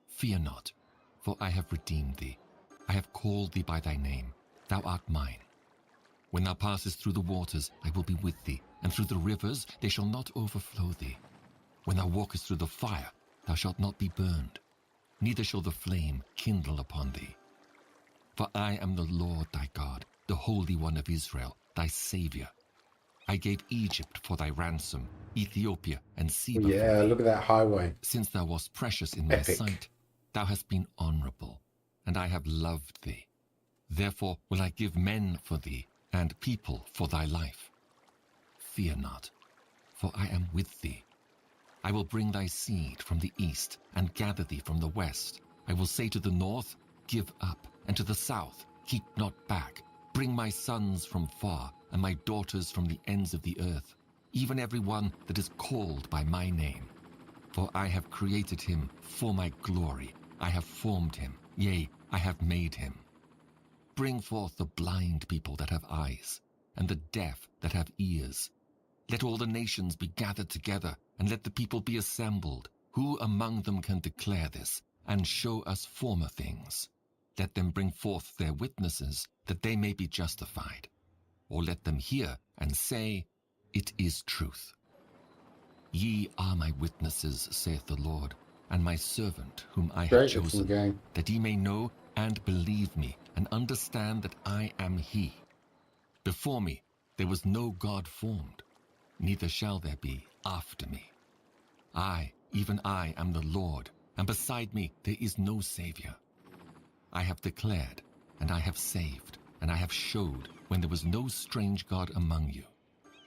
C: Fear not, for I have redeemed thee. I have called thee by thy name. Thou art mine. When thou passest through the waters, I will be with thee, and through the rivers, they shall not overflow thee. When thou walkest through the fire, thou shalt not be burned, neither shall the flame kindle upon thee. For I am the Lord thy God, the Holy One of Israel, thy Saviour. I gave Egypt for thy ransom, Ethiopia and Seba
A: Well, yeah,
C: for thee.
A: look at that highway.
C: Since thou wast precious in my
A: Epic.
C: sight, thou hast been honourable, and I have loved thee. Therefore will I give men for thee, and people for thy life. Fear not, for I am with thee. I will bring thy seed from the east, and gather thee from the west. I will say to the north, Give up, and to the south, Keep not back. Bring my sons from far, and my daughters from the ends of the earth, even every one that is called by my name. For I have created him for my glory. I have formed him, yea, I have made him. Bring forth the blind people that have eyes, and the deaf that have ears. Let all the nations be gathered together, and let the people be assembled. Who among them can declare this, and show us former things? Let them bring forth their witnesses, that they may be justified. Or let them hear and say, It is truth. Ye are my witnesses, saith the Lord, and my servant whom I have
A: Great looking
C: chosen,
A: game.
C: that ye may know and believe me, and understand that I am he. Before me there was no God formed, neither shall there be after me. I, even I, am the Lord, and beside me there is no Saviour. I have declared, and I have saved, and I have showed when there was no strange God among you.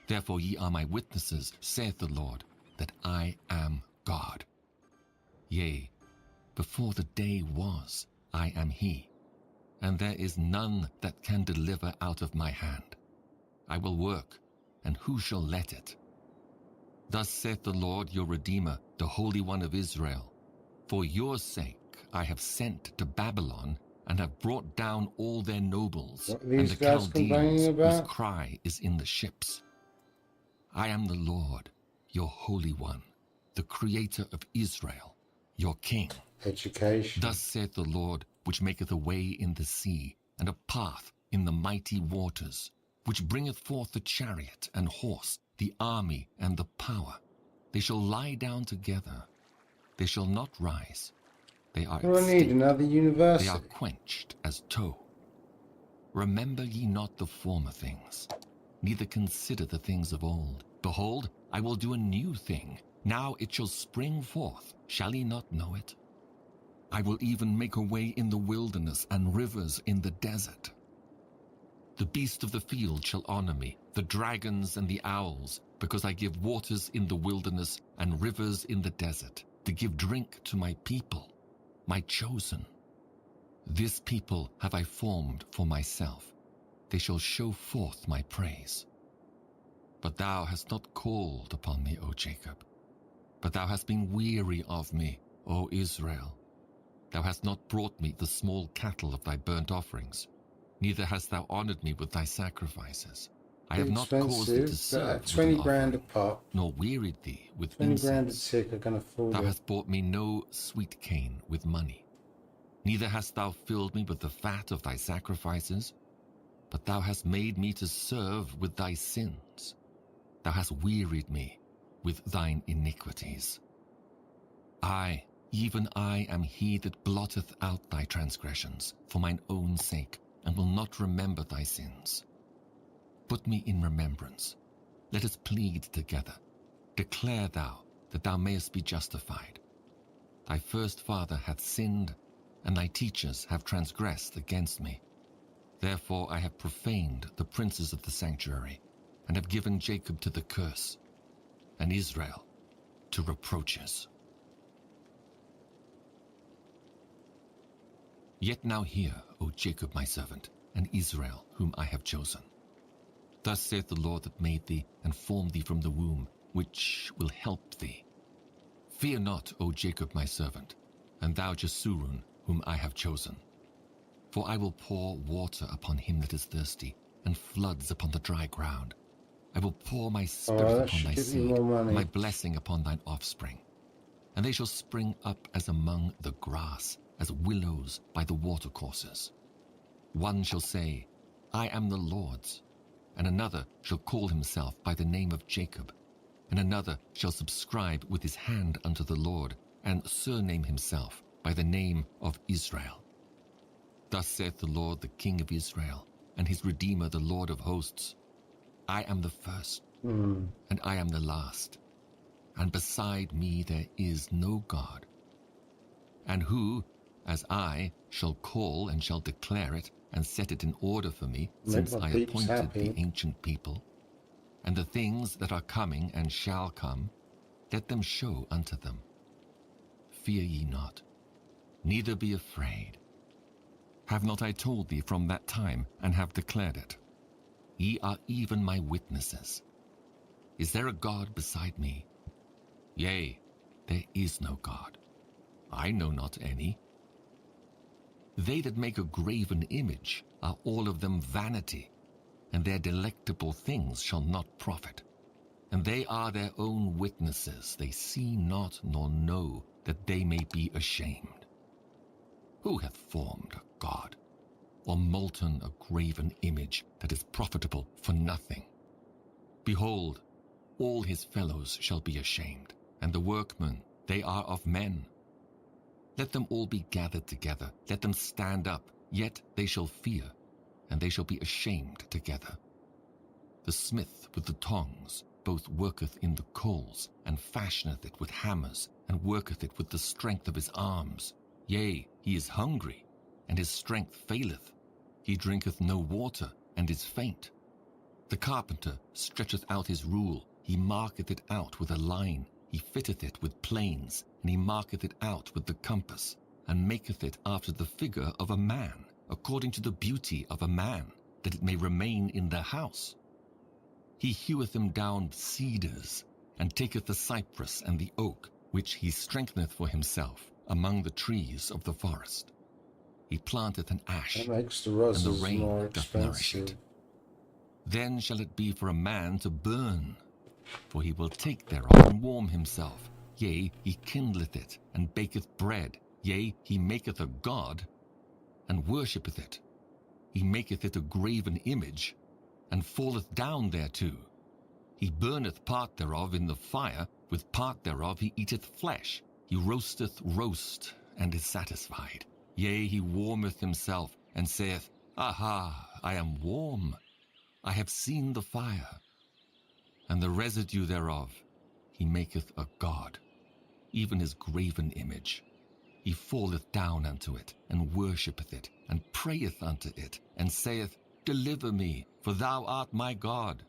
C: Therefore ye are my witnesses, saith the Lord, that I am God. Yea, before the day was, I am he, and there is none that can deliver out of my hand. I will work, and who shall let it? Thus saith the Lord your Redeemer, the Holy One of Israel, For your sake I have sent to Babylon, and have brought down all their nobles,
A: What are
C: and
A: these
C: the
A: guys complaining
C: Chaldeans, whose
A: about?
C: cry is in the ships. I am the Lord, your Holy One, the Creator of Israel, your King.
A: Education.
C: Thus saith the Lord, which maketh a way in the sea, and a path in the mighty waters, which bringeth forth the chariot and horse, the army and the power. They shall lie down together. They shall not rise. They are
A: What do I need?
C: extinct.
A: Another
C: They
A: university?
C: are quenched as tow. Remember ye not the former things, neither consider the things of old. Behold, I will do a new thing. Now it shall spring forth. Shall ye not know it? I will even make a way in the wilderness and rivers in the desert. The beast of the field shall honor me, the dragons and the owls, because I give waters in the wilderness and rivers in the desert, to give drink to my people, my chosen. This people have I formed for myself. They shall show forth my praise. But thou hast not called upon me, O Jacob. But thou hast been weary of me, O Israel. Thou hast not brought me the small cattle of thy burnt offerings, neither hast thou honored me with thy sacrifices. I have not caused thee to
A: Expensive, but
C: serve
A: at
C: with
A: 20
C: an
A: grand a
C: offering,
A: pop.
C: nor wearied thee with
A: 20 grand a
C: incense.
A: tick, I can afford
C: Thou
A: it.
C: hast bought me no sweet cane with money, neither hast thou filled me with the fat of thy sacrifices, but thou hast made me to serve with thy sins. Thou hast wearied me with thine iniquities. I, even I, am he that blotteth out thy transgressions for mine own sake, and will not remember thy sins. Put me in remembrance. Let us plead together. Declare thou, that thou mayest be justified. Thy first father hath sinned, and thy teachers have transgressed against me. Therefore I have profaned the princes of the sanctuary, and have given Jacob to the curse, and Israel to reproaches. Yet now hear, O Jacob my servant, and Israel whom I have chosen. Thus saith the Lord that made thee and formed thee from the womb, which will help thee. Fear not, O Jacob my servant, and thou Jeshurun whom I have chosen. For I will pour water upon him that is thirsty, and floods upon the dry ground. I will pour my spirit upon thy seed, and my blessing upon thine offspring. And they shall spring up as among the grass, as willows by the watercourses. One shall say, I am the Lord's, and another shall call himself by the name of Jacob, and another shall subscribe with his hand unto the Lord, and surname himself by the name of Israel. Thus saith the Lord, the King of Israel, and his Redeemer, the Lord of hosts, I am the first, and I am the last, and beside me there is no God. And who, as I, shall call and shall declare it, and set it in order for me, since I appointed the ancient people? And the things that are coming and shall come, let them show unto them. Fear ye not, neither be afraid. Have not I told thee from that time, and have declared it? Ye are even my witnesses. Is there a God beside me? Yea, there is no God. I know not any. They that make a graven image are all of them vanity, and their delectable things shall not profit. And they are their own witnesses, they see not nor know, that they may be ashamed. Who hath formed a God, or molten a graven image that is profitable for nothing? Behold, all his fellows shall be ashamed, and the workmen, they are of men. Let them all be gathered together, let them stand up, yet they shall fear, and they shall be ashamed together. The smith with the tongs both worketh in the coals, and fashioneth it with hammers, and worketh it with the strength of his arms. Yea, he is hungry, and his strength faileth. He drinketh no water, and is faint. The carpenter stretcheth out his rule, he marketh it out with a line, he fitteth it with planes, and he marketh it out with the compass, and maketh it after the figure of a man, according to the beauty of a man, that it may remain in the house. He heweth them down cedars, and taketh the cypress and the oak, which he strengtheneth for himself among the trees of the forest. He planteth an ash,
A: That makes the
C: and the
A: roses
C: rain
A: more
C: doth nourish
A: expensive.
C: it. Then shall it be for a man to burn, for he will take thereof and warm himself. Yea, he kindleth it, and baketh bread. Yea, he maketh a god, and worshippeth it. He maketh it a graven image, and falleth down thereto. He burneth part thereof in the fire, with part thereof he eateth flesh. He roasteth roast, and is satisfied. Yea, he warmeth himself, and saith, Aha, I am warm. I have seen the fire. And the residue thereof he maketh a god, even his graven image. He falleth down unto it, and worshippeth it, and prayeth unto it, and saith, Deliver me, for thou art my God.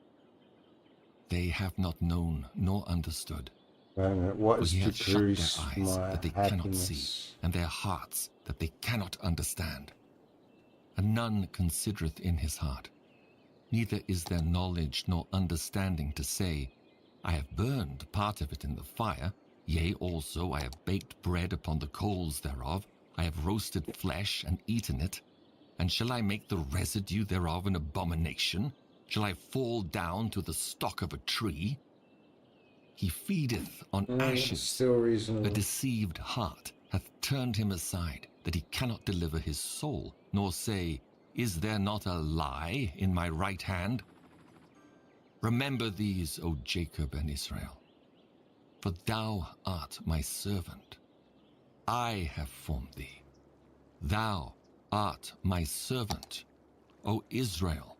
C: They have not known nor understood.
A: Wait a minute, what
C: For
A: has
C: he hath shut their
A: decreased
C: eyes
A: my
C: that they cannot see,
A: happiness?
C: and their hearts that they cannot understand. And none considereth in his heart, neither is there knowledge nor understanding to say, I have burned part of it in the fire, yea, also I have baked bread upon the coals thereof, I have roasted flesh and eaten it. And shall I make the residue thereof an abomination? Shall I fall down to the stock of a tree? He feedeth on ashes.
A: Still reasonable.
C: A deceived heart hath turned him aside, that he cannot deliver his soul, nor say, Is there not a lie in my right hand? Remember these, O Jacob and Israel, for thou art my servant. I have formed thee. Thou art my servant. O Israel,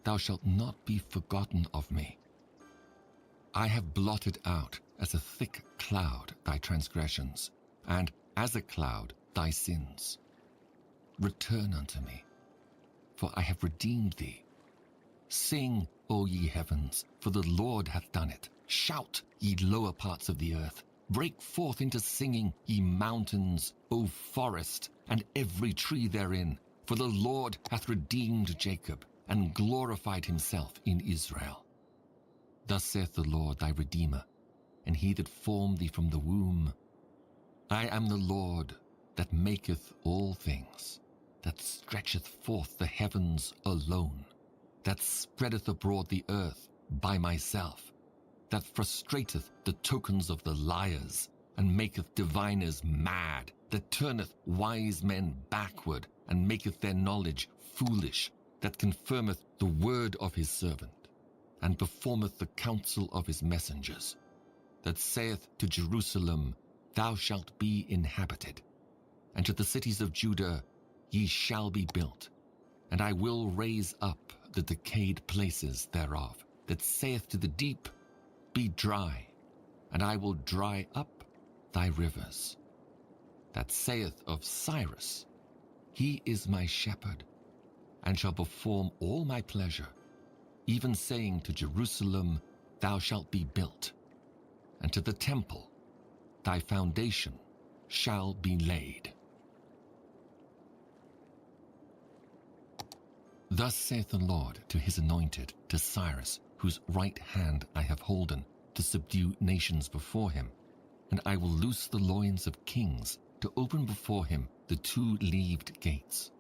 C: thou shalt not be forgotten of me. I have blotted out as a thick cloud thy transgressions, and as a cloud thy sins. Return unto me, for I have redeemed thee. Sing, O ye heavens, for the Lord hath done it. Shout, ye lower parts of the earth. Break forth into singing, ye mountains, O forest, and every tree therein. For the Lord hath redeemed Jacob, and glorified himself in Israel. Thus saith the Lord thy Redeemer, and he that formed thee from the womb. I am the Lord that maketh all things, that stretcheth forth the heavens alone, that spreadeth abroad the earth by myself, that frustrateth the tokens of the liars, and maketh diviners mad, that turneth wise men backward, and maketh their knowledge foolish, that confirmeth the word of his servant, and performeth the counsel of his messengers, that saith to Jerusalem, Thou shalt be inhabited, and to the cities of Judah, Ye shall be built, and I will raise up the decayed places thereof, that saith to the deep, Be dry, and I will dry up thy rivers, that saith of Cyrus, He is my shepherd, and shall perform all my pleasure, even saying to Jerusalem, Thou shalt be built, and to the temple, Thy foundation shall be laid. Thus saith the Lord to his anointed, to Cyrus, whose right hand I have holden, to subdue nations before him, and I will loose the loins of kings, to open before him the two-leaved gates,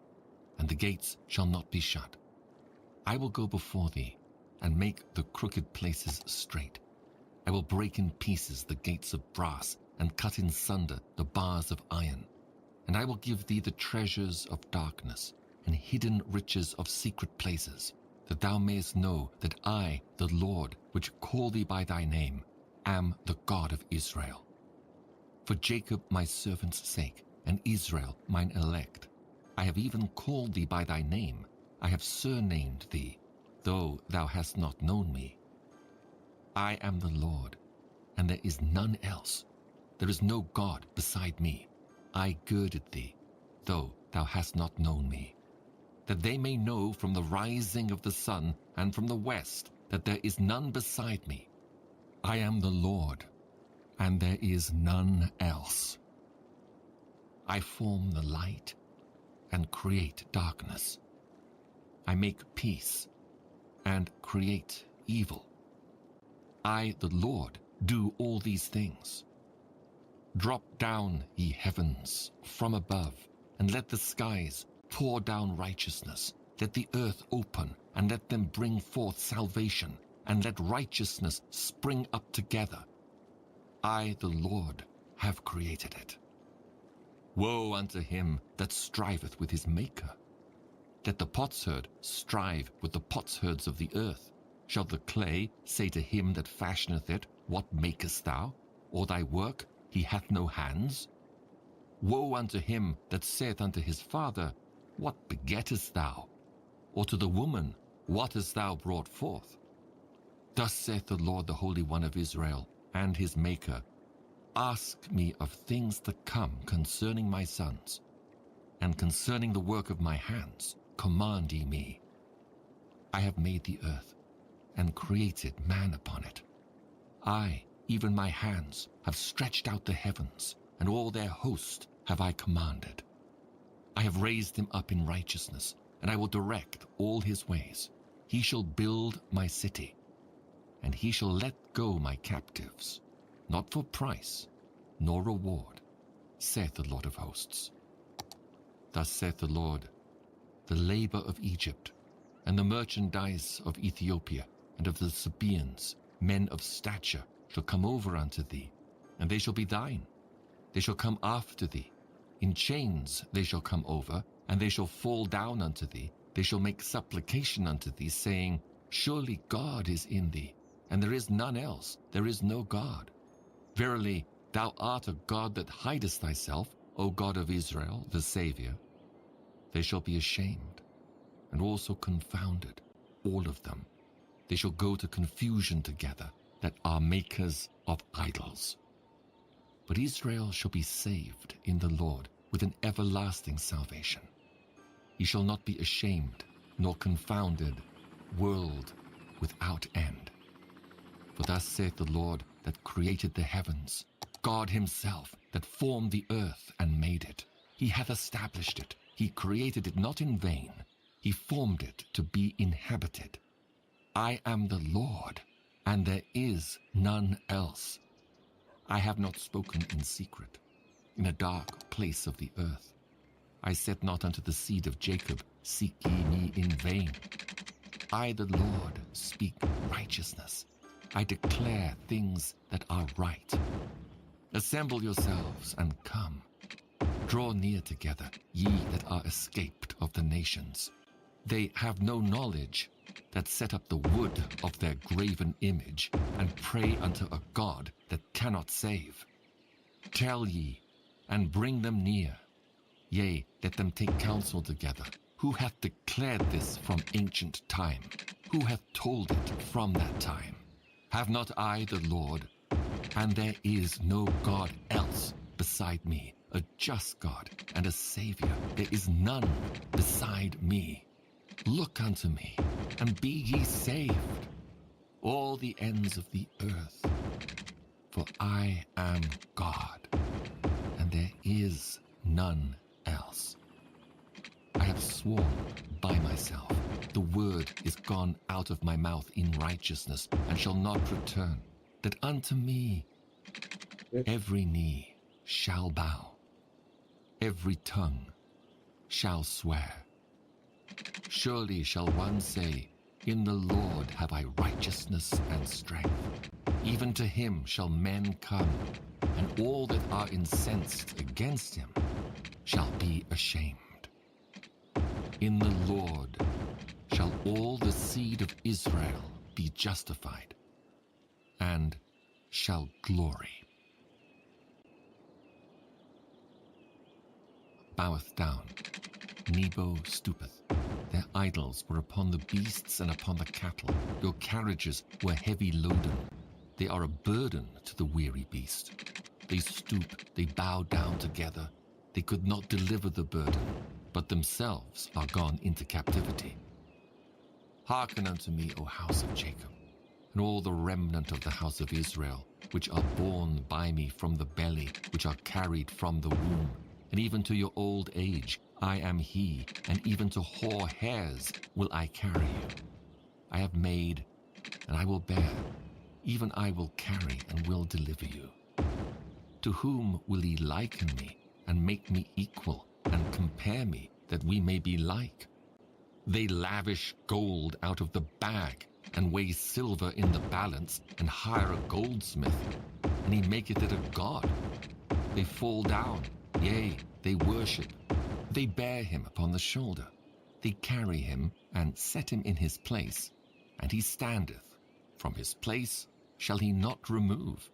C: and the gates shall not be shut. I will go before thee, and make the crooked places straight. I will break in pieces the gates of brass, and cut in sunder the bars of iron. And I will give thee the treasures of darkness, and hidden riches of secret places, that thou mayest know that I, the Lord, which call thee by thy name, am the God of Israel. For Jacob my servant's sake, and Israel mine elect, I have even called thee by thy name, I have surnamed thee, though thou hast not known me. I am the Lord, and there is none else. There is no God beside me. I girded thee, though thou hast not known me, that they may know from the rising of the sun and from the west that there is none beside me. I am the Lord, and there is none else. I form the light and create darkness. I make peace and create evil. I, the Lord, do all these things. Drop down, ye heavens, from above, and let the skies pour down righteousness. Let the earth open, and let them bring forth salvation, and let righteousness spring up together. I, the Lord, have created it. Woe unto him that striveth with his Maker. Let the potsherd strive with the potsherds of the earth. Shall the clay say to him that fashioneth it, What makest thou? Or thy work, He hath no hands? Woe unto him that saith unto his father, What begettest thou? Or to the woman, What hast thou brought forth? Thus saith the Lord, the Holy One of Israel, and his Maker, Ask me of things to come concerning my sons, and concerning the work of my hands, command ye me. I have made the earth, and created man upon it. I, even my hands, have stretched out the heavens, and all their host have I commanded. I have raised him up in righteousness, and I will direct all his ways. He shall build my city, and he shall let go my captives, not for price, nor reward, saith the Lord of hosts. Thus saith the Lord, the labor of Egypt, and the merchandise of Ethiopia, and of the Sabaeans, men of stature, shall come over unto thee, and they shall be thine. They shall come after thee. In chains they shall come over, and they shall fall down unto thee. They shall make supplication unto thee, saying, Surely God is in thee, and there is none else, there is no God. Verily, thou art a God that hidest thyself, O God of Israel, the Saviour. They shall be ashamed, and also confounded, all of them. They shall go to confusion together, that are makers of idols. But Israel shall be saved in the Lord with an everlasting salvation. He shall not be ashamed, nor confounded, world without end. For thus saith the Lord that created the heavens, God himself that formed the earth and made it. He hath established it. He created it not in vain. He formed it to be inhabited. I am the Lord, and there is none else. I have not spoken in secret, in a dark place of the earth. I said not unto the seed of Jacob, seek ye me in vain. I, the Lord, speak righteousness. I declare things that are right. Assemble yourselves and come. Draw near together, ye that are escaped of the nations. They have no knowledge that set up the wood of their graven image and pray unto a God that cannot save. Tell ye, and bring them near. Yea, let them take counsel together. Who hath declared this from ancient time? Who hath told it from that time? Have not I the Lord? And there is no God else beside me, a just God and a Savior. There is none beside me. Look unto me, and be ye saved, all the ends of the earth. For I am God, and there is none else. I have sworn by myself, the word is gone out of my mouth in righteousness, and shall not return, that unto me every knee shall bow, every tongue shall swear. Surely shall one say, in the Lord have I righteousness and strength. Even to him shall men come, and all that are incensed against him shall be ashamed. In the Lord shall all the seed of Israel be justified, and shall glory. Boweth down, Nebo stoopeth. Their idols were upon the beasts and upon the cattle. Your carriages were heavy loaden. They are a burden to the weary beast. They stoop, they bow down together. They could not deliver the burden, but themselves are gone into captivity. Hearken unto me, O house of Jacob, and all the remnant of the house of Israel, which are born by me from the belly, which are carried from the womb, and even to your old age, I am he, and even to hoar hairs will I carry you. I have made, and I will bear, even I will carry and will deliver you. To whom will ye liken me, and make me equal, and compare me, that we may be like? They lavish gold out of the bag, and weigh silver in the balance, and hire a goldsmith, and he maketh it a god. They fall down, yea, they worship. They bear him upon the shoulder. They carry him, and set him in his place, and he standeth. From his place shall he not remove.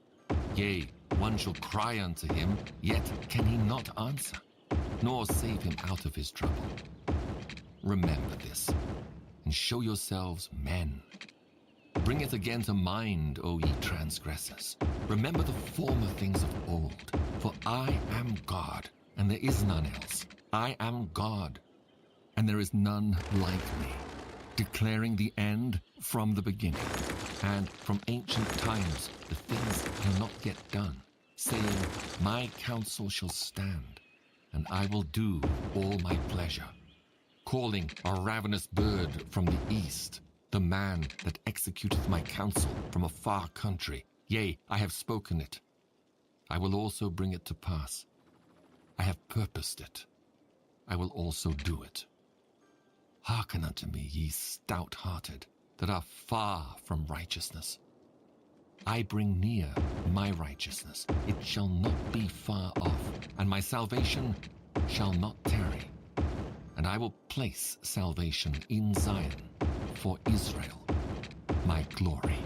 C: Yea, one shall cry unto him, yet can he not answer, nor save him out of his trouble. Remember this, and show yourselves men. Bring it again to mind, O ye transgressors. Remember the former things of old. For I am God, and there is none else. I am God, and there is none like me, declaring the end from the beginning, and from ancient times the things that are not yet done, saying, my counsel shall stand, and I will do all my pleasure, calling a ravenous bird from the east, the man that executeth my counsel from a far country. Yea, I have spoken it. I will also bring it to pass. I have purposed it. I will also do it. Hearken unto me, ye stout-hearted, that are far from righteousness. I bring near my righteousness. It shall not be far off, and my salvation shall not tarry. And I will place salvation in Zion for Israel, my glory.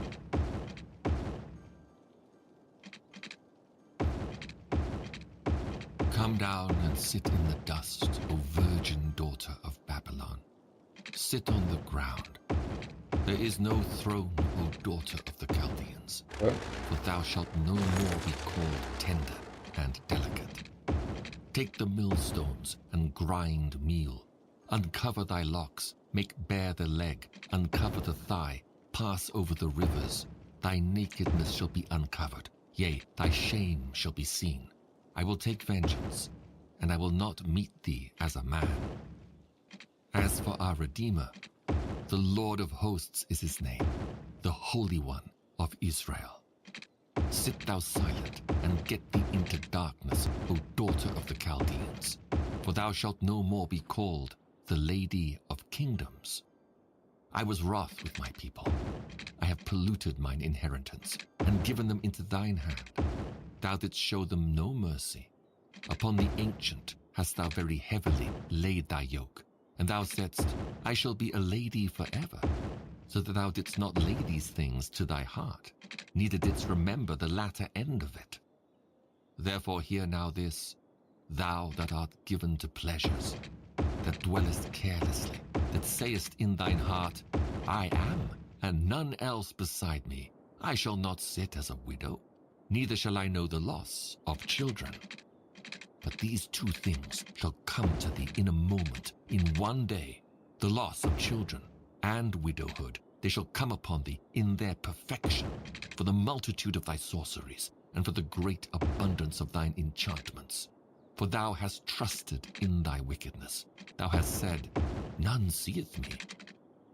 C: Come down and sit in the dust, O virgin daughter of Babylon. Sit on the ground. There is no throne, O daughter of the Chaldeans, for thou shalt no more be called tender and delicate. Take the millstones and grind meal, Uncover thy locks, make bare the leg, uncover the thigh, pass over the rivers. Thy nakedness shall be uncovered, yea, thy shame shall be seen. I will take vengeance, and I will not meet thee as a man. As for our Redeemer, the Lord of hosts is his name, the Holy One of Israel. Sit thou silent, and get thee into darkness, O daughter of the Chaldeans, for thou shalt no more be called the Lady of Kingdoms. I was wroth with my people. I have polluted mine inheritance, and given them into thine hand. Thou didst show them no mercy. Upon the ancient hast thou very heavily laid thy yoke, and thou saidst, I shall be a lady forever, so that thou didst not lay these things to thy heart, neither didst remember the latter end of it. Therefore hear now this, thou that art given to pleasures, that dwellest carelessly, that sayest in thine heart, I am, and none else beside me. I shall not sit as a widow, neither shall I know the loss of children. But these two things shall come to thee in a moment, in one day, the loss of children and widowhood. They shall come upon thee in their perfection, for the multitude of thy sorceries, and for the great abundance of thine enchantments. For thou hast trusted in thy wickedness. Thou hast said, none seeth me.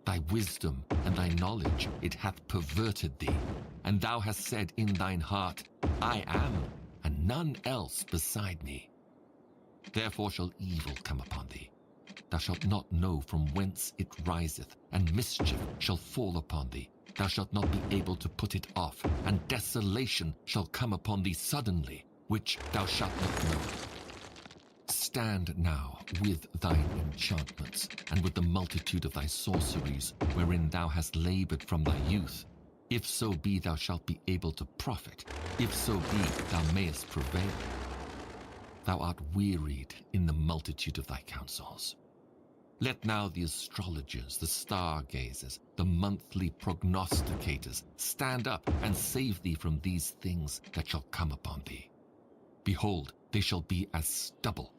C: Thy wisdom and thy knowledge, it hath perverted thee. And thou hast said in thine heart, I am, and none else beside me. Therefore shall evil come upon thee. Thou shalt not know from whence it riseth, and mischief shall fall upon thee. Thou shalt not be able to put it off, and desolation shall come upon thee suddenly, which thou shalt not know. Stand now with thine enchantments, and with the multitude of thy sorceries, wherein thou hast labored from thy youth. If so be thou shalt be able to profit, if so be thou mayest prevail. Thou art wearied in the multitude of thy counsels. Let now the astrologers, the stargazers, the monthly prognosticators stand up and save thee from these things that shall come upon thee. Behold, they shall be as stubble.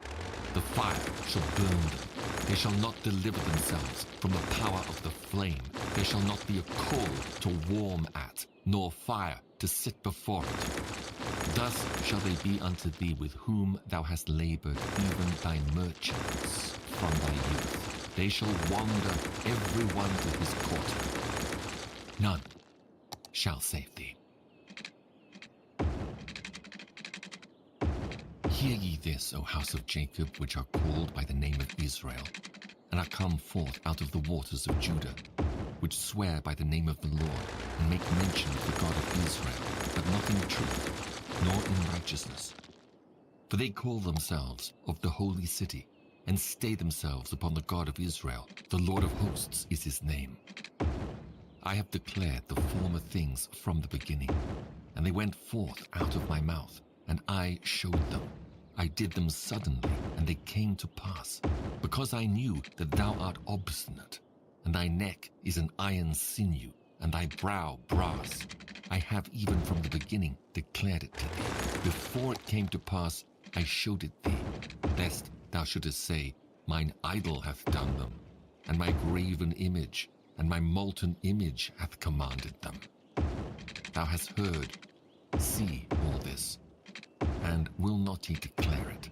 C: The fire shall burn them. They shall not deliver themselves from the power of the flame. There shall not be a coal to warm at, nor fire to sit before it. Thus shall they be unto thee with whom thou hast labored, even thy merchants from thy youth. They shall wander every one to his court. None shall save thee. Hear ye this, O house of Jacob, which are called by the name of Israel, and are come forth out of the waters of Judah, which swear by the name of the Lord, and make mention of the God of Israel, but not in truth, nor in righteousness. For they call themselves of the holy city, and stay themselves upon the God of Israel. The Lord of hosts is his name. I have declared the former things from the beginning, and they went forth out of my mouth, and I showed them. I did them suddenly, and they came to pass, because I knew that thou art obstinate, and thy neck is an iron sinew, and thy brow brass. I have even from the beginning declared it to thee. Before it came to pass, I showed it thee, lest thou shouldest say, mine idol hath done them, and my graven image, and my molten image hath commanded them. Thou hast heard, see all this, and will not ye declare it?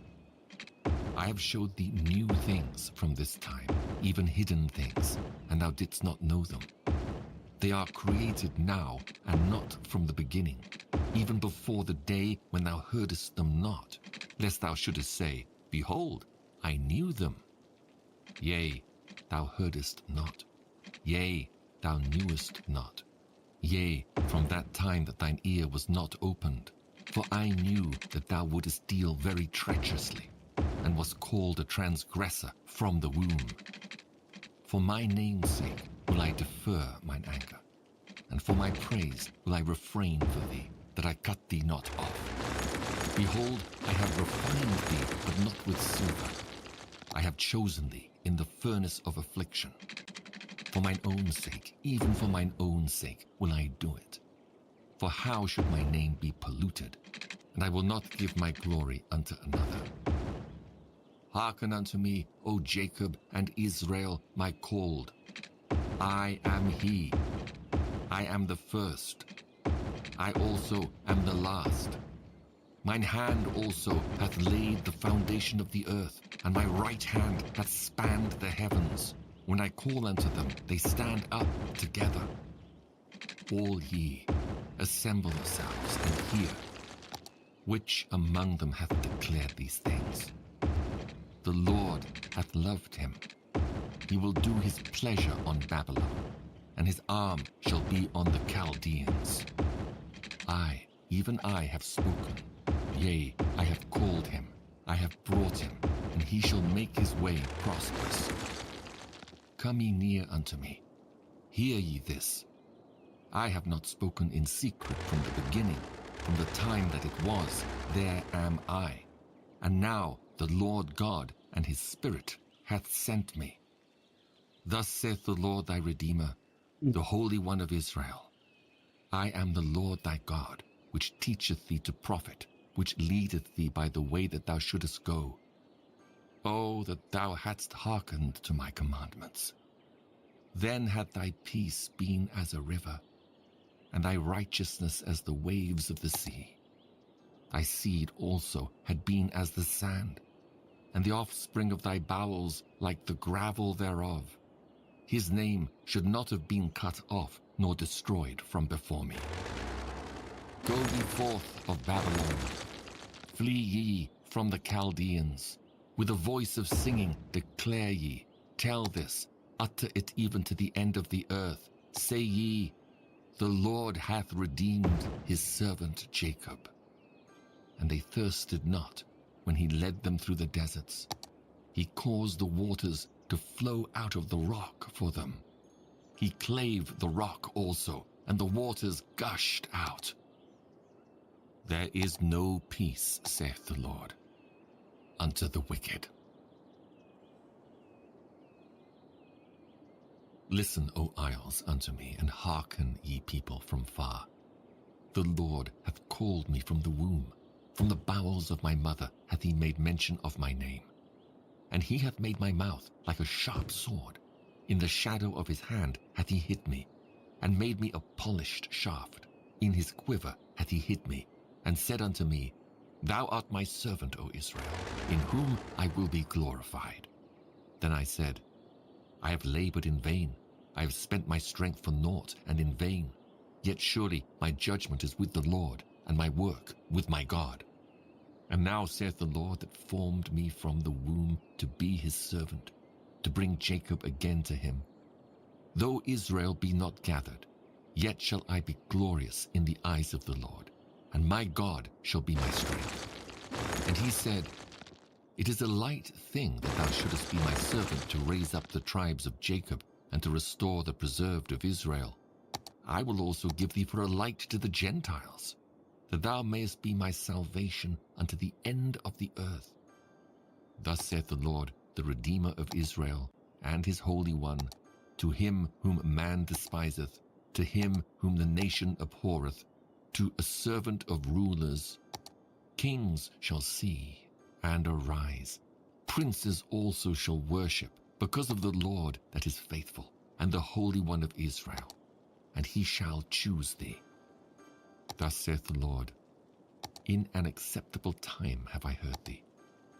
C: I have showed thee new things from this time, even hidden things, and thou didst not know them. They are created now, and not from the beginning, even before the day when thou heardest them not, lest thou shouldest say, behold, I knew them. Yea, thou heardest not. Yea, thou knewest not. Yea, from that time that thine ear was not opened. For I knew that thou wouldest deal very treacherously, and was called a transgressor from the womb. For my name's sake will I defer mine anger, and for my praise will I refrain for thee, that I cut thee not off. Behold, I have refined thee, but not with silver. I have chosen thee in the furnace of affliction. For mine own sake, even for mine own sake, will I do it. For how should my name be polluted? And I will not give my glory unto another. Hearken unto me, O Jacob and Israel, my called. I am he. I am the first. I also am the last. Mine hand also hath laid the foundation of the earth, and my right hand hath spanned the heavens. When I call unto them, they stand up together. All ye, assemble yourselves and hear. Which among them hath declared these things? The Lord hath loved him. He will do his pleasure on Babylon, and his arm shall be on the Chaldeans. I, even I, have spoken. Yea, I have called him. I have brought him, and he shall make his way prosperous. Come ye near unto me. Hear ye this. I have not spoken in secret from the beginning. From the time that it was, there am I. And now the Lord God and his Spirit hath sent me. Thus saith the Lord thy Redeemer, the Holy One of Israel. I am the Lord thy God, which teacheth thee to profit, which leadeth thee by the way that thou shouldest go. Oh, that thou hadst hearkened to my commandments! Then had thy peace been as a river, and thy righteousness as the waves of the sea. Thy seed also had been as the sand, and the offspring of thy bowels like the gravel thereof. His name should not have been cut off, nor destroyed from before me. Go ye forth of Babylon. Flee ye from the Chaldeans. With a voice of singing declare ye, tell this, utter it even to the end of the earth. Say ye, the Lord hath redeemed his servant Jacob. And they thirsted not when he led them through the deserts. He caused the waters to flow out of the rock for them. He clave the rock also, and the waters gushed out. There is no peace, saith the Lord, unto the wicked. Listen, O isles, unto me, and hearken, ye people from far. The Lord hath called me from the womb. From the bowels of my mother hath he made mention of my name. And he hath made my mouth like a sharp sword. In the shadow of his hand hath he hid me, and made me a polished shaft. In his quiver hath he hid me, and said unto me, Thou art my servant, O Israel, in whom I will be glorified. Then I said, I have labored in vain. I have spent my strength for naught and in vain. Yet surely my judgment is with the Lord, and my work with my God. And now saith the Lord that formed me from the womb to be his servant, to bring Jacob again to him. Though Israel be not gathered, yet shall I be glorious in the eyes of the Lord, and my God shall be my strength. And he said, It is a light thing that thou shouldest be my servant to raise up the tribes of Jacob and to restore the preserved of Israel. I will also give thee for a light to the Gentiles, that thou mayest be my salvation unto the end of the earth. Thus saith the Lord, the Redeemer of Israel, and his Holy One, to him whom man despiseth, to him whom the nation abhorreth, to a servant of rulers. Kings shall see and arise. Princes also shall worship, because of the Lord that is faithful, and the Holy One of Israel, and he shall choose thee. Thus saith the Lord, In an acceptable time have I heard thee,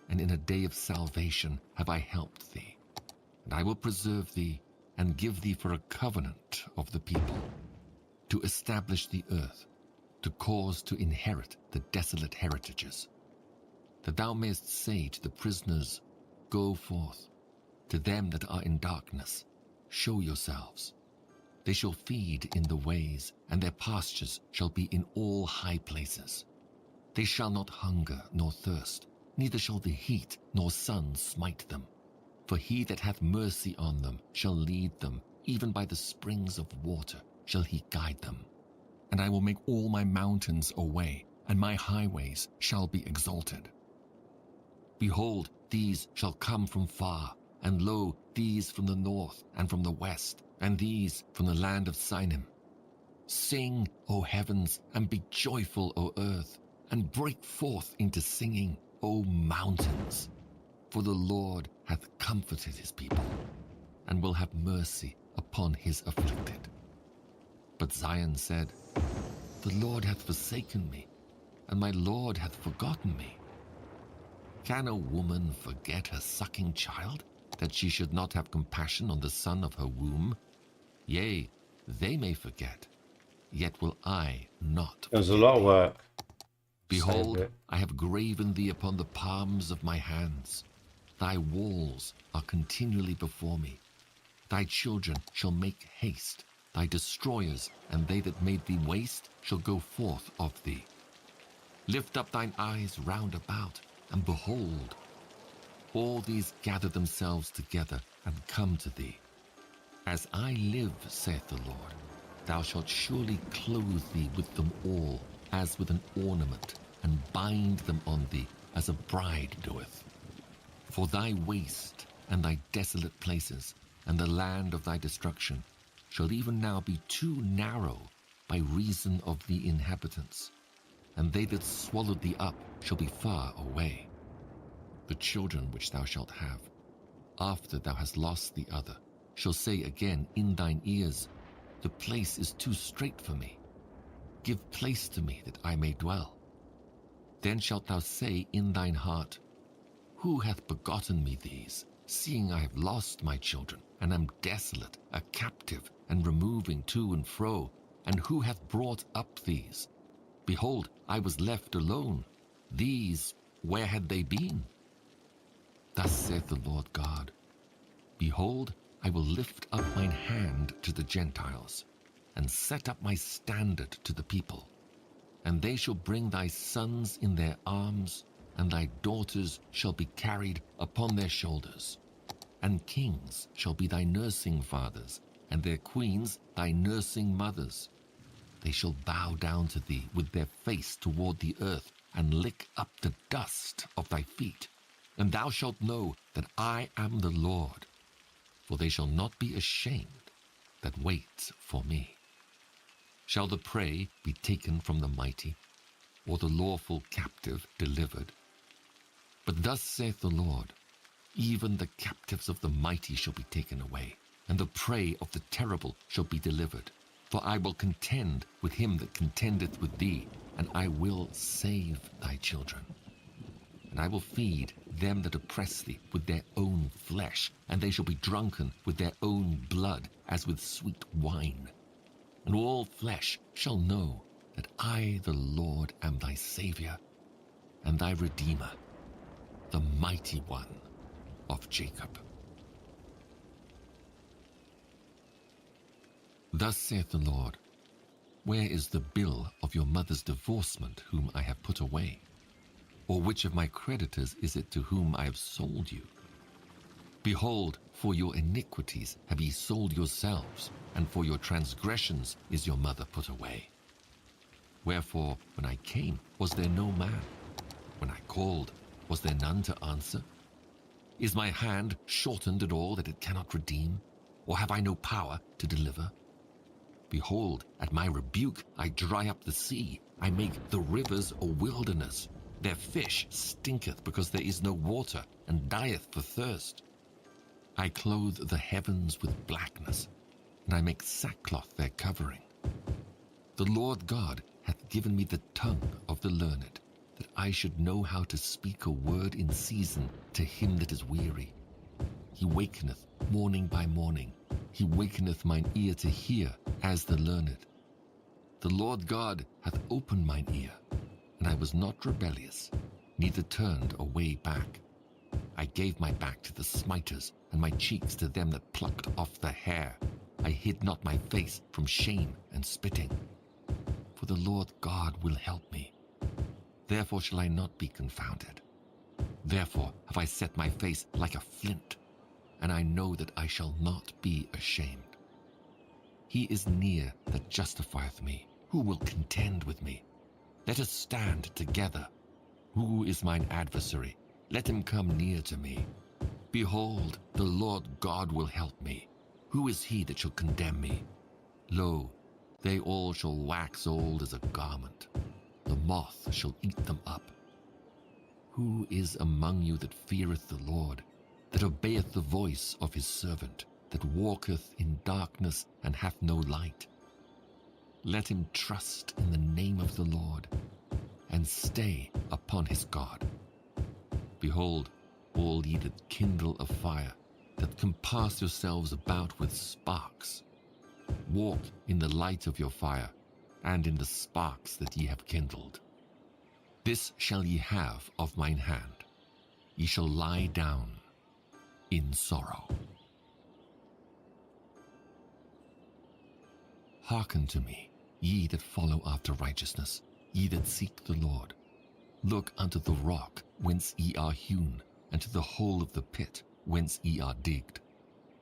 C: and in a day of salvation have I helped thee. And I will preserve thee, and give thee for a covenant of the people, to establish the earth, to cause to inherit the desolate heritages, that thou mayest say to the prisoners, Go forth. To them that are in darkness, show yourselves. They shall feed in the ways, and their pastures shall be in all high places. They shall not hunger nor thirst, neither shall the heat nor sun smite them. For he that hath mercy on them shall lead them, even by the springs of water shall he guide them. And I will make all my mountains a way, and my highways shall be exalted. Behold, these shall come from far, and lo, these from the north and from the west, and these from the land of Sinim. Sing, O heavens, and be joyful, O earth, and break forth into singing, O mountains. For the Lord hath comforted his people, and will have mercy upon his afflicted. But Zion said, The Lord hath forsaken me, and my Lord hath forgotten me. Can a woman forget her sucking child, that she should not have compassion on the son of her womb? Yea, they may forget, yet will I not
A: There's a
C: forget
A: lot of
C: thee.
A: work.
C: Behold,
A: Saved it.
C: I have graven thee upon the palms of my hands. Thy walls are continually before me. Thy children shall make haste. Thy destroyers and they that made thee waste shall go forth of thee. Lift up thine eyes round about, and behold, all these gather themselves together and come to thee. As I live, saith the Lord, thou shalt surely clothe thee with them all, as with an ornament, and bind them on thee, as a bride doeth. For thy waste and thy desolate places, and the land of thy destruction, shall even now be too narrow by reason of the inhabitants, and they that swallowed thee up shall be far away. The children which thou shalt have, after thou hast lost the other, shall say again in thine ears, The place is too strait for me. Give place to me that I may dwell. Then shalt thou say in thine heart, Who hath begotten me these, seeing I have lost my children, and am desolate, a captive, and removing to and fro? And who hath brought up these? Behold, I was left alone. These, where had they been? Thus saith the Lord God, Behold, I will lift up mine hand to the Gentiles, and set up my standard to the people. And they shall bring thy sons in their arms, and thy daughters shall be carried upon their shoulders. And kings shall be thy nursing fathers, and their queens thy nursing mothers. They shall bow down to thee with their face toward the earth, and lick up the dust of thy feet. And thou shalt know that I am the Lord, for they shall not be ashamed that wait for me. Shall the prey be taken from the mighty, or the lawful captive delivered? But thus saith the Lord, Even the captives of the mighty shall be taken away, and the prey of the terrible shall be delivered. For I will contend with him that contendeth with thee, and I will save thy children. And I will feed them that oppress thee with their own flesh, and they shall be drunken with their own blood, as with sweet wine. And all flesh shall know that I, the Lord, am thy Saviour, and thy Redeemer, the mighty one of Jacob. Thus saith the Lord, Where is the bill of your mother's divorcement, whom I have put away? Or which of my creditors is it to whom I have sold you? Behold, for your iniquities have ye sold yourselves, and for your transgressions is your mother put away. Wherefore, when I came, was there no man? When I called, was there none to answer? Is my hand shortened at all that it cannot redeem? Or have I no power to deliver? Behold, at my rebuke I dry up the sea, I make the rivers a wilderness. Their fish stinketh because there is no water, and dieth for thirst. I clothe the heavens with blackness, and I make sackcloth their covering. The Lord God hath given me the tongue of the learned, that I should know how to speak a word in season to him that is weary. He wakeneth morning by morning. He wakeneth mine ear to hear as the learned. The Lord God hath opened mine ear, and I was not rebellious, neither turned away back. I gave my back to the smiters, and my cheeks to them that plucked off the hair. I hid not my face from shame and spitting. For the Lord God will help me. Therefore shall I not be confounded. Therefore have I set my face like a flint, and I know that I shall not be ashamed. He is near that justifieth me. Who will contend with me? Let us stand together. Who is mine adversary? Let him come near to me. Behold, the Lord God will help me. Who is he that shall condemn me? Lo, they all shall wax old as a garment. The moth shall eat them up. Who is among you that feareth the Lord, that obeyeth the voice of his servant, that walketh in darkness and hath no light? Let him trust in the name of the Lord, and stay upon his God. Behold, all ye that kindle a fire, that compass yourselves about with sparks, walk in the light of your fire, and in the sparks that ye have kindled. This shall ye have of mine hand. Ye shall lie down in sorrow. Hearken to me, ye that follow after righteousness, ye that seek the Lord. Look unto the rock whence ye are hewn, and to the hole of the pit whence ye are digged.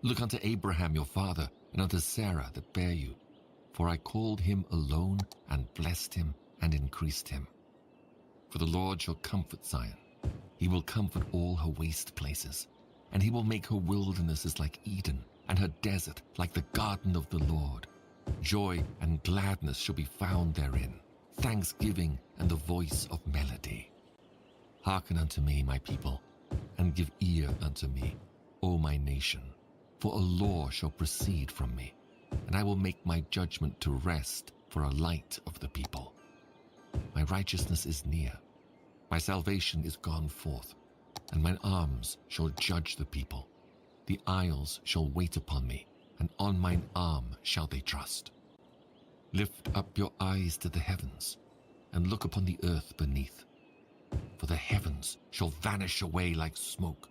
C: Look unto Abraham your father, and unto Sarah that bare you. For I called him alone, and blessed him, and increased him. For the Lord shall comfort Zion. He will comfort all her waste places, and he will make her wildernesses like Eden, and her desert like the garden of the Lord. Joy and gladness shall be found therein, thanksgiving and the voice of melody. Hearken unto me, my people, and give ear unto me, O my nation. For a law shall proceed from me, and I will make my judgment to rest for a light of the people. My righteousness is near, my salvation is gone forth, and mine arms shall judge the people. The isles shall wait upon me, and on mine arm shall they trust. Lift up your eyes to the heavens, and look upon the earth beneath. For the heavens shall vanish away like smoke,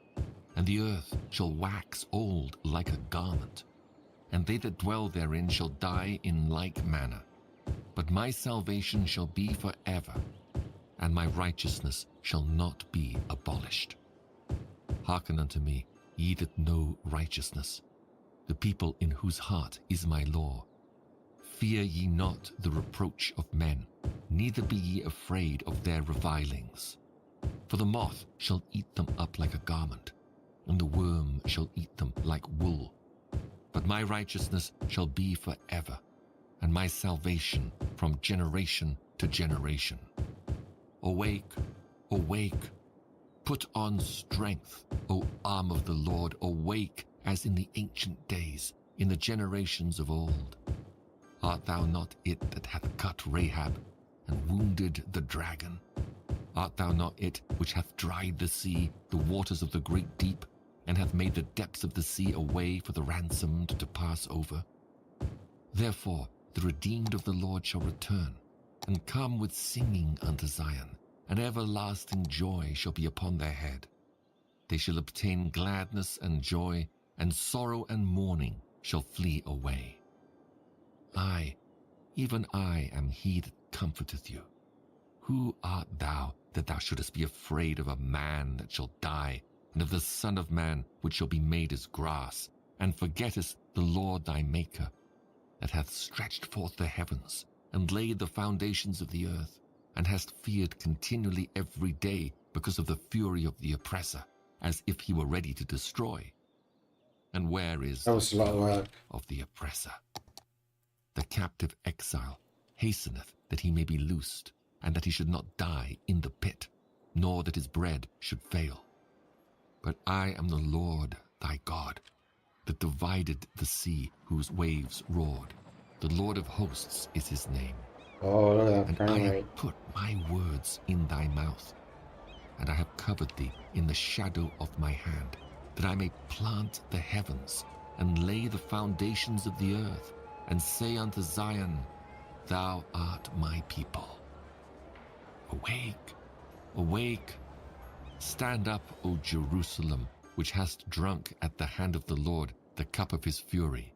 C: and the earth shall wax old like a garment, and they that dwell therein shall die in like manner. But my salvation shall be forever, and my righteousness shall not be abolished. Hearken unto me, ye that know righteousness, the people in whose heart is my law. Fear ye not the reproach of men, neither be ye afraid of their revilings. For the moth shall eat them up like a garment, and the worm shall eat them like wool. But my righteousness shall be forever, and my salvation from generation to generation. Awake, awake, put on strength, O arm of the Lord, awake as in the ancient days, in the generations of old. Art thou not it that hath cut Rahab, and wounded the dragon? Art thou not it which hath dried the sea, the waters of the great deep, and hath made the depths of the sea a way for the ransomed to pass over? Therefore the redeemed of the Lord shall return, and come with singing unto Zion, and everlasting joy shall be upon their head. They shall obtain gladness and joy, and sorrow and mourning shall flee away. I, even I, am he that comforteth you. Who art thou that thou shouldest be afraid of a man that shall die, and of the Son of Man which shall be made as grass, and forgettest the Lord thy Maker, that hath stretched forth the heavens, and laid the foundations of the earth, and hast feared continually every day because of the fury of the oppressor, as if he were ready to destroy? And where is
A: That was a lot of work.
C: of the oppressor? The captive exile hasteneth that he may be loosed, and that he should not die in the pit, nor that his bread should fail. But I am the Lord thy God, that divided the sea whose waves roared. The Lord of hosts is his name.
A: Oh, look at that
C: And
A: frame
C: I
A: rate.
C: have put my words in thy mouth, and I have covered thee in the shadow of my hand, that I may plant the heavens, and lay the foundations of the earth, and say unto Zion, Thou art my people. Awake, awake, stand up, O Jerusalem, which hast drunk at the hand of the Lord the cup of his fury.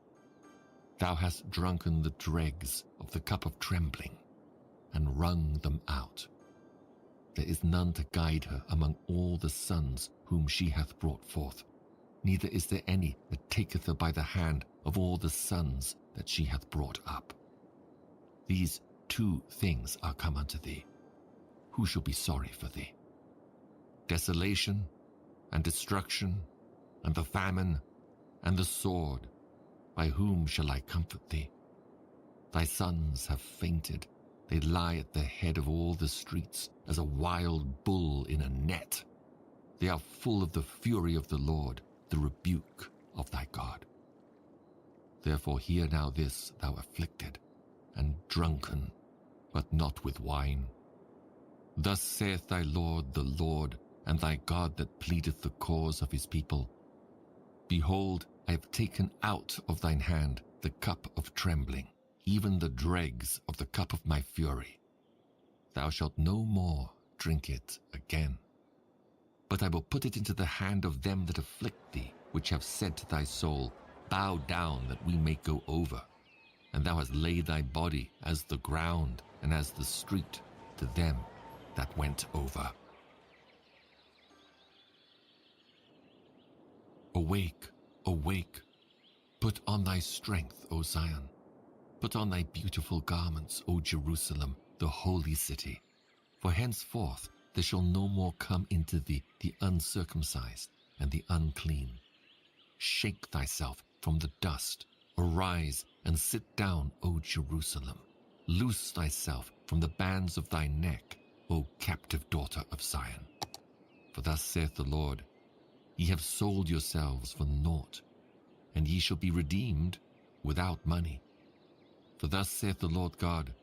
C: Thou hast drunken the dregs of the cup of trembling, and wrung them out. There is none to guide her among all the sons whom she hath brought forth, neither is there any that taketh her by the hand of all the sons that she hath brought up. These two things are come unto thee. Who shall be sorry for thee? Desolation and destruction, and the famine and the sword. By whom shall I comfort thee? Thy sons have fainted, They lie at the head of all the streets as a wild bull in a net. They are full of the fury of the Lord, the rebuke of thy God. Therefore hear now this, thou afflicted, and drunken, but not with wine. Thus saith thy Lord, the Lord, and thy God that pleadeth the cause of his people. Behold, I have taken out of thine hand the cup of trembling, even the dregs of the cup of my fury. Thou shalt no more drink it again. But I will put it into the hand of them that afflict thee, which have said to thy soul, Bow down that we may go over. And thou hast laid thy body as the ground and as the street to them that went over. Awake, awake, put on thy strength, O Zion. Put on thy beautiful garments, O Jerusalem, the holy city. For henceforth there shall no more come into thee the uncircumcised and the unclean. Shake thyself from the dust, arise and sit down, O Jerusalem. Loose thyself from the bands of thy neck, O captive daughter of Zion. For thus saith the Lord, Ye have sold yourselves for naught, and ye shall be redeemed without money. For thus saith the Lord God,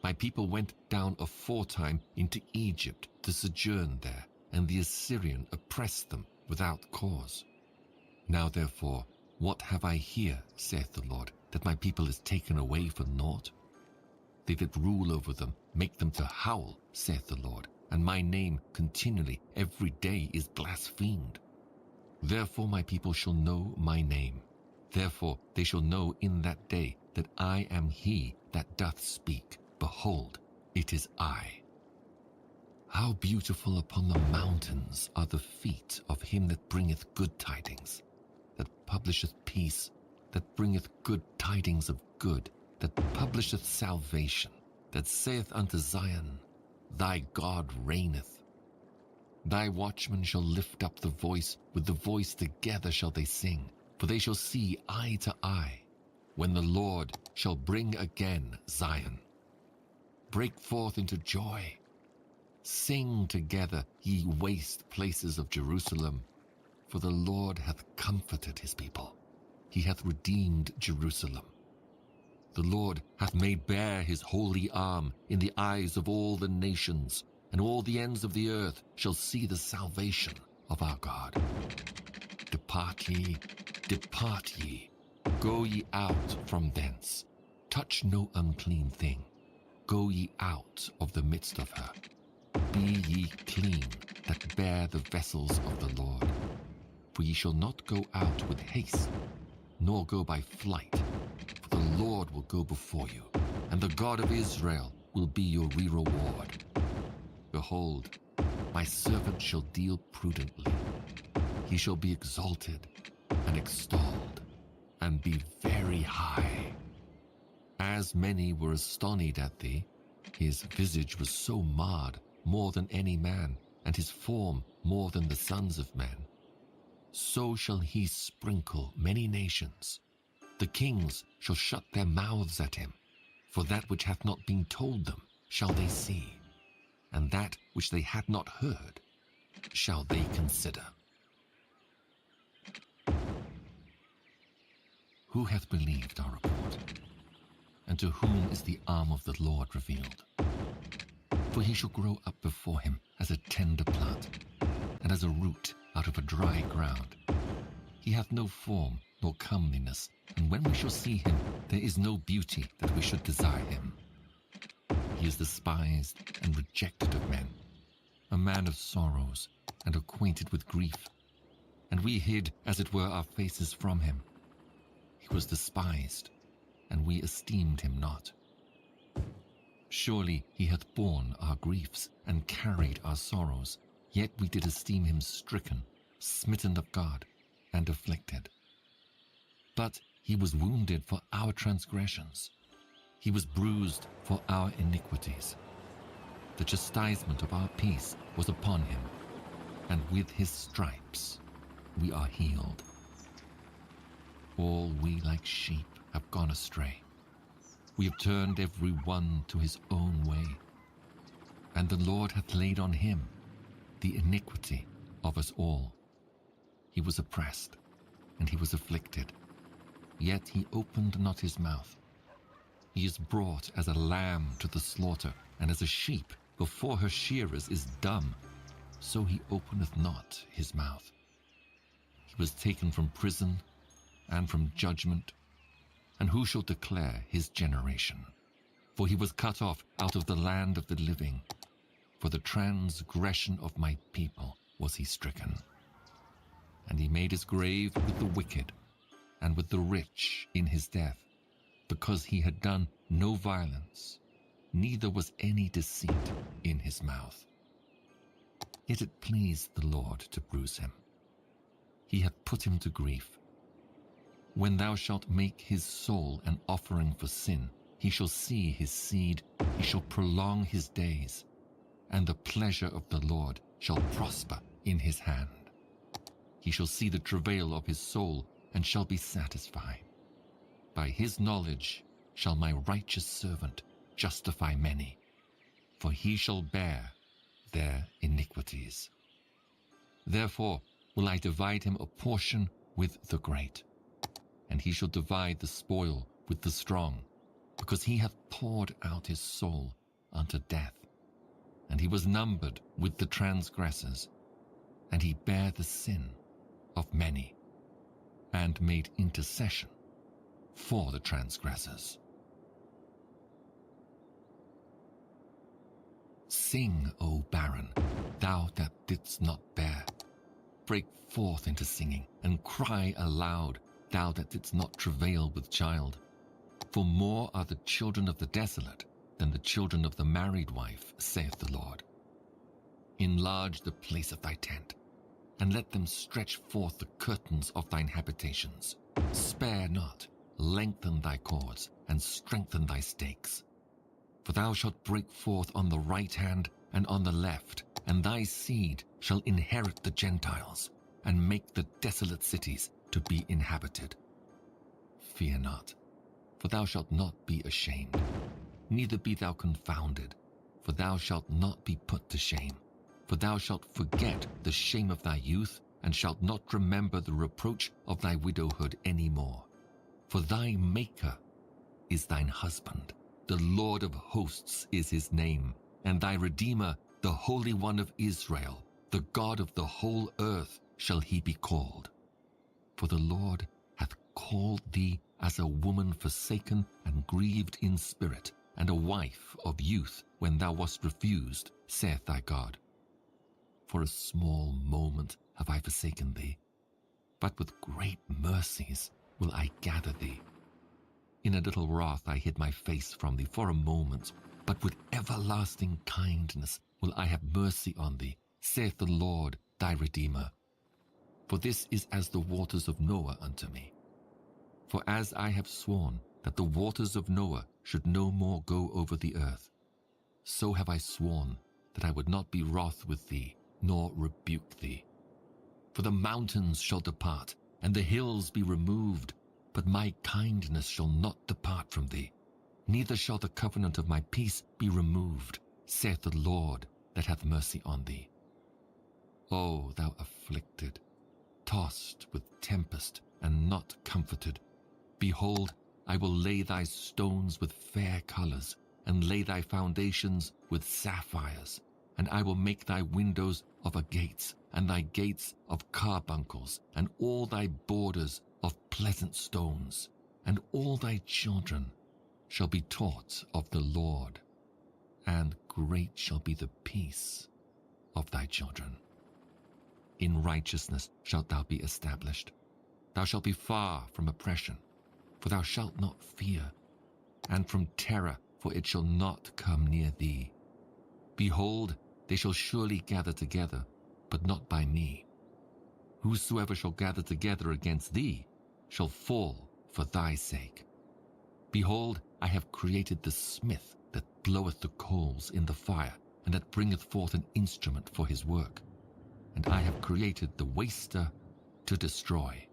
C: My people went down aforetime into Egypt to sojourn there, and the Assyrian oppressed them without cause. Now therefore, what have I here, saith the Lord, that my people is taken away for naught? They that rule over them make them to howl, saith the Lord, and my name continually every day is blasphemed. Therefore my people shall know my name. Therefore they shall know in that day that I am he that doth speak. Behold, it is I. How beautiful upon the mountains are the feet of him that bringeth good tidings, that publisheth peace, that bringeth good tidings of good, that publisheth salvation, that saith unto Zion, Thy God reigneth. Thy watchmen shall lift up the voice, with the voice together shall they sing, for they shall see eye to eye, when the Lord shall bring again Zion. Break forth into joy. Sing together, ye waste places of Jerusalem, for the Lord hath comforted his people. He hath redeemed Jerusalem. The Lord hath made bare his holy arm in the eyes of all the nations, and all the ends of the earth shall see the salvation of our God. Depart ye, go ye out from thence. Touch no unclean thing. Go ye out of the midst of her. Be ye clean that bear the vessels of the Lord. For ye shall not go out with haste, nor go by flight. For the Lord will go before you, and the God of Israel will be your reward. Behold, my servant shall deal prudently. He shall be exalted and extolled, and be very high. As many were astonied at thee, his visage was so marred more than any man, and his form more than the sons of men. So shall he sprinkle many nations. The kings shall shut their mouths at him, for that which hath not been told them shall they see, and that which they had not heard shall they consider. Who hath believed our report? And to whom is the arm of the Lord revealed? For he shall grow up before him as a tender plant, and as a root out of a dry ground. He hath no form nor comeliness, and when we shall see him, there is no beauty that we should desire him. He is despised and rejected of men, a man of sorrows and acquainted with grief, and we hid, as it were, our faces from him. He was despised, and we esteemed him not. Surely he hath borne our griefs and carried our sorrows, yet we did esteem him stricken, smitten of God, and afflicted. But he was wounded for our transgressions. He was bruised for our iniquities. The chastisement of our peace was upon him, and with his stripes we are healed. All we like sheep have gone astray. We have turned every one to his own way, and the Lord hath laid on him the iniquity of us all. He was oppressed, and he was afflicted, yet he opened not his mouth. He is brought as a lamb to the slaughter, and as a sheep before her shearers is dumb, so he openeth not his mouth. He was taken from prison and from judgment, and who shall declare his generation? For he was cut off out of the land of the living. For the transgression of my people was he stricken. And he made his grave with the wicked, and with the rich in his death, because he had done no violence, neither was any deceit in his mouth. Yet it pleased the Lord to bruise him. He hath put him to grief. When thou shalt make his soul an offering for sin, he shall see his seed, he shall prolong his days, and the pleasure of the Lord shall prosper in his hand. He shall see the travail of his soul, and shall be satisfied. By his knowledge shall my righteous servant justify many, for he shall bear their iniquities. Therefore will I divide him a portion with the great, and he shall divide the spoil with the strong, because he hath poured out his soul unto death. And he was numbered with the transgressors, and he bare the sin of many, and made intercession for the transgressors. Sing, O barren, thou that didst not bear. Break forth into singing, and cry aloud, thou that didst not travail with child. For more are the children of the desolate than the children of the married wife, saith the Lord. Enlarge the place of thy tent, and let them stretch forth the curtains of thine habitations. Spare not, lengthen thy cords, and strengthen thy stakes. For thou shalt break forth on the right hand and on the left, and thy seed shall inherit the Gentiles, and make the desolate cities to be inhabited. Fear not, for thou shalt not be ashamed, neither be thou confounded, for thou shalt not be put to shame. For thou shalt forget the shame of thy youth, and shalt not remember the reproach of thy widowhood any more. For thy Maker is thine husband, the Lord of hosts is his name, and thy Redeemer, the Holy One of Israel, the God of the whole earth shall he be called. For the Lord hath called thee as a woman forsaken and grieved in spirit, and a wife of youth when thou wast refused, saith thy God. For a small moment have I forsaken thee, but with great mercies will I gather thee. In a little wrath I hid my face from thee for a moment, but with everlasting kindness will I have mercy on thee, saith the Lord thy Redeemer. For this is as the waters of Noah unto me. For as I have sworn that the waters of Noah should no more go over the earth, so have I sworn that I would not be wroth with thee, nor rebuke thee. For the mountains shall depart, and the hills be removed, but my kindness shall not depart from thee, neither shall the covenant of my peace be removed, saith the Lord that hath mercy on thee. O thou afflicted, tossed with tempest, and not comforted, behold, I will lay thy stones with fair colors, and lay thy foundations with sapphires, and I will make thy windows of agates, and thy gates of carbuncles, and all thy borders of pleasant stones, and all thy children shall be taught of the Lord, and great shall be the peace of thy children. In righteousness shalt thou be established. Thou shalt be far from oppression, for thou shalt not fear, and from terror, for it shall not come near thee. Behold, they shall surely gather together, but not by me. Whosoever shall gather together against thee shall fall for thy sake. Behold, I have created the smith that bloweth the coals in the fire, and that bringeth forth an instrument for his work. And I have created the waster to destroy.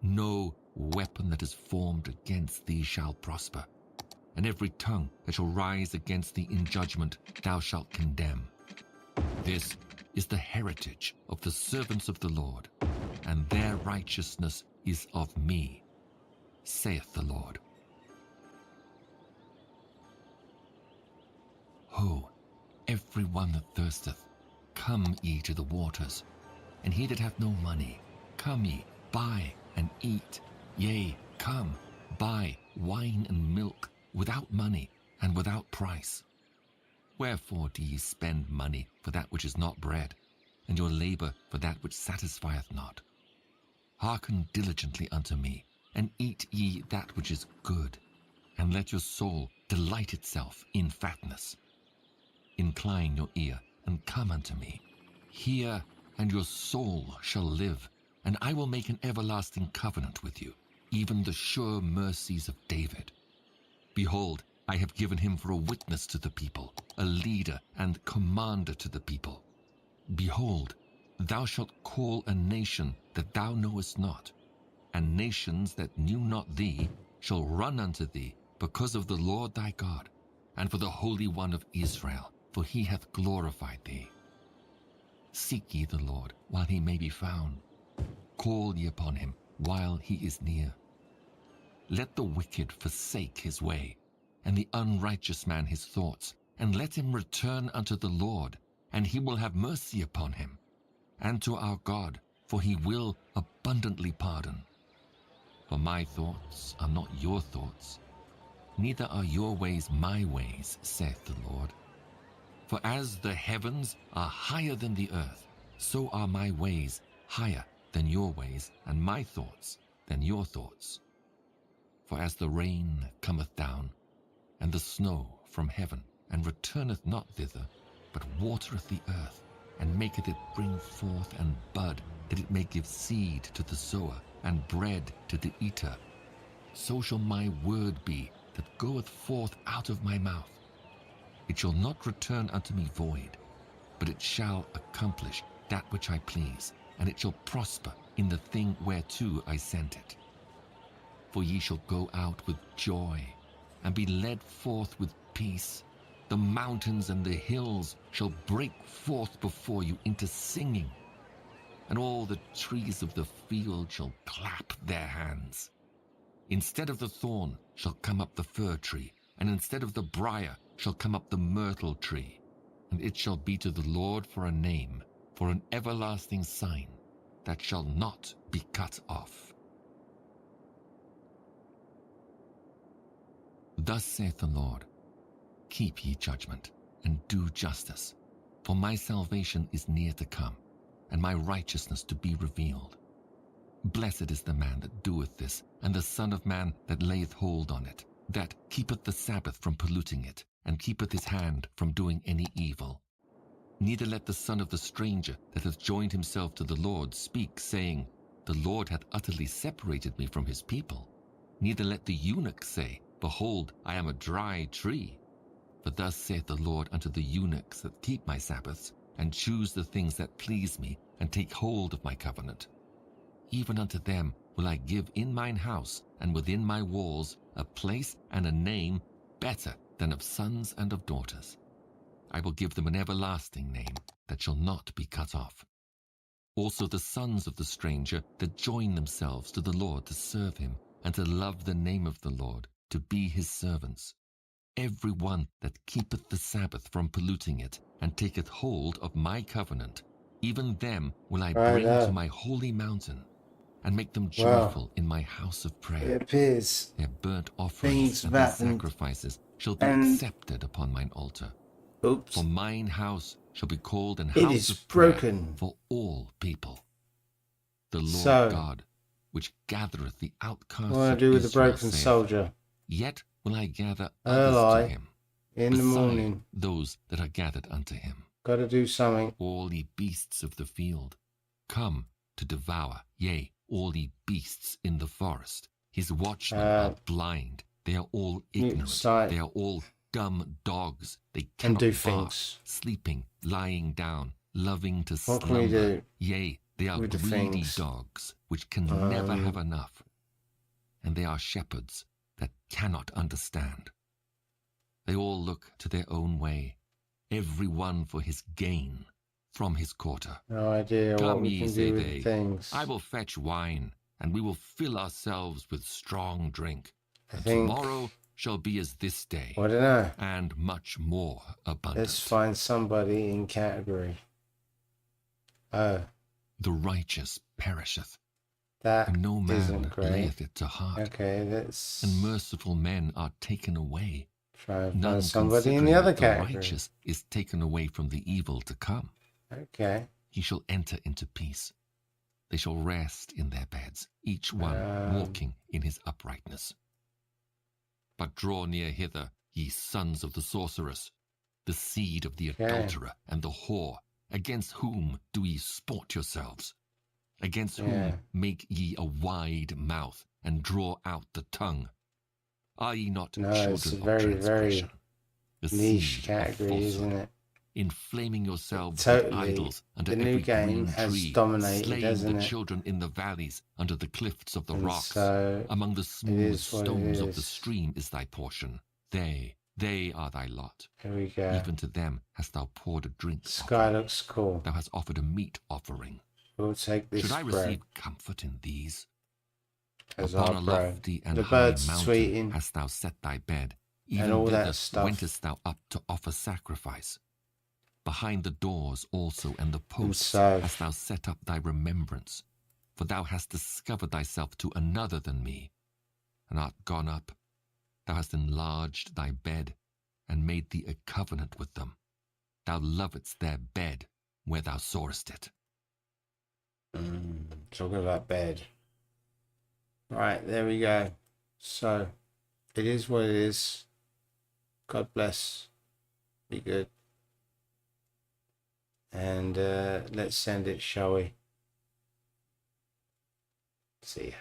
C: No weapon that is formed against thee shall prosper, and every tongue that shall rise against thee in judgment thou shalt condemn. This is the heritage of the servants of the Lord, and their righteousness is of me, saith the Lord. Ho, every one that thirsteth, come ye to the waters, and he that hath no money, come ye, buy and eat. Yea, come, buy wine and milk without money and without price. Wherefore do ye spend money for that which is not bread, and your labor for that which satisfieth not? Hearken diligently unto me, and eat ye that which is good, and let your soul delight itself in fatness. Incline your ear, and come unto me. Hear, and your soul shall live, and I will make an everlasting covenant with you, even the sure mercies of David. Behold, I have given him for a witness to the people, a leader and commander to the people. Behold, thou shalt call a nation that thou knowest not, and nations that knew not thee shall run unto thee because of the Lord thy God, and for the Holy One of Israel, for he hath glorified thee. Seek ye the Lord while he may be found. Call ye upon him while he is near. Let the wicked forsake his way, and the unrighteous man his thoughts, and let him return unto the Lord, and he will have mercy upon him, and to our God, for he will abundantly pardon. For my thoughts are not your thoughts, neither are your ways my ways, saith the Lord. For as the heavens are higher than the earth, so are my ways higher than your ways, and my thoughts than your thoughts. For as the rain cometh down, and the snow from heaven, and returneth not thither, but watereth the earth, and maketh it bring forth and bud, that it may give seed to the sower, and bread to the eater, so shall my word be that goeth forth out of my mouth. It shall not return unto me void, but it shall accomplish that which I please, and it shall prosper in the thing whereto I sent it. For ye shall go out with joy, and be led forth with peace. The mountains and the hills shall break forth before you into singing, and all the trees of the field shall clap their hands. Instead of the thorn shall come up the fir tree, and instead of the briar shall come up the myrtle tree, and it shall be to the Lord for a name, for an everlasting sign, that shall not be cut off. Thus saith the Lord, keep ye judgment, and do justice, for my salvation is near to come, and my righteousness to be revealed. Blessed is the man that doeth this, and the Son of Man that layeth hold on it, that keepeth the Sabbath from polluting it, and keepeth his hand from doing any evil. Neither let the son of the stranger that hath joined himself to the Lord speak, saying, the Lord hath utterly separated me from his people. Neither let the eunuch say, behold, I am a dry tree. For thus saith the Lord unto the eunuchs that keep my Sabbaths, and choose the things that please me, and take hold of my covenant. Even unto them will I give in mine house, and within my walls, a place and a name better than of sons and of daughters. I will give them an everlasting name that shall not be cut off. Also the sons of the stranger that join themselves to the Lord to serve him, and to love the name of the Lord, to be his servants. Every one that keepeth the Sabbath from polluting it, and taketh hold of my covenant, even them will I bring to my holy mountain, and make them joyful in my house of prayer.
A: It appears
C: Their burnt offerings and their sacrifices shall be accepted upon mine altar. For mine house shall be called an house of prayer for all people. The Lord God, which gathereth the outcasts of Israel,
A: with the broken
C: saith,
A: soldier.
C: Yet will I gather others to him,
A: in the morning,
C: those that are gathered unto him.
A: Gotta do something.
C: All ye beasts of the field, come to devour, yea, all ye beasts in the forest. His watchmen are blind, they are all ignorant, they are all dumb dogs. They cannot
A: do
C: bark,
A: things.
C: sleeping, lying down, loving to
A: What can we
C: slumber.
A: do
C: Yea, they are
A: with the
C: greedy
A: things?
C: dogs, which can never have enough. And they are shepherds that cannot understand. They all look to their own way, every one for his gain from his quarter.
A: No idea what
C: Come
A: we
C: ye,
A: can
C: say
A: do with
C: they,
A: things.
C: I will fetch wine, and we will fill ourselves with strong drink.
A: I
C: And
A: think,
C: tomorrow shall be as this day,
A: I don't know.
C: and much more abundant.
A: Let's find somebody in category. Oh,
C: The righteous perisheth,
A: that
C: and no
A: isn't
C: man
A: great.
C: layeth it to heart.
A: Okay, let's
C: And merciful men are taken away.
A: try and
C: None
A: find somebody in
C: considering
A: the other
C: that the
A: category.
C: righteous is taken away from the evil to come.
A: Okay.
C: He shall enter into peace. They shall rest in their beds, each one walking in his uprightness. But draw near hither, ye sons of the sorceress, the seed of the adulterer and the whore. Against whom do ye sport yourselves? Against whom make ye a wide mouth, and draw out the tongue? Are ye not children
A: it's a
C: of
A: very,
C: transgression, the
A: niche
C: seed
A: category,
C: of
A: isn't
C: falsehood,
A: it?
C: inflaming yourselves
A: Totally.
C: with idols under
A: The new
C: every
A: game
C: green
A: has
C: tree,
A: dominated,
C: slaying
A: hasn't
C: the
A: it?
C: children in the valleys under the cliffs of the
A: And
C: rocks?
A: so
C: Among the
A: it
C: smooth
A: is what it
C: stones of the
A: is.
C: stream is thy portion. They are thy lot.
A: Here we go.
C: Even to them hast thou poured a drink
A: Sky
C: offering.
A: looks cool.
C: Thou hast offered a meat offering.
A: We'll take this
C: Should I
A: bro
C: receive comfort in these?
A: as
C: Upon
A: our
C: a
A: bro.
C: lofty and
A: The
C: high
A: birds
C: mountain
A: tweeting
C: hast thou set thy bed.
A: and
C: Even
A: all
C: thither
A: that stuff.
C: wentest thou up to offer sacrifice. Behind the doors also and the posts
A: so-
C: hast thou set up thy remembrance. For thou hast discovered thyself to another than me, and art gone up. Thou hast enlarged thy bed, and made thee a covenant with them. Thou lovedst their bed where thou sawest it.
A: Talking about bed. Right, there we go. So, it is what it is. God bless. Be good. And let's send it, shall we? See ya.